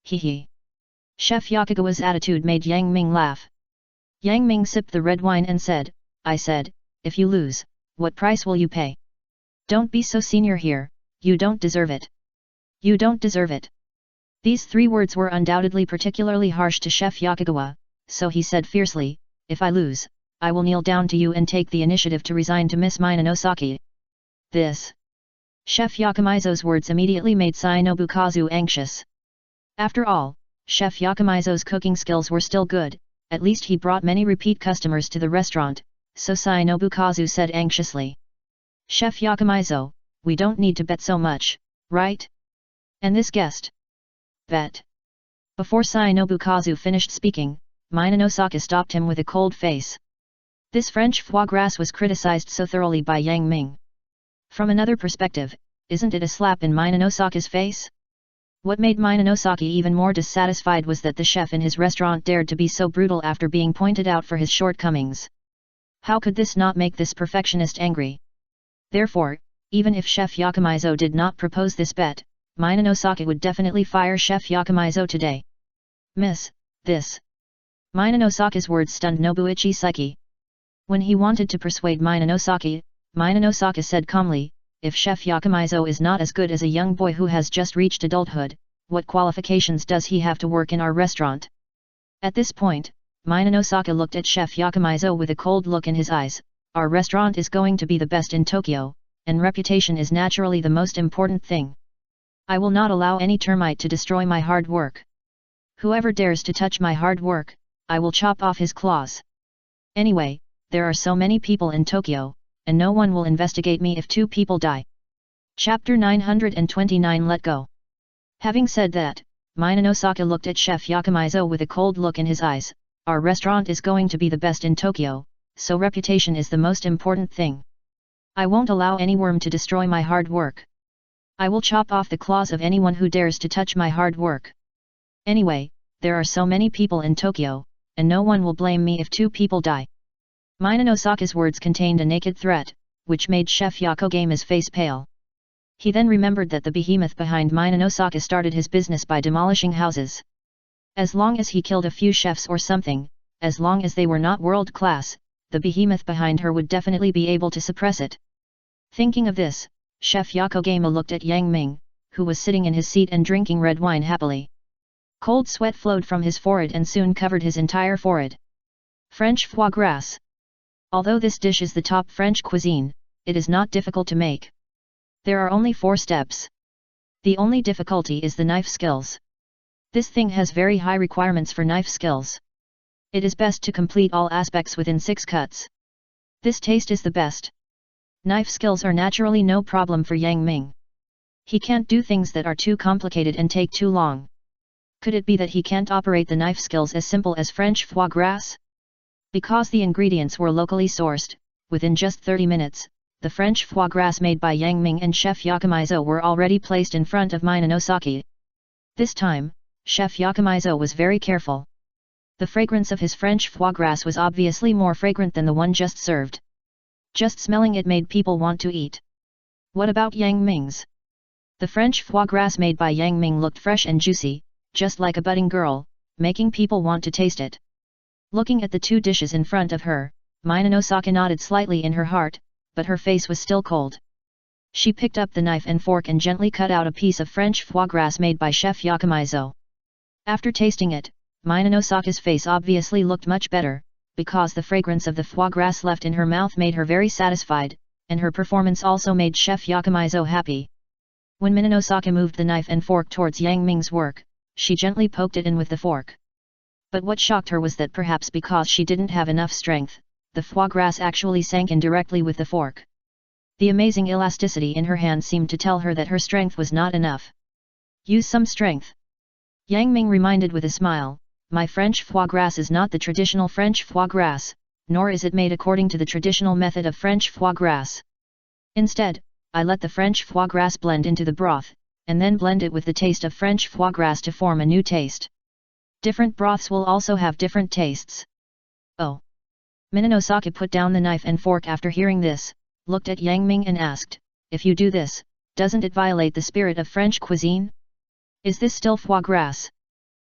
Hee. Chef Yakugawa's attitude made Yang Ming laugh. Yang Ming sipped the red wine and said, "I said, if you lose, what price will you pay? Don't be so senior here, you don't deserve it. You don't deserve it." These 3 words were undoubtedly particularly harsh to Chef Yakugawa, so he said fiercely, "If I lose, I will kneel down to you and take the initiative to resign to Miss Minanosaki." This. Chef Yakumizo's words immediately made Shinobu Kazu anxious. After all, Chef Yakumizo's cooking skills were still good, at least he brought many repeat customers to the restaurant, so Shinobu Kazu said anxiously. "Chef Yakumizo, we don't need to bet so much, right? And this guest? Bet." Before Shinobu Kazu finished speaking, Minanosaki stopped him with a cold face. This French foie gras was criticized so thoroughly by Yang Ming. From another perspective, isn't it a slap in Minanosaki's face? What made Minanosaki even more dissatisfied was that the chef in his restaurant dared to be so brutal after being pointed out for his shortcomings. How could this not make this perfectionist angry? Therefore, even if Chef Yakumizo did not propose this bet, Minanosaki would definitely fire Chef Yakumizo today. "Miss, this." Minanosaki's words stunned Nobuichi Saiki. When he wanted to persuade Minanosaki, Minanosaki said calmly, "If Chef Yakumizo is not as good as a young boy who has just reached adulthood, what qualifications does he have to work in our restaurant?" At this point, Minanosaki looked at Chef Yakumizo with a cold look in his eyes. "Our restaurant is going to be the best in Tokyo, and reputation is naturally the most important thing. I will not allow any termite to destroy my hard work. Whoever dares to touch my hard work, I will chop off his claws. Anyway, there are so many people in Tokyo, and no one will investigate me if 2 people die." Chapter 929 Let Go. Having said that, Minanosaki looked at Chef Yakumizo with a cold look in his eyes. "Our restaurant is going to be the best in Tokyo, so reputation is the most important thing. I won't allow any worm to destroy my hard work. I will chop off the claws of anyone who dares to touch my hard work. Anyway, there are so many people in Tokyo, and no one will blame me if 2 people die." Minanosaki's words contained a naked threat, which made Chef Yakumizo's face pale. He then remembered that the behemoth behind Minanosaka started his business by demolishing houses. As long as he killed a few chefs or something, as long as they were not world-class, the behemoth behind her would definitely be able to suppress it. Thinking of this, Chef Yakogama looked at Yang Ming, who was sitting in his seat and drinking red wine happily. Cold sweat flowed from his forehead and soon covered his entire forehead. French foie gras. Although this dish is the top French cuisine, it is not difficult to make. There are only 4 steps. The only difficulty is the knife skills. This thing has very high requirements for knife skills. It is best to complete all aspects within 6 cuts. This taste is the best. Knife skills are naturally no problem for Yang Ming. He can't do things that are too complicated and take too long. Could it be that he can't operate the knife skills as simple as French foie gras? Because the ingredients were locally sourced, within just 30 minutes, the French foie gras made by Yang Ming and Chef Yakumizo were already placed in front of Minanosaki. This time, Chef Yakumizo was very careful. The fragrance of his French foie gras was obviously more fragrant than the one just served. Just smelling it made people want to eat. What about Yang Ming's? The French foie gras made by Yang Ming looked fresh and juicy, just like a budding girl, making people want to taste it. Looking at the 2 dishes in front of her, Minanosaka nodded slightly in her heart, but her face was still cold. She picked up the knife and fork and gently cut out a piece of French foie gras made by Chef Yakumizo. After tasting it, Minanosaka's face obviously looked much better, because the fragrance of the foie gras left in her mouth made her very satisfied, and her performance also made Chef Yakumizo happy. When Minanosaka moved the knife and fork towards Yang Ming's work, she gently poked it in with the fork. But what shocked her was that perhaps because she didn't have enough strength, the foie gras actually sank in directly with the fork. The amazing elasticity in her hand seemed to tell her that her strength was not enough. Use some strength. Yang Ming reminded with a smile, my French foie gras is not the traditional French foie gras, nor is it made according to the traditional method of French foie gras. Instead, I let the French foie gras blend into the broth, and then blend it with the taste of French foie gras to form a new taste. Different broths will also have different tastes. Oh. Minanosaka put down the knife and fork after hearing this, looked at Yang Ming and asked, if you do this, doesn't it violate the spirit of French cuisine? Is this still foie gras?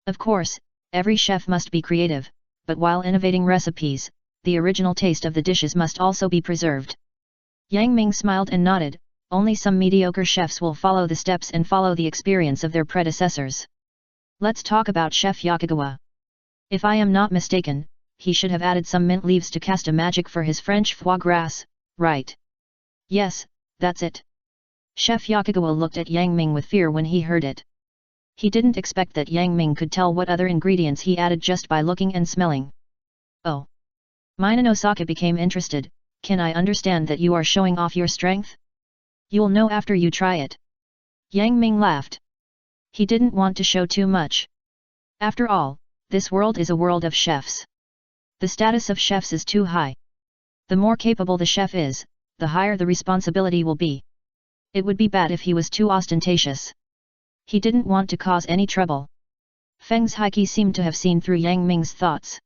Of course, every chef must be creative, but while innovating recipes, the original taste of the dishes must also be preserved. Yang Ming smiled and nodded, only some mediocre chefs will follow the steps and follow the experience of their predecessors. Let's talk about Chef Yakugawa. If I am not mistaken, he should have added some mint leaves to cast a magic for his French foie gras, right? Yes, that's it. Chef Yakugawa looked at Yang Ming with fear when he heard it. He didn't expect that Yang Ming could tell what other ingredients he added just by looking and smelling. Oh. Minanosaka became interested, can I understand that you are showing off your strength? You'll know after you try it. Yang Ming laughed. He didn't want to show too much. After all, this world is a world of chefs. The status of chefs is too high. The more capable the chef is, the higher the responsibility will be. It would be bad if he was too ostentatious. He didn't want to cause any trouble. Feng Zhiqi seemed to have seen through Yang Ming's thoughts.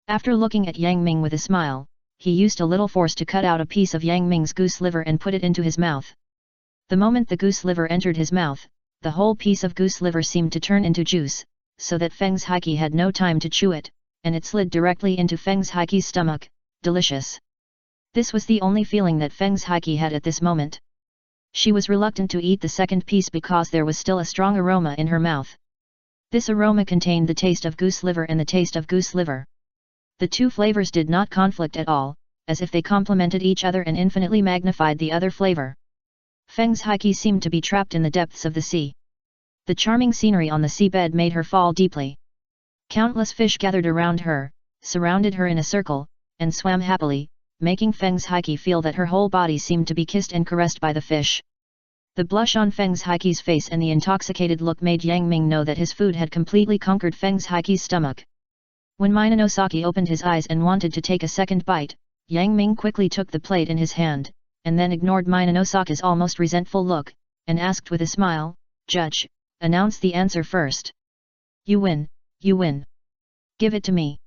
After looking at Yang Ming with a smile, he used a little force to cut out a piece of Yang Ming's goose liver and put it into his mouth. The moment the goose liver entered his mouth, the whole piece of goose liver seemed to turn into juice, so that Feng Zhiqi had no time to chew it, and it slid directly into Feng Zhiqi's stomach. Delicious. This was the only feeling that Feng Zhiqi had at this moment. She was reluctant to eat the second piece because there was still a strong aroma in her mouth. This aroma contained the taste of goose liver and the taste of goose liver. The 2 flavors did not conflict at all, as if they complemented each other and infinitely magnified the other flavor. Feng Zhiqi seemed to be trapped in the depths of the sea. The charming scenery on the seabed made her fall deeply. Countless fish gathered around her, surrounded her in a circle, and swam happily, making Feng Zhiqi feel that her whole body seemed to be kissed and caressed by the fish. The blush on Feng Zhiqi's face and the intoxicated look made Yang Ming know that his food had completely conquered Feng Zhiqi's stomach. When Minanosaki opened his eyes and wanted to take a second bite, Yang Ming quickly took the plate in his hand, and then ignored Minanosaka's almost resentful look, and asked with a smile, Judge, announce the answer first. You win, you win. Give it to me.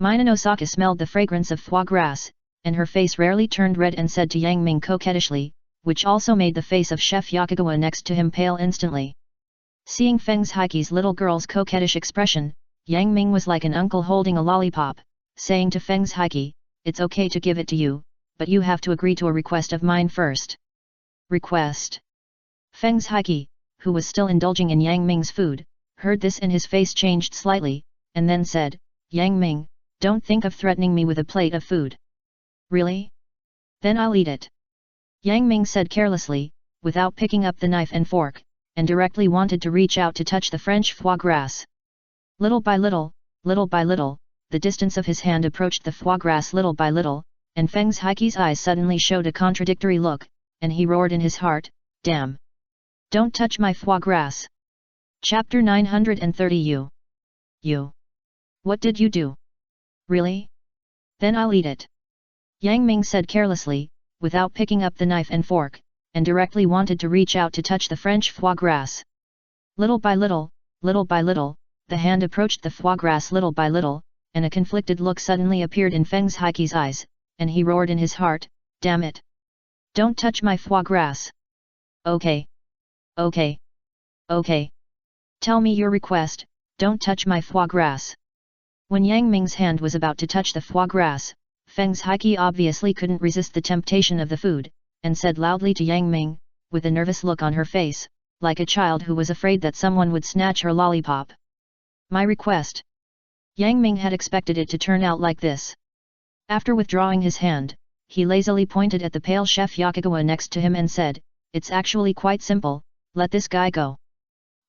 Minanosaka smelled the fragrance of foie gras, and her face rarely turned red and said to Yang Ming coquettishly, which also made the face of Chef Yakagawa next to him pale instantly. Seeing Feng Zhiqi's little girl's coquettish expression, Yang Ming was like an uncle holding a lollipop, saying to Feng Zhiqi, "It's okay to give it to you, but you have to agree to a request of mine first." Request? Feng Zhiqi, who was still indulging in Yang Ming's food, heard this and his face changed slightly, and then said, "Yang Ming, don't think of threatening me with a plate of food." "Really? Then I'll eat it," Yang Ming said carelessly, without picking up the knife and fork, and directly wanted to reach out to touch the French foie gras. Little by little, the distance of his hand approached the foie gras little by little, and Feng Zhiqi's eyes suddenly showed a contradictory look, and he roared in his heart, "Damn! Don't touch my foie gras!" Chapter 930. You. What did you do? Really? Then I'll eat it, Yang Ming said carelessly, without picking up the knife and fork, and directly wanted to reach out to touch the French foie gras. Little by little, the hand approached the foie gras little by little, and a conflicted look suddenly appeared in Feng Zhiqi's eyes, and he roared in his heart, "Damn it! Don't touch my foie gras!" Okay. Tell me your request, don't touch my foie gras." When Yang Ming's hand was about to touch the foie gras, Feng Zhiqi obviously couldn't resist the temptation of the food, and said loudly to Yang Ming, with a nervous look on her face, like a child who was afraid that someone would snatch her lollipop. "My request." Yang Ming had expected it to turn out like this. After withdrawing his hand, he lazily pointed at the pale Chef Yakagawa next to him and said, "It's actually quite simple, let this guy go.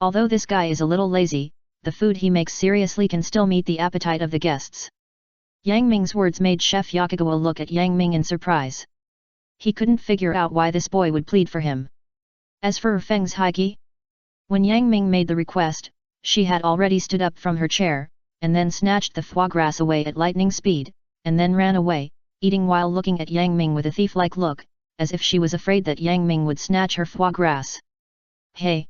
Although this guy is a little lazy, the food he makes seriously can still meet the appetite of the guests." Yang Ming's words made Chef Yakagawa look at Yang Ming in surprise. He couldn't figure out why this boy would plead for him. As for Feng Zhiqi, when Yang Ming made the request, she had already stood up from her chair, and then snatched the foie gras away at lightning speed, and then ran away, eating while looking at Yang Ming with a thief-like look, as if she was afraid that Yang Ming would snatch her foie gras. Hey!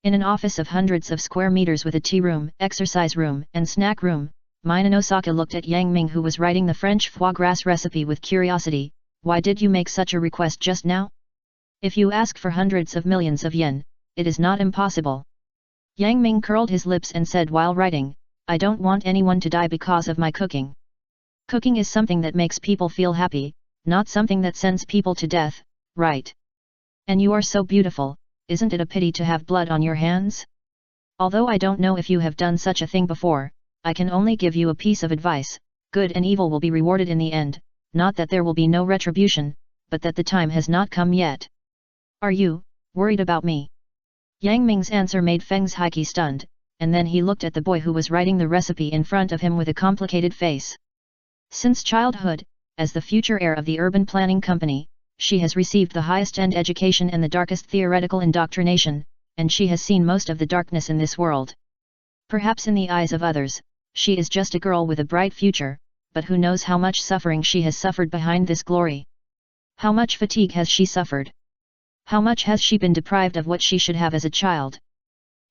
In an office of hundreds of square meters with a tea room, exercise room, and snack room, Minanosaka looked at Yang Ming who was writing the French foie gras recipe with curiosity. "Why did you make such a request just now? If you ask for hundreds of millions of yen, it is not impossible." Yang Ming curled his lips and said while writing, "I don't want anyone to die because of my cooking. Cooking is something that makes people feel happy, not something that sends people to death, right? And you are so beautiful, isn't it a pity to have blood on your hands? Although I don't know if you have done such a thing before, I can only give you a piece of advice, good and evil will be rewarded in the end, not that there will be no retribution, but that the time has not come yet. Are you worried about me?" Yang Ming's answer made Feng Zhiqi stunned, and then he looked at the boy who was writing the recipe in front of him with a complicated face. Since childhood, as the future heir of the urban planning company, she has received the highest-end education and the darkest theoretical indoctrination, and she has seen most of the darkness in this world. Perhaps in the eyes of others, she is just a girl with a bright future, but who knows how much suffering she has suffered behind this glory? How much fatigue has she suffered? How much has she been deprived of what she should have as a child?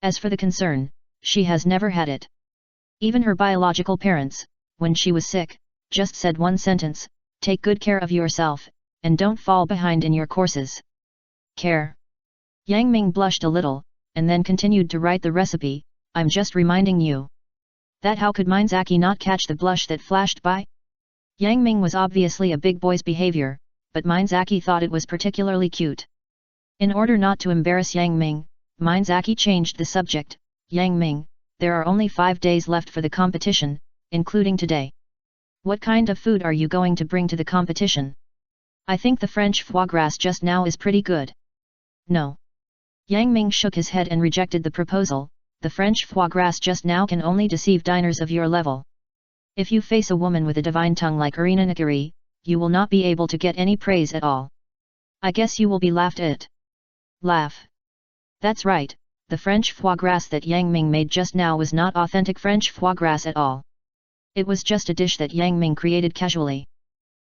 As for the concern, she has never had it. Even her biological parents, when she was sick, just said one sentence, "Take good care of yourself, and don't fall behind in your courses." Care. Yang Ming blushed a little, and then continued to write the recipe, "I'm just reminding you." That how could Minezaki not catch the blush that flashed by? Yang Ming was obviously a big boy's behavior, but Minezaki thought it was particularly cute. In order not to embarrass Yang Ming, Minezaki changed the subject. "Yang Ming, there are only 5 days left for the competition, including today. What kind of food are you going to bring to the competition? I think the French foie gras just now is pretty good." "No." Yang Ming shook his head and rejected the proposal. "The French foie gras just now can only deceive diners of your level. If you face a woman with a divine tongue like Irina Nakari, you will not be able to get any praise at all. I guess you will be laughed at." Laugh. That's right, the French foie gras that Yang Ming made just now was not authentic French foie gras at all. It was just a dish that Yang Ming created casually.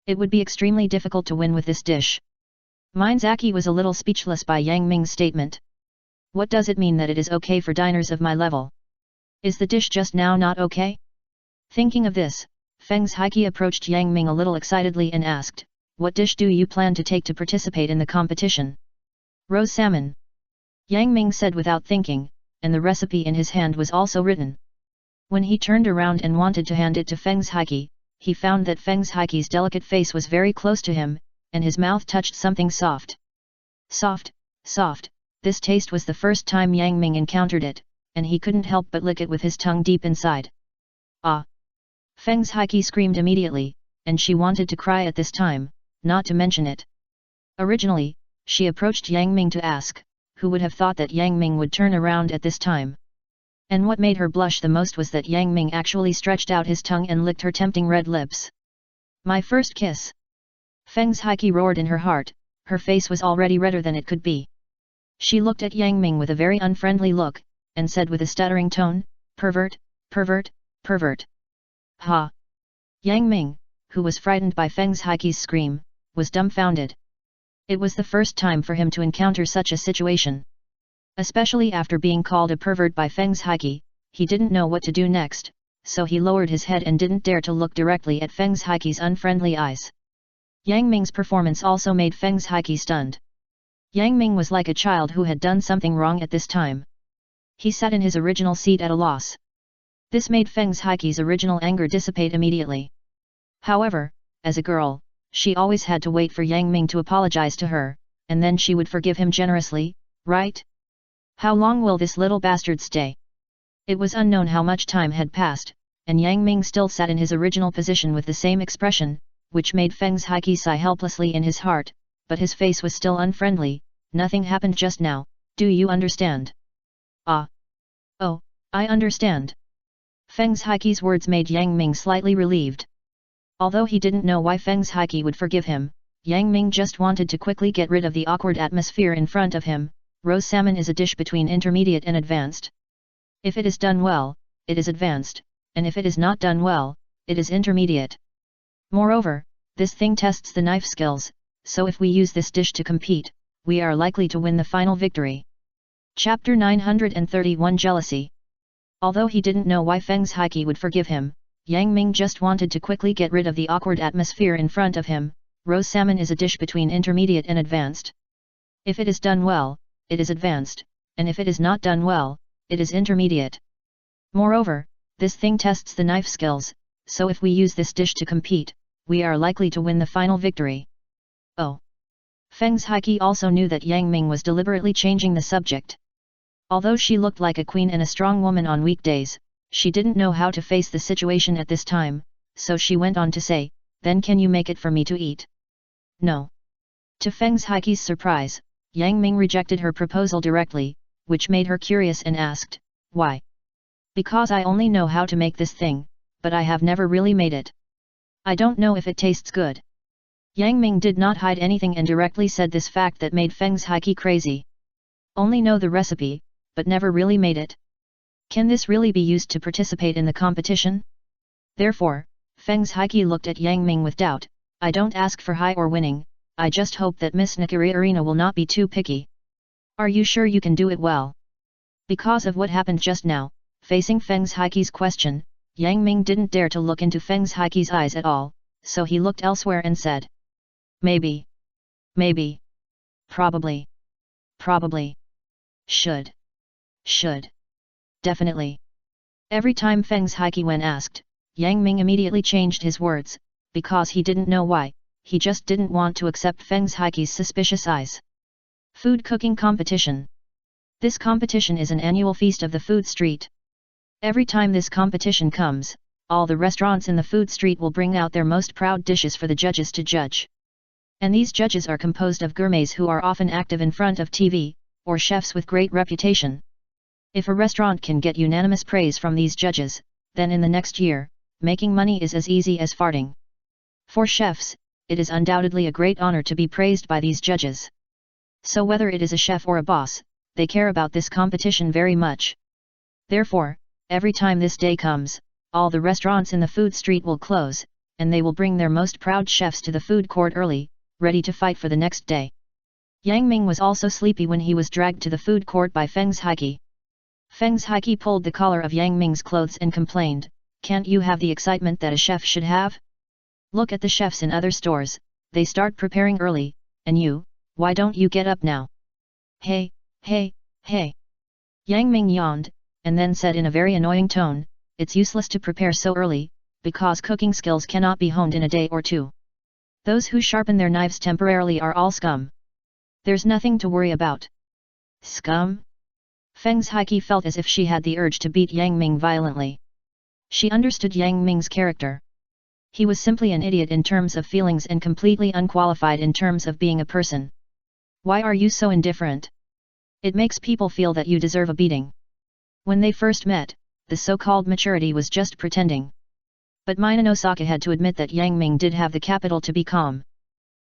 It would be extremely difficult to win with this dish. Minezaki was a little speechless by Yang Ming's statement. What does it mean that it is okay for diners of my level? Is the dish just now not okay? Thinking of this, Feng Zhiqi approached Yang Ming a little excitedly and asked, what dish do you plan to take to participate in the competition? Roast salmon. Yang Ming said without thinking, and the recipe in his hand was also written. When he turned around and wanted to hand it to Feng Haiki, he found that Feng Haiki's delicate face was very close to him, and his mouth touched something soft. Soft, soft, this taste was the first time Yang Ming encountered it, and he couldn't help but lick it with his tongue deep inside. Ah! Feng Haiki screamed immediately, and she wanted to cry at this time, not to mention it. Originally, she approached Yang Ming to ask, who would have thought that Yang Ming would turn around at this time? And what made her blush the most was that Yang Ming actually stretched out his tongue and licked her tempting red lips. My first kiss! Feng Haiki roared in her heart, her face was already redder than it could be. She looked at Yang Ming with a very unfriendly look, and said with a stuttering tone, pervert, pervert, pervert. Ha! Yang Ming, who was frightened by Feng Haiki's scream, was dumbfounded. It was the first time for him to encounter such a situation. Especially after being called a pervert by Feng Haiki, he didn't know what to do next, so he lowered his head and didn't dare to look directly at Feng Haiki's unfriendly eyes. Yang Ming's performance also made Feng Haiki stunned. Yang Ming was like a child who had done something wrong at this time. He sat in his original seat at a loss. This made Feng Haiki's original anger dissipate immediately. However, as a girl, she always had to wait for Yang Ming to apologize to her, and then she would forgive him generously, right? How long will this little bastard stay? It was unknown how much time had passed, and Yang Ming still sat in his original position with the same expression, which made Feng Haiki sigh helplessly in his heart, but his face was still unfriendly. Nothing happened just now, do you understand? Ah! Oh, I understand. Feng Haiki's words made Yang Ming slightly relieved. Although he didn't know why Feng Haiki would forgive him, Yang Ming just wanted to quickly get rid of the awkward atmosphere in front of him. Roast salmon is a dish between intermediate and advanced. If it is done well, it is advanced, and if it is not done well, it is intermediate. Moreover, this thing tests the knife skills, so if we use this dish to compete, we are likely to win the final victory. Chapter 931 Jealousy. Although he didn't know why Feng Haiki would forgive him, Yang Ming just wanted to quickly get rid of the awkward atmosphere in front of him. Roast salmon is a dish between intermediate and advanced. If it is done well, it is advanced, and if it is not done well, it is intermediate. Moreover, this thing tests the knife skills, so if we use this dish to compete, we are likely to win the final victory. Oh! Feng Haiki also knew that Yang Ming was deliberately changing the subject. Although she looked like a queen and a strong woman on weekdays, she didn't know how to face the situation at this time, so she went on to say, then can you make it for me to eat? No. To Feng Haiki's surprise, Yang Ming rejected her proposal directly, which made her curious and asked, why? Because I only know how to make this thing, but I have never really made it. I don't know if it tastes good. Yang Ming did not hide anything and directly said this fact that made Feng Haiki crazy. Only know the recipe, but never really made it. Can this really be used to participate in the competition? Therefore, Feng Haiki looked at Yang Ming with doubt. I don't ask for high or winning, I just hope that Miss Nakiri will not be too picky. Are you sure you can do it well? Because of what happened just now, facing Feng Haiki's question, Yang Ming didn't dare to look into Feng Haiki's eyes at all, so he looked elsewhere and said. Maybe. Maybe. Probably. Probably. Should. Definitely. Every time Feng Haiki when asked, Yang Ming immediately changed his words, because he didn't know why, he just didn't want to accept Feng Haiki's suspicious eyes. Food cooking competition. This competition is an annual feast of the food street. Every time this competition comes, all the restaurants in the food street will bring out their most proud dishes for the judges to judge. And these judges are composed of gourmets who are often active in front of TV, or chefs with great reputation. If a restaurant can get unanimous praise from these judges, then in the next year, making money is as easy as farting. For chefs, it is undoubtedly a great honor to be praised by these judges. So whether it is a chef or a boss, they care about this competition very much. Therefore, every time this day comes, all the restaurants in the food street will close, and they will bring their most proud chefs to the food court early, ready to fight for the next day. Yang Ming was also sleepy when he was dragged to the food court by Feng Haiki. Feng Haiki pulled the collar of Yang Ming's clothes and complained, can't you have the excitement that a chef should have? Look at the chefs in other stores, they start preparing early, and you, why don't you get up now? Hey, hey, hey. Yang Ming yawned, and then said in a very annoying tone, it's useless to prepare so early, because cooking skills cannot be honed in a day or two. Those who sharpen their knives temporarily are all scum. There's nothing to worry about. Scum? Feng Zhiqi felt as if she had the urge to beat Yang Ming violently. She understood Yang Ming's character. He was simply an idiot in terms of feelings and completely unqualified in terms of being a person. Why are you so indifferent? It makes people feel that you deserve a beating. When they first met, the so-called maturity was just pretending. But Minanosaka had to admit that Yang Ming did have the capital to be calm.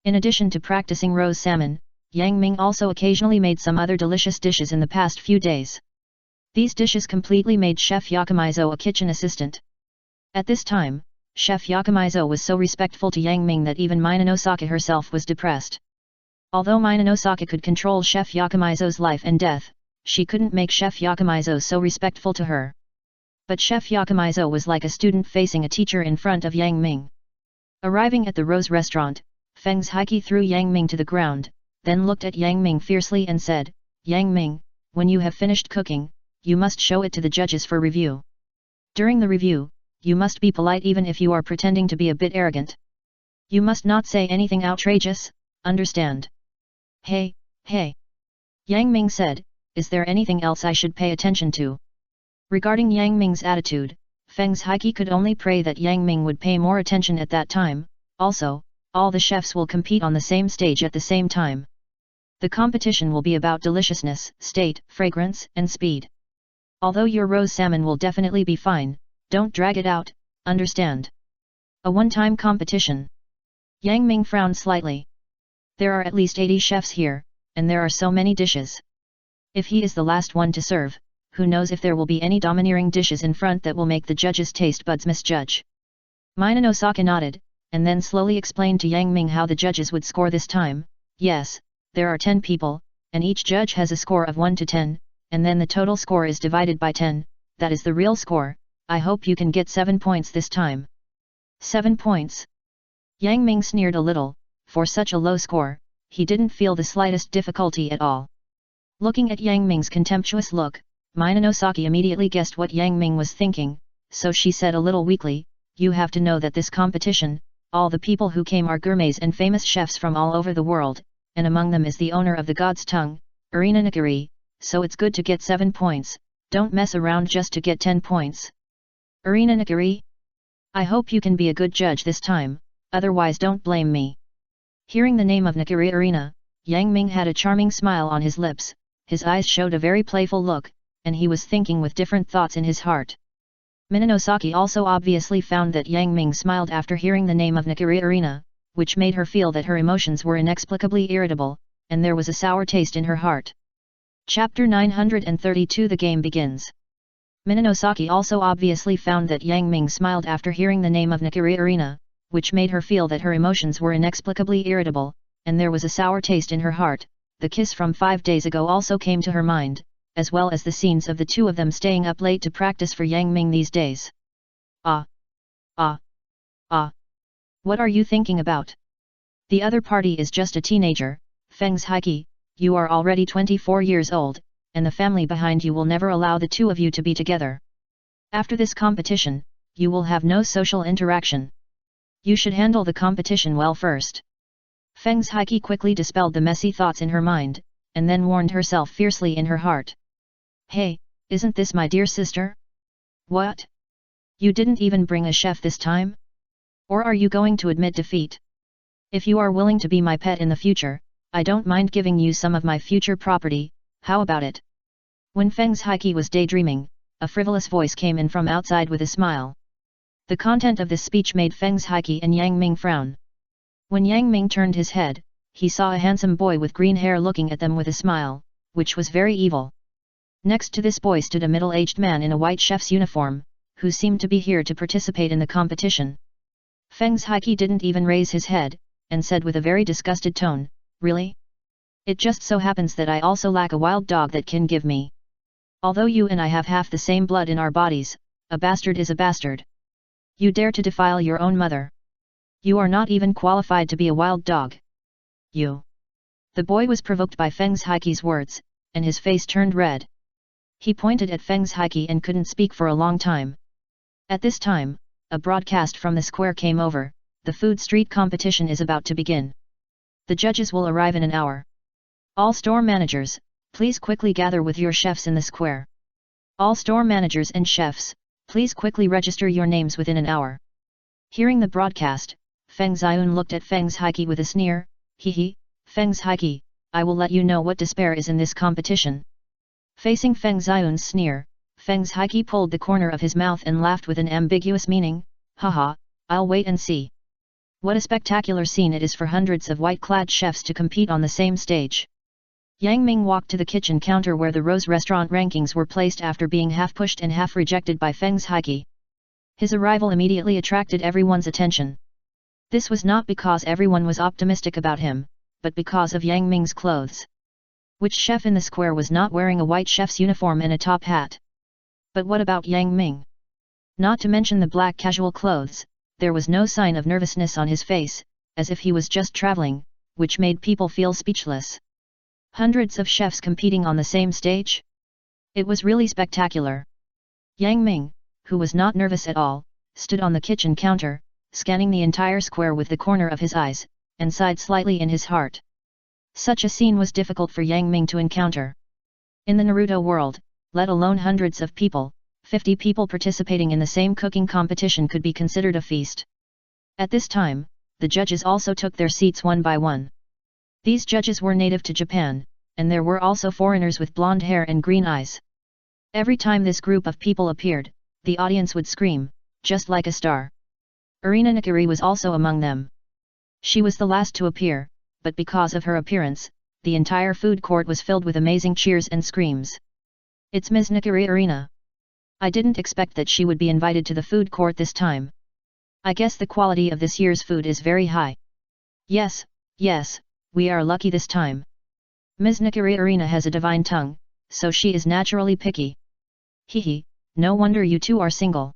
In addition to practicing rose salmon, Yang Ming also occasionally made some other delicious dishes in the past few days. These dishes completely made Chef Yakumizo a kitchen assistant. At this time, Chef Yakumizo was so respectful to Yang Ming that even Minanosaka herself was depressed. Although Minanosaka could control Chef Yakumizo's life and death, she couldn't make Chef Yakumizo so respectful to her. But Chef Yakumizo was like a student facing a teacher in front of Yang Ming. Arriving at the Rose restaurant, Feng Zhiqi threw Yang Ming to the ground, then looked at Yang Ming fiercely and said, Yang Ming, when you have finished cooking, you must show it to the judges for review. During the review, you must be polite even if you are pretending to be a bit arrogant. You must not say anything outrageous, understand? Hey, hey. Yang Ming said, is there anything else I should pay attention to? Regarding Yang Ming's attitude, Feng Zhiqi could only pray that Yang Ming would pay more attention at that time. Also, all the chefs will compete on the same stage at the same time. The competition will be about deliciousness, state, fragrance, and speed. Although your rose salmon will definitely be fine, don't drag it out, understand? A one-time competition. Yang Ming frowned slightly. There are at least 80 chefs here, and there are so many dishes. If he is the last one to serve, who knows if there will be any domineering dishes in front that will make the judges' taste buds misjudge. Minanosaka nodded, and then slowly explained to Yang Ming how the judges would score this time. Yes, there are 10 people, and each judge has a score of 1 to 10, and then the total score is divided by 10, that is the real score. I hope you can get 7 points this time. 7 points? Yang Ming sneered a little. For such a low score, he didn't feel the slightest difficulty at all. Looking at Yang Ming's contemptuous look, Minanosaki immediately guessed what Yang Ming was thinking, so she said a little weakly, you have to know that this competition, all the people who came are gourmets and famous chefs from all over the world, and among them is the owner of the God's Tongue, Arina Nagari, so it's good to get 7 points, don't mess around just to get 10 points. Arina Nagari? I hope you can be a good judge this time, otherwise don't blame me. Hearing the name of Nagari Arena, Yang Ming had a charming smile on his lips, his eyes showed a very playful look, and he was thinking with different thoughts in his heart. Minanosaki also obviously found that Yang Ming smiled after hearing the name of Nagari Arena, which made her feel that her emotions were inexplicably irritable, and there was a sour taste in her heart. Chapter 932 The game begins. Minanosaki also obviously found that Yang Ming smiled after hearing the name of Nagari Arena, which made her feel that her emotions were inexplicably irritable, and there was a sour taste in her heart. The kiss from 5 days ago also came to her mind, as well as the scenes of the two of them staying up late to practice for Yang Ming these days. Ah! What are you thinking about? The other party is just a teenager, Feng Zhiqi, you are already 24 years old, and the family behind you will never allow the two of you to be together. After this competition, you will have no social interaction. You should handle the competition well first. Feng Zhiqi quickly dispelled the messy thoughts in her mind, and then warned herself fiercely in her heart. Hey, isn't this my dear sister? What? You didn't even bring a chef this time? Or are you going to admit defeat? If you are willing to be my pet in the future, I don't mind giving you some of my future property, how about it? When Feng Zhiqi was daydreaming, a frivolous voice came in from outside with a smile. The content of this speech made Feng Zhiqi and Yang Ming frown. When Yang Ming turned his head, he saw a handsome boy with green hair looking at them with a smile, which was very evil. Next to this boy stood a middle-aged man in a white chef's uniform, who seemed to be here to participate in the competition. Feng Zhiqi didn't even raise his head, and said with a very disgusted tone, really? It just so happens that I also lack a wild dog that can give me. Although you and I have half the same blood in our bodies, a bastard is a bastard. You dare to defile your own mother. You are not even qualified to be a wild dog. You. The boy was provoked by Feng Zhiqi's words, and his face turned red. He pointed at Feng Zhiqi and couldn't speak for a long time. At this time, a broadcast from the square came over. The food street competition is about to begin. The judges will arrive in an hour. All store managers, please quickly gather with your chefs in the square. All store managers and chefs, please quickly register your names within an hour. Hearing the broadcast, Feng Ziyun looked at Feng Zhiqi with a sneer. Hee, Feng Zhiqi, I will let you know what despair is in this competition. Facing Feng Ziyun's sneer, Feng Zhiqi pulled the corner of his mouth and laughed with an ambiguous meaning. Haha, I'll wait and see. What a spectacular scene it is for hundreds of white-clad chefs to compete on the same stage. Yang Ming walked to the kitchen counter where the Rose restaurant rankings were placed after being half pushed and half rejected by Feng Zhiqi. His arrival immediately attracted everyone's attention. This was not because everyone was optimistic about him, but because of Yang Ming's clothes. Which chef in the square was not wearing a white chef's uniform and a top hat? But what about Yang Ming? Not to mention the black casual clothes, there was no sign of nervousness on his face, as if he was just traveling, which made people feel speechless. Hundreds of chefs competing on the same stage? It was really spectacular. Yang Ming, who was not nervous at all, stood on the kitchen counter, scanning the entire square with the corner of his eyes, and sighed slightly in his heart. Such a scene was difficult for Yang Ming to encounter. In the Naruto world, let alone hundreds of people, 50 people participating in the same cooking competition could be considered a feast. At this time, the judges also took their seats one by one. These judges were native to Japan, and there were also foreigners with blonde hair and green eyes. Every time this group of people appeared, the audience would scream, just like a star. Irina Nakiri was also among them. She was the last to appear, but because of her appearance, the entire food court was filled with amazing cheers and screams. It's Ms. Nakiri Irina. I didn't expect that she would be invited to the food court this time. I guess the quality of this year's food is very high. Yes, we are lucky this time. Ms. Nakiri Irina has a divine tongue, so she is naturally picky. Hehe, no wonder you two are single.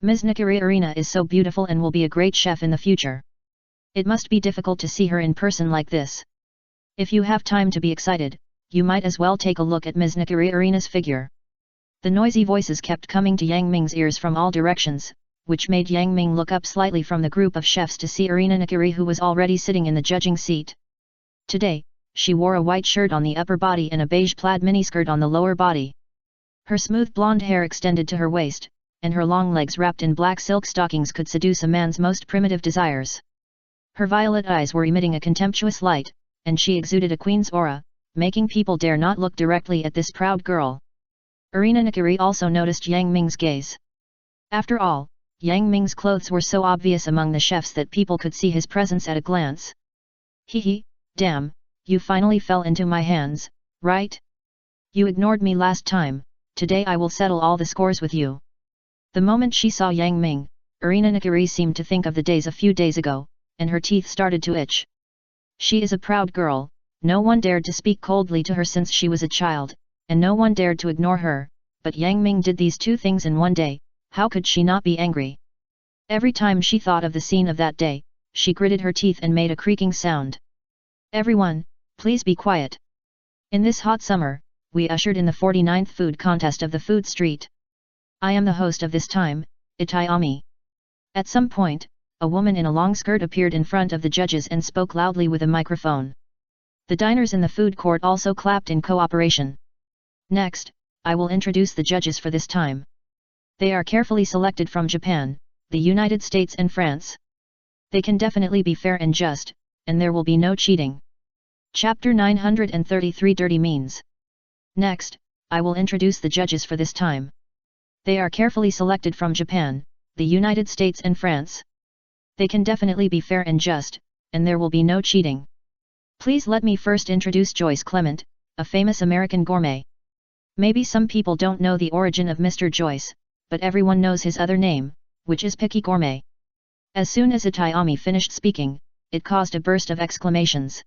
Ms. Nakiri Irina is so beautiful and will be a great chef in the future. It must be difficult to see her in person like this. If you have time to be excited, you might as well take a look at Ms. Nakiri Irina's figure. The noisy voices kept coming to Yang Ming's ears from all directions, which made Yang Ming look up slightly from the group of chefs to see Irina Nakiri, who was already sitting in the judging seat. Today, she wore a white shirt on the upper body and a beige plaid miniskirt on the lower body. Her smooth blonde hair extended to her waist, and her long legs wrapped in black silk stockings could seduce a man's most primitive desires. Her violet eyes were emitting a contemptuous light, and she exuded a queen's aura, making people dare not look directly at this proud girl. Irina Nakiri also noticed Yang Ming's gaze. After all, Yang Ming's clothes were so obvious among the chefs that people could see his presence at a glance. Hehe, damn, you finally fell into my hands, right? You ignored me last time, today I will settle all the scores with you. The moment she saw Yang Ming, Irina Nakiri seemed to think of the days a few days ago, and her teeth started to itch. She is a proud girl, no one dared to speak coldly to her since she was a child, and no one dared to ignore her, but Yang Ming did these two things in one day, how could she not be angry? Every time she thought of the scene of that day, she gritted her teeth and made a creaking sound. Everyone, please be quiet. In this hot summer, we ushered in the 49th food contest of the food street. I am the host of this time, Itayami. At some point, a woman in a long skirt appeared in front of the judges and spoke loudly with a microphone. The diners in the food court also clapped in cooperation. Next, I will introduce the judges for this time. They are carefully selected from Japan, the United States and France. They can definitely be fair and just, and there will be no cheating. Chapter 933 Dirty Means. Next, I will introduce the judges for this time. They are carefully selected from Japan, the United States and France. They can definitely be fair and just, and there will be no cheating. Please let me first introduce Joyce Clement, a famous American gourmet. Maybe some people don't know the origin of Mr. Joyce, but everyone knows his other name, which is Picky Gourmet. As soon as Itayami finished speaking, it caused a burst of exclamations.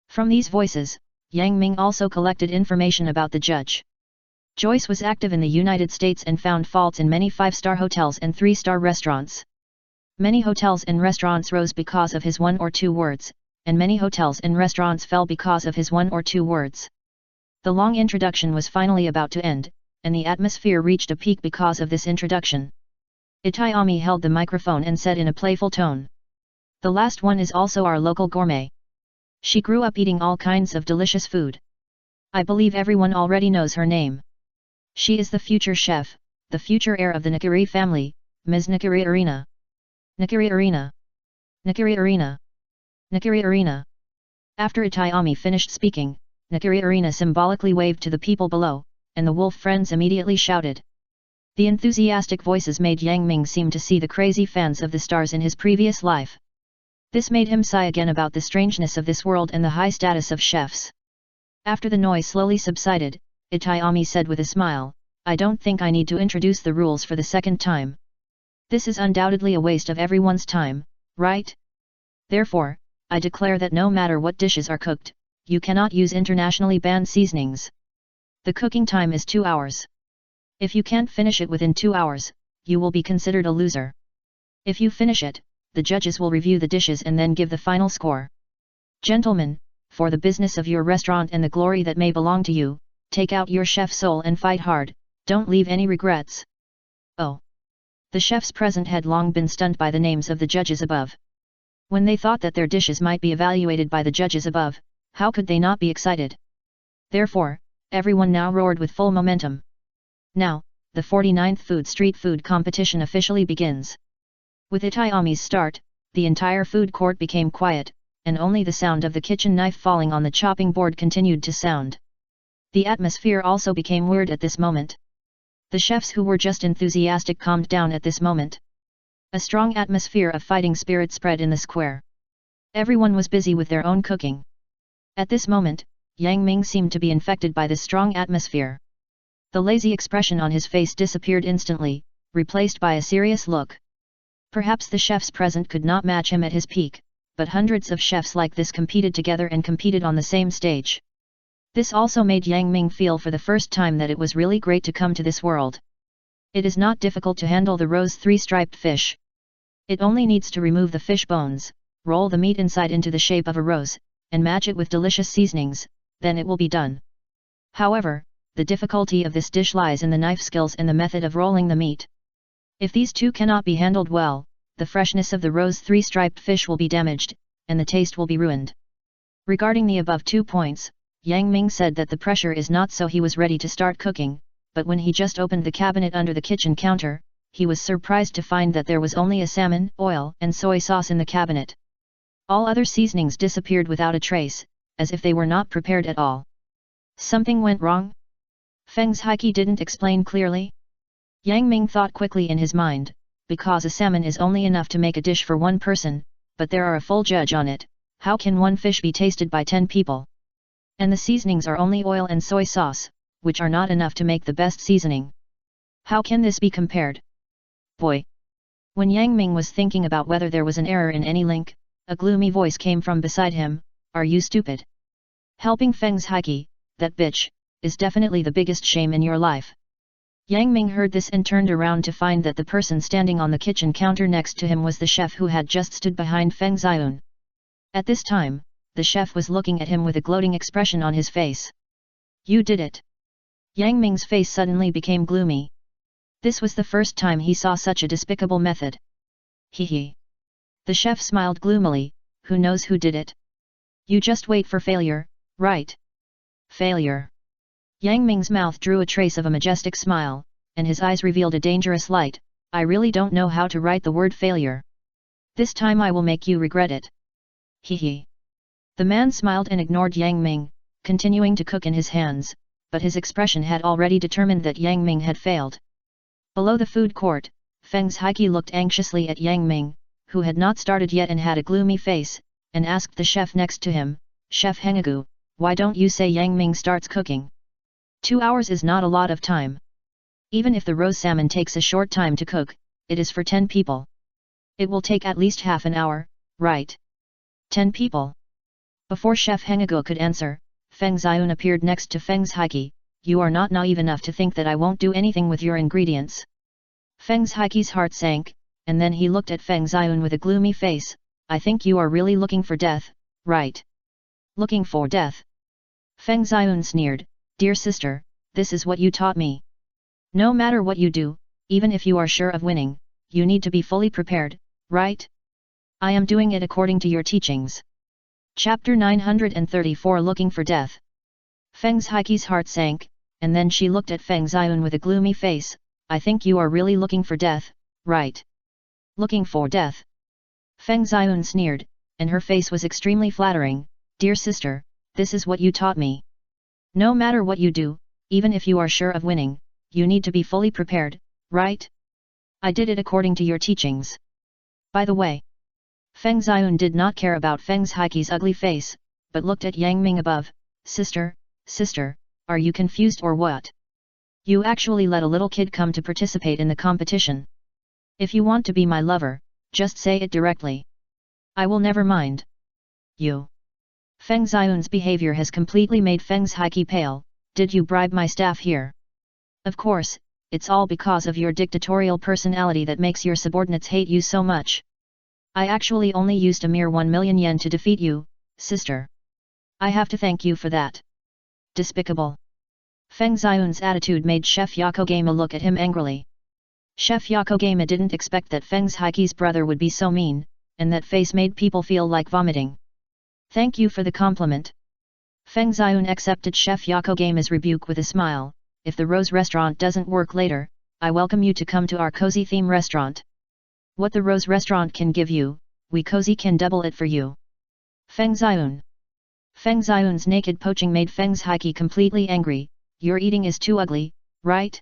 From these voices, Yang Ming also collected information about the judge. Joyce was active in the United States and found faults in many 5-star hotels and 3-star restaurants. Many hotels and restaurants rose because of his 1 or 2 words, and many hotels and restaurants fell because of his 1 or 2 words. The long introduction was finally about to end, and the atmosphere reached a peak because of this introduction. Itayami held the microphone and said in a playful tone. The last one is also our local gourmet. She grew up eating all kinds of delicious food. I believe everyone already knows her name. She is the future chef, the future heir of the Nakiri family, Ms. Nakiri Arena. Nakiri Arena. Nakiri Arena. Nakiri Arena. After Itayami finished speaking, Nakiri Arena symbolically waved to the people below, and the wolf friends immediately shouted. The enthusiastic voices made Yang Ming seem to see the crazy fans of the stars in his previous life. This made him sigh again about the strangeness of this world and the high status of chefs. After the noise slowly subsided, Itayami said with a smile, I don't think I need to introduce the rules for the second time. This is undoubtedly a waste of everyone's time, right? Therefore, I declare that no matter what dishes are cooked, you cannot use internationally banned seasonings. The cooking time is 2 hours. If you can't finish it within 2 hours, you will be considered a loser. If you finish it, the judges will review the dishes and then give the final score. Gentlemen, for the business of your restaurant and the glory that may belong to you, take out your chef soul and fight hard, don't leave any regrets. Oh! The chefs present had long been stunned by the names of the judges above. When they thought that their dishes might be evaluated by the judges above, how could they not be excited? Therefore, everyone now roared with full momentum. Now, the 49th street food competition officially begins. With Itayami's start, the entire food court became quiet, and only the sound of the kitchen knife falling on the chopping board continued to sound. The atmosphere also became weird at this moment. The chefs who were just enthusiastic calmed down at this moment. A strong atmosphere of fighting spirit spread in the square. Everyone was busy with their own cooking. At this moment, Yang Ming seemed to be infected by this strong atmosphere. The lazy expression on his face disappeared instantly, replaced by a serious look. Perhaps the chefs present could not match him at his peak, but hundreds of chefs like this competed together and competed on the same stage. This also made Yang Ming feel for the first time that it was really great to come to this world. It is not difficult to handle the rose 3-striped fish. It only needs to remove the fish bones, roll the meat inside into the shape of a rose, and match it with delicious seasonings, then it will be done. However, the difficulty of this dish lies in the knife skills and the method of rolling the meat. If these two cannot be handled well, the freshness of the rose 3-striped fish will be damaged, and the taste will be ruined. Regarding the above 2 points, Yang Ming said that the pressure is not so he was ready to start cooking, but when he just opened the cabinet under the kitchen counter, he was surprised to find that there was only a salmon, oil and soy sauce in the cabinet. All other seasonings disappeared without a trace, as if they were not prepared at all. Something went wrong? Feng Zhiqi didn't explain clearly? Yang Ming thought quickly in his mind, because a salmon is only enough to make a dish for one person, but there are a full judge on it, how can one fish be tasted by 10 people? And the seasonings are only oil and soy sauce, which are not enough to make the best seasoning. How can this be compared? Boy! When Yang Ming was thinking about whether there was an error in any link, a gloomy voice came from beside him, are you stupid? Helping Feng Zhiqi, that bitch, is definitely the biggest shame in your life. Yang Ming heard this and turned around to find that the person standing on the kitchen counter next to him was the chef who had just stood behind Feng Zhiun. At this time, the chef was looking at him with a gloating expression on his face. You did it. Yang Ming's face suddenly became gloomy. This was the first time he saw such a despicable method. Hee. The chef smiled gloomily, who knows who did it? You just wait for failure, right? Failure. Yang Ming's mouth drew a trace of a majestic smile, and his eyes revealed a dangerous light. I really don't know how to write the word failure. This time I will make you regret it. Hee. The man smiled and ignored Yang Ming, continuing to cook in his hands, but his expression had already determined that Yang Ming had failed. Below the food court, Feng Zhiqi looked anxiously at Yang Ming, who had not started yet and had a gloomy face, and asked the chef next to him, Chef Hengagu, why don't you say Yang Ming starts cooking? 2 hours is not a lot of time. Even if the rose salmon takes a short time to cook, it is for 10 people. It will take at least half an hour, right? 10 people. Before Chef Hengagu could answer, Feng Zhiun appeared next to Feng Zhiqi. You are not naive enough to think that I won't do anything with your ingredients. Feng Zhiqi's heart sank, and then he looked at Feng Xiun with a gloomy face. I think you are really looking for death, right? Looking for death? Feng Xiun sneered, dear sister, this is what you taught me. No matter what you do, even if you are sure of winning, you need to be fully prepared, right? I am doing it according to your teachings. Chapter 934 Looking for Death. Feng Zhiqi's heart sank, and then she looked at Feng Xiun with a gloomy face. I think you are really looking for death, right? Looking for death? Feng Xiun sneered, and her face was extremely flattering. Dear sister, this is what you taught me. No matter what you do, even if you are sure of winning, you need to be fully prepared, right? I did it according to your teachings. By the way, Feng Xiun did not care about Feng Zhiqi's ugly face, but looked at Yang Ming above. Sister, are you confused or what? You actually let a little kid come to participate in the competition. If you want to be my lover, just say it directly. I will never mind. You. Feng Xiun's behavior has completely made Feng Zhiqi pale. Did you bribe my staff here? Of course, it's all because of your dictatorial personality that makes your subordinates hate you so much. I actually only used a mere 1 million yen to defeat you, sister. I have to thank you for that. Despicable. Feng Xiun's attitude made Chef Yakogama look at him angrily. Chef Yakogama didn't expect that Feng Zhiqi's brother would be so mean, and that face made people feel like vomiting. Thank you for the compliment. Feng Xiun accepted Chef Yakogama's rebuke with a smile. If the Rose Restaurant doesn't work later, I welcome you to come to our cozy theme restaurant. What the Rose Restaurant can give you, we cozy can double it for you. Feng Xiun. Feng Xiun's naked poaching made Feng Zhiqi completely angry. Your eating is too ugly, right?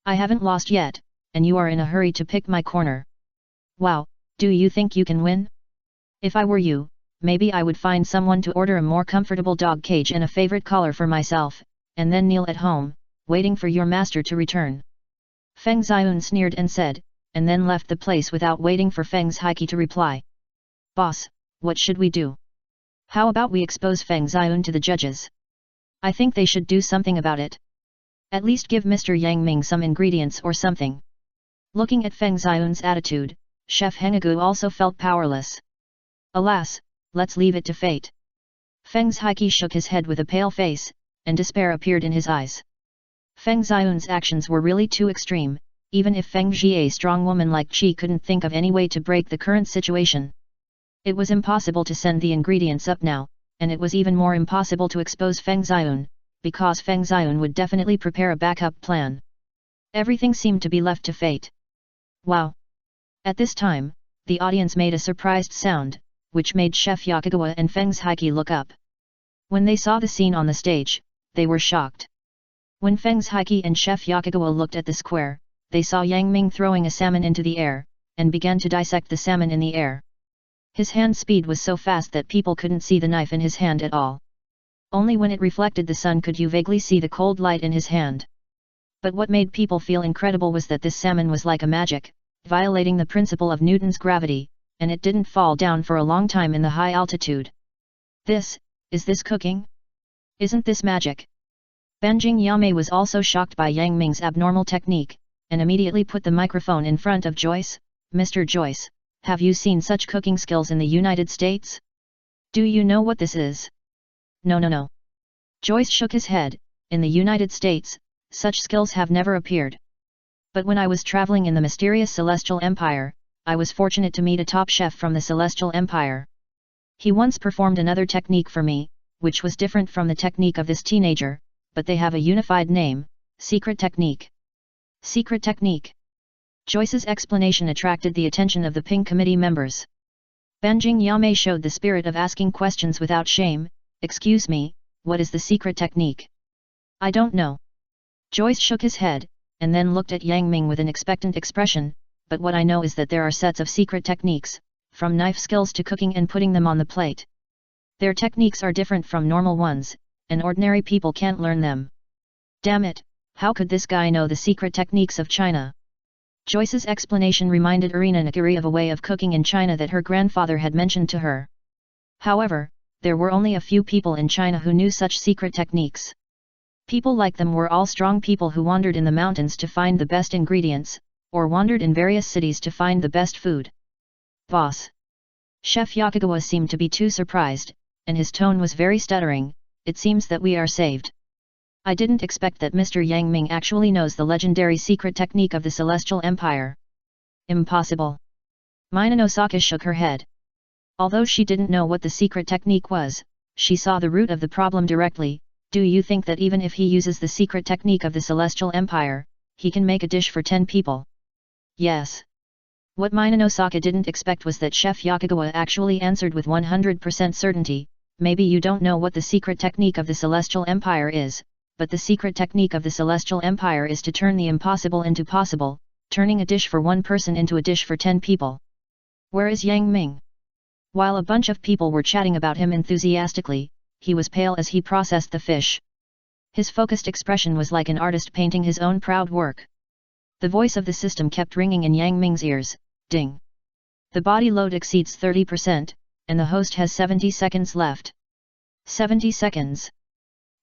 I haven't lost yet, and you are in a hurry to pick my corner. Wow, do you think you can win? If I were you, maybe I would find someone to order a more comfortable dog cage and a favorite collar for myself, and then kneel at home, waiting for your master to return. Feng Xiun sneered and said, and then left the place without waiting for Feng Zhiqi to reply. Boss, what should we do? How about we expose Feng Xiun to the judges? I think they should do something about it. At least give Mr. Yang Ming some ingredients or something. Looking at Feng Xiun's attitude, Chef Hengagu also felt powerless. Alas, let's leave it to fate. Feng Zhiqi shook his head with a pale face, and despair appeared in his eyes. Feng Xiun's actions were really too extreme, even if Feng Ji, a strong woman like Qi, couldn't think of any way to break the current situation. It was impossible to send the ingredients up now, and it was even more impossible to expose Feng Xiun, because Feng Xiun would definitely prepare a backup plan. Everything seemed to be left to fate. Wow! At this time, the audience made a surprised sound, which made Chef Yakagawa and Feng Zhiqi look up. When they saw the scene on the stage, they were shocked. When Feng Zhiqi and Chef Yakagawa looked at the square, they saw Yang Ming throwing a salmon into the air, and began to dissect the salmon in the air. His hand speed was so fast that people couldn't see the knife in his hand at all. Only when it reflected the sun could you vaguely see the cold light in his hand. But what made people feel incredible was that this salmon was like a magic, violating the principle of Newton's gravity, and it didn't fall down for a long time in the high altitude. Is this cooking? Isn't this magic? Banjing Yame was also shocked by Yang Ming's abnormal technique, and immediately put the microphone in front of Joyce. Mr. Joyce, have you seen such cooking skills in the United States? Do you know what this is? No. Joyce shook his head. In the United States, such skills have never appeared. But when I was traveling in the mysterious Celestial Empire, I was fortunate to meet a top chef from the Celestial Empire. He once performed another technique for me, which was different from the technique of this teenager, but they have a unified name, Secret Technique. Secret Technique. Joyce's explanation attracted the attention of the Ping Committee members. Banjing Yame showed the spirit of asking questions without shame. Excuse me, what is the secret technique? I don't know. Joyce shook his head, and then looked at Yang Ming with an expectant expression, but what I know is that there are sets of secret techniques, from knife skills to cooking and putting them on the plate. Their techniques are different from normal ones, and ordinary people can't learn them. Damn it, how could this guy know the secret techniques of China? Joyce's explanation reminded Irina Nakiri of a way of cooking in China that her grandfather had mentioned to her. However, there were only a few people in China who knew such secret techniques. People like them were all strong people who wandered in the mountains to find the best ingredients, or wandered in various cities to find the best food. Boss. Chef Yakagawa seemed to be too surprised, and his tone was very stuttering. It seems that we are saved. I didn't expect that Mr. Yang Ming actually knows the legendary secret technique of the Celestial Empire. Impossible. Minanosaka shook her head. Although she didn't know what the secret technique was, she saw the root of the problem directly. Do you think that even if he uses the secret technique of the Celestial Empire, he can make a dish for 10 people? Yes. What Minanosaka didn't expect was that Chef Yakagawa actually answered with 100% certainty. Maybe you don't know what the secret technique of the Celestial Empire is, but the secret technique of the Celestial Empire is to turn the impossible into possible, turning a dish for one person into a dish for 10 people. Where is Yang Ming? While a bunch of people were chatting about him enthusiastically, he was pale as he processed the fish. His focused expression was like an artist painting his own proud work. The voice of the system kept ringing in Yang Ming's ears. Ding. The body load exceeds 30%, and the host has 70 seconds left. 70 seconds.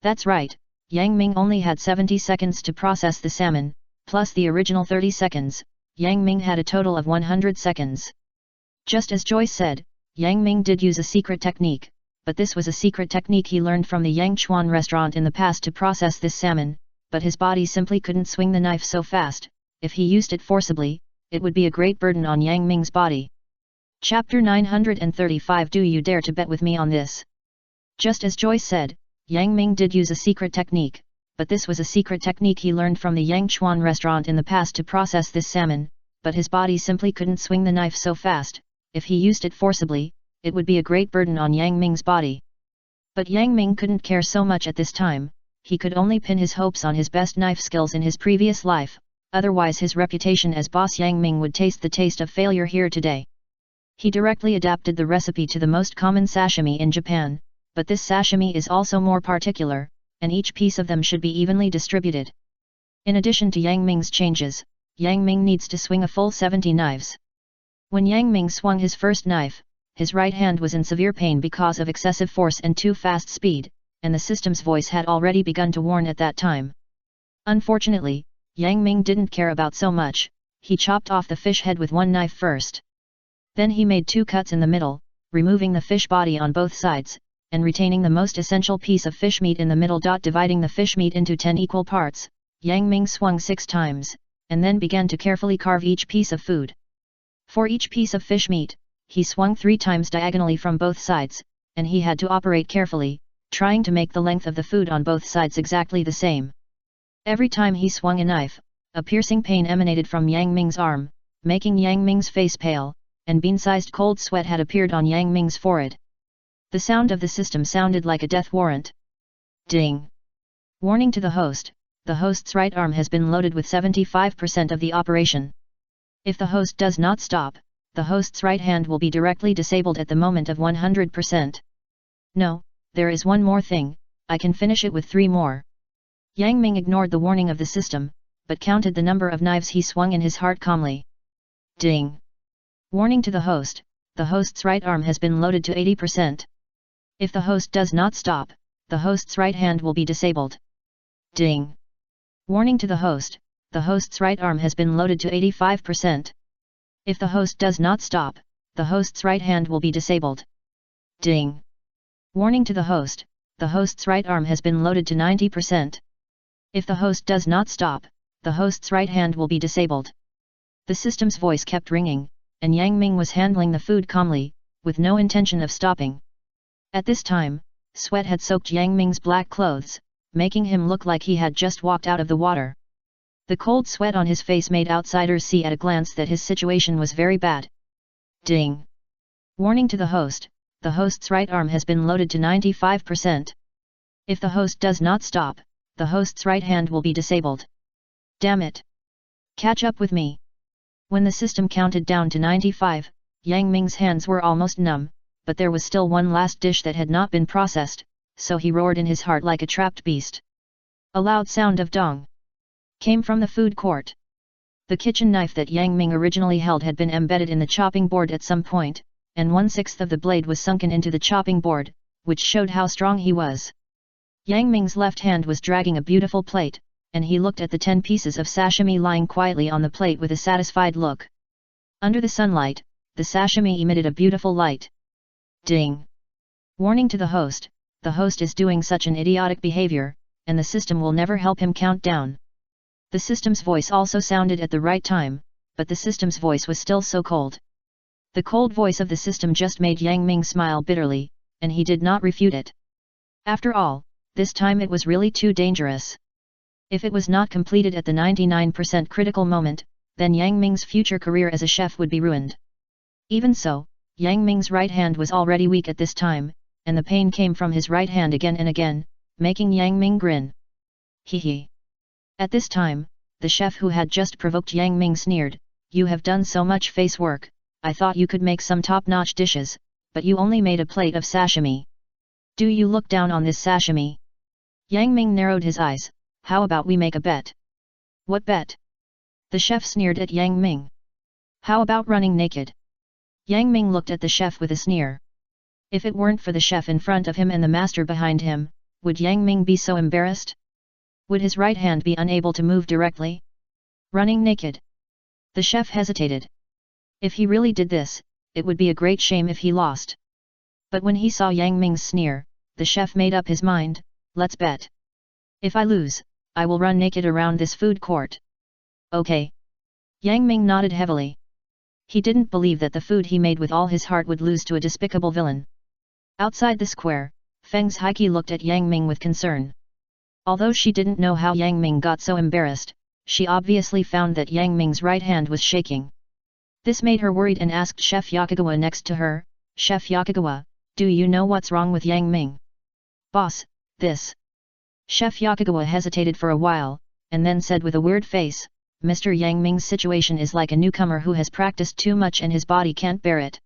That's right, Yang Ming only had 70 seconds to process the salmon, plus the original 30 seconds, Yang Ming had a total of 100 seconds. Just as Joyce said, Yang Ming did use a secret technique, but this was a secret technique he learned from the Yang Chuan restaurant in the past to process this salmon, but his body simply couldn't swing the knife so fast. If he used it forcibly, it would be a great burden on Yang Ming's body. Chapter 935. Do you dare to bet with me on this? Just as Joyce said, Yang Ming did use a secret technique, but this was a secret technique he learned from the Yang Chuan restaurant in the past to process this salmon, but his body simply couldn't swing the knife so fast. If he used it forcibly, it would be a great burden on Yang Ming's body. But Yang Ming couldn't care so much at this time. He could only pin his hopes on his best knife skills in his previous life, otherwise his reputation as boss Yang Ming would taste the taste of failure here today. He directly adapted the recipe to the most common sashimi in Japan, but this sashimi is also more particular, and each piece of them should be evenly distributed. In addition to Yang Ming's changes, Yang Ming needs to swing a full 70 knives. When Yang Ming swung his first knife, his right hand was in severe pain because of excessive force and too fast speed, and the system's voice had already begun to warn at that time. Unfortunately, Yang Ming didn't care about so much. He chopped off the fish head with one knife first. Then he made 2 cuts in the middle, removing the fish body on both sides, and retaining the most essential piece of fish meat in the middle. Dividing the fish meat into 10 equal parts, Yang Ming swung 6 times, and then began to carefully carve each piece of food. For each piece of fish meat, he swung 3 times diagonally from both sides, and he had to operate carefully, trying to make the length of the food on both sides exactly the same. Every time he swung a knife, a piercing pain emanated from Yang Ming's arm, making Yang Ming's face pale, and bean-sized cold sweat had appeared on Yang Ming's forehead. The sound of the system sounded like a death warrant. Ding! Warning to the host's right arm has been loaded with 75% of the operation. If the host does not stop, the host's right hand will be directly disabled at the moment of 100%. No, there is one more thing, I can finish it with 3 more. Yang Ming ignored the warning of the system, but counted the number of knives he swung in his heart calmly. Ding! Warning to the host's right arm has been loaded to 80%. If the host does not stop, the host's right hand will be disabled. Ding! Warning to the host's right arm has been loaded to 85%. If the host does not stop, the host's right hand will be disabled. Ding! Warning to the host's right arm has been loaded to 90%. If the host does not stop, the host's right hand will be disabled. The system's voice kept ringing, and Yang Ming was handling the food calmly, with no intention of stopping. At this time, sweat had soaked Yang Ming's black clothes, making him look like he had just walked out of the water. The cold sweat on his face made outsiders see at a glance that his situation was very bad. Ding! Warning to the host's right arm has been loaded to 95%. If the host does not stop, the host's right hand will be disabled. Damn it! Catch up with me! When the system counted down to 95, Yang Ming's hands were almost numb, but there was still one last dish that had not been processed, so he roared in his heart like a trapped beast. A loud sound of dong came from the food court. The kitchen knife that Yang Ming originally held had been embedded in the chopping board at some point, and 1/6 of the blade was sunken into the chopping board, which showed how strong he was. Yang Ming's left hand was dragging a beautiful plate, and he looked at the 10 pieces of sashimi lying quietly on the plate with a satisfied look. Under the sunlight, the sashimi emitted a beautiful light. Ding! Warning to the host is doing such an idiotic behavior, and the system will never help him count down. The system's voice also sounded at the right time, but the system's voice was still so cold. The cold voice of the system just made Yang Ming smile bitterly, and he did not refute it. After all, this time it was really too dangerous. If it was not completed at the 99% critical moment, then Yang Ming's future career as a chef would be ruined. Even so, Yang Ming's right hand was already weak at this time, and the pain came from his right hand again and again, making Yang Ming grin. Hee hee. At this time, the chef who had just provoked Yang Ming sneered, "You have done so much face work, I thought you could make some top-notch dishes, but you only made a plate of sashimi. Do you look down on this sashimi?" Yang Ming narrowed his eyes. "How about we make a bet?" "What bet?" The chef sneered at Yang Ming. "How about running naked?" Yang Ming looked at the chef with a sneer. If it weren't for the chef in front of him and the master behind him, would Yang Ming be so embarrassed? Would his right hand be unable to move directly? Running naked? The chef hesitated. If he really did this, it would be a great shame if he lost. But when he saw Yang Ming's sneer, the chef made up his mind, "Let's bet. If I lose, I will run naked around this food court." "Okay." Yang Ming nodded heavily. He didn't believe that the food he made with all his heart would lose to a despicable villain. Outside the square, Feng's Heike looked at Yang Ming with concern. Although she didn't know how Yang Ming got so embarrassed, she obviously found that Yang Ming's right hand was shaking. This made her worried and asked Chef Yakagawa next to her, "Chef Yakagawa, do you know what's wrong with Yang Ming?" "Boss, this." Chef Yakagawa hesitated for a while, and then said with a weird face, "Mr. Yang Ming's situation is like a newcomer who has practiced too much and his body can't bear it.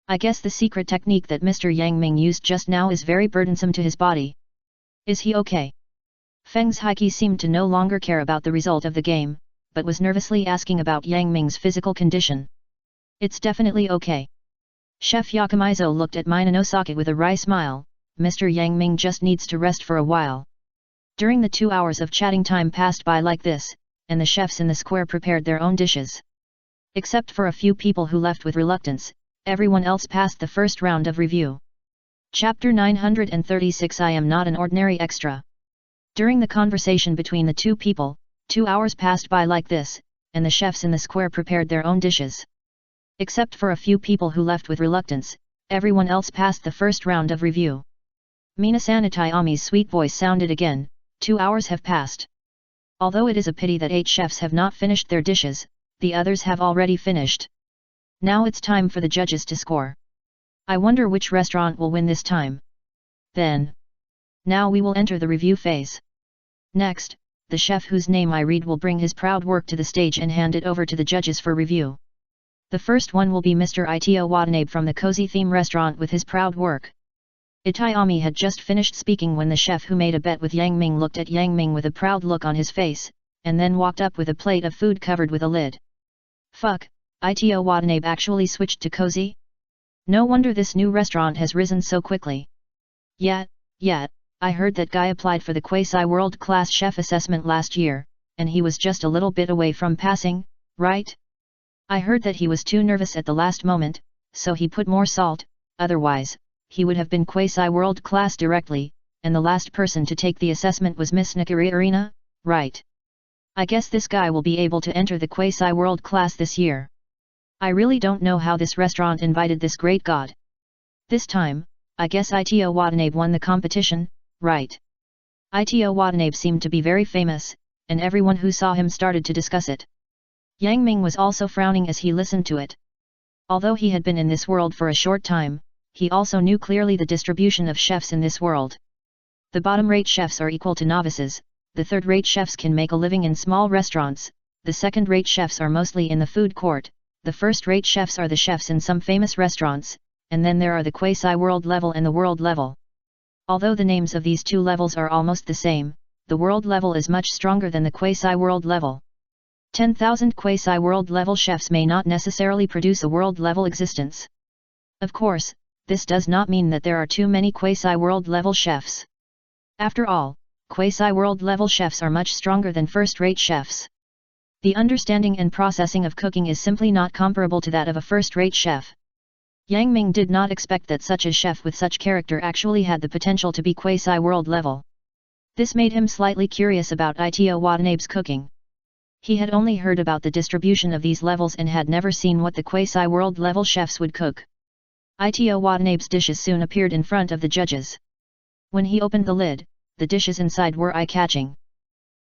I guess the secret technique that Mr. Yang Ming used just now is very burdensome to his body. Is he okay?" Feng's Heike seemed to no longer care about the result of the game, but was nervously asking about Yang Ming's physical condition. "It's definitely okay." Chef Yakumizo looked at Minanosake with a wry smile. "Mr. Yang Ming just needs to rest for a while." During the 2 hours of chatting, time passed by like this, and the chefs in the square prepared their own dishes. Except for a few people who left with reluctance, everyone else passed the first round of review. Chapter 936. I am not an ordinary extra. During the conversation between the two people, 2 hours passed by like this, and the chefs in the square prepared their own dishes. Except for a few people who left with reluctance, everyone else passed the first round of review. Minasan Itayami's sweet voice sounded again. 2 hours have passed. Although it is a pity that 8 chefs have not finished their dishes, the others have already finished. Now it's time for the judges to score. I wonder which restaurant will win this time. Then. Now we will enter the review phase. Next, the chef whose name I read will bring his proud work to the stage and hand it over to the judges for review. The first one will be Mr. Ito Watanabe from the Cozy Theme Restaurant with his proud work. Itayami had just finished speaking when the chef who made a bet with Yang Ming looked at Yang Ming with a proud look on his face, and then walked up with a plate of food covered with a lid. Fuck, Ito Watanabe actually switched to Cozy? No wonder this new restaurant has risen so quickly. Yeah, I heard that guy applied for the Quasi World Class Chef Assessment last year, and he was just a little bit away from passing, right? I heard that he was too nervous at the last moment, so he put more salt, otherwise, he would have been Quasi World Class directly, and the last person to take the assessment was Miss Nakiri Arena, right? I guess this guy will be able to enter the Quasi World Class this year. I really don't know how this restaurant invited this great god. This time, I guess Ito Watanabe won the competition, right? Ito Watanabe seemed to be very famous, and everyone who saw him started to discuss it. Yang Ming was also frowning as he listened to it. Although he had been in this world for a short time, he also knew clearly the distribution of chefs in this world. The bottom-rate chefs are equal to novices, the third-rate chefs can make a living in small restaurants, the second-rate chefs are mostly in the food court, the first-rate chefs are the chefs in some famous restaurants, and then there are the quasi-world level and the world level. Although the names of these two levels are almost the same, the world level is much stronger than the quasi-world level. 10,000 quasi-world level chefs may not necessarily produce a world level existence. Of course, this does not mean that there are too many quasi-world level chefs. After all, quasi-world level chefs are much stronger than first-rate chefs. The understanding and processing of cooking is simply not comparable to that of a first-rate chef. Yang Ming did not expect that such a chef with such character actually had the potential to be quasi-world level. This made him slightly curious about Ito Watanabe's cooking. He had only heard about the distribution of these levels and had never seen what the quasi-world level chefs would cook. Ito Watanabe's dishes soon appeared in front of the judges. When he opened the lid, the dishes inside were eye-catching.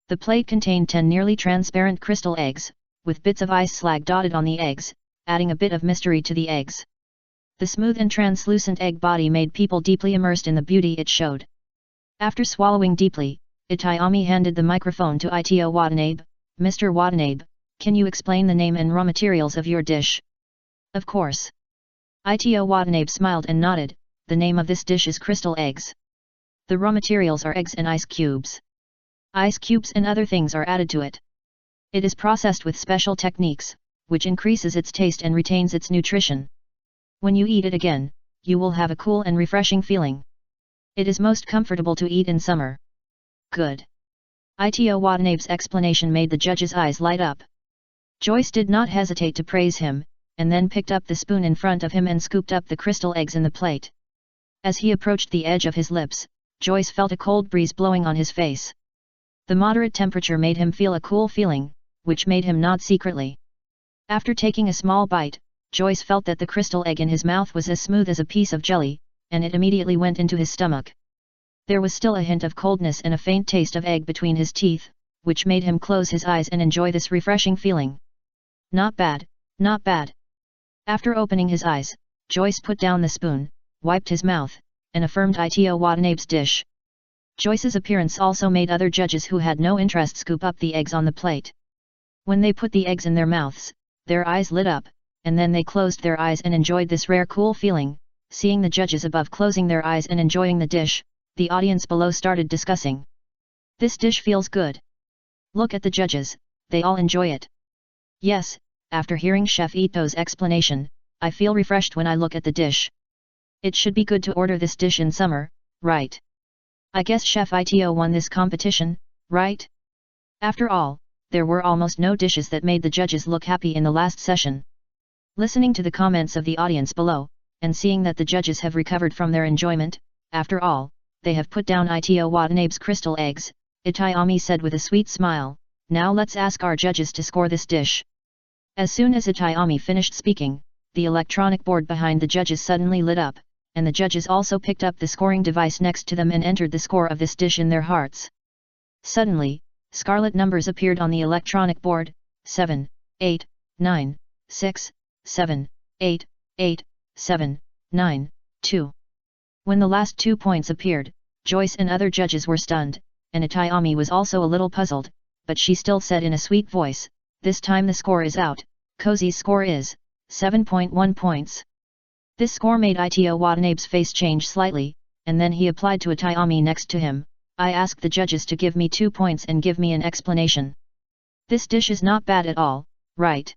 The plate contained 10 nearly transparent crystal eggs, with bits of ice slag dotted on the eggs, adding a bit of mystery to the eggs. The smooth and translucent egg body made people deeply immersed in the beauty it showed. After swallowing deeply, Itayami handed the microphone to Ito Watanabe. "Mr. Watanabe, can you explain the name and raw materials of your dish?" "Of course." Ito Watanabe smiled and nodded. "The name of this dish is crystal eggs. The raw materials are eggs and ice cubes. Ice cubes and other things are added to it. It is processed with special techniques, which increases its taste and retains its nutrition. When you eat it again, you will have a cool and refreshing feeling. It is most comfortable to eat in summer." "Good." Ito Watanabe's explanation made the judge's eyes light up. Joyce did not hesitate to praise him, and then picked up the spoon in front of him and scooped up the crystal eggs in the plate. As he approached the edge of his lips, Joyce felt a cold breeze blowing on his face. The moderate temperature made him feel a cool feeling, which made him nod secretly. After taking a small bite, Joyce felt that the crystal egg in his mouth was as smooth as a piece of jelly, and it immediately went into his stomach. There was still a hint of coldness and a faint taste of egg between his teeth, which made him close his eyes and enjoy this refreshing feeling. "Not bad, not bad." After opening his eyes, Joyce put down the spoon, wiped his mouth, and affirmed Ito Watanabe's dish. Joyce's appearance also made other judges who had no interest scoop up the eggs on the plate. When they put the eggs in their mouths, their eyes lit up, and then they closed their eyes and enjoyed this rare cool feeling. Seeing the judges above closing their eyes and enjoying the dish, the audience below started discussing. "This dish feels good. Look at the judges, they all enjoy it." "Yes, after hearing Chef Ito's explanation, I feel refreshed when I look at the dish. It should be good to order this dish in summer, right? I guess Chef Ito won this competition, right?" After all, there were almost no dishes that made the judges look happy in the last session. Listening to the comments of the audience below, and seeing that the judges have recovered from their enjoyment, after all, they have put down Ito Watanabe's crystal eggs, Itayami said with a sweet smile, "Now let's ask our judges to score this dish." As soon as Itayami finished speaking, the electronic board behind the judges suddenly lit up, and the judges also picked up the scoring device next to them and entered the score of this dish in their hearts. Suddenly, scarlet numbers appeared on the electronic board: 7, 8, 9, 6, 7, 8, 8, 7, 9, 2. When the last 2 points appeared, Joyce and other judges were stunned, and Itayami was also a little puzzled, but she still said in a sweet voice, "This time the score is out, Cozy's score is 7.1 points. This score made Ito Watanabe's face change slightly, and then he applied to Itayami next to him, "I asked the judges to give me 2 points and give me an explanation. This dish is not bad at all, right?"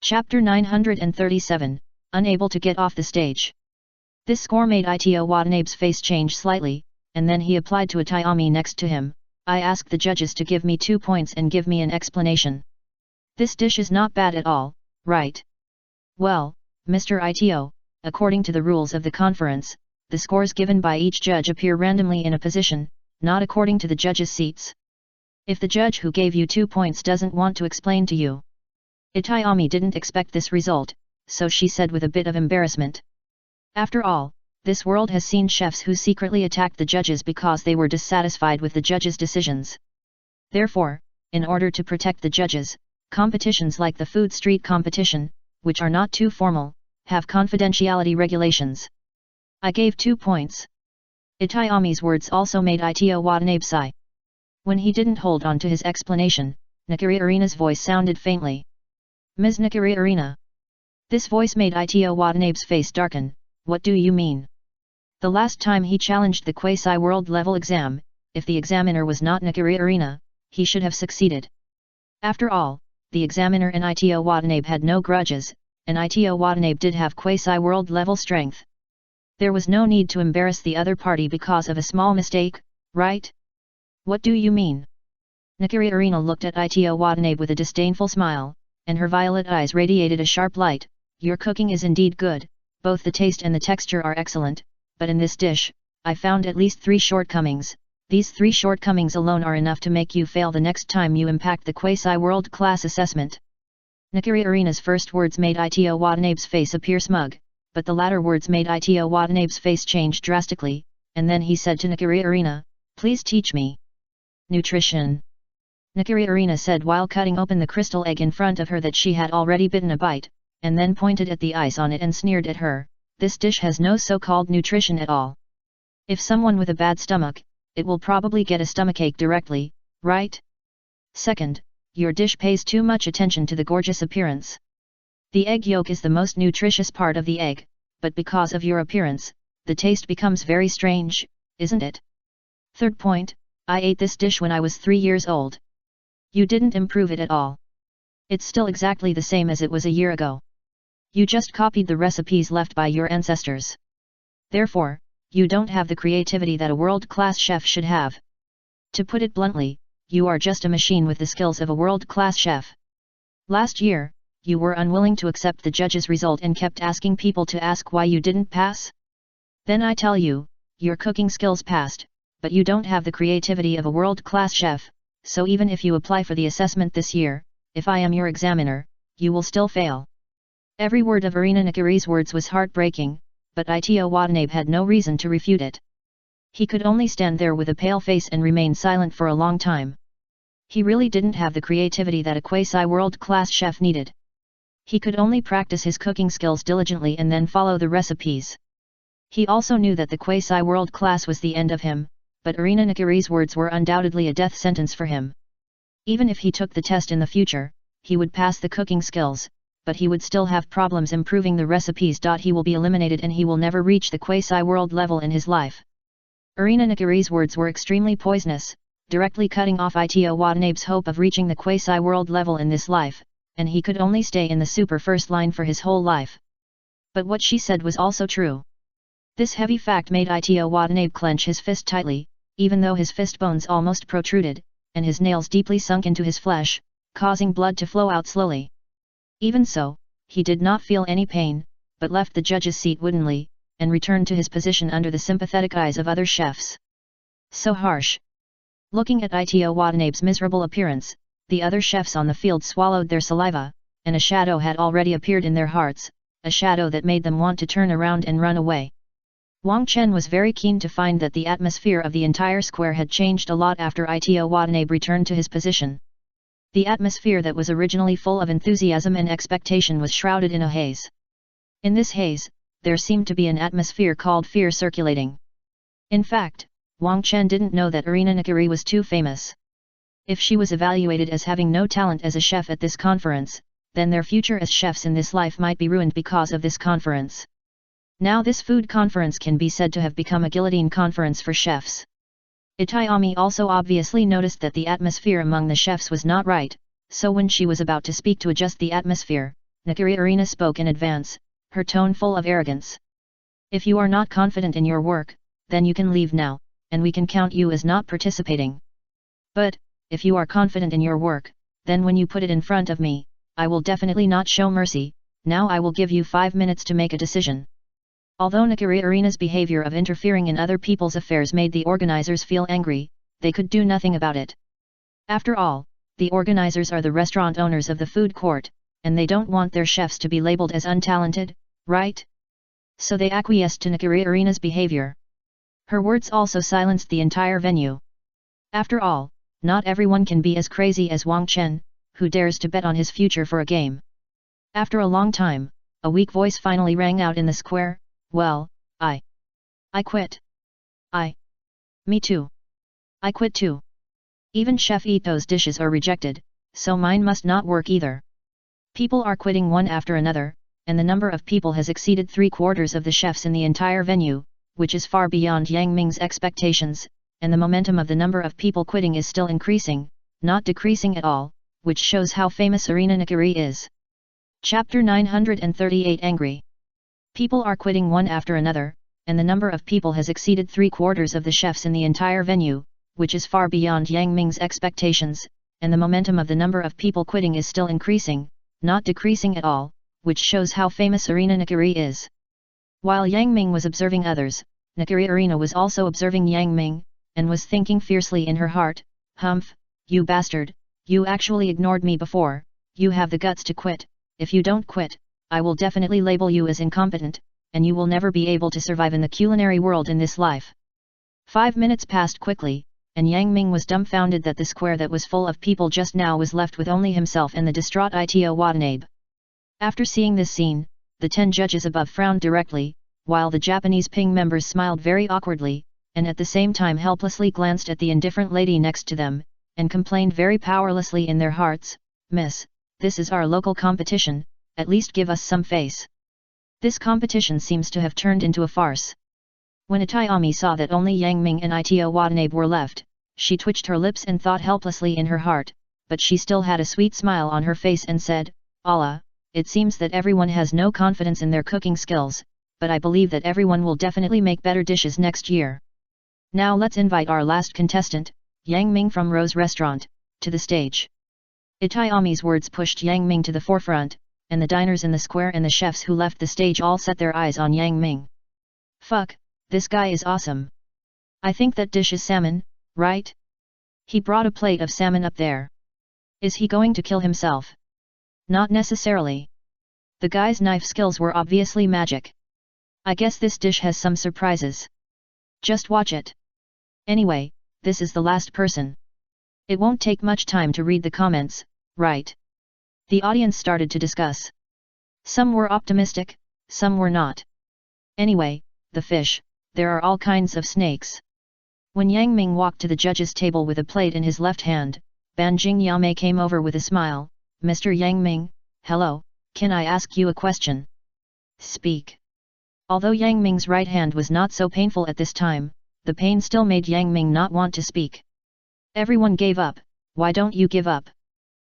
Chapter 937, Unable to get off the stage. This score made Ito Watanabe's face change slightly, and then he applied to Itayami next to him, "I asked the judges to give me 2 points and give me an explanation. This dish is not bad at all, right?" "Well, Mr. Ito, according to the rules of the conference, the scores given by each judge appear randomly in a position, not according to the judges' seats. If the judge who gave you 2 points doesn't want to explain to you." Itayami didn't expect this result, so she said with a bit of embarrassment. After all, this world has seen chefs who secretly attacked the judges because they were dissatisfied with the judges' decisions. Therefore, in order to protect the judges, competitions like the food street competition, which are not too formal, have confidentiality regulations. "I gave 2 points." Itayami's words also made Ito Watanabe sigh. When he didn't hold on to his explanation, Nakiri Arina's voice sounded faintly. "Ms. Nakiri Arina." This voice made Ito Watanabe's face darken. "What do you mean?" The last time he challenged the quasi-world level exam, if the examiner was not Nakiri Arina, he should have succeeded. After all, the examiner and Ito Watanabe had no grudges, and Ito Watanabe did have quasi-world level strength. There was no need to embarrass the other party because of a small mistake, right? What do you mean? Nakiri Arena looked at Ito Watanabe with a disdainful smile, and her violet eyes radiated a sharp light. Your cooking is indeed good, both the taste and the texture are excellent, but in this dish, I found at least 3 shortcomings. These 3 shortcomings alone are enough to make you fail the next time you impact the quasi-world-class assessment. Nakiri Arena's first words made Ito Watanabe's face appear smug, but the latter words made Ito Watanabe's face change drastically, and then he said to Nakiri Arena, "Please teach me nutrition." Nakiri Arena said while cutting open the crystal egg in front of her that she had already bitten a bite, and then pointed at the ice on it and sneered at her, "This dish has no so-called nutrition at all. If someone with a bad stomach, it will probably get a stomachache directly, right? Second, your dish pays too much attention to the gorgeous appearance. The egg yolk is the most nutritious part of the egg, but because of your appearance, the taste becomes very strange, isn't it? Third point, I ate this dish when I was 3 years old. You didn't improve it at all. It's still exactly the same as it was a year ago. You just copied the recipes left by your ancestors. Therefore, you don't have the creativity that a world-class chef should have. To put it bluntly, you are just a machine with the skills of a world-class chef. Last year, you were unwilling to accept the judge's result and kept asking people to ask why you didn't pass. Then I tell you, your cooking skills passed, but you don't have the creativity of a world-class chef, so even if you apply for the assessment this year, if I am your examiner, you will still fail. Every word of Arena Nakiri's words was heartbreaking, but Ito Watanabe had no reason to refute it. He could only stand there with a pale face and remain silent for a long time. He really didn't have the creativity that a quasi-world-class chef needed. He could only practice his cooking skills diligently and then follow the recipes. He also knew that the quasi-world-class was the end of him, but Arena Nakiri's words were undoubtedly a death sentence for him. Even if he took the test in the future, he would pass the cooking skills, but he would still have problems improving the recipes. He will be eliminated and he will never reach the quasi-world level in his life. Arena Nakiri's words were extremely poisonous, directly cutting off Ito Watanabe's hope of reaching the quasi-world level in this life, and he could only stay in the super first line for his whole life. But what she said was also true. This heavy fact made Ito Watanabe clench his fist tightly, even though his fist bones almost protruded, and his nails deeply sunk into his flesh, causing blood to flow out slowly. Even so, he did not feel any pain, but left the judge's seat woodenly, and returned to his position under the sympathetic eyes of other chefs. So harsh. Looking at Ito Watanabe's miserable appearance, the other chefs on the field swallowed their saliva, and a shadow had already appeared in their hearts, a shadow that made them want to turn around and run away. Wang Chen was very keen to find that the atmosphere of the entire square had changed a lot after Ito Watanabe returned to his position. The atmosphere that was originally full of enthusiasm and expectation was shrouded in a haze. In this haze, there seemed to be an atmosphere called fear circulating. In fact, Wang Chen didn't know that Arena Nakiri was too famous. If she was evaluated as having no talent as a chef at this conference, then their future as chefs in this life might be ruined because of this conference. Now this food conference can be said to have become a guillotine conference for chefs. Itayami also obviously noticed that the atmosphere among the chefs was not right, so when she was about to speak to adjust the atmosphere, Nakiri Arena spoke in advance, her tone full of arrogance. If you are not confident in your work, then you can leave now, and we can count you as not participating. But, if you are confident in your work, then when you put it in front of me, I will definitely not show mercy. Now I will give you 5 minutes to make a decision. Although Nakiri Arena's behavior of interfering in other people's affairs made the organizers feel angry, they could do nothing about it. After all, the organizers are the restaurant owners of the food court, and they don't want their chefs to be labeled as untalented, right? So they acquiesced to Nakiri Arena's behavior. Her words also silenced the entire venue. After all, not everyone can be as crazy as Wang Chen, who dares to bet on his future for a game. After a long time, a weak voice finally rang out in the square. Well, I quit. Me too. I quit too. Even Chef Ito's dishes are rejected, so mine must not work either. People are quitting one after another, and the number of people has exceeded 3/4 of the chefs in the entire venue, which is far beyond Yang Ming's expectations, and the momentum of the number of people quitting is still increasing, not decreasing at all, which shows how famous Arena Nakiri is. Chapter 938 Angry. People are quitting one after another, and the number of people has exceeded 3/4 of the chefs in the entire venue, which is far beyond Yang Ming's expectations, and the momentum of the number of people quitting is still increasing, not decreasing at all, which shows how famous Arena Nakiri is. While Yang Ming was observing others, Nakiri Arena was also observing Yang Ming, and was thinking fiercely in her heart, "Humph, you bastard, you actually ignored me before, you have the guts to quit. If you don't quit, I will definitely label you as incompetent, and you will never be able to survive in the culinary world in this life." 5 minutes passed quickly, and Yang Ming was dumbfounded that the square that was full of people just now was left with only himself and the distraught Ito Watanabe. After seeing this scene, the 10 judges above frowned directly, while the Japanese Ping members smiled very awkwardly, and at the same time helplessly glanced at the indifferent lady next to them, and complained very powerlessly in their hearts, "Miss, this is our local competition, at least give us some face. This competition seems to have turned into a farce." When Itayami saw that only Yang Ming and Ito Watanabe were left, she twitched her lips and thought helplessly in her heart, but she still had a sweet smile on her face and said, "Allah, it seems that everyone has no confidence in their cooking skills, but I believe that everyone will definitely make better dishes next year. Now let's invite our last contestant, Yang Ming from Rose Restaurant, to the stage." Itayami's words pushed Yang Ming to the forefront, and the diners in the square and the chefs who left the stage all set their eyes on Yang Ming. "Fuck, this guy is awesome. I think that dish is salmon, right? He brought a plate of salmon up there. Is he going to kill himself?" "Not necessarily. The guy's knife skills were obviously magic. I guess this dish has some surprises. Just watch it. Anyway, this is the last person. It won't take much time to read the comments, right?" The audience started to discuss. Some were optimistic, some were not. Anyway, the fish, there are all kinds of snakes. When Yang Ming walked to the judges' table with a plate in his left hand, Ban Jingyame came over with a smile, "Mr. Yang Ming, hello, can I ask you a question?" "Speak." Although Yang Ming's right hand was not so painful at this time, the pain still made Yang Ming not want to speak. "Everyone gave up, why don't you give up?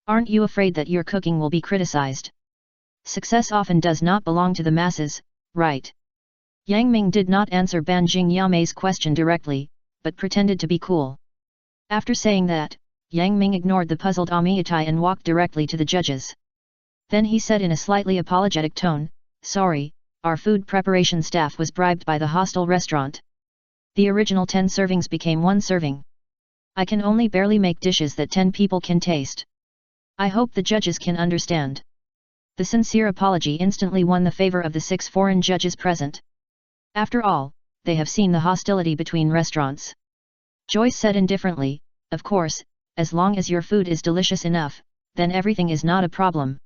Aren't you afraid that your cooking will be criticized? Success often does not belong to the masses, right?" Yang Ming did not answer Ban Jingyame's question directly, but pretended to be cool. After saying that, Yang Ming ignored the puzzled Amiyatai and walked directly to the judges. Then he said in a slightly apologetic tone, "Sorry, our food preparation staff was bribed by the hostel restaurant. The original 10 servings became 1 serving. I can only barely make dishes that 10 people can taste. I hope the judges can understand." The sincere apology instantly won the favor of the 6 foreign judges present. After all, they have seen the hostility between restaurants. Joyce said indifferently, "Of course, as long as your food is delicious enough, then everything is not a problem.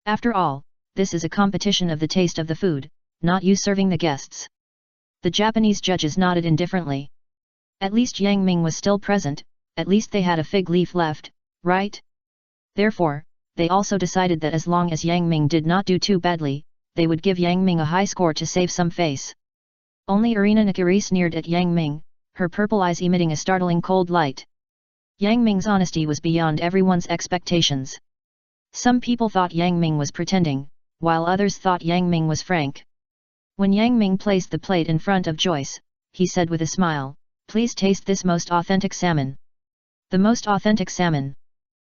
After all, this is a competition of the taste of the food, not you serving the guests." The Japanese judges nodded indifferently. At least Yang Ming was still present, at least they had a fig leaf left, right? Therefore, they also decided that as long as Yang Ming did not do too badly, they would give Yang Ming a high score to save some face. Only Arena Nakiri sneered at Yang Ming, her purple eyes emitting a startling cold light. Yang Ming's honesty was beyond everyone's expectations. Some people thought Yang Ming was pretending, while others thought Yang Ming was frank. When Yang Ming placed the plate in front of Joyce, he said with a smile, "Please taste this most authentic salmon." "The most authentic salmon."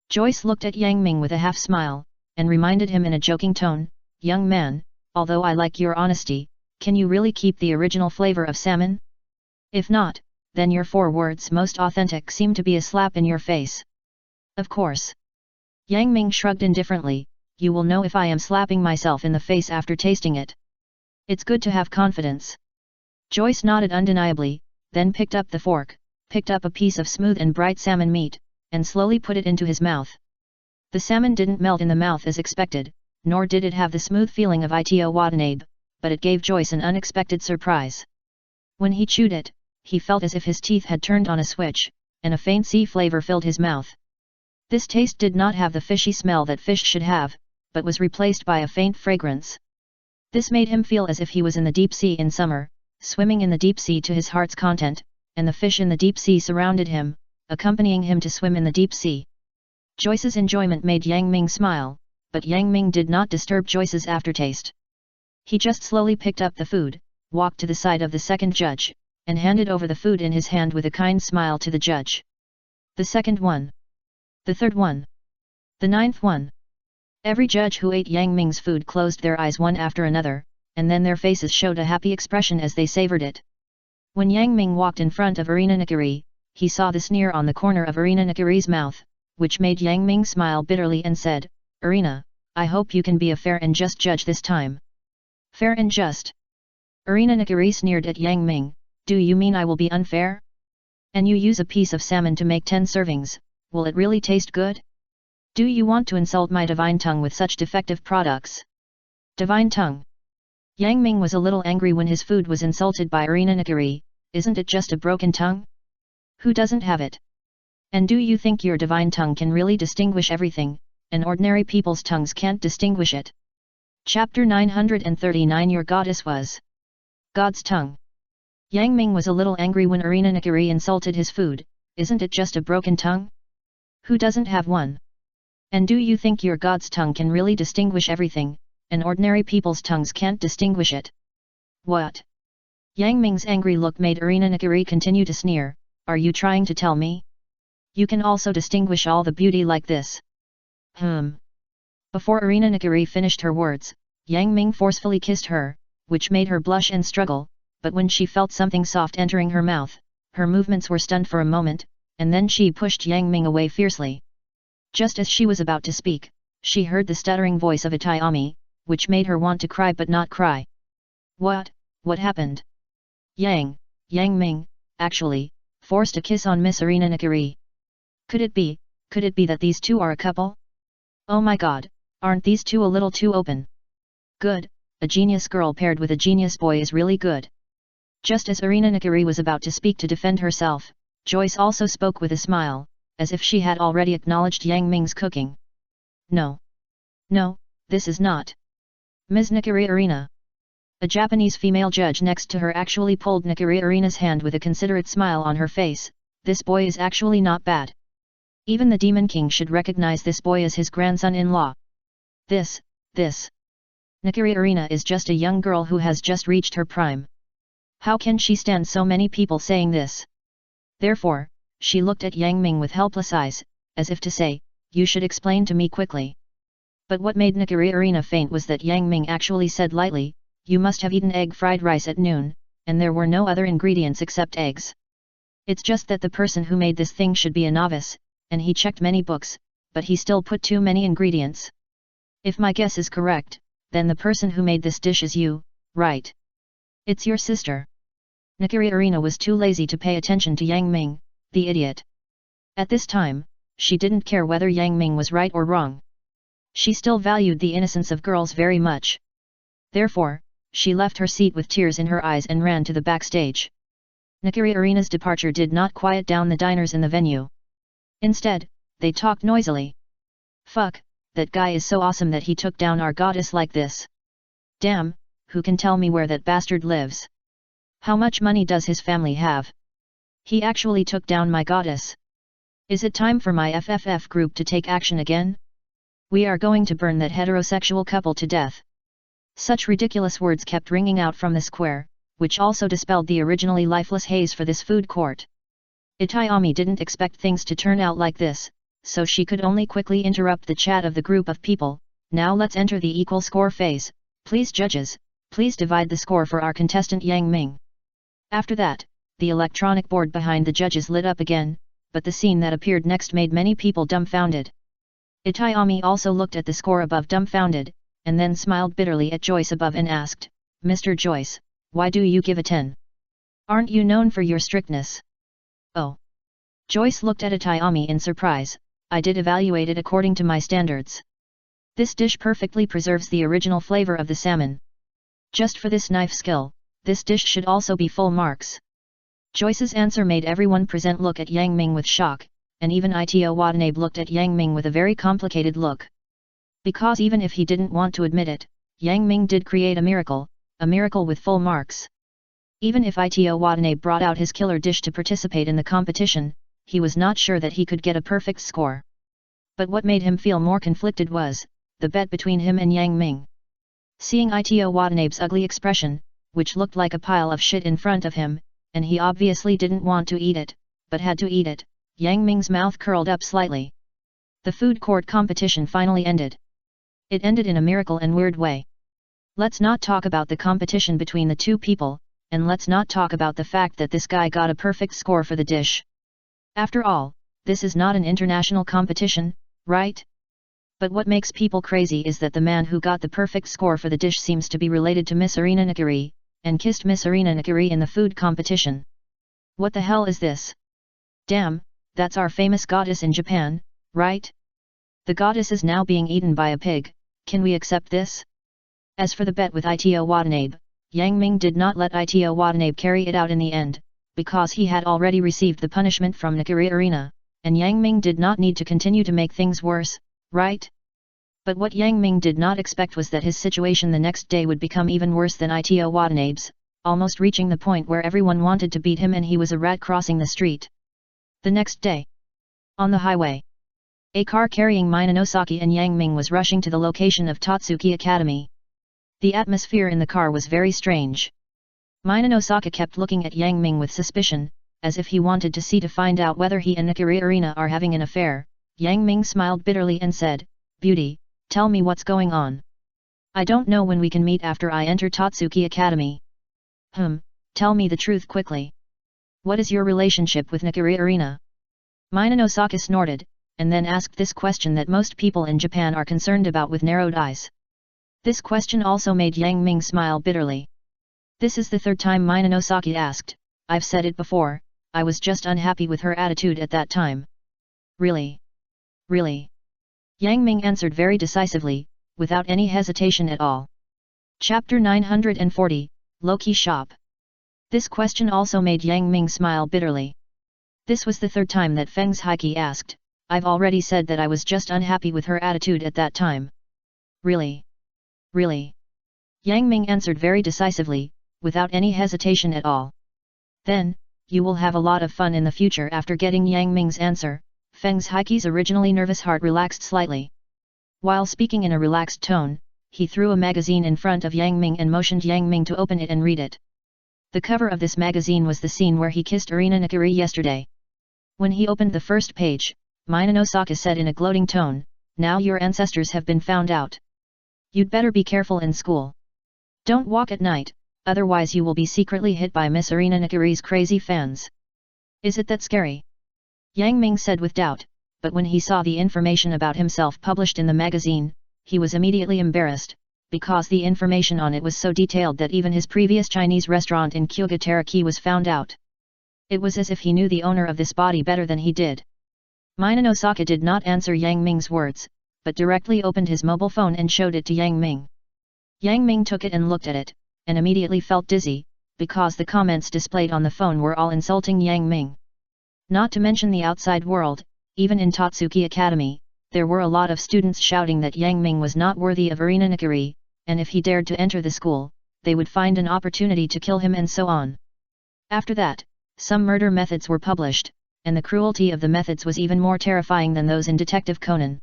Joyce looked at Yang Ming with a half smile, and reminded him in a joking tone, "Young man, although I like your honesty, can you really keep the original flavor of salmon? If not, then your 4 words most authentic seem to be a slap in your face." "Of course." Yang Ming shrugged indifferently, "You will know if I am slapping myself in the face after tasting it. It's good to have confidence." Joyce nodded undeniably, then picked up the fork, picked up a piece of smooth and bright salmon meat, and slowly put it into his mouth. The salmon didn't melt in the mouth as expected, nor did it have the smooth feeling of Ito Watanabe, but it gave Joyce an unexpected surprise. When he chewed it, he felt as if his teeth had turned on a switch, and a faint sea flavor filled his mouth. This taste did not have the fishy smell that fish should have, but was replaced by a faint fragrance. This made him feel as if he was in the deep sea in summer, swimming in the deep sea to his heart's content, and the fish in the deep sea surrounded him, accompanying him to swim in the deep sea. Joyce's enjoyment made Yang Ming smile, but Yang Ming did not disturb Joyce's aftertaste. He just slowly picked up the food, walked to the side of the second judge, and handed over the food in his hand with a kind smile to the judge. The second one. The third one. The ninth one. Every judge who ate Yang Ming's food closed their eyes one after another, and then their faces showed a happy expression as they savored it. When Yang Ming walked in front of Arina Nagari, he saw the sneer on the corner of Arina Nagari's mouth, which made Yang Ming smile bitterly and said, "Arina, I hope you can be a fair and just judge this time." Fair and just? Arina Nagari sneered at Yang Ming, "Do you mean I will be unfair? And you use a piece of salmon to make 10 servings, will it really taste good? Do you want to insult my divine tongue with such defective products?" Divine tongue? Yang Ming was a little angry when his food was insulted by Arina Nagari. Isn't it just a broken tongue? Who doesn't have it? And do you think your divine tongue can really distinguish everything, and ordinary people's tongues can't distinguish it? Chapter 939 Your goddess was God's tongue. Yang Ming was a little angry when Arina Nagari insulted his food. Isn't it just a broken tongue? Who doesn't have one? And do you think your God's tongue can really distinguish everything, and ordinary people's tongues can't distinguish it? What? Yang Ming's angry look made Arina Nagari continue to sneer. Are you trying to tell me you can also distinguish all the beauty like this? Before Arina Nagari finished her words, Yang Ming forcefully kissed her, which made her blush and struggle, but when she felt something soft entering her mouth, her movements were stunned for a moment, and then she pushed Yang Ming away fiercely. Just as she was about to speak, she heard the stuttering voice of Itayami, which made her want to cry but not cry. What happened? Yang Ming, actually, forced a kiss on Miss Arina Nagari. Could it be that these two are a couple? Oh my god, aren't these two a little too open? Good, a genius girl paired with a genius boy is really good. Just as Arina Nagari was about to speak to defend herself, Joyce also spoke with a smile, as if she had already acknowledged Yang Ming's cooking. No, this is not Ms. Nagari Arina. A Japanese female judge next to her actually pulled Nagari Arina's hand with a considerate smile on her face. This boy is actually not bad. Even the Demon King should recognize this boy as his grandson-in-law. This Nagari Arina is just a young girl who has just reached her prime. How can she stand so many people saying this? Therefore, she looked at Yang Ming with helpless eyes, as if to say, you should explain to me quickly. But what made Nagari Arina faint was that Yang Ming actually said lightly, you must have eaten egg fried rice at noon, and there were no other ingredients except eggs. It's just that the person who made this thing should be a novice, and he checked many books, but he still put too many ingredients. If my guess is correct, then the person who made this dish is you, right? It's your sister. Nagari Arina was too lazy to pay attention to Yang Ming, the idiot. At this time, she didn't care whether Yang Ming was right or wrong. She still valued the innocence of girls very much. Therefore, she left her seat with tears in her eyes and ran to the backstage. Nagari Arina's departure did not quiet down the diners in the venue. Instead, they talked noisily. Fuck, that guy is so awesome that he took down our goddess like this. Damn, who can tell me where that bastard lives? How much money does his family have? He actually took down my goddess. Is it time for my FFF group to take action again? We are going to burn that heterosexual couple to death. Such ridiculous words kept ringing out from the square, which also dispelled the originally lifeless haze for this food court. Itayami didn't expect things to turn out like this, so she could only quickly interrupt the chat of the group of people. Now let's enter the equal score phase. Please judges, please divide the score for our contestant Yang Ming. After that, the electronic board behind the judges lit up again, but the scene that appeared next made many people dumbfounded. Itayami also looked at the score above dumbfounded, and then smiled bitterly at Joyce above and asked, Mr. Joyce, why do you give a 10? Aren't you known for your strictness? Oh. Joyce looked at Itayami in surprise. I did evaluate it according to my standards. This dish perfectly preserves the original flavor of the salmon. Just for this knife skill, this dish should also be full marks. Joyce's answer made everyone present look at Yang Ming with shock, and even Ito Watanabe looked at Yang Ming with a very complicated look. Because even if he didn't want to admit it, Yang Ming did create a miracle with full marks. Even if Ito Watanabe brought out his killer dish to participate in the competition, he was not sure that he could get a perfect score. But what made him feel more conflicted was the bet between him and Yang Ming. Seeing Ito Watanabe's ugly expression, which looked like a pile of shit in front of him, and he obviously didn't want to eat it, but had to eat it. Yang Ming's mouth curled up slightly. The food court competition finally ended. It ended in a miracle and weird way. Let's not talk about the competition between the two people, and let's not talk about the fact that this guy got a perfect score for the dish. After all, this is not an international competition, right? But what makes people crazy is that the man who got the perfect score for the dish seems to be related to Miss Arina Nakiri, and kissed Miss Arina Nakiri in the food competition. What the hell is this? Damn, that's our famous goddess in Japan, right? The goddess is now being eaten by a pig. Can we accept this? As for the bet with Ito Watanabe, Yang Ming did not let Ito Watanabe carry it out in the end, because he had already received the punishment from Nakiri Arena, and Yang Ming did not need to continue to make things worse, right? But what Yang Ming did not expect was that his situation the next day would become even worse than Ito Watanabe's, almost reaching the point where everyone wanted to beat him and he was a rat crossing the street. The next day, on the highway, a car carrying Minanosaki and Yang Ming was rushing to the location of Totsuki Academy. The atmosphere in the car was very strange. Minanosaki kept looking at Yang Ming with suspicion, as if he wanted to find out whether he and Nakiri Arina are having an affair. Yang Ming smiled bitterly and said, "Beauty, tell me what's going on. I don't know when we can meet after I enter Totsuki Academy." Tell me the truth quickly. What is your relationship with Nakiri Arina?" Minanosaki snorted, and then asked this question that most people in Japan are concerned about with narrowed eyes. This question also made Yang Ming smile bitterly. This is the third time Minanosaki asked. "I've said it before, I was just unhappy with her attitude at that time." "Really? Really?" Yang Ming answered very decisively, without any hesitation at all. Chapter 940, Low-Key Shop. This question also made Yang Ming smile bitterly. This was the third time that Feng Zhaiki asked. "I've already said that I was just unhappy with her attitude at that time." "Really? Really?" Yang Ming answered very decisively, without any hesitation at all. "Then, you will have a lot of fun in the future." After getting Yang Ming's answer, Feng Zhaiqi's originally nervous heart relaxed slightly. While speaking in a relaxed tone, he threw a magazine in front of Yang Ming and motioned Yang Ming to open it and read it. The cover of this magazine was the scene where he kissed Arina Nakiri yesterday. When he opened the first page, Minanosaki said in a gloating tone, "Now your ancestors have been found out. You'd better be careful in school. Don't walk at night, otherwise you will be secretly hit by Miss Arina Nakiri's crazy fans." "Is it that scary?" Yang Ming said with doubt, but when he saw the information about himself published in the magazine, he was immediately embarrassed, because the information on it was so detailed that even his previous Chinese restaurant in Kyoga Teraki was found out. It was as if he knew the owner of this body better than he did. Minanosaki did not answer Yang Ming's words, but directly opened his mobile phone and showed it to Yang Ming. Yang Ming took it and looked at it, and immediately felt dizzy, because the comments displayed on the phone were all insulting Yang Ming. Not to mention the outside world, even in Totsuki Academy, there were a lot of students shouting that Yang Ming was not worthy of Arina Nakiri, and if he dared to enter the school, they would find an opportunity to kill him and so on. After that, some murder methods were published, and the cruelty of the methods was even more terrifying than those in Detective Conan.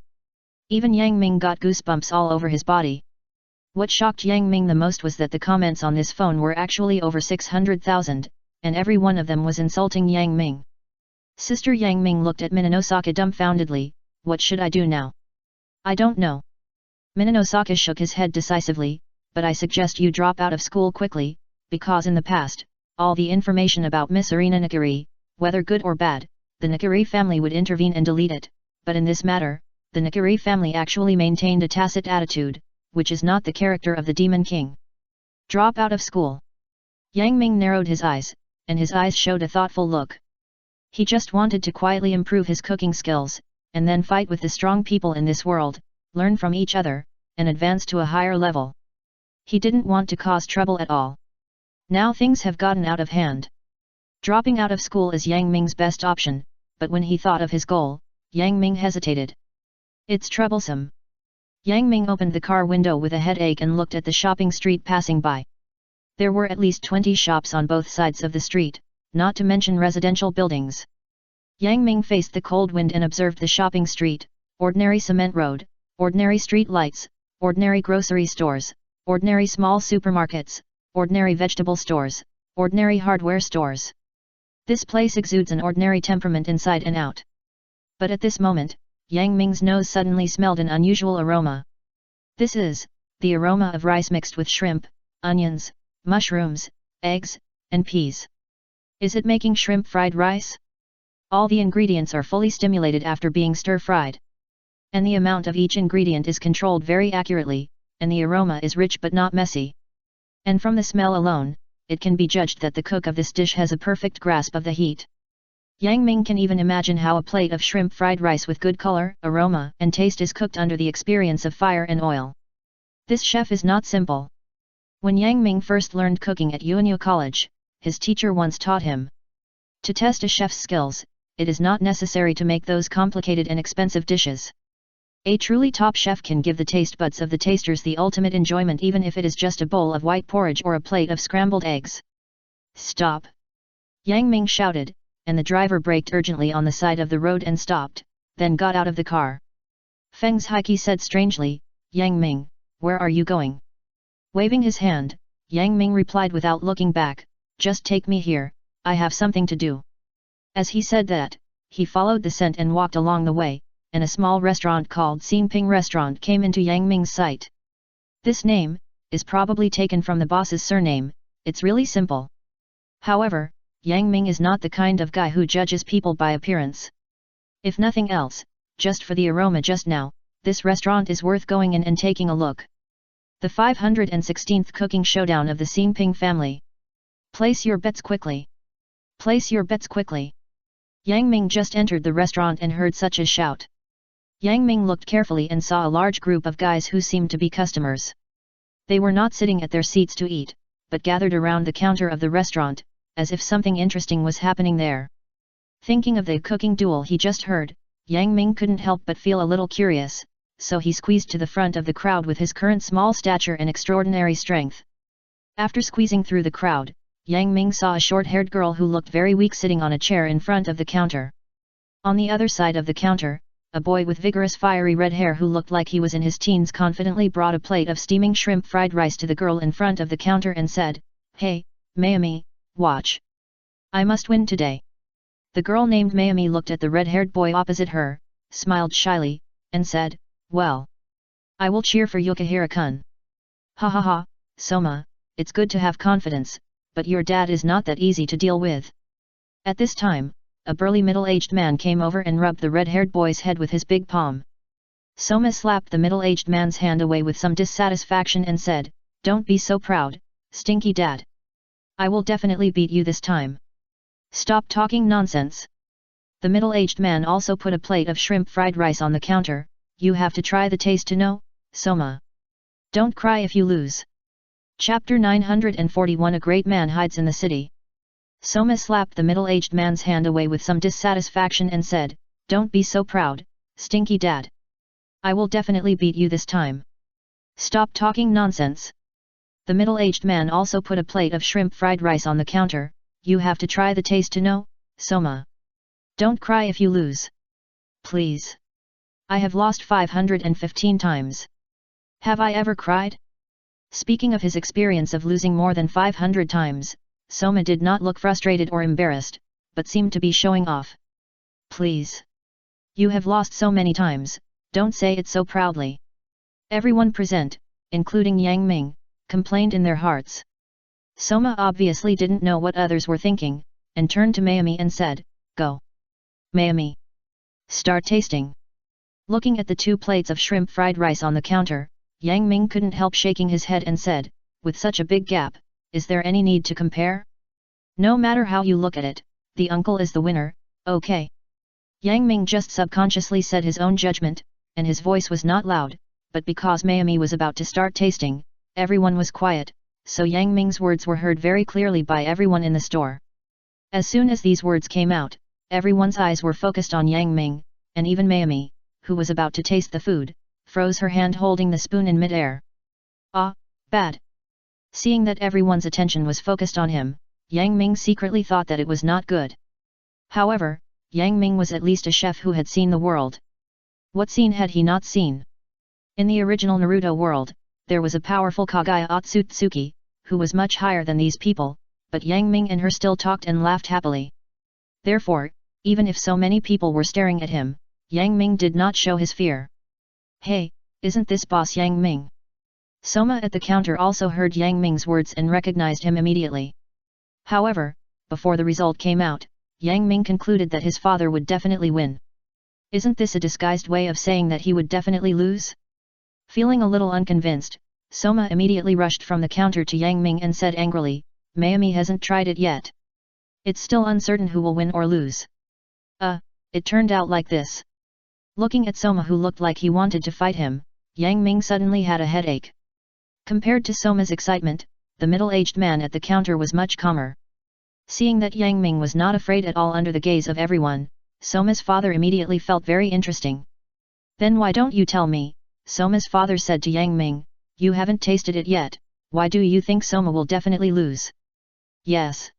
Even Yang Ming got goosebumps all over his body. What shocked Yang Ming the most was that the comments on this phone were actually over 600,000, and every one of them was insulting Yang Ming. Sister Yang Ming looked at Minanosaki dumbfoundedly. "What should I do now?" "I don't know." Minanosaki shook his head decisively, "But I suggest you drop out of school quickly, because in the past, all the information about Miss Arina Nakiri, whether good or bad, the Nakiri family would intervene and delete it, but in this matter, the Nakiri family actually maintained a tacit attitude, which is not the character of the Demon King. Drop out of school." Yang Ming narrowed his eyes, and his eyes showed a thoughtful look. He just wanted to quietly improve his cooking skills, and then fight with the strong people in this world, learn from each other, and advance to a higher level. He didn't want to cause trouble at all. Now things have gotten out of hand. Dropping out of school is Yang Ming's best option, but when he thought of his goal, Yang Ming hesitated. It's troublesome. Yang Ming opened the car window with a headache and looked at the shopping street passing by. There were at least 20 shops on both sides of the street, not to mention residential buildings. Yang Ming faced the cold wind and observed the shopping street, ordinary cement road, ordinary street lights, ordinary grocery stores, ordinary small supermarkets, ordinary vegetable stores, ordinary hardware stores. This place exudes an ordinary temperament inside and out. But at this moment, Yang Ming's nose suddenly smelled an unusual aroma. This is the aroma of rice mixed with shrimp, onions, mushrooms, eggs, and peas. Is it making shrimp fried rice? All the ingredients are fully stimulated after being stir-fried. And the amount of each ingredient is controlled very accurately, and the aroma is rich but not messy. And from the smell alone, it can be judged that the cook of this dish has a perfect grasp of the heat. Yang Ming can even imagine how a plate of shrimp fried rice with good color, aroma, and taste is cooked under the experience of fire and oil. This chef is not simple. When Yang Ming first learned cooking at Yuanyu College, his teacher once taught him. To test a chef's skills, it is not necessary to make those complicated and expensive dishes. A truly top chef can give the taste buds of the tasters the ultimate enjoyment even if it is just a bowl of white porridge or a plate of scrambled eggs. Stop! Yang Ming shouted, and the driver braked urgently on the side of the road and stopped, then got out of the car. Feng Zhiqi said strangely, Yang Ming, where are you going? Waving his hand, Yang Ming replied without looking back, just take me here, I have something to do. As he said that, he followed the scent and walked along the way, and a small restaurant called Xingping Restaurant came into Yang Ming's sight. This name is probably taken from the boss's surname, it's really simple. However, Yang Ming is not the kind of guy who judges people by appearance. If nothing else, just for the aroma just now, this restaurant is worth going in and taking a look. The 516th Cooking Showdown of the Xingping family. Place your bets quickly. Place your bets quickly. Yang Ming just entered the restaurant and heard such a shout. Yang Ming looked carefully and saw a large group of guys who seemed to be customers. They were not sitting at their seats to eat, but gathered around the counter of the restaurant, as if something interesting was happening there. Thinking of the cooking duel he just heard, Yang Ming couldn't help but feel a little curious, so he squeezed to the front of the crowd with his current small stature and extraordinary strength. After squeezing through the crowd, Yang Ming saw a short-haired girl who looked very weak sitting on a chair in front of the counter. On the other side of the counter, a boy with vigorous fiery red hair who looked like he was in his teens confidently brought a plate of steaming shrimp fried rice to the girl in front of the counter and said, Hey, Mayumi, watch. I must win today. The girl named Mayumi looked at the red-haired boy opposite her, smiled shyly, and said, Well, I will cheer for Yukihira-kun. Ha ha ha, Soma, it's good to have confidence, but your dad is not that easy to deal with. At this time, a burly middle-aged man came over and rubbed the red-haired boy's head with his big palm. Soma slapped the middle-aged man's hand away with some dissatisfaction and said, Don't be so proud, stinky dad. I will definitely beat you this time. Stop talking nonsense. The middle-aged man also put a plate of shrimp fried rice on the counter. You have to try the taste to know, Soma. Don't cry if you lose. Chapter 941 A Great Man Hides in the City. Soma slapped the middle-aged man's hand away with some dissatisfaction and said, Don't be so proud, stinky dad. I will definitely beat you this time. Stop talking nonsense. The middle-aged man also put a plate of shrimp fried rice on the counter. You have to try the taste to know, Soma. Don't cry if you lose. Please. I have lost 515 times. Have I ever cried? Speaking of his experience of losing more than 500 times, Soma did not look frustrated or embarrassed, but seemed to be showing off. Please. You have lost so many times, don't say it so proudly. Everyone present, including Yang Ming, complained in their hearts. Soma obviously didn't know what others were thinking, and turned to Mayumi and said, Go. Mayumi. Start tasting. Looking at the 2 plates of shrimp fried rice on the counter, Yang Ming couldn't help shaking his head and said, With such a big gap, is there any need to compare? No matter how you look at it, the uncle is the winner, okay. Yang Ming just subconsciously said his own judgment, and his voice was not loud, but because Mayumi was about to start tasting, everyone was quiet, so Yang Ming's words were heard very clearly by everyone in the store. As soon as these words came out, everyone's eyes were focused on Yang Ming, and even Mayumi, who was about to taste the food, froze her hand holding the spoon in mid-air. Ah, bad. Seeing that everyone's attention was focused on him, Yang Ming secretly thought that it was not good. However, Yang Ming was at least a chef who had seen the world. What scene had he not seen? In the original Naruto world, there was a powerful Kaguya Otsutsuki, who was much higher than these people, but Yang Ming and her still talked and laughed happily. Therefore, even if so many people were staring at him, Yang Ming did not show his fear. "Hey, isn't this boss Yang Ming?" Soma at the counter also heard Yang Ming's words and recognized him immediately. However, before the result came out, Yang Ming concluded that his father would definitely win. Isn't this a disguised way of saying that he would definitely lose? Feeling a little unconvinced, Soma immediately rushed from the counter to Yang Ming and said angrily, "Mayumi hasn't tried it yet. It's still uncertain who will win or lose." It turned out like this. Looking at Soma, who looked like he wanted to fight him, Yang Ming suddenly had a headache. Compared to Soma's excitement, the middle-aged man at the counter was much calmer. Seeing that Yang Ming was not afraid at all under the gaze of everyone, Soma's father immediately felt very interesting. "Then why don't you tell me?" Soma's father said to Yang Ming. "You haven't tasted it yet, why do you think Soma will definitely lose?" Yes.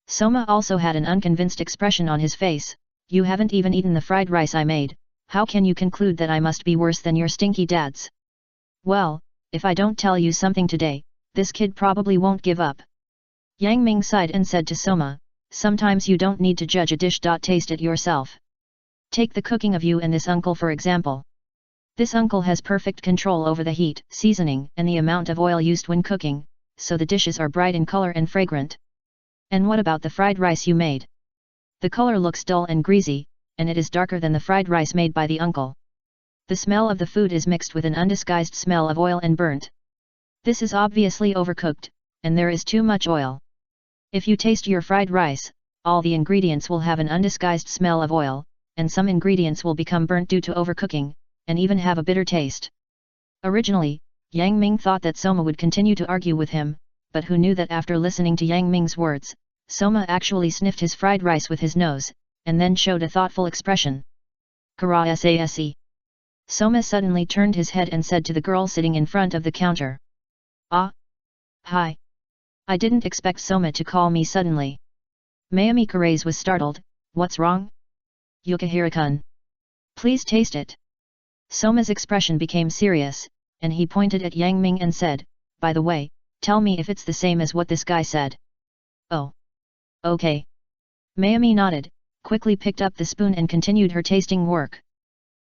Soma also had an unconvinced expression on his face. "You haven't even eaten the fried rice I made, how can you conclude that I must be worse than your stinky dads?" "Well, if I don't tell you something today, this kid probably won't give up." Yang Ming sighed and said to Soma, "Sometimes you don't need to judge a dish. Taste it yourself. Take the cooking of you and this uncle for example. This uncle has perfect control over the heat, seasoning and the amount of oil used when cooking, so the dishes are bright in color and fragrant. And what about the fried rice you made? The color looks dull and greasy, and it is darker than the fried rice made by the uncle. The smell of the food is mixed with an undisguised smell of oil and burnt. This is obviously overcooked, and there is too much oil. If you taste your fried rice, all the ingredients will have an undisguised smell of oil, and some ingredients will become burnt due to overcooking, and even have a bitter taste." Originally, Yang Ming thought that Soma would continue to argue with him, but who knew that after listening to Yang Ming's words, Soma actually sniffed his fried rice with his nose, and then showed a thoughtful expression. "Kara sase." Soma suddenly turned his head and said to the girl sitting in front of the counter. "Ah? Hi. I didn't expect Soma to call me suddenly." Mayumi Karaze was startled. "What's wrong?" "Yukihira-kun. Please taste it." Soma's expression became serious, and he pointed at Yang Ming and said, "By the way, tell me if it's the same as what this guy said." "Oh. Okay." Mayumi nodded, quickly picked up the spoon and continued her tasting work.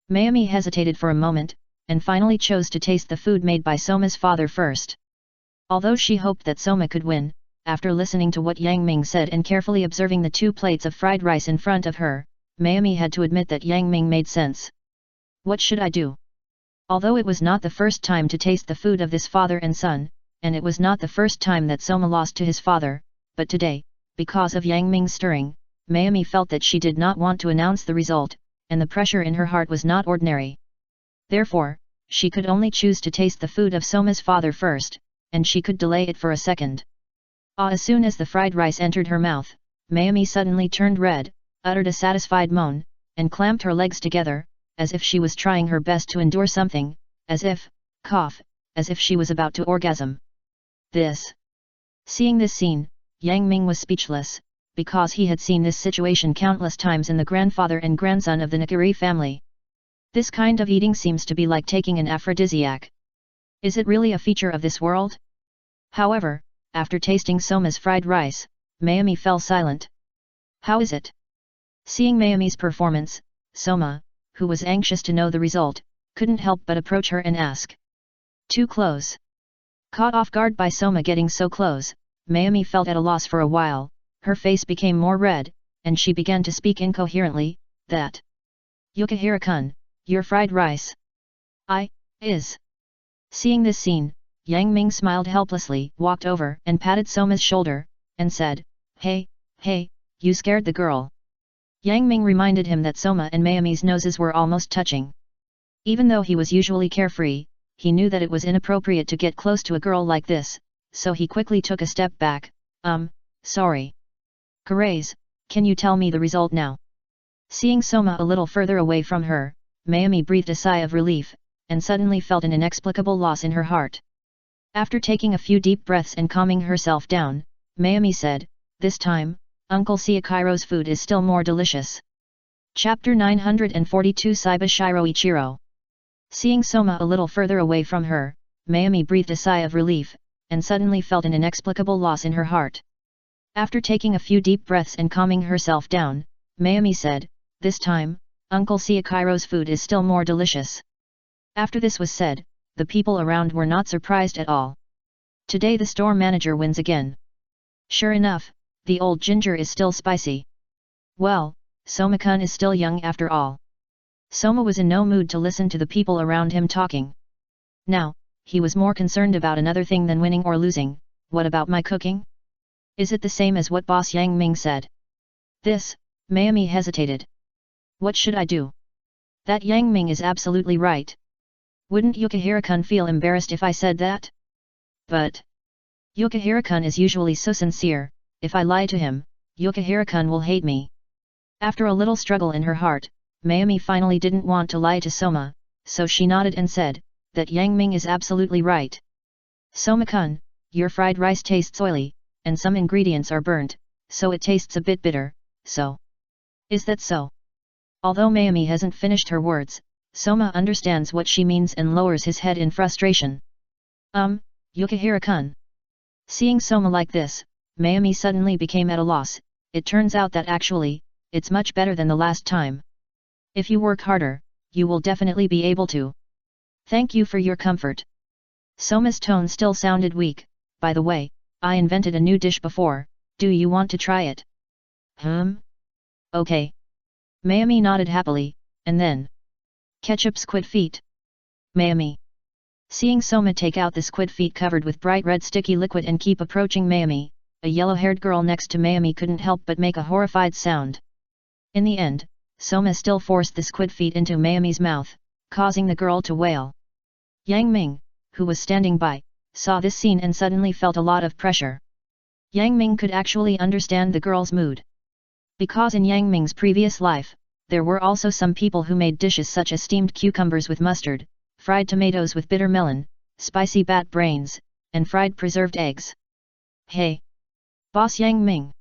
Mayumi hesitated for a moment, and finally chose to taste the food made by Soma's father first. Although she hoped that Soma could win, after listening to what Yang Ming said and carefully observing the 2 plates of fried rice in front of her, Mayumi had to admit that Yang Ming made sense. What should I do? Although it was not the first time to taste the food of this father and son, and it was not the first time that Soma lost to his father, but today, because of Yang Ming's stirring, Mayumi felt that she did not want to announce the result, and the pressure in her heart was not ordinary. Therefore, she could only choose to taste the food of Soma's father first, and she could delay it for a second. As soon as the fried rice entered her mouth, Mayumi suddenly turned red, uttered a satisfied moan, and clamped her legs together, as if she was trying her best to endure something, as if she was about to orgasm. Seeing this scene, Yang Ming was speechless, because he had seen this situation countless times in the grandfather and grandson of the Nakiri family. This kind of eating seems to be like taking an aphrodisiac. Is it really a feature of this world? However, after tasting Soma's fried rice, Mayumi fell silent. How is it? Seeing Mayumi's performance, Soma, who was anxious to know the result, couldn't help but approach her and ask. Too close. Caught off guard by Soma getting so close, Mayumi felt at a loss for a while, her face became more red, and she began to speak incoherently, that. Yukihira-kun, your fried rice. Is. Seeing this scene, Yang Ming smiled helplessly, walked over and patted Soma's shoulder, and said, Hey, you scared the girl. Yang Ming reminded him that Soma and Mayumi's noses were almost touching. Even though he was usually carefree, he knew that it was inappropriate to get close to a girl like this, so he quickly took a step back. Sorry. Karaze, can you tell me the result now? Seeing Soma a little further away from her, Mayumi breathed a sigh of relief, and suddenly felt an inexplicable loss in her heart. After taking a few deep breaths and calming herself down, Mayumi said, This time, Uncle Siakiro's food is still more delicious. Chapter 942 Saiba Shiro Ichiro. Seeing Soma a little further away from her, Mayumi breathed a sigh of relief, and suddenly felt an inexplicable loss in her heart. After taking a few deep breaths and calming herself down, Mayumi said, "This time, Uncle Siakairo's food is still more delicious." After this was said, the people around were not surprised at all. Today the store manager wins again. Sure enough, the old ginger is still spicy. Well, Soma-kun is still young after all. Soma was in no mood to listen to the people around him talking. Now, he was more concerned about another thing than winning or losing. What about my cooking? Is it the same as what boss Yang Ming said? This, Mayumi hesitated. What should I do? That Yang Ming is absolutely right. Wouldn't Yukihira-kun feel embarrassed if I said that? But Yukihira-kun is usually so sincere, if I lie to him, Yukihira-kun will hate me. After a little struggle in her heart, Mayumi finally didn't want to lie to Soma, so she nodded and said, that Yang Ming is absolutely right. Soma-kun, your fried rice tastes oily, and some ingredients are burnt, so it tastes a bit bitter, so. Is that so? Although Mayumi hasn't finished her words, Soma understands what she means and lowers his head in frustration. Yukihira-kun. Seeing Soma like this, Mayumi suddenly became at a loss. It turns out that actually, it's much better than the last time. If you work harder, you will definitely be able to. Thank you for your comfort. Soma's tone still sounded weak. By the way, I invented a new dish before, do you want to try it? Okay. Mayumi nodded happily, and then. Ketchup squid feet. Mayumi. Seeing Soma take out the squid feet covered with bright red sticky liquid and keep approaching Mayumi, a yellow-haired girl next to Mayumi couldn't help but make a horrified sound. In the end, Soma still forced the squid feet into Mayumi's mouth, causing the girl to wail. Yang Ming, who was standing by, saw this scene and suddenly felt a lot of pressure. Yang Ming could actually understand the girl's mood. Because in Yang Ming's previous life, there were also some people who made dishes such as steamed cucumbers with mustard, fried tomatoes with bitter melon, spicy bat brains, and fried preserved eggs. Hey! Boss Yang Ming!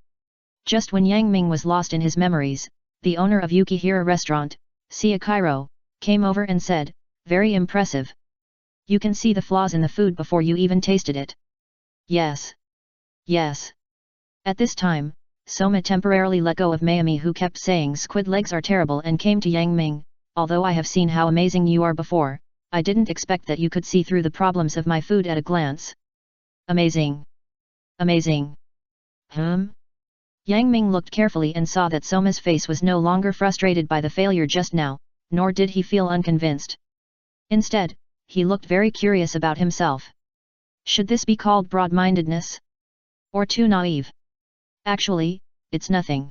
Just when Yang Ming was lost in his memories, the owner of Yukihira restaurant, Siakairo, came over and said, "Very impressive. You can see the flaws in the food before you even tasted it." Yes. Yes. At this time, Soma temporarily let go of Mayumi, who kept saying squid legs are terrible, and came to Yang Ming. "Although I have seen how amazing you are before, I didn't expect that you could see through the problems of my food at a glance." Amazing. Amazing. Yang Ming looked carefully and saw that Soma's face was no longer frustrated by the failure just now, nor did he feel unconvinced. Instead, he looked very curious about himself. Should this be called broad-mindedness? Or too naive? Actually, it's nothing.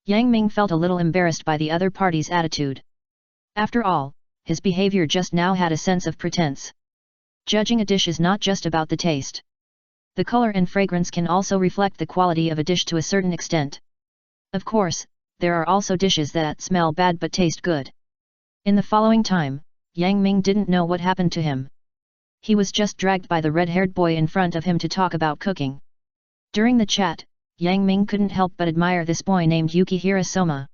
Yang Ming felt a little embarrassed by the other party's attitude. After all, his behavior just now had a sense of pretense. Judging a dish is not just about the taste. The color and fragrance can also reflect the quality of a dish to a certain extent. Of course, there are also dishes that smell bad but taste good. In the following time, Yang Ming didn't know what happened to him. He was just dragged by the red-haired boy in front of him to talk about cooking. During the chat, Yang Ming couldn't help but admire this boy named Yukihira Soma.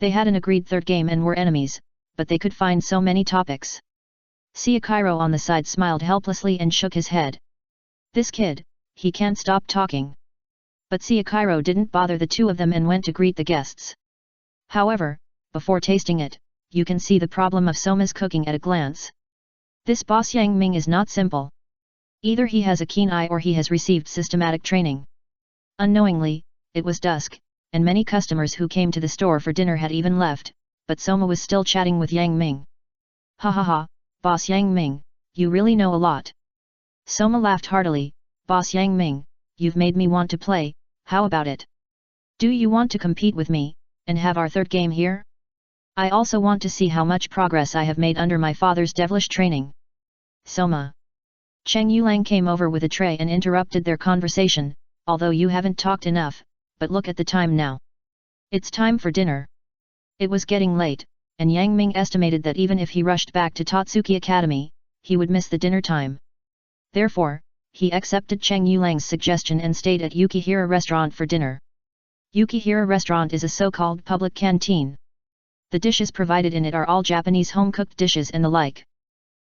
They had an agreed third game and were enemies, but they could find so many topics. Siakairo on the side smiled helplessly and shook his head. This kid, he can't stop talking. But Siakairo didn't bother the two of them and went to greet the guests. However, before tasting it, you can see the problem of Soma's cooking at a glance. This boss Yang Ming is not simple. Either he has a keen eye or he has received systematic training. Unknowingly, it was dusk, and many customers who came to the store for dinner had even left, but Soma was still chatting with Yang Ming. "Ha ha ha, boss Yang Ming, you really know a lot." Soma laughed heartily. "Boss Yang Ming, you've made me want to play, how about it? Do you want to compete with me, and have our third game here? I also want to see how much progress I have made under my father's devilish training." Soma. Cheng Yulang came over with a tray and interrupted their conversation. "Although you haven't talked enough, but look at the time now. It's time for dinner." It was getting late, and Yang Ming estimated that even if he rushed back to Totsuki Academy, he would miss the dinner time. Therefore, he accepted Cheng Yulang's suggestion and stayed at Yukihira restaurant for dinner. Yukihira restaurant is a so-called public canteen. The dishes provided in it are all Japanese home-cooked dishes and the like.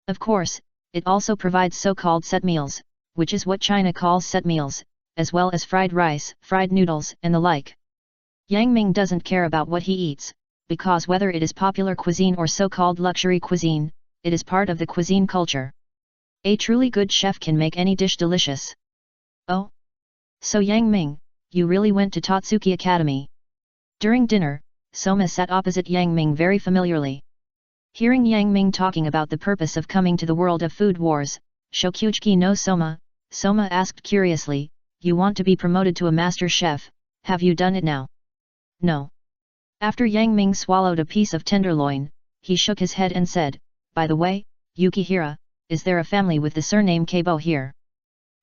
Of course, it also provides so-called set meals, which is what China calls set meals, as well as fried rice, fried noodles, and the like. Yang Ming doesn't care about what he eats, because whether it is popular cuisine or so-called luxury cuisine, it is part of the cuisine culture. A truly good chef can make any dish delicious. Oh? So Yang Ming, you really went to Totsuki Academy. During dinner, Soma sat opposite Yang Ming very familiarly. Hearing Yang Ming talking about the purpose of coming to the world of food wars, Shokuchiki no Soma, Soma asked curiously, you want to be promoted to a master chef, have you done it now? No. After Yang Ming swallowed a piece of tenderloin, he shook his head and said, by the way, Yukihira, is there a family with the surname Keibo here?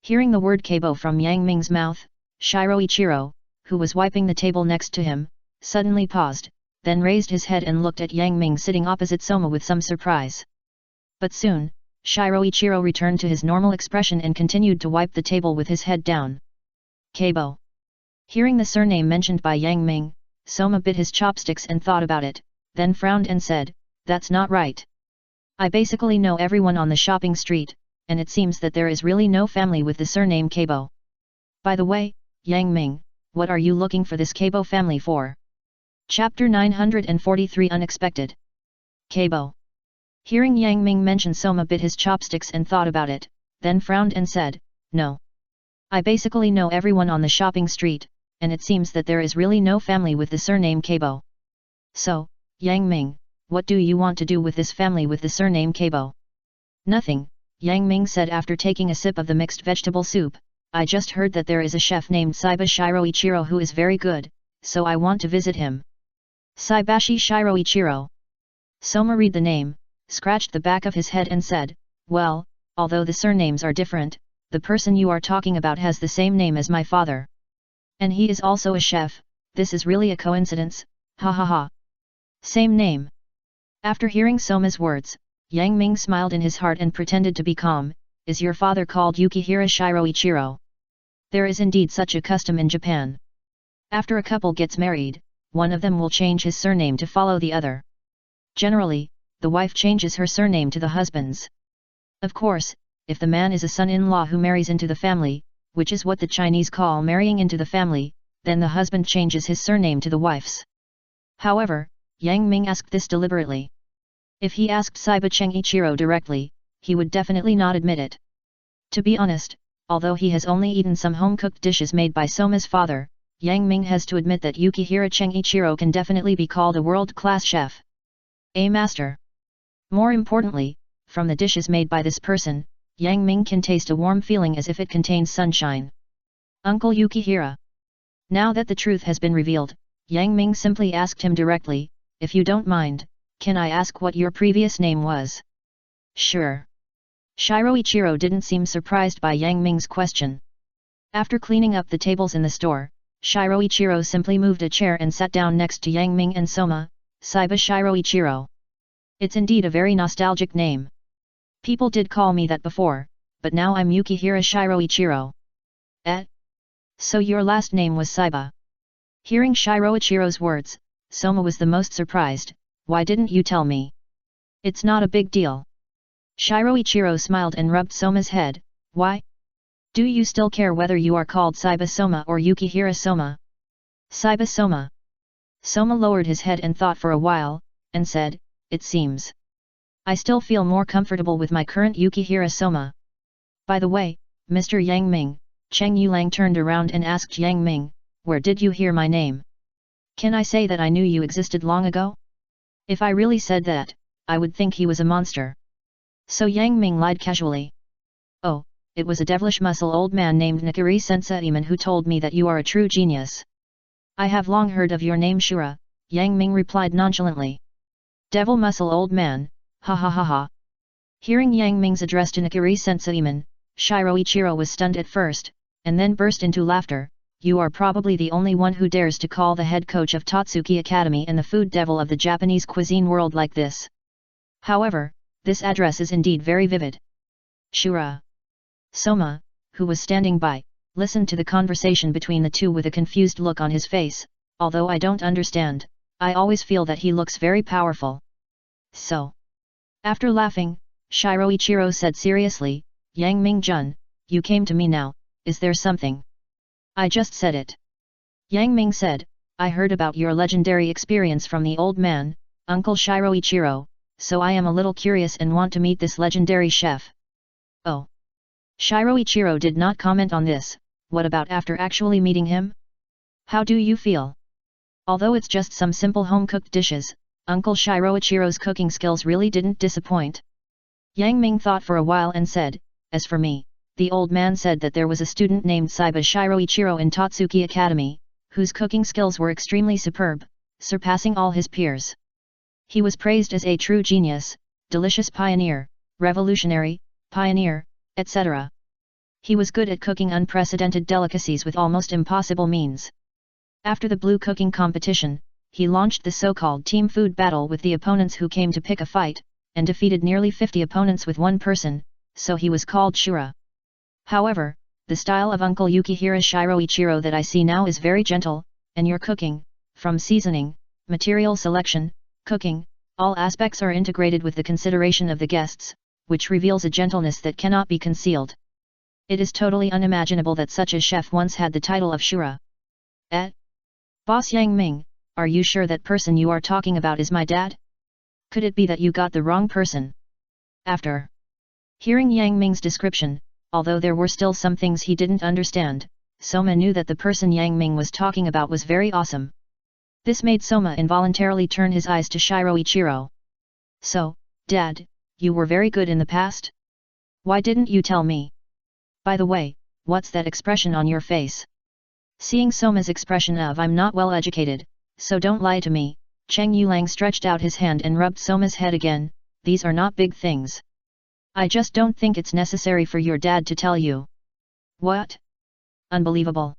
Hearing the word Keibo from Yang Ming's mouth, Shiro Ichiro, who was wiping the table next to him, suddenly paused, then raised his head and looked at Yang Ming sitting opposite Soma with some surprise. But soon, Shiro Ichiro returned to his normal expression and continued to wipe the table with his head down. Keibo. Hearing the surname mentioned by Yang Ming, Soma bit his chopsticks and thought about it, then frowned and said, that's not right. I basically know everyone on the shopping street, and it seems that there is really no family with the surname Keibo. By the way, Yang Ming, what are you looking for this Keibo family for? Chapter 943 Unexpected. Keibo. Hearing Yang Ming mention, Soma bit his chopsticks and thought about it, then frowned and said, no. I basically know everyone on the shopping street, and it seems that there is really no family with the surname Keibo. So, Yang Ming, what do you want to do with this family with the surname Keibo? Nothing, Yang Ming said after taking a sip of the mixed vegetable soup. I just heard that there is a chef named Shiro Ichiro who is very good, so I want to visit him. Saibashi Shiro Ichiro. Soma read the name, scratched the back of his head and said, well, although the surnames are different, the person you are talking about has the same name as my father. And he is also a chef, this is really a coincidence, ha ha ha. Same name. After hearing Soma's words, Yang Ming smiled in his heart and pretended to be calm. Is your father called Yukihira Shiro Ichiro? There is indeed such a custom in Japan. After a couple gets married, one of them will change his surname to follow the other. Generally, the wife changes her surname to the husband's. Of course, if the man is a son-in-law who marries into the family, which is what the Chinese call marrying into the family, then the husband changes his surname to the wife's. However, Yang Ming asked this deliberately. If he asked Saiba-cheng Ichiro directly, he would definitely not admit it. To be honest, although he has only eaten some home-cooked dishes made by Soma's father, Yang Ming has to admit that Yukihira Cheng Ichiro can definitely be called a world-class chef. A master. More importantly, from the dishes made by this person, Yang Ming can taste a warm feeling as if it contains sunshine. Uncle Yukihira. Now that the truth has been revealed, Yang Ming simply asked him directly, if you don't mind, can I ask what your previous name was? Sure. Shiro Ichiro didn't seem surprised by Yang Ming's question. After cleaning up the tables in the store, Shiro Ichiro simply moved a chair and sat down next to Yang Ming and Soma. Saiba Shiro Ichiro. It's indeed a very nostalgic name. People did call me that before, but now I'm Yukihira Shiro Ichiro. Eh? So your last name was Saiba? Hearing Shiro Ichiro's words, Soma was the most surprised. Why didn't you tell me? It's not a big deal. Shiro Ichiro smiled and rubbed Soma's head. Why? Do you still care whether you are called Saiba Soma or Yukihira Soma? Saiba Soma. Soma lowered his head and thought for a while, and said, it seems. I still feel more comfortable with my current Yukihira Soma. By the way, Mr. Yang Ming, Cheng Yulang turned around and asked Yang Ming, where did you hear my name? Can I say that I knew you existed long ago? If I really said that, I would think he was a monster. So Yang Ming lied casually. Oh, it was a devilish muscle old man named Nakiri Senseiman who told me that you are a true genius. I have long heard of your name Shura, Yang Ming replied nonchalantly. Devil muscle old man, ha ha ha ha. Hearing Yang Ming's address to Nakiri Senseiman, Shiro Ichiro was stunned at first, and then burst into laughter. You are probably the only one who dares to call the head coach of Totsuki Academy and the food devil of the Japanese cuisine world like this. However, this address is indeed very vivid. Shura. Soma, who was standing by, listened to the conversation between the two with a confused look on his face. Although I don't understand, I always feel that he looks very powerful. So. After laughing, Shiro Ichiro said seriously, Yang Ming-jun, you came to me now, is there something? I just said it. Yang Ming said, I heard about your legendary experience from the old man, Uncle Shiroichiro, so I am a little curious and want to meet this legendary chef. Oh. Shiroichiro did not comment on this. What about after actually meeting him? How do you feel? Although it's just some simple home-cooked dishes, Uncle Shiroichiro's cooking skills really didn't disappoint. Yang Ming thought for a while and said, as for me, the old man said that there was a student named Saiba Shiroichiro in Totsuki Academy, whose cooking skills were extremely superb, surpassing all his peers. He was praised as a true genius, delicious pioneer, revolutionary, pioneer, etc. He was good at cooking unprecedented delicacies with almost impossible means. After the blue cooking competition, he launched the so-called team food battle with the opponents who came to pick a fight, and defeated nearly 50 opponents with one person, so he was called Shura. However, the style of Uncle Yukihira Shiroichiro that I see now is very gentle, and your cooking, from seasoning, material selection, cooking, all aspects are integrated with the consideration of the guests, which reveals a gentleness that cannot be concealed. It is totally unimaginable that such a chef once had the title of Shura. Boss Yang Ming, are you sure that person you are talking about is my dad? Could it be that you got the wrong person? After hearing Yang Ming's description, although there were still some things he didn't understand, Soma knew that the person Yang Ming was talking about was very awesome. This made Soma involuntarily turn his eyes to Shiroichiro. So, Dad, you were very good in the past? Why didn't you tell me? By the way, what's that expression on your face? Seeing Soma's expression of I'm not well educated, so don't lie to me, Cheng Yulang stretched out his hand and rubbed Soma's head again. These are not big things. I just don't think it's necessary for your dad to tell you. What? Unbelievable.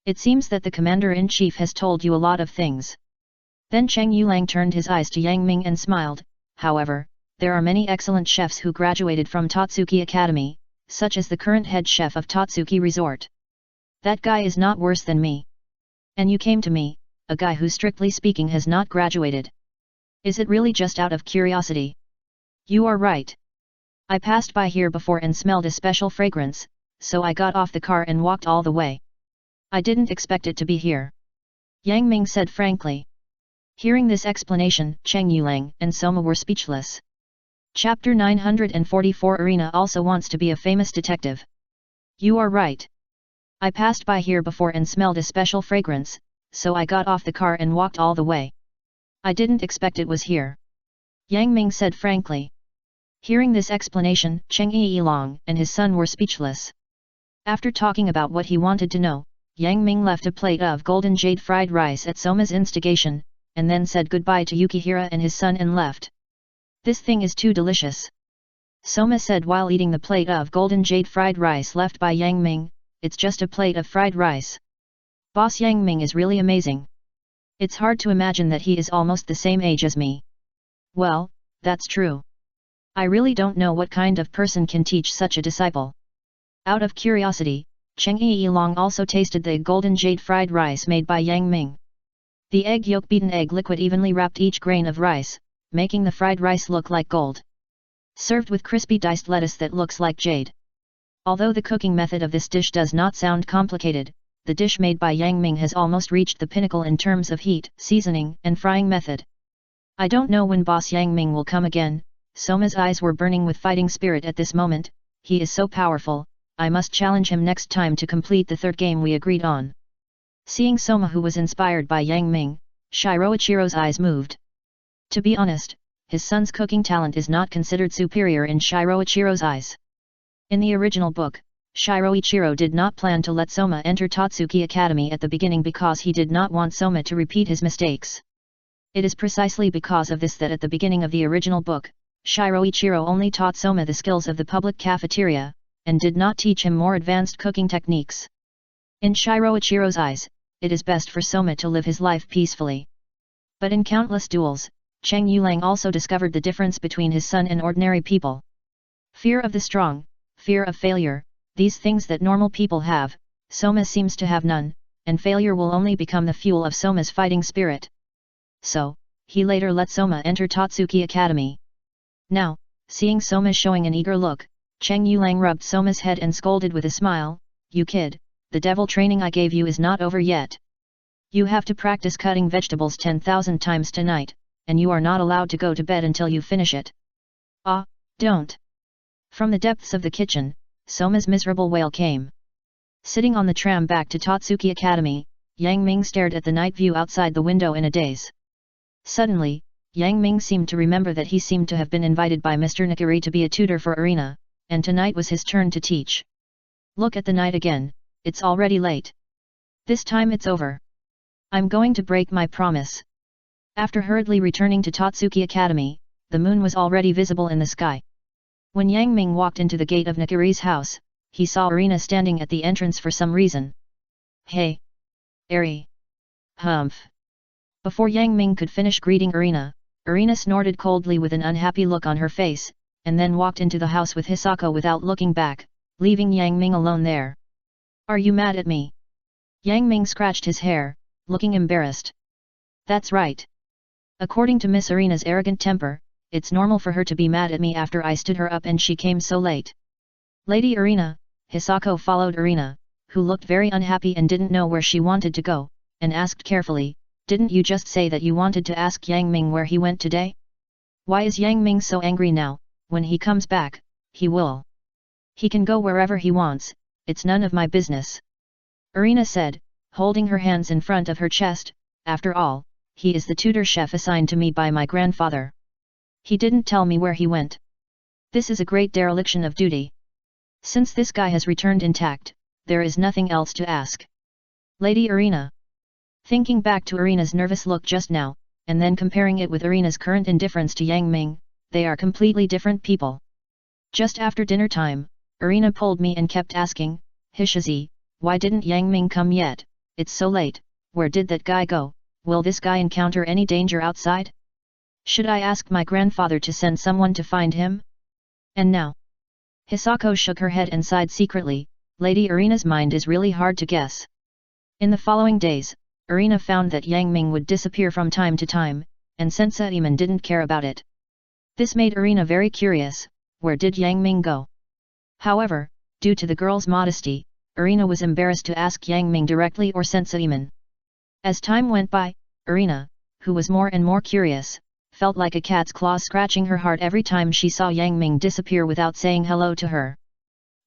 It seems that the commander-in-chief has told you a lot of things. Then Cheng Yulang turned his eyes to Yang Ming and smiled. However, there are many excellent chefs who graduated from Totsuki Academy, such as the current head chef of Totsuki Resort. That guy is not worse than me. And you came to me, a guy who strictly speaking has not graduated. Is it really just out of curiosity? You are right. I passed by here before and smelled a special fragrance, so I got off the car and walked all the way. I didn't expect it to be here. Yang Ming said frankly. Hearing this explanation, Cheng Yulang and Soma were speechless. Chapter 944 Arena also wants to be a famous detective. You are right. I passed by here before and smelled a special fragrance, so I got off the car and walked all the way. I didn't expect it was here. Yang Ming said frankly. Hearing this explanation, Cheng Yilong and his son were speechless. After talking about what he wanted to know, Yang Ming left a plate of golden jade fried rice at Soma's instigation, and then said goodbye to Yukihira and his son and left. This thing is too delicious. Soma said while eating the plate of golden jade fried rice left by Yang Ming. It's just a plate of fried rice. Boss Yang Ming is really amazing. It's hard to imagine that he is almost the same age as me. Well, that's true. I really don't know what kind of person can teach such a disciple. Out of curiosity, Cheng Yilong also tasted the golden jade fried rice made by Yang Ming. The egg yolk beaten egg liquid evenly wrapped each grain of rice, making the fried rice look like gold. Served with crispy diced lettuce that looks like jade. Although the cooking method of this dish does not sound complicated, the dish made by Yang Ming has almost reached the pinnacle in terms of heat, seasoning, and frying method. I don't know when Boss Yang Ming will come again. Soma's eyes were burning with fighting spirit at this moment. He is so powerful, I must challenge him next time to complete the third game we agreed on. Seeing Soma, who was inspired by Yang Ming, Shiroichiro's eyes moved. To be honest, his son's cooking talent is not considered superior in Shiroichiro's eyes. In the original book, Shiroichiro did not plan to let Soma enter Totsuki Academy at the beginning because he did not want Soma to repeat his mistakes. It is precisely because of this that at the beginning of the original book, Shiroichiro only taught Soma the skills of the public cafeteria, and did not teach him more advanced cooking techniques. In Shiroichiro's eyes, it is best for Soma to live his life peacefully. But in countless duels, Cheng Yulang also discovered the difference between his son and ordinary people. Fear of the strong, fear of failure, these things that normal people have, Soma seems to have none, and failure will only become the fuel of Soma's fighting spirit. So, he later let Soma enter Totsuki Academy. Now, seeing Soma showing an eager look, Cheng Yulang rubbed Soma's head and scolded with a smile, "You kid, the devil training I gave you is not over yet. You have to practice cutting vegetables 10,000 times tonight, and you are not allowed to go to bed until you finish it. Ah, don't. From the depths of the kitchen, Soma's miserable wail came. Sitting on the tram back to Totsuki Academy, Yang Ming stared at the night view outside the window in a daze. Suddenly, Yang Ming seemed to remember that he seemed to have been invited by Mr. Nakiri to be a tutor for Arena, and tonight was his turn to teach. Look at the night again, it's already late. This time it's over. I'm going to break my promise. After hurriedly returning to Totsuki Academy, the moon was already visible in the sky. When Yang Ming walked into the gate of Nakiri's house, he saw Arena standing at the entrance for some reason. Hey! Ari! Humph! Before Yang Ming could finish greeting Arena, Arena snorted coldly with an unhappy look on her face, and then walked into the house with Hisako without looking back, leaving Yang Ming alone there. Are you mad at me? Yang Ming scratched his hair, looking embarrassed. That's right. According to Miss Arena's arrogant temper, it's normal for her to be mad at me after I stood her up and she came so late. Lady Arena, Hisako followed Arena, who looked very unhappy and didn't know where she wanted to go, and asked carefully, didn't you just say that you wanted to ask Yang Ming where he went today? Why is Yang Ming so angry now? When he comes back, he will. He can go wherever he wants, it's none of my business. Arena said, holding her hands in front of her chest, after all, he is the tutor chef assigned to me by my grandfather. He didn't tell me where he went. This is a great dereliction of duty. Since this guy has returned intact, there is nothing else to ask. Lady Arena. Thinking back to Arena's nervous look just now, and then comparing it with Arena's current indifference to Yang Ming, they are completely different people. Just after dinner time, Arena pulled me and kept asking, Hishazi, why didn't Yang Ming come yet? It's so late, where did that guy go? Will this guy encounter any danger outside? Should I ask my grandfather to send someone to find him? And now? Hisako shook her head and sighed secretly, Lady Arena's mind is really hard to guess. In the following days, Arena found that Yang Ming would disappear from time to time, and Senseiman didn't care about it. This made Arena very curious, where did Yang Ming go? However, due to the girl's modesty, Arena was embarrassed to ask Yang Ming directly or Senseiman. As time went by, Arena, who was more and more curious, felt like a cat's claw scratching her heart every time she saw Yang Ming disappear without saying hello to her.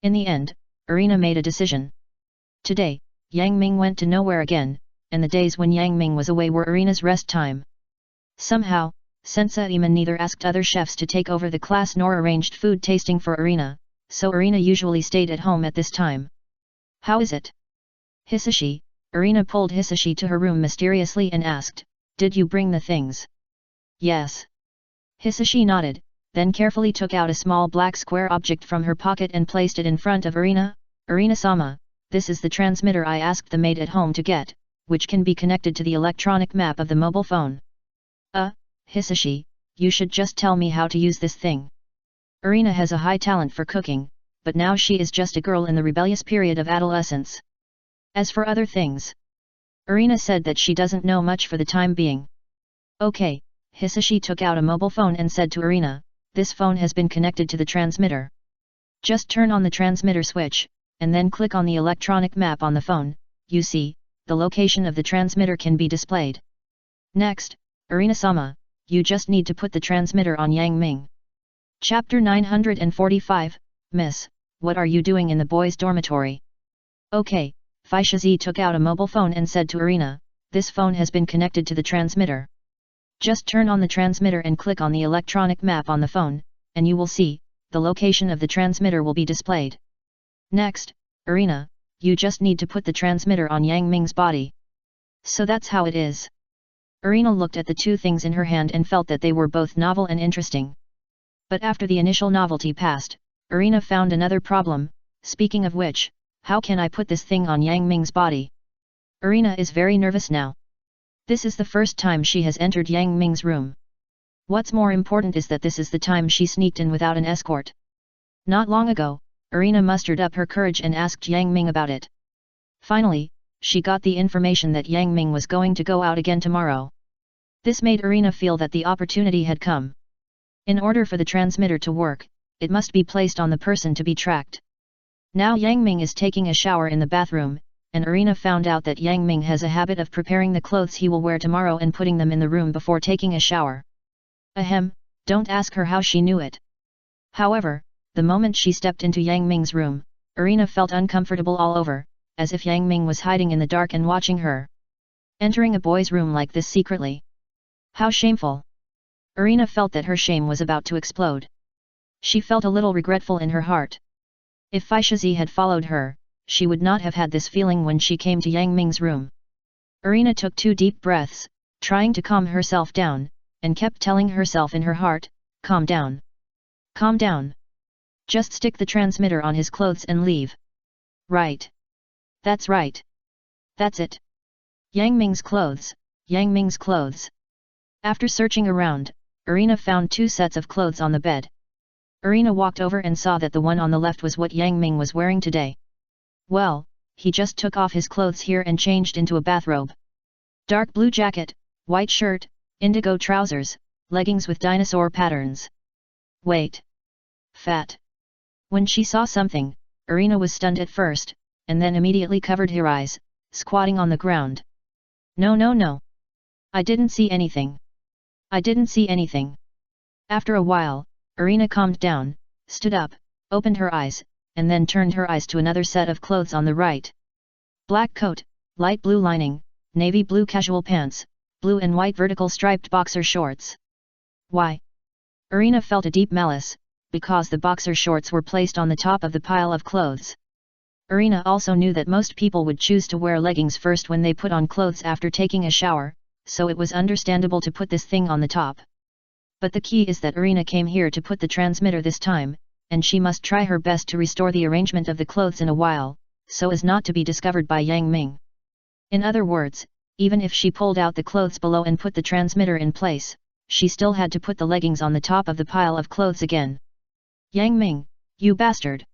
In the end, Arena made a decision. Today, Yang Ming went to nowhere again, and the days when Yang Ming was away were Arena's rest time. Somehow, Senseiman neither asked other chefs to take over the class nor arranged food tasting for Arena, so Arena usually stayed at home at this time. How is it? Hisashi, Arena pulled Hisashi to her room mysteriously and asked, did you bring the things? Yes. Hisashi nodded, then carefully took out a small black square object from her pocket and placed it in front of Arena. Arena-sama, this is the transmitter I asked the maid at home to get, which can be connected to the electronic map of the mobile phone. Hisashi, you should just tell me how to use this thing. Arena has a high talent for cooking, but now she is just a girl in the rebellious period of adolescence. As for other things, Arena said that she doesn't know much for the time being. Okay. Hisashi took out a mobile phone and said to Arena, this phone has been connected to the transmitter. Just turn on the transmitter switch, and then click on the electronic map on the phone, you see, the location of the transmitter can be displayed. Next, Arena-sama, you just need to put the transmitter on Yang Ming. Chapter 945, Miss, what are you doing in the boys' dormitory? Okay, Fishazi took out a mobile phone and said to Arena, this phone has been connected to the transmitter. Just turn on the transmitter and click on the electronic map on the phone, and you will see, the location of the transmitter will be displayed. Next, Arena, you just need to put the transmitter on Yang Ming's body. So that's how it is. Arena looked at the two things in her hand and felt that they were both novel and interesting. But after the initial novelty passed, Arena found another problem, speaking of which, how can I put this thing on Yang Ming's body? Arena is very nervous now. This is the first time she has entered Yang Ming's room. What's more important is that this is the time she sneaked in without an escort. Not long ago, Arena mustered up her courage and asked Yang Ming about it. Finally, she got the information that Yang Ming was going to go out again tomorrow. This made Arena feel that the opportunity had come. In order for the transmitter to work, it must be placed on the person to be tracked. Now Yang Ming is taking a shower in the bathroom, and Irina found out that Yang Ming has a habit of preparing the clothes he will wear tomorrow and putting them in the room before taking a shower. Ahem, don't ask her how she knew it. However, the moment she stepped into Yang Ming's room, Irina felt uncomfortable all over, as if Yang Ming was hiding in the dark and watching her. Entering a boy's room like this secretly. How shameful! Irina felt that her shame was about to explode. She felt a little regretful in her heart. If Faishazi had followed her, she would not have had this feeling when she came to Yang Ming's room. Irina took 2 deep breaths, trying to calm herself down, and kept telling herself in her heart, calm down. Calm down. Just stick the transmitter on his clothes and leave. Right. That's right. That's it. Yang Ming's clothes, Yang Ming's clothes. After searching around, Irina found 2 sets of clothes on the bed. Irina walked over and saw that the one on the left was what Yang Ming was wearing today. Well, he just took off his clothes here and changed into a bathrobe. Dark blue jacket, white shirt, indigo trousers, leggings with dinosaur patterns. Wait. Fat. When she saw something, Irina was stunned at first, and then immediately covered her eyes, squatting on the ground. No no no. I didn't see anything. I didn't see anything. After a while, Irina calmed down, stood up, opened her eyes, and then turned her eyes to another set of clothes on the right. Black coat, light blue lining, navy blue casual pants, blue and white vertical striped boxer shorts. Why? Irina felt a deep malice, because the boxer shorts were placed on the top of the pile of clothes. Irina also knew that most people would choose to wear leggings first when they put on clothes after taking a shower, so it was understandable to put this thing on the top. But the key is that Irina came here to put the transmitter this time, and she must try her best to restore the arrangement of the clothes in a while, so as not to be discovered by Yang Ming. In other words, even if she pulled out the clothes below and put the transmitter in place, she still had to put the leggings on the top of the pile of clothes again. Yang Ming, you bastard!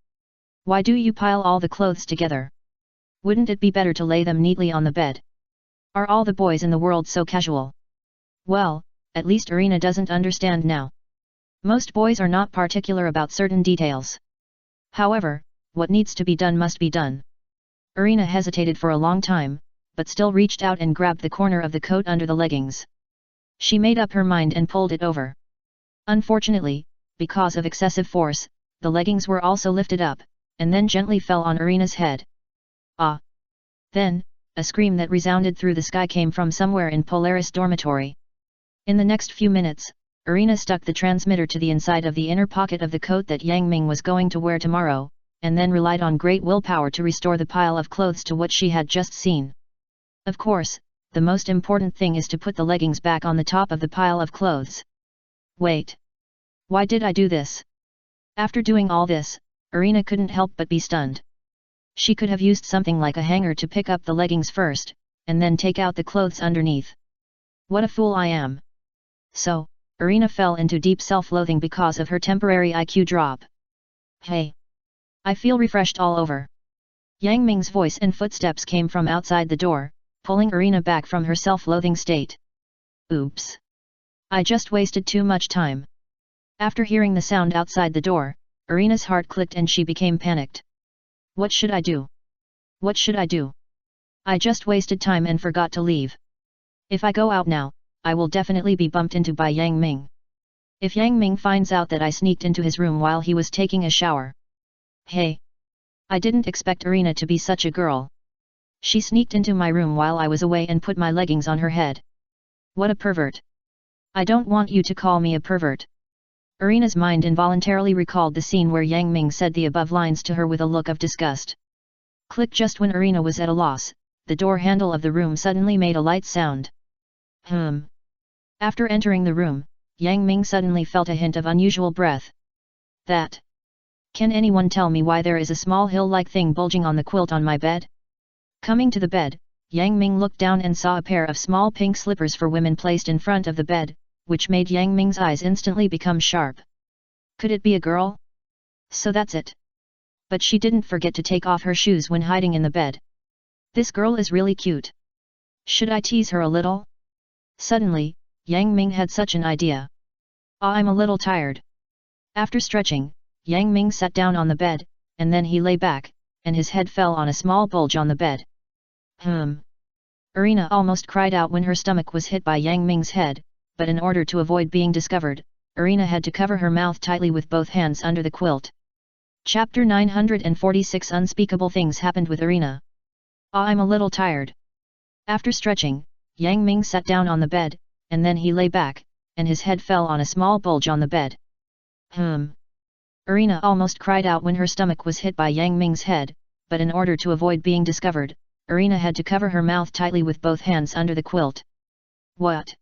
Why do you pile all the clothes together? Wouldn't it be better to lay them neatly on the bed? Are all the boys in the world so casual? Well, at least Irina doesn't understand now. Most boys are not particular about certain details. However, what needs to be done must be done. Irina hesitated for a long time, but still reached out and grabbed the corner of the coat under the leggings. She made up her mind and pulled it over. Unfortunately, because of excessive force, the leggings were also lifted up, and then gently fell on Irina's head. Ah! Then, a scream that resounded through the sky came from somewhere in Polaris dormitory. In the next few minutes, Irina stuck the transmitter to the inside of the inner pocket of the coat that Yang Ming was going to wear tomorrow, and then relied on great willpower to restore the pile of clothes to what she had just seen. Of course, the most important thing is to put the leggings back on the top of the pile of clothes. Wait. Why did I do this? After doing all this, Irina couldn't help but be stunned. She could have used something like a hanger to pick up the leggings first, and then take out the clothes underneath. What a fool I am! So, Irina fell into deep self-loathing because of her temporary IQ drop. Hey! I feel refreshed all over. Yang Ming's voice and footsteps came from outside the door, pulling Irina back from her self-loathing state. Oops! I just wasted too much time. After hearing the sound outside the door, Irina's heart clicked and she became panicked. What should I do? What should I do? I just wasted time and forgot to leave. If I go out now, I will definitely be bumped into by Yang Ming. If Yang Ming finds out that I sneaked into his room while he was taking a shower. Hey! I didn't expect Irina to be such a girl. She sneaked into my room while I was away and put my leggings on her head. What a pervert! I don't want you to call me a pervert. Irina's mind involuntarily recalled the scene where Yang Ming said the above lines to her with a look of disgust. Click! Just when Irina was at a loss, the door handle of the room suddenly made a light sound. After entering the room, Yang Ming suddenly felt a hint of unusual breath. That. Can anyone tell me why there is a small hill-like thing bulging on the quilt on my bed? Coming to the bed, Yang Ming looked down and saw a pair of small pink slippers for women placed in front of the bed, which made Yang Ming's eyes instantly become sharp. Could it be a girl? So that's it. But she didn't forget to take off her shoes when hiding in the bed. This girl is really cute. Should I tease her a little? Suddenly, Yang Ming had such an idea. I'm a little tired. After stretching, Yang Ming sat down on the bed, and then he lay back, and his head fell on a small bulge on the bed. Irina almost cried out when her stomach was hit by Yang Ming's head, but in order to avoid being discovered, Irina had to cover her mouth tightly with both hands under the quilt. Chapter 946 Unspeakable things happened with Irina. I'm a little tired. After stretching, Yang Ming sat down on the bed, and then he lay back, and his head fell on a small bulge on the bed. Irina almost cried out when her stomach was hit by Yang Ming's head, but in order to avoid being discovered, Irina had to cover her mouth tightly with both hands under the quilt. What?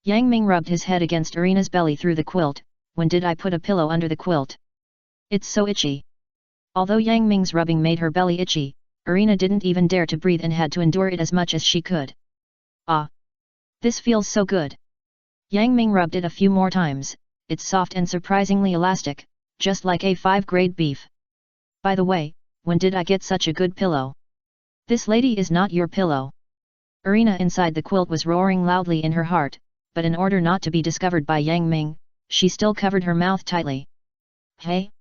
Yang Ming rubbed his head against Irina's belly through the quilt. When did I put a pillow under the quilt? It's so itchy. Although Yang Ming's rubbing made her belly itchy, Irina didn't even dare to breathe and had to endure it as much as she could. This feels so good. Yang Ming rubbed it a few more times. It's soft and surprisingly elastic, just like A5 grade beef. By the way, when did I get such a good pillow? This lady is not your pillow. Irina inside the quilt was roaring loudly in her heart, but in order not to be discovered by Yang Ming, she still covered her mouth tightly. Hey?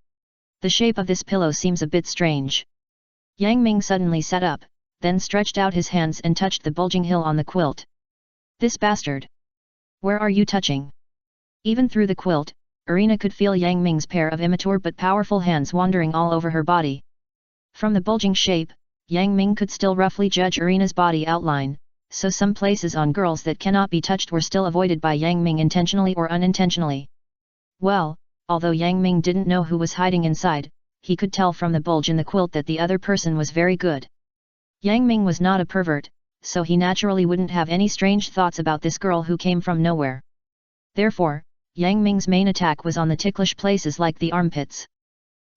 The shape of this pillow seems a bit strange. Yang Ming suddenly sat up, then stretched out his hands and touched the bulging hill on the quilt. This bastard! Where are you touching? Even through the quilt, Irina could feel Yang Ming's pair of immature but powerful hands wandering all over her body. From the bulging shape, Yang Ming could still roughly judge Irina's body outline, so some places on girls that cannot be touched were still avoided by Yang Ming intentionally or unintentionally. Well, although Yang Ming didn't know who was hiding inside, he could tell from the bulge in the quilt that the other person was very good. Yang Ming was not a pervert, so he naturally wouldn't have any strange thoughts about this girl who came from nowhere. Therefore, Yang Ming's main attack was on the ticklish places like the armpits.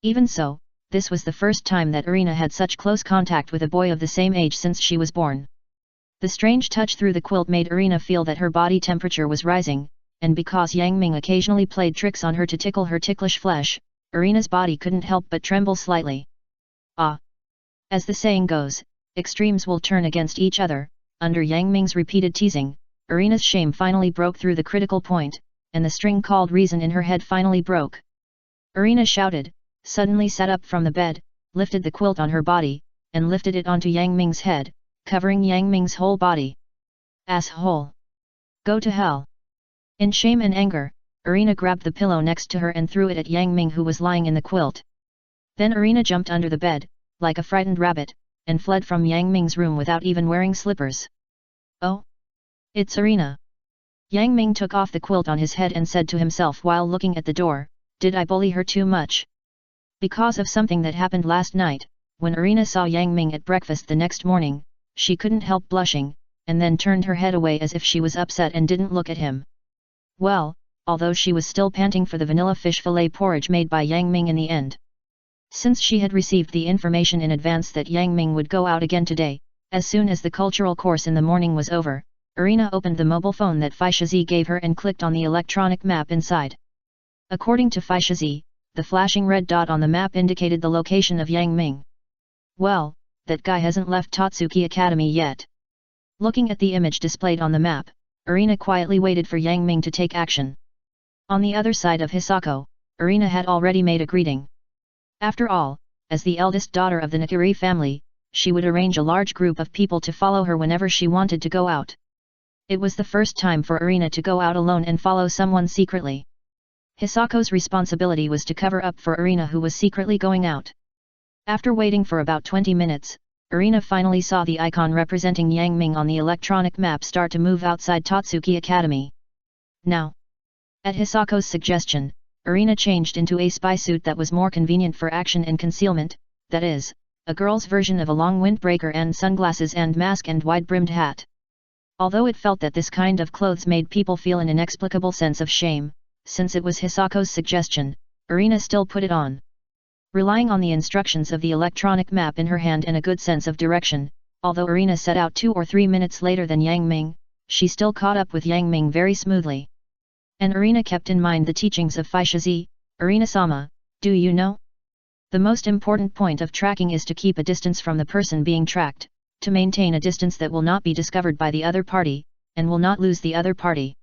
Even so, this was the first time that Irina had such close contact with a boy of the same age since she was born. The strange touch through the quilt made Irina feel that her body temperature was rising, and because Yang Ming occasionally played tricks on her to tickle her ticklish flesh, Irina's body couldn't help but tremble slightly. As the saying goes, extremes will turn against each other. Under Yang Ming's repeated teasing, Irina's shame finally broke through the critical point, and the string called reason in her head finally broke. Irina shouted, suddenly sat up from the bed, lifted the quilt on her body, and lifted it onto Yang Ming's head, covering Yang Ming's whole body. Asshole! Go to hell! In shame and anger, Irina grabbed the pillow next to her and threw it at Yang Ming who was lying in the quilt. Then Irina jumped under the bed, like a frightened rabbit, and fled from Yang Ming's room without even wearing slippers. Oh! It's Irina! Yang Ming took off the quilt on his head and said to himself while looking at the door, did I bully her too much? Because of something that happened last night, when Irina saw Yang Ming at breakfast the next morning, she couldn't help blushing, and then turned her head away as if she was upset and didn't look at him. Well, although she was still panting for the vanilla fish fillet porridge made by Yang Ming in the end. Since she had received the information in advance that Yang Ming would go out again today, as soon as the cultural course in the morning was over, Irina opened the mobile phone that Faishazi gave her and clicked on the electronic map inside. According to Faishazi, the flashing red dot on the map indicated the location of Yang Ming. Well, that guy hasn't left Totsuki Academy yet. Looking at the image displayed on the map, Irina quietly waited for Yang Ming to take action. On the other side of Hisako, Irina had already made a greeting. After all, as the eldest daughter of the Nakiri family, she would arrange a large group of people to follow her whenever she wanted to go out. It was the first time for Irina to go out alone and follow someone secretly. Hisako's responsibility was to cover up for Irina who was secretly going out. After waiting for about 20 minutes, Irina finally saw the icon representing Yang Ming on the electronic map start to move outside Totsuki Academy. Now, at Hisako's suggestion, Irina changed into a spy suit that was more convenient for action and concealment, that is, a girl's version of a long windbreaker and sunglasses and mask and wide-brimmed hat. Although it felt that this kind of clothes made people feel an inexplicable sense of shame, since it was Hisako's suggestion, Irina still put it on. Relying on the instructions of the electronic map in her hand and a good sense of direction, although Irina set out 2 or 3 minutes later than Yang Ming, she still caught up with Yang Ming very smoothly. And Irina kept in mind the teachings of Faishazi. Irina-sama, do you know? The most important point of tracking is to keep a distance from the person being tracked, to maintain a distance that will not be discovered by the other party, and will not lose the other party.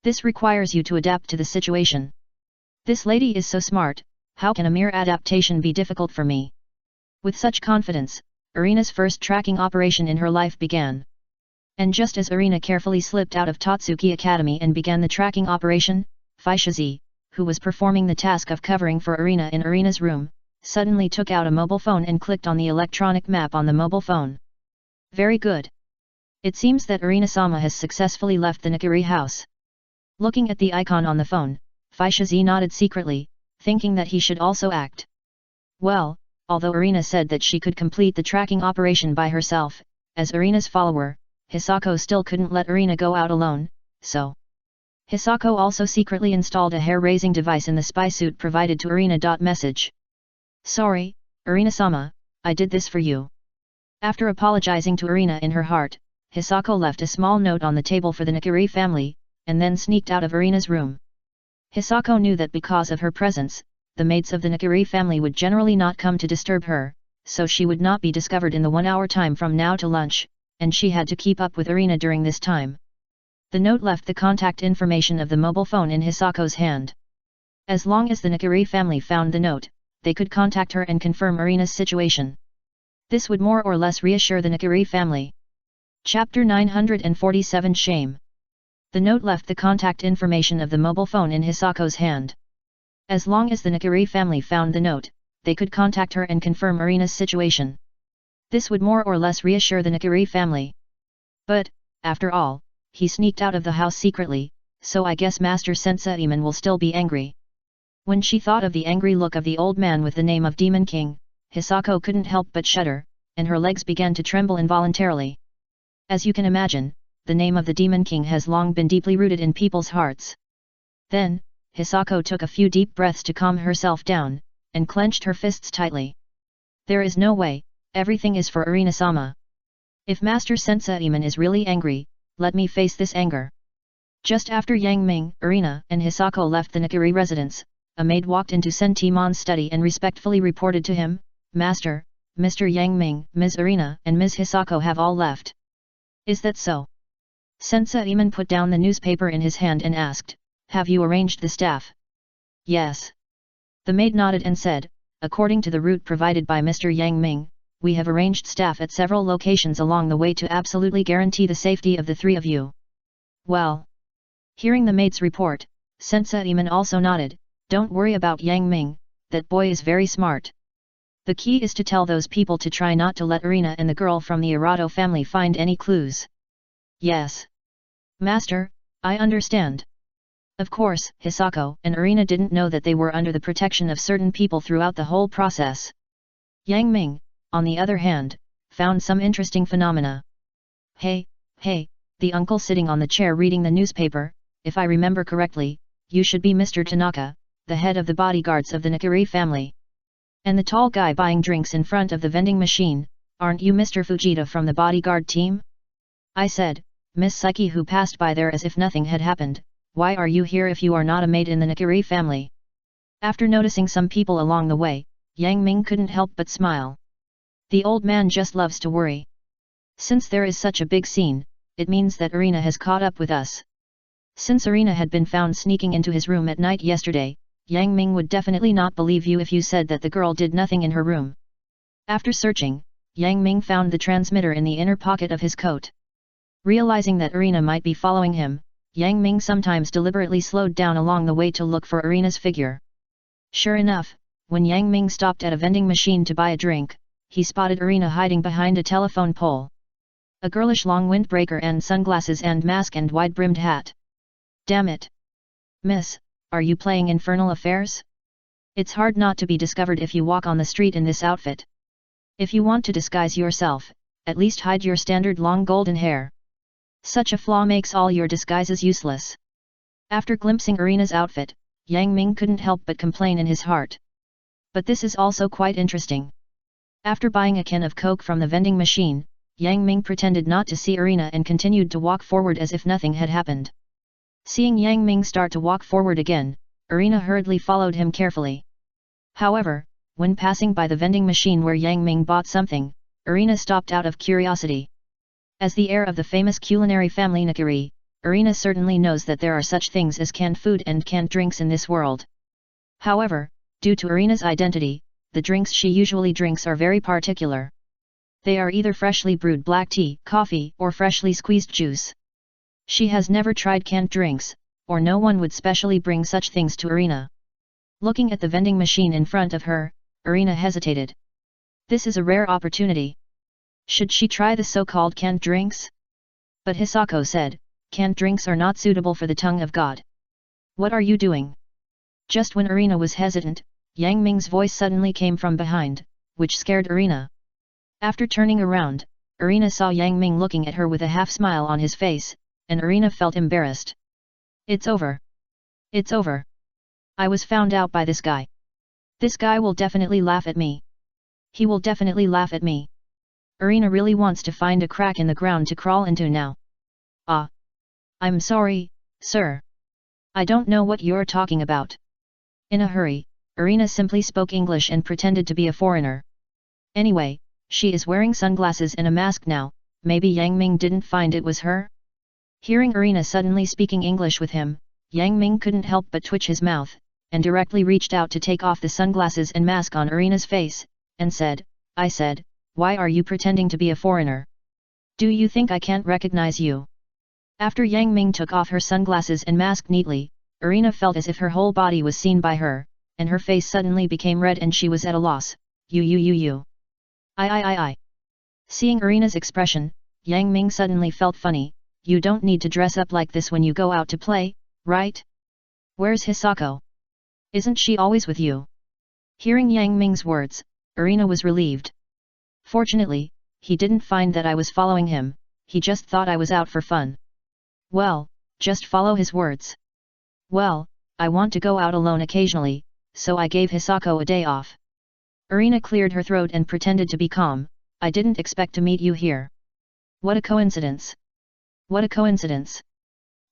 This requires you to adapt to the situation. This lady is so smart, how can a mere adaptation be difficult for me? With such confidence, Irina's first tracking operation in her life began. And just as Irina carefully slipped out of Totsuki Academy and began the tracking operation, Fishizi, who was performing the task of covering for Irina in Irina's room, suddenly took out a mobile phone and clicked on the electronic map on the mobile phone. Very good. It seems that Irina-sama has successfully left the Nakiri house. Looking at the icon on the phone, Fishizi nodded secretly, thinking that he should also act. Well, although Irina said that she could complete the tracking operation by herself, as Irina's follower, Hisako still couldn't let Irina go out alone, so Hisako also secretly installed a hair-raising device in the spy suit provided to Irina. Message. Sorry, Irina-sama, I did this for you. After apologizing to Irina in her heart, Hisako left a small note on the table for the Nakiri family, and then sneaked out of Irina's room. Hisako knew that because of her presence, the maids of the Nakiri family would generally not come to disturb her, so she would not be discovered in the 1-hour time from now to lunch, and she had to keep up with Irina during this time. The note left the contact information of the mobile phone in Hisako's hand. As long as the Nakiri family found the note, they could contact her and confirm Irina's situation. This would more or less reassure the Nakiri family. Chapter 947 Shame. The note left the contact information of the mobile phone in Hisako's hand. As long as the Nakiri family found the note, they could contact her and confirm Irina's situation. This would more or less reassure the Nakiri family. But, after all, he sneaked out of the house secretly, so I guess Master Senseiman will still be angry. When she thought of the angry look of the old man with the name of Demon King, Hisako couldn't help but shudder, and her legs began to tremble involuntarily. As you can imagine, the name of the Demon King has long been deeply rooted in people's hearts. Then, Hisako took a few deep breaths to calm herself down, and clenched her fists tightly. There is no way, everything is for Irina-sama. If Master Senseiman is really angry, let me face this anger. Just after Yang Ming, Irina, and Hisako left the Nakiri residence, a maid walked into Sentimon's study and respectfully reported to him, Master, Mr. Yang Ming, Ms. Irina, and Ms. Hisako have all left. Is that so? Senseiman put down the newspaper in his hand and asked, have you arranged the staff? Yes. The maid nodded and said, according to the route provided by Mr. Yang Ming, we have arranged staff at several locations along the way to absolutely guarantee the safety of the three of you. Well. Hearing the maid's report, Senseiman also nodded, don't worry about Yang Ming, that boy is very smart. The key is to tell those people to try not to let Irina and the girl from the Arato family find any clues. Yes. Master, I understand. Of course, Hisako and Irina didn't know that they were under the protection of certain people throughout the whole process. Yang Ming, on the other hand, found some interesting phenomena. Hey, the uncle sitting on the chair reading the newspaper, if I remember correctly, you should be Mr. Tanaka, the head of the bodyguards of the Nakiri family. And the tall guy buying drinks in front of the vending machine, aren't you Mr. Fujita from the bodyguard team? I said, Miss Psyche, who passed by there as if nothing had happened, why are you here if you are not a maid in the Nakiri family? After noticing some people along the way, Yang Ming couldn't help but smile. The old man just loves to worry. Since there is such a big scene, it means that Irina has caught up with us. Since Irina had been found sneaking into his room at night yesterday, Yang Ming would definitely not believe you if you said that the girl did nothing in her room. After searching, Yang Ming found the transmitter in the inner pocket of his coat. Realizing that Irina might be following him, Yang Ming sometimes deliberately slowed down along the way to look for Irina's figure. Sure enough, when Yang Ming stopped at a vending machine to buy a drink, he spotted Irina hiding behind a telephone pole. A girlish long windbreaker and sunglasses and mask and wide-brimmed hat. Damn it! Miss, are you playing infernal affairs? It's hard not to be discovered if you walk on the street in this outfit. If you want to disguise yourself, at least hide your standard long golden hair. Such a flaw makes all your disguises useless. After glimpsing Irina's outfit, Yang Ming couldn't help but complain in his heart. But this is also quite interesting. After buying a can of Coke from the vending machine, Yang Ming pretended not to see Irina and continued to walk forward as if nothing had happened. Seeing Yang Ming start to walk forward again, Irina hurriedly followed him carefully. However, when passing by the vending machine where Yang Ming bought something, Irina stopped out of curiosity. As the heir of the famous culinary family Nakiri, Irina certainly knows that there are such things as canned food and canned drinks in this world. However, due to Irina's identity, the drinks she usually drinks are very particular. They are either freshly brewed black tea, coffee, or freshly squeezed juice. She has never tried canned drinks, or no one would specially bring such things to Irina. Looking at the vending machine in front of her, Irina hesitated. This is a rare opportunity. Should she try the so-called canned drinks? But Hisako said, canned drinks are not suitable for the tongue of God. What are you doing? Just when Irina was hesitant, Yang Ming's voice suddenly came from behind, which scared Irina. After turning around, Irina saw Yang Ming looking at her with a half-smile on his face, and Irina felt embarrassed. It's over. It's over. I was found out by this guy. This guy will definitely laugh at me. He will definitely laugh at me. Irina really wants to find a crack in the ground to crawl into now. Ah. I'm sorry, sir. I don't know what you're talking about. In a hurry, Irina simply spoke English and pretended to be a foreigner. Anyway, she is wearing sunglasses and a mask now, maybe Yang Ming didn't find it was her? Hearing Irina suddenly speaking English with him, Yang Ming couldn't help but twitch his mouth, and directly reached out to take off the sunglasses and mask on Irina's face, and said, I said, why are you pretending to be a foreigner? Do you think I can't recognize you? After Yang Ming took off her sunglasses and mask neatly, Irina felt as if her whole body was seen by her, and her face suddenly became red and she was at a loss. You. I. Seeing Irina's expression, Yang Ming suddenly felt funny. You don't need to dress up like this when you go out to play, right? Where's Hisako? Isn't she always with you? Hearing Yang Ming's words, Irina was relieved. Fortunately, he didn't find that I was following him, he just thought I was out for fun. Well, just follow his words. Well, I want to go out alone occasionally, so I gave Hisako a day off. Irina cleared her throat and pretended to be calm. I didn't expect to meet you here. What a coincidence. What a coincidence.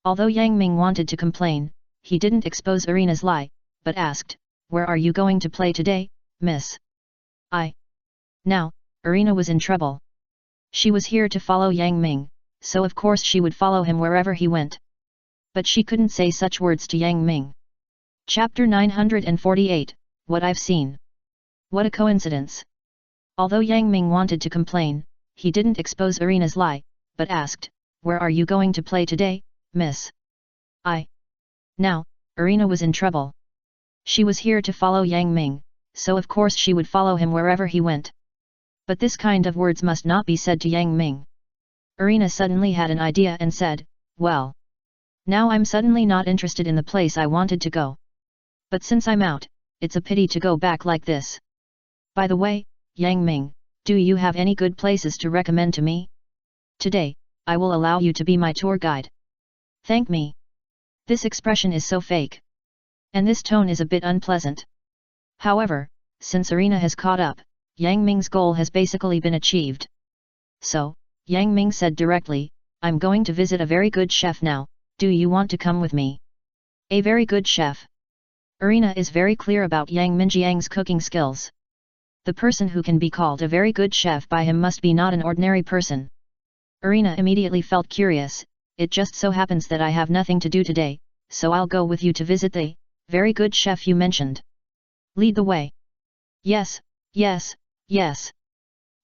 Although Yang Ming wanted to complain, he didn't expose Irina's lie, but asked, where are you going to play today, miss? Now, Irina was in trouble. She was here to follow Yang Ming, so of course she would follow him wherever he went. But she couldn't say such words to Yang Ming. Chapter 948, What I've Seen. What a coincidence. Although Yang Ming wanted to complain, he didn't expose Irina's lie, but asked, where are you going to play today, miss? Now, Irina was in trouble. She was here to follow Yang Ming, so of course she would follow him wherever he went. But this kind of words must not be said to Yang Ming. Irina suddenly had an idea and said, well. Now I'm suddenly not interested in the place I wanted to go. But since I'm out, it's a pity to go back like this. By the way, Yang Ming, do you have any good places to recommend to me? Today, I will allow you to be my tour guide. Thank me. This expression is so fake. And this tone is a bit unpleasant. However, since Irina has caught up, Yang Ming's goal has basically been achieved. So, Yang Ming said directly, I'm going to visit a very good chef now, do you want to come with me? A very good chef. Irina is very clear about Yang Mingjiang's cooking skills. The person who can be called a very good chef by him must be not an ordinary person. Irina immediately felt curious, it just so happens that I have nothing to do today, so I'll go with you to visit the very good chef you mentioned. Lead the way. Yes.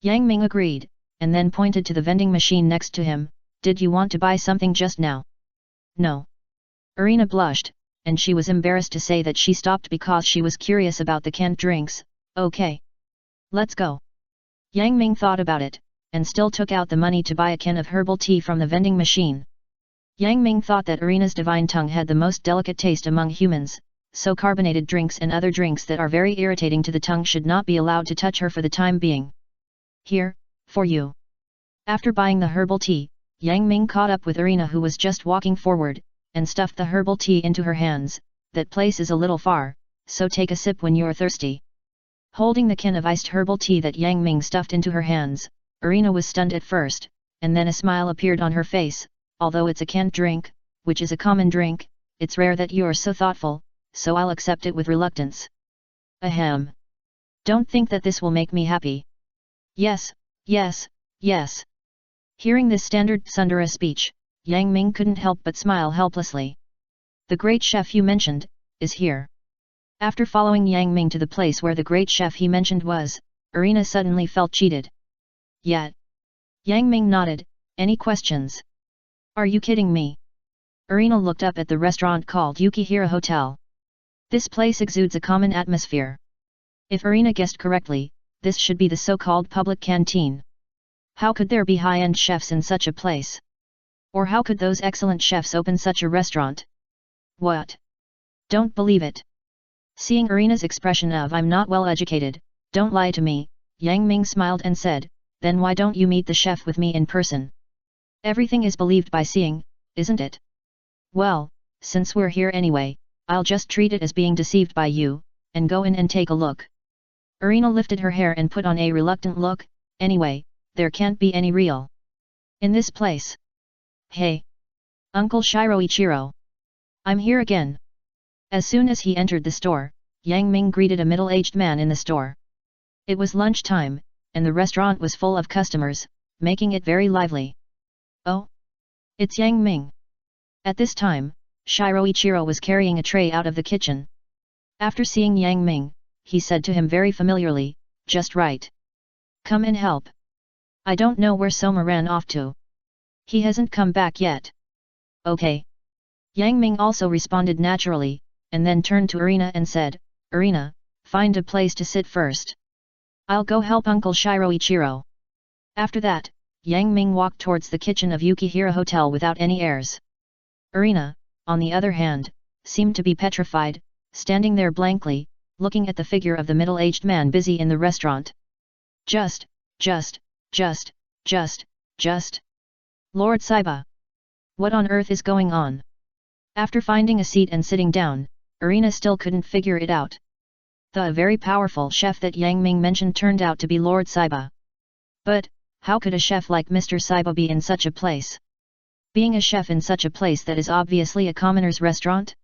Yang Ming agreed, and then pointed to the vending machine next to him. Did you want to buy something just now? No. Irina blushed, and she was embarrassed to say that she stopped because she was curious about the canned drinks. Okay. Let's go. Yang Ming thought about it, and still took out the money to buy a can of herbal tea from the vending machine. Yang Ming thought that Irina's divine tongue had the most delicate taste among humans, so carbonated drinks and other drinks that are very irritating to the tongue should not be allowed to touch her for the time being. Here, for you. After buying the herbal tea, Yang Ming caught up with Irina who was just walking forward, and stuffed the herbal tea into her hands. That place is a little far, so take a sip when you're thirsty. Holding the can of iced herbal tea that Yang Ming stuffed into her hands, Irina was stunned at first, and then a smile appeared on her face. Although it's a canned drink, which is a common drink, it's rare that you're so thoughtful, so I'll accept it with reluctance. Ahem. Don't think that this will make me happy. Yes. Hearing this standard tsundere speech, Yang Ming couldn't help but smile helplessly. The great chef you mentioned, is here. After following Yang Ming to the place where the great chef he mentioned was, Irina suddenly felt cheated. yet. Yang Ming nodded. Any questions? Are you kidding me? Irina looked up at the restaurant called Yukihira Hotel. This place exudes a common atmosphere. If Irina guessed correctly, this should be the so-called public canteen. How could there be high-end chefs in such a place? Or how could those excellent chefs open such a restaurant? What? Don't believe it. Seeing Irina's expression of "I'm not well educated, don't lie to me," Yang Ming smiled and said, "Then why don't you meet the chef with me in person? Everything is believed by seeing, isn't it? Well, since we're here anyway, I'll just treat it as being deceived by you, and go in and take a look." Irina lifted her hair and put on a reluctant look. Anyway, there can't be any real in this place. Hey! Uncle Shiroichiro! I'm here again! As soon as he entered the store, Yang Ming greeted a middle-aged man in the store. It was lunchtime, and the restaurant was full of customers, making it very lively. Oh! It's Yang Ming! At this time, Shiroichiro was carrying a tray out of the kitchen. After seeing Yang Ming, he said to him very familiarly, "Just right. Come and help. I don't know where Soma ran off to. He hasn't come back yet." Okay. Yang Ming also responded naturally, and then turned to Irina and said, "Irina, find a place to sit first. I'll go help Uncle Shiroichiro." After that, Yang Ming walked towards the kitchen of Yukihira Hotel without any airs. Irina, on the other hand, seemed to be petrified, standing there blankly, looking at the figure of the middle-aged man busy in the restaurant. Just. Lord Saiba! What on earth is going on? After finding a seat and sitting down, Irina still couldn't figure it out. The very powerful chef that Yang Ming mentioned turned out to be Lord Saiba. But, how could a chef like Mr. Saiba be in such a place? Being a chef in such a place that is obviously a commoner's restaurant?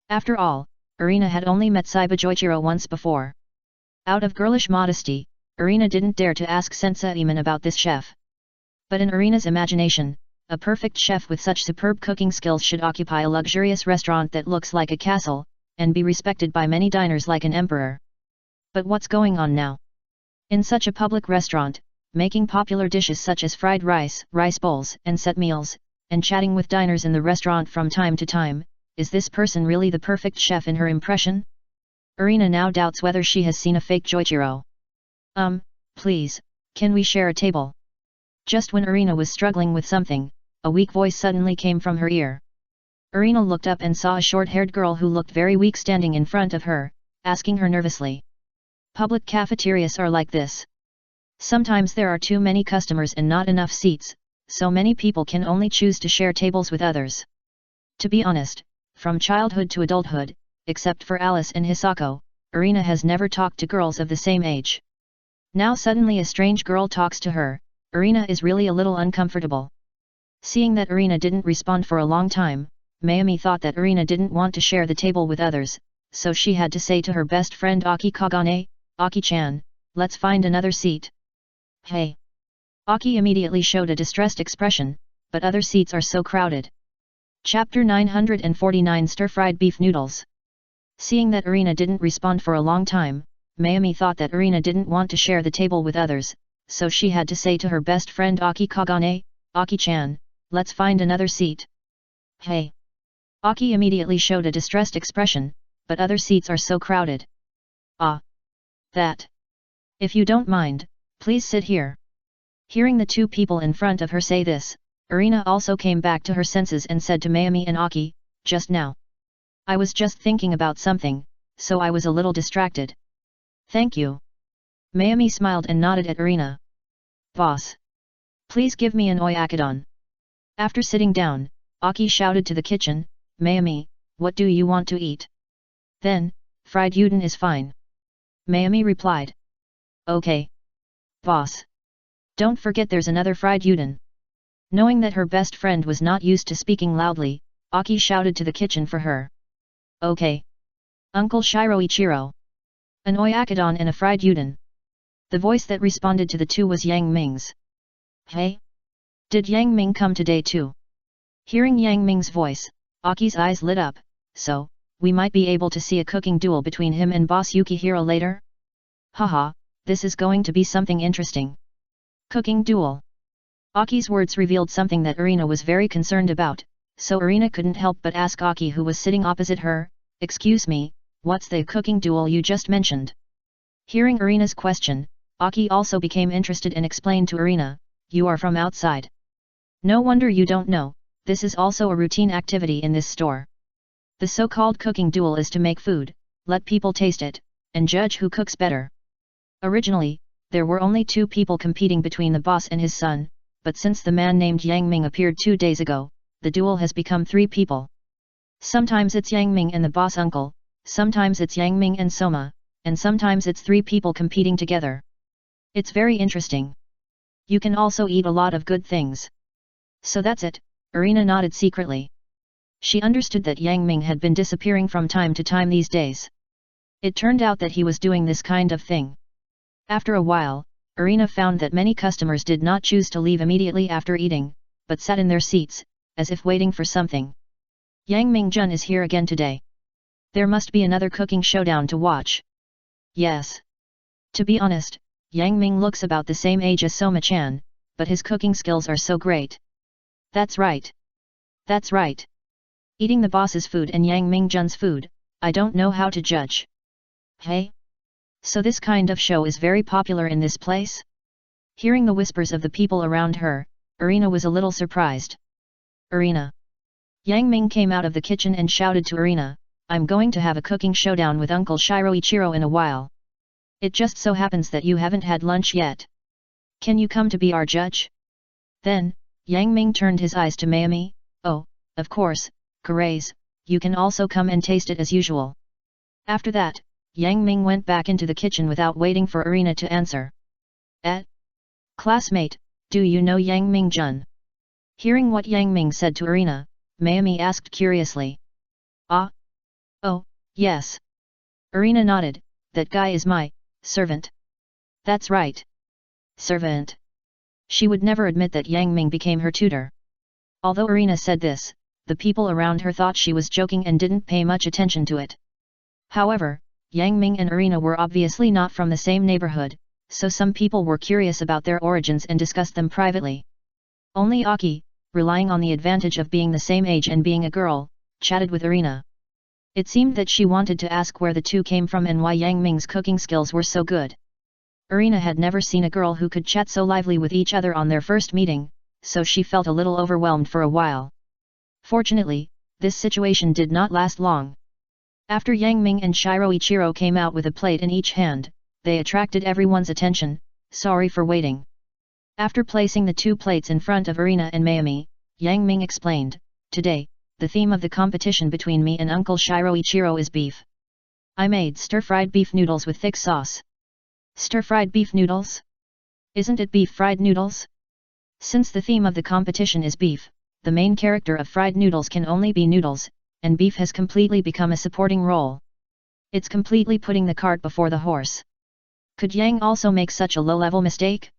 After all, Irina had only met Saiba Joichiro once before. Out of girlish modesty, Irina didn't dare to ask Senseiman about this chef. But in Irina's imagination, a perfect chef with such superb cooking skills should occupy a luxurious restaurant that looks like a castle, and be respected by many diners like an emperor. But what's going on now? In such a public restaurant, making popular dishes such as fried rice, rice bowls, and set meals, and chatting with diners in the restaurant from time to time, is this person really the perfect chef in her impression? Irina now doubts whether she has seen a fake Joichiro. Please, can we share a table? Just when Irina was struggling with something, a weak voice suddenly came from her ear. Irina looked up and saw a short-haired girl who looked very weak standing in front of her, asking her nervously. Public cafeterias are like this. Sometimes there are too many customers and not enough seats, so many people can only choose to share tables with others. To be honest, from childhood to adulthood, except for Alice and Hisako, Irina has never talked to girls of the same age. Now suddenly a strange girl talks to her, Irina is really a little uncomfortable. Seeing that Irina didn't respond for a long time, Mayumi thought that Irina didn't want to share the table with others, so she had to say to her best friend Aki Kagane, "Aki-chan, let's find another seat." Hey! Aki immediately showed a distressed expression, but other seats are so crowded. Chapter 949 Stir-fried beef noodles. Seeing that Irina didn't respond for a long time, Mayumi thought that Irina didn't want to share the table with others, so she had to say to her best friend Aki Kagane, "Aki-chan, let's find another seat." Hey! Aki immediately showed a distressed expression, but other seats are so crowded. Ah! That! If you don't mind, please sit here. Hearing the two people in front of her say this, Irina also came back to her senses and said to Mayumi and Aki, "Just now. I was just thinking about something, so I was a little distracted." "Thank you." Mayumi smiled and nodded at Irina. "Boss. Please give me an oyakudon." After sitting down, Aki shouted to the kitchen, "Mayumi, what do you want to eat?" "Then, fried udon is fine." Mayumi replied. "Okay. Boss. Don't forget there's another fried udon." Knowing that her best friend was not used to speaking loudly, Aki shouted to the kitchen for her. "Okay. Uncle Shiroichiro. An oyakudon and a fried udon." The voice that responded to the two was Yang Ming's. "Hey? Did Yang Ming come today too?" Hearing Yang Ming's voice, Aki's eyes lit up, "So, we might be able to see a cooking duel between him and boss Yukihiro later? Haha, this is going to be something interesting." Cooking duel. Aki's words revealed something that Irina was very concerned about, so Irina couldn't help but ask Aki, who was sitting opposite her, "Excuse me, what's the cooking duel you just mentioned?" Hearing Irina's question, Aki also became interested and explained to Irina, "You are from outside. No wonder you don't know, this is also a routine activity in this store. The so-called cooking duel is to make food, let people taste it, and judge who cooks better. Originally, there were only 2 people competing between the boss and his son, but since the man named Yang Ming appeared 2 days ago, the duel has become 3 people. Sometimes it's Yang Ming and the boss uncle, sometimes it's Yang Ming and Soma, and sometimes it's 3 people competing together. It's very interesting. You can also eat a lot of good things." "So that's it," Irina nodded secretly. She understood that Yang Ming had been disappearing from time to time these days. It turned out that he was doing this kind of thing. After a while, Irina found that many customers did not choose to leave immediately after eating, but sat in their seats, as if waiting for something. "Yang Ming-jun is here again today. There must be another cooking showdown to watch." "Yes. To be honest, Yang Ming looks about the same age as Soma-chan, but his cooking skills are so great." "That's right. That's right. Eating the boss's food and Yang Ming-jun's food, I don't know how to judge." "Hey? So this kind of show is very popular in this place?" Hearing the whispers of the people around her, Irina was a little surprised. "Irina." Yang Ming came out of the kitchen and shouted to Irina, "I'm going to have a cooking showdown with Uncle Shiroichiro in a while. It just so happens that you haven't had lunch yet. Can you come to be our judge?" Then, Yang Ming turned his eyes to Mayumi, "Oh, of course, Karaze, you can also come and taste it as usual." After that, Yang Ming went back into the kitchen without waiting for Irina to answer. "Classmate, do you know Yang Ming-jun?" Hearing what Yang Ming said to Irina, Mayumi asked curiously. "Ah? Oh, yes." Irina nodded, "That guy is my servant." "That's right. Servant." She would never admit that Yang Ming became her tutor. Although Irina said this, the people around her thought she was joking and didn't pay much attention to it. However, Yang Ming and Irina were obviously not from the same neighborhood, so some people were curious about their origins and discussed them privately. Only Aki, relying on the advantage of being the same age and being a girl, chatted with Irina. It seemed that she wanted to ask where the two came from and why Yang Ming's cooking skills were so good. Irina had never seen a girl who could chat so lively with each other on their first meeting, so she felt a little overwhelmed for a while. Fortunately, this situation did not last long. After Yang Ming and Shiroichiro came out with a plate in each hand, they attracted everyone's attention. "Sorry for waiting." After placing the 2 plates in front of Irina and Mayumi, Yang Ming explained, "Today, the theme of the competition between me and Uncle Shiroichiro is beef. I made stir-fried beef noodles with thick sauce." "Stir-fried beef noodles? Isn't it beef fried noodles?" Since the theme of the competition is beef, the main character of fried noodles can only be noodles, and beef has completely become a supporting role. It's completely putting the cart before the horse. Could Yang also make such a low-level mistake?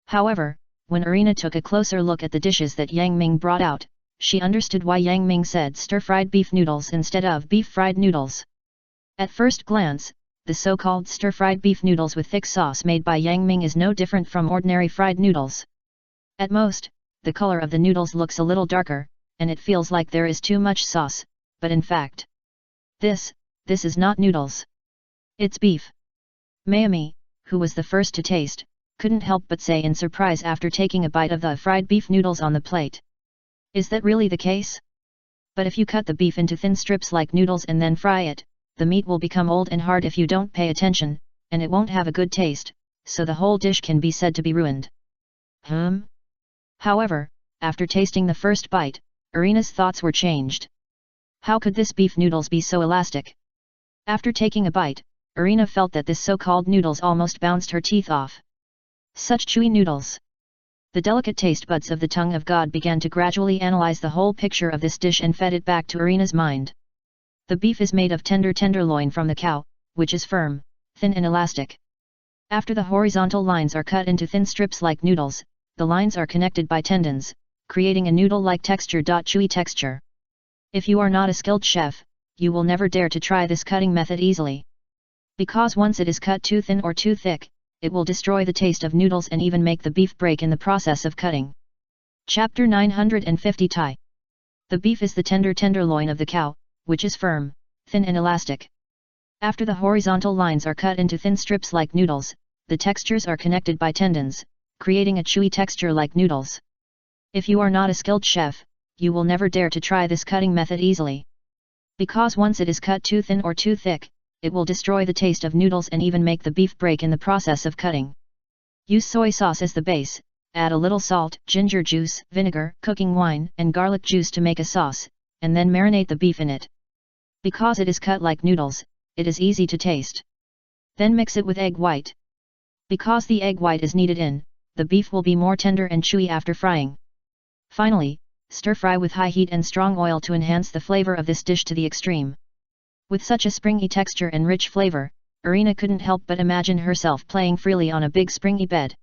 However, when Irina took a closer look at the dishes that Yang Ming brought out, she understood why Yang Ming said stir-fried beef noodles instead of beef fried noodles. At first glance, the so-called stir-fried beef noodles with thick sauce made by Yang Ming is no different from ordinary fried noodles. At most, the color of the noodles looks a little darker, and it feels like there is too much sauce, but in fact, this is not noodles. It's beef. Mayumi, who was the first to taste, couldn't help but say in surprise after taking a bite of the fried beef noodles on the plate. "Is that really the case? But if you cut the beef into thin strips like noodles and then fry it, the meat will become old and hard if you don't pay attention, and it won't have a good taste, so the whole dish can be said to be ruined." However, after tasting the first bite, Irina's thoughts were changed. How could this beef noodles be so elastic? After taking a bite, Irina felt that this so-called noodles almost bounced her teeth off. Such chewy noodles! The delicate taste buds of the tongue of God began to gradually analyze the whole picture of this dish and fed it back to Irina's mind. The beef is made of tender tenderloin from the cow, which is firm, thin and elastic. After the horizontal lines are cut into thin strips like noodles, the lines are connected by tendons, creating a noodle-like texture. Chewy texture. If you are not a skilled chef, you will never dare to try this cutting method easily. Because once it is cut too thin or too thick, it will destroy the taste of noodles and even make the beef break in the process of cutting. Chapter 950 Thai. The beef is the tender tenderloin of the cow, which is firm, thin and elastic. After the horizontal lines are cut into thin strips like noodles, the textures are connected by tendons, creating a chewy texture like noodles. If you are not a skilled chef, you will never dare to try this cutting method easily. Because once it is cut too thin or too thick, it will destroy the taste of noodles and even make the beef break in the process of cutting. Use soy sauce as the base, add a little salt, ginger juice, vinegar, cooking wine, and garlic juice to make a sauce, and then marinate the beef in it. Because it is cut like noodles, it is easy to taste. Then mix it with egg white. Because the egg white is needed in, the beef will be more tender and chewy after frying. Finally, stir fry with high heat and strong oil to enhance the flavor of this dish to the extreme. With such a springy texture and rich flavor, Irina couldn't help but imagine herself playing freely on a big springy bed.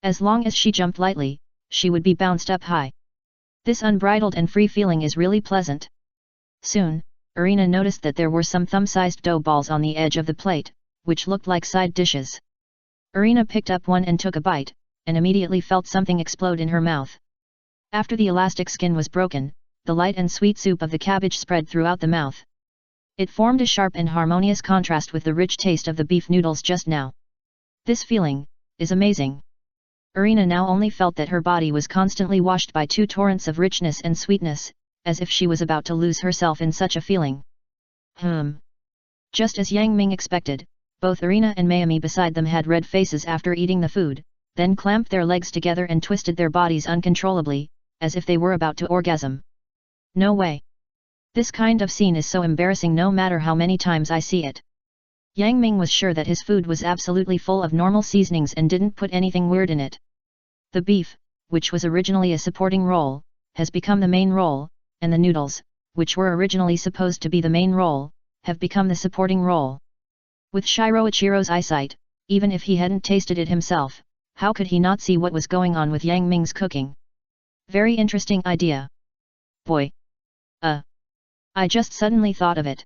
As long as she jumped lightly, she would be bounced up high. This unbridled and free feeling is really pleasant. Soon, Irina noticed that there were some thumb-sized dough balls on the edge of the plate, which looked like side dishes. Irina picked up one and took a bite, and immediately felt something explode in her mouth. After the elastic skin was broken, the light and sweet soup of the cabbage spread throughout the mouth. It formed a sharp and harmonious contrast with the rich taste of the beef noodles just now. This feeling is amazing. Irina now only felt that her body was constantly washed by two torrents of richness and sweetness, as if she was about to lose herself in such a feeling. Just as Yang Ming expected, both Irina and Mayumi beside them had red faces after eating the food, then clamped their legs together and twisted their bodies uncontrollably, as if they were about to orgasm. No way! This kind of scene is so embarrassing no matter how many times I see it. Yang Ming was sure that his food was absolutely full of normal seasonings and didn't put anything weird in it. The beef, which was originally a supporting role, has become the main role, and the noodles, which were originally supposed to be the main role, have become the supporting role. With Shiroichiro's eyesight, even if he hadn't tasted it himself, how could he not see what was going on with Yang Ming's cooking? Very interesting idea. Boy! I just suddenly thought of it.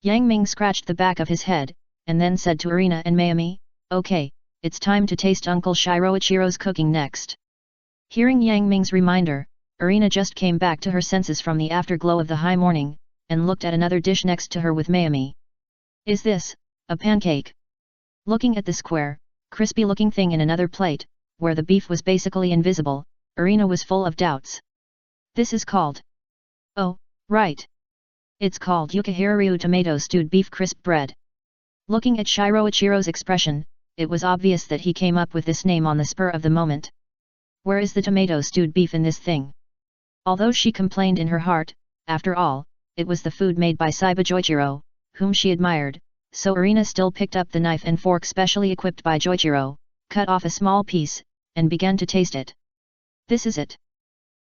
Yang Ming scratched the back of his head, and then said to Irina and Mayumi, "Okay, it's time to taste Uncle Shiroichiro's cooking next." Hearing Yang Ming's reminder, Irina just came back to her senses from the afterglow of the high morning, and looked at another dish next to her with Mayumi. "Is this a pancake?" Looking at the square, crispy-looking thing in another plate, where the beef was basically invisible, Irina was full of doubts. "This is called..." "Oh, right. It's called Yukihiryu tomato stewed beef crisp bread." Looking at Shiroichiro's expression, it was obvious that he came up with this name on the spur of the moment. Where is the tomato stewed beef in this thing? Although she complained in her heart, after all, it was the food made by Saiba Joichiro, whom she admired, so Irina still picked up the knife and fork specially equipped by Joichiro, cut off a small piece, and began to taste it. This is it.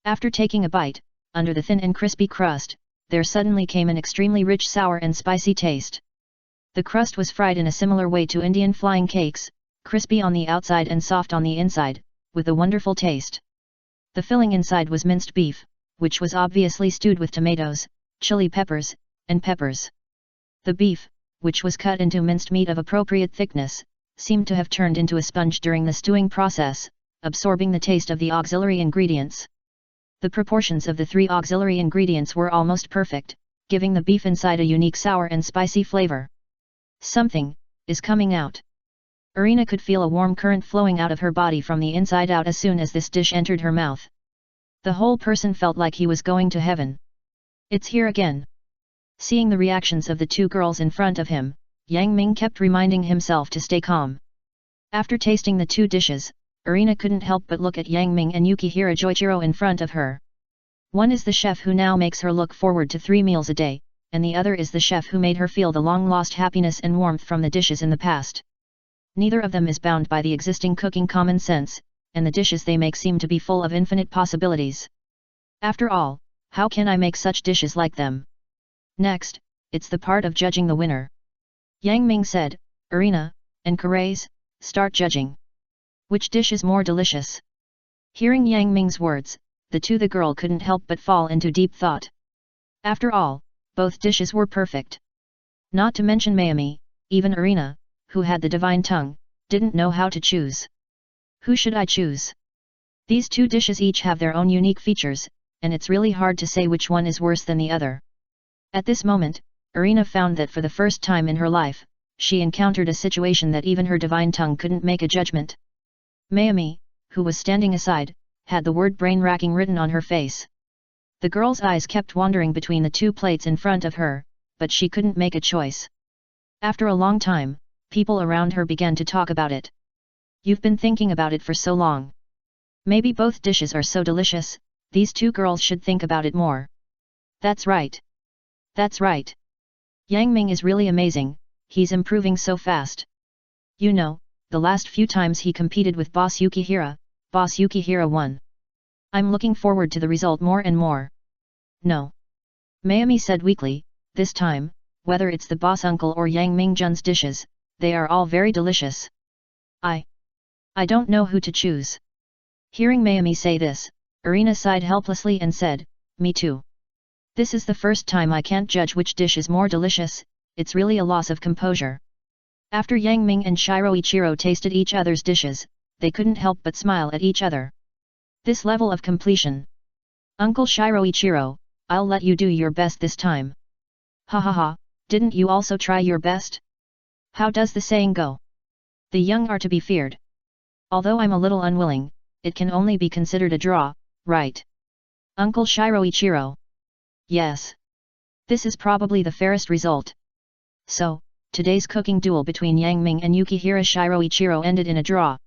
After taking a bite, under the thin and crispy crust, there suddenly came an extremely rich sour and spicy taste. The crust was fried in a similar way to Indian flying cakes, crispy on the outside and soft on the inside, with a wonderful taste. The filling inside was minced beef, which was obviously stewed with tomatoes, chili peppers, and peppers. The beef, which was cut into minced meat of appropriate thickness, seemed to have turned into a sponge during the stewing process, absorbing the taste of the auxiliary ingredients. The proportions of the three auxiliary ingredients were almost perfect, giving the beef inside a unique sour and spicy flavor. Something is coming out. Irina could feel a warm current flowing out of her body from the inside out as soon as this dish entered her mouth. The whole person felt like he was going to heaven. It's here again. Seeing the reactions of the two girls in front of him, Yang Ming kept reminding himself to stay calm. After tasting the two dishes, Irina couldn't help but look at Yang Ming and Yukihira Joichiro in front of her. One is the chef who now makes her look forward to 3 meals a day, and the other is the chef who made her feel the long-lost happiness and warmth from the dishes in the past. Neither of them is bound by the existing cooking common sense, and the dishes they make seem to be full of infinite possibilities. After all, how can I make such dishes like them? Next, it's the part of judging the winner. Yang Ming said, "Irina and Karais, start judging. Which dish is more delicious?" Hearing Yang Ming's words, the girl couldn't help but fall into deep thought. After all, both dishes were perfect. Not to mention Mayumi, even Irina, who had the divine tongue, didn't know how to choose. Who should I choose? These two dishes each have their own unique features, and it's really hard to say which one is worse than the other. At this moment, Irina found that for the first time in her life, she encountered a situation that even her divine tongue couldn't make a judgment. Mayumi, who was standing aside, had the word brain-racking written on her face. The girl's eyes kept wandering between the two plates in front of her, but she couldn't make a choice. After a long time, people around her began to talk about it. You've been thinking about it for so long. Maybe both dishes are so delicious, these two girls should think about it more. That's right. That's right. Yang Ming is really amazing, he's improving so fast. You know, the last few times he competed with Boss Yukihira won. I'm looking forward to the result more and more. No. Mayumi said weakly, this time, whether it's the boss uncle or Yang Mingjun's dishes, they are all very delicious. I don't know who to choose. Hearing Mayumi say this, Irina sighed helplessly and said, me too. This is the first time I can't judge which dish is more delicious, it's really a loss of composure. After Yang Ming and Shiroichiro tasted each other's dishes, they couldn't help but smile at each other. This level of completion. Uncle Shiroichiro, I'll let you do your best this time. Ha ha ha, didn't you also try your best? How does the saying go? The young are to be feared. Although I'm a little unwilling, it can only be considered a draw, right? Uncle Shiroichiro. Yes. This is probably the fairest result. So, today's cooking duel between Yang Ming and Yukihira Shiroichiro ended in a draw.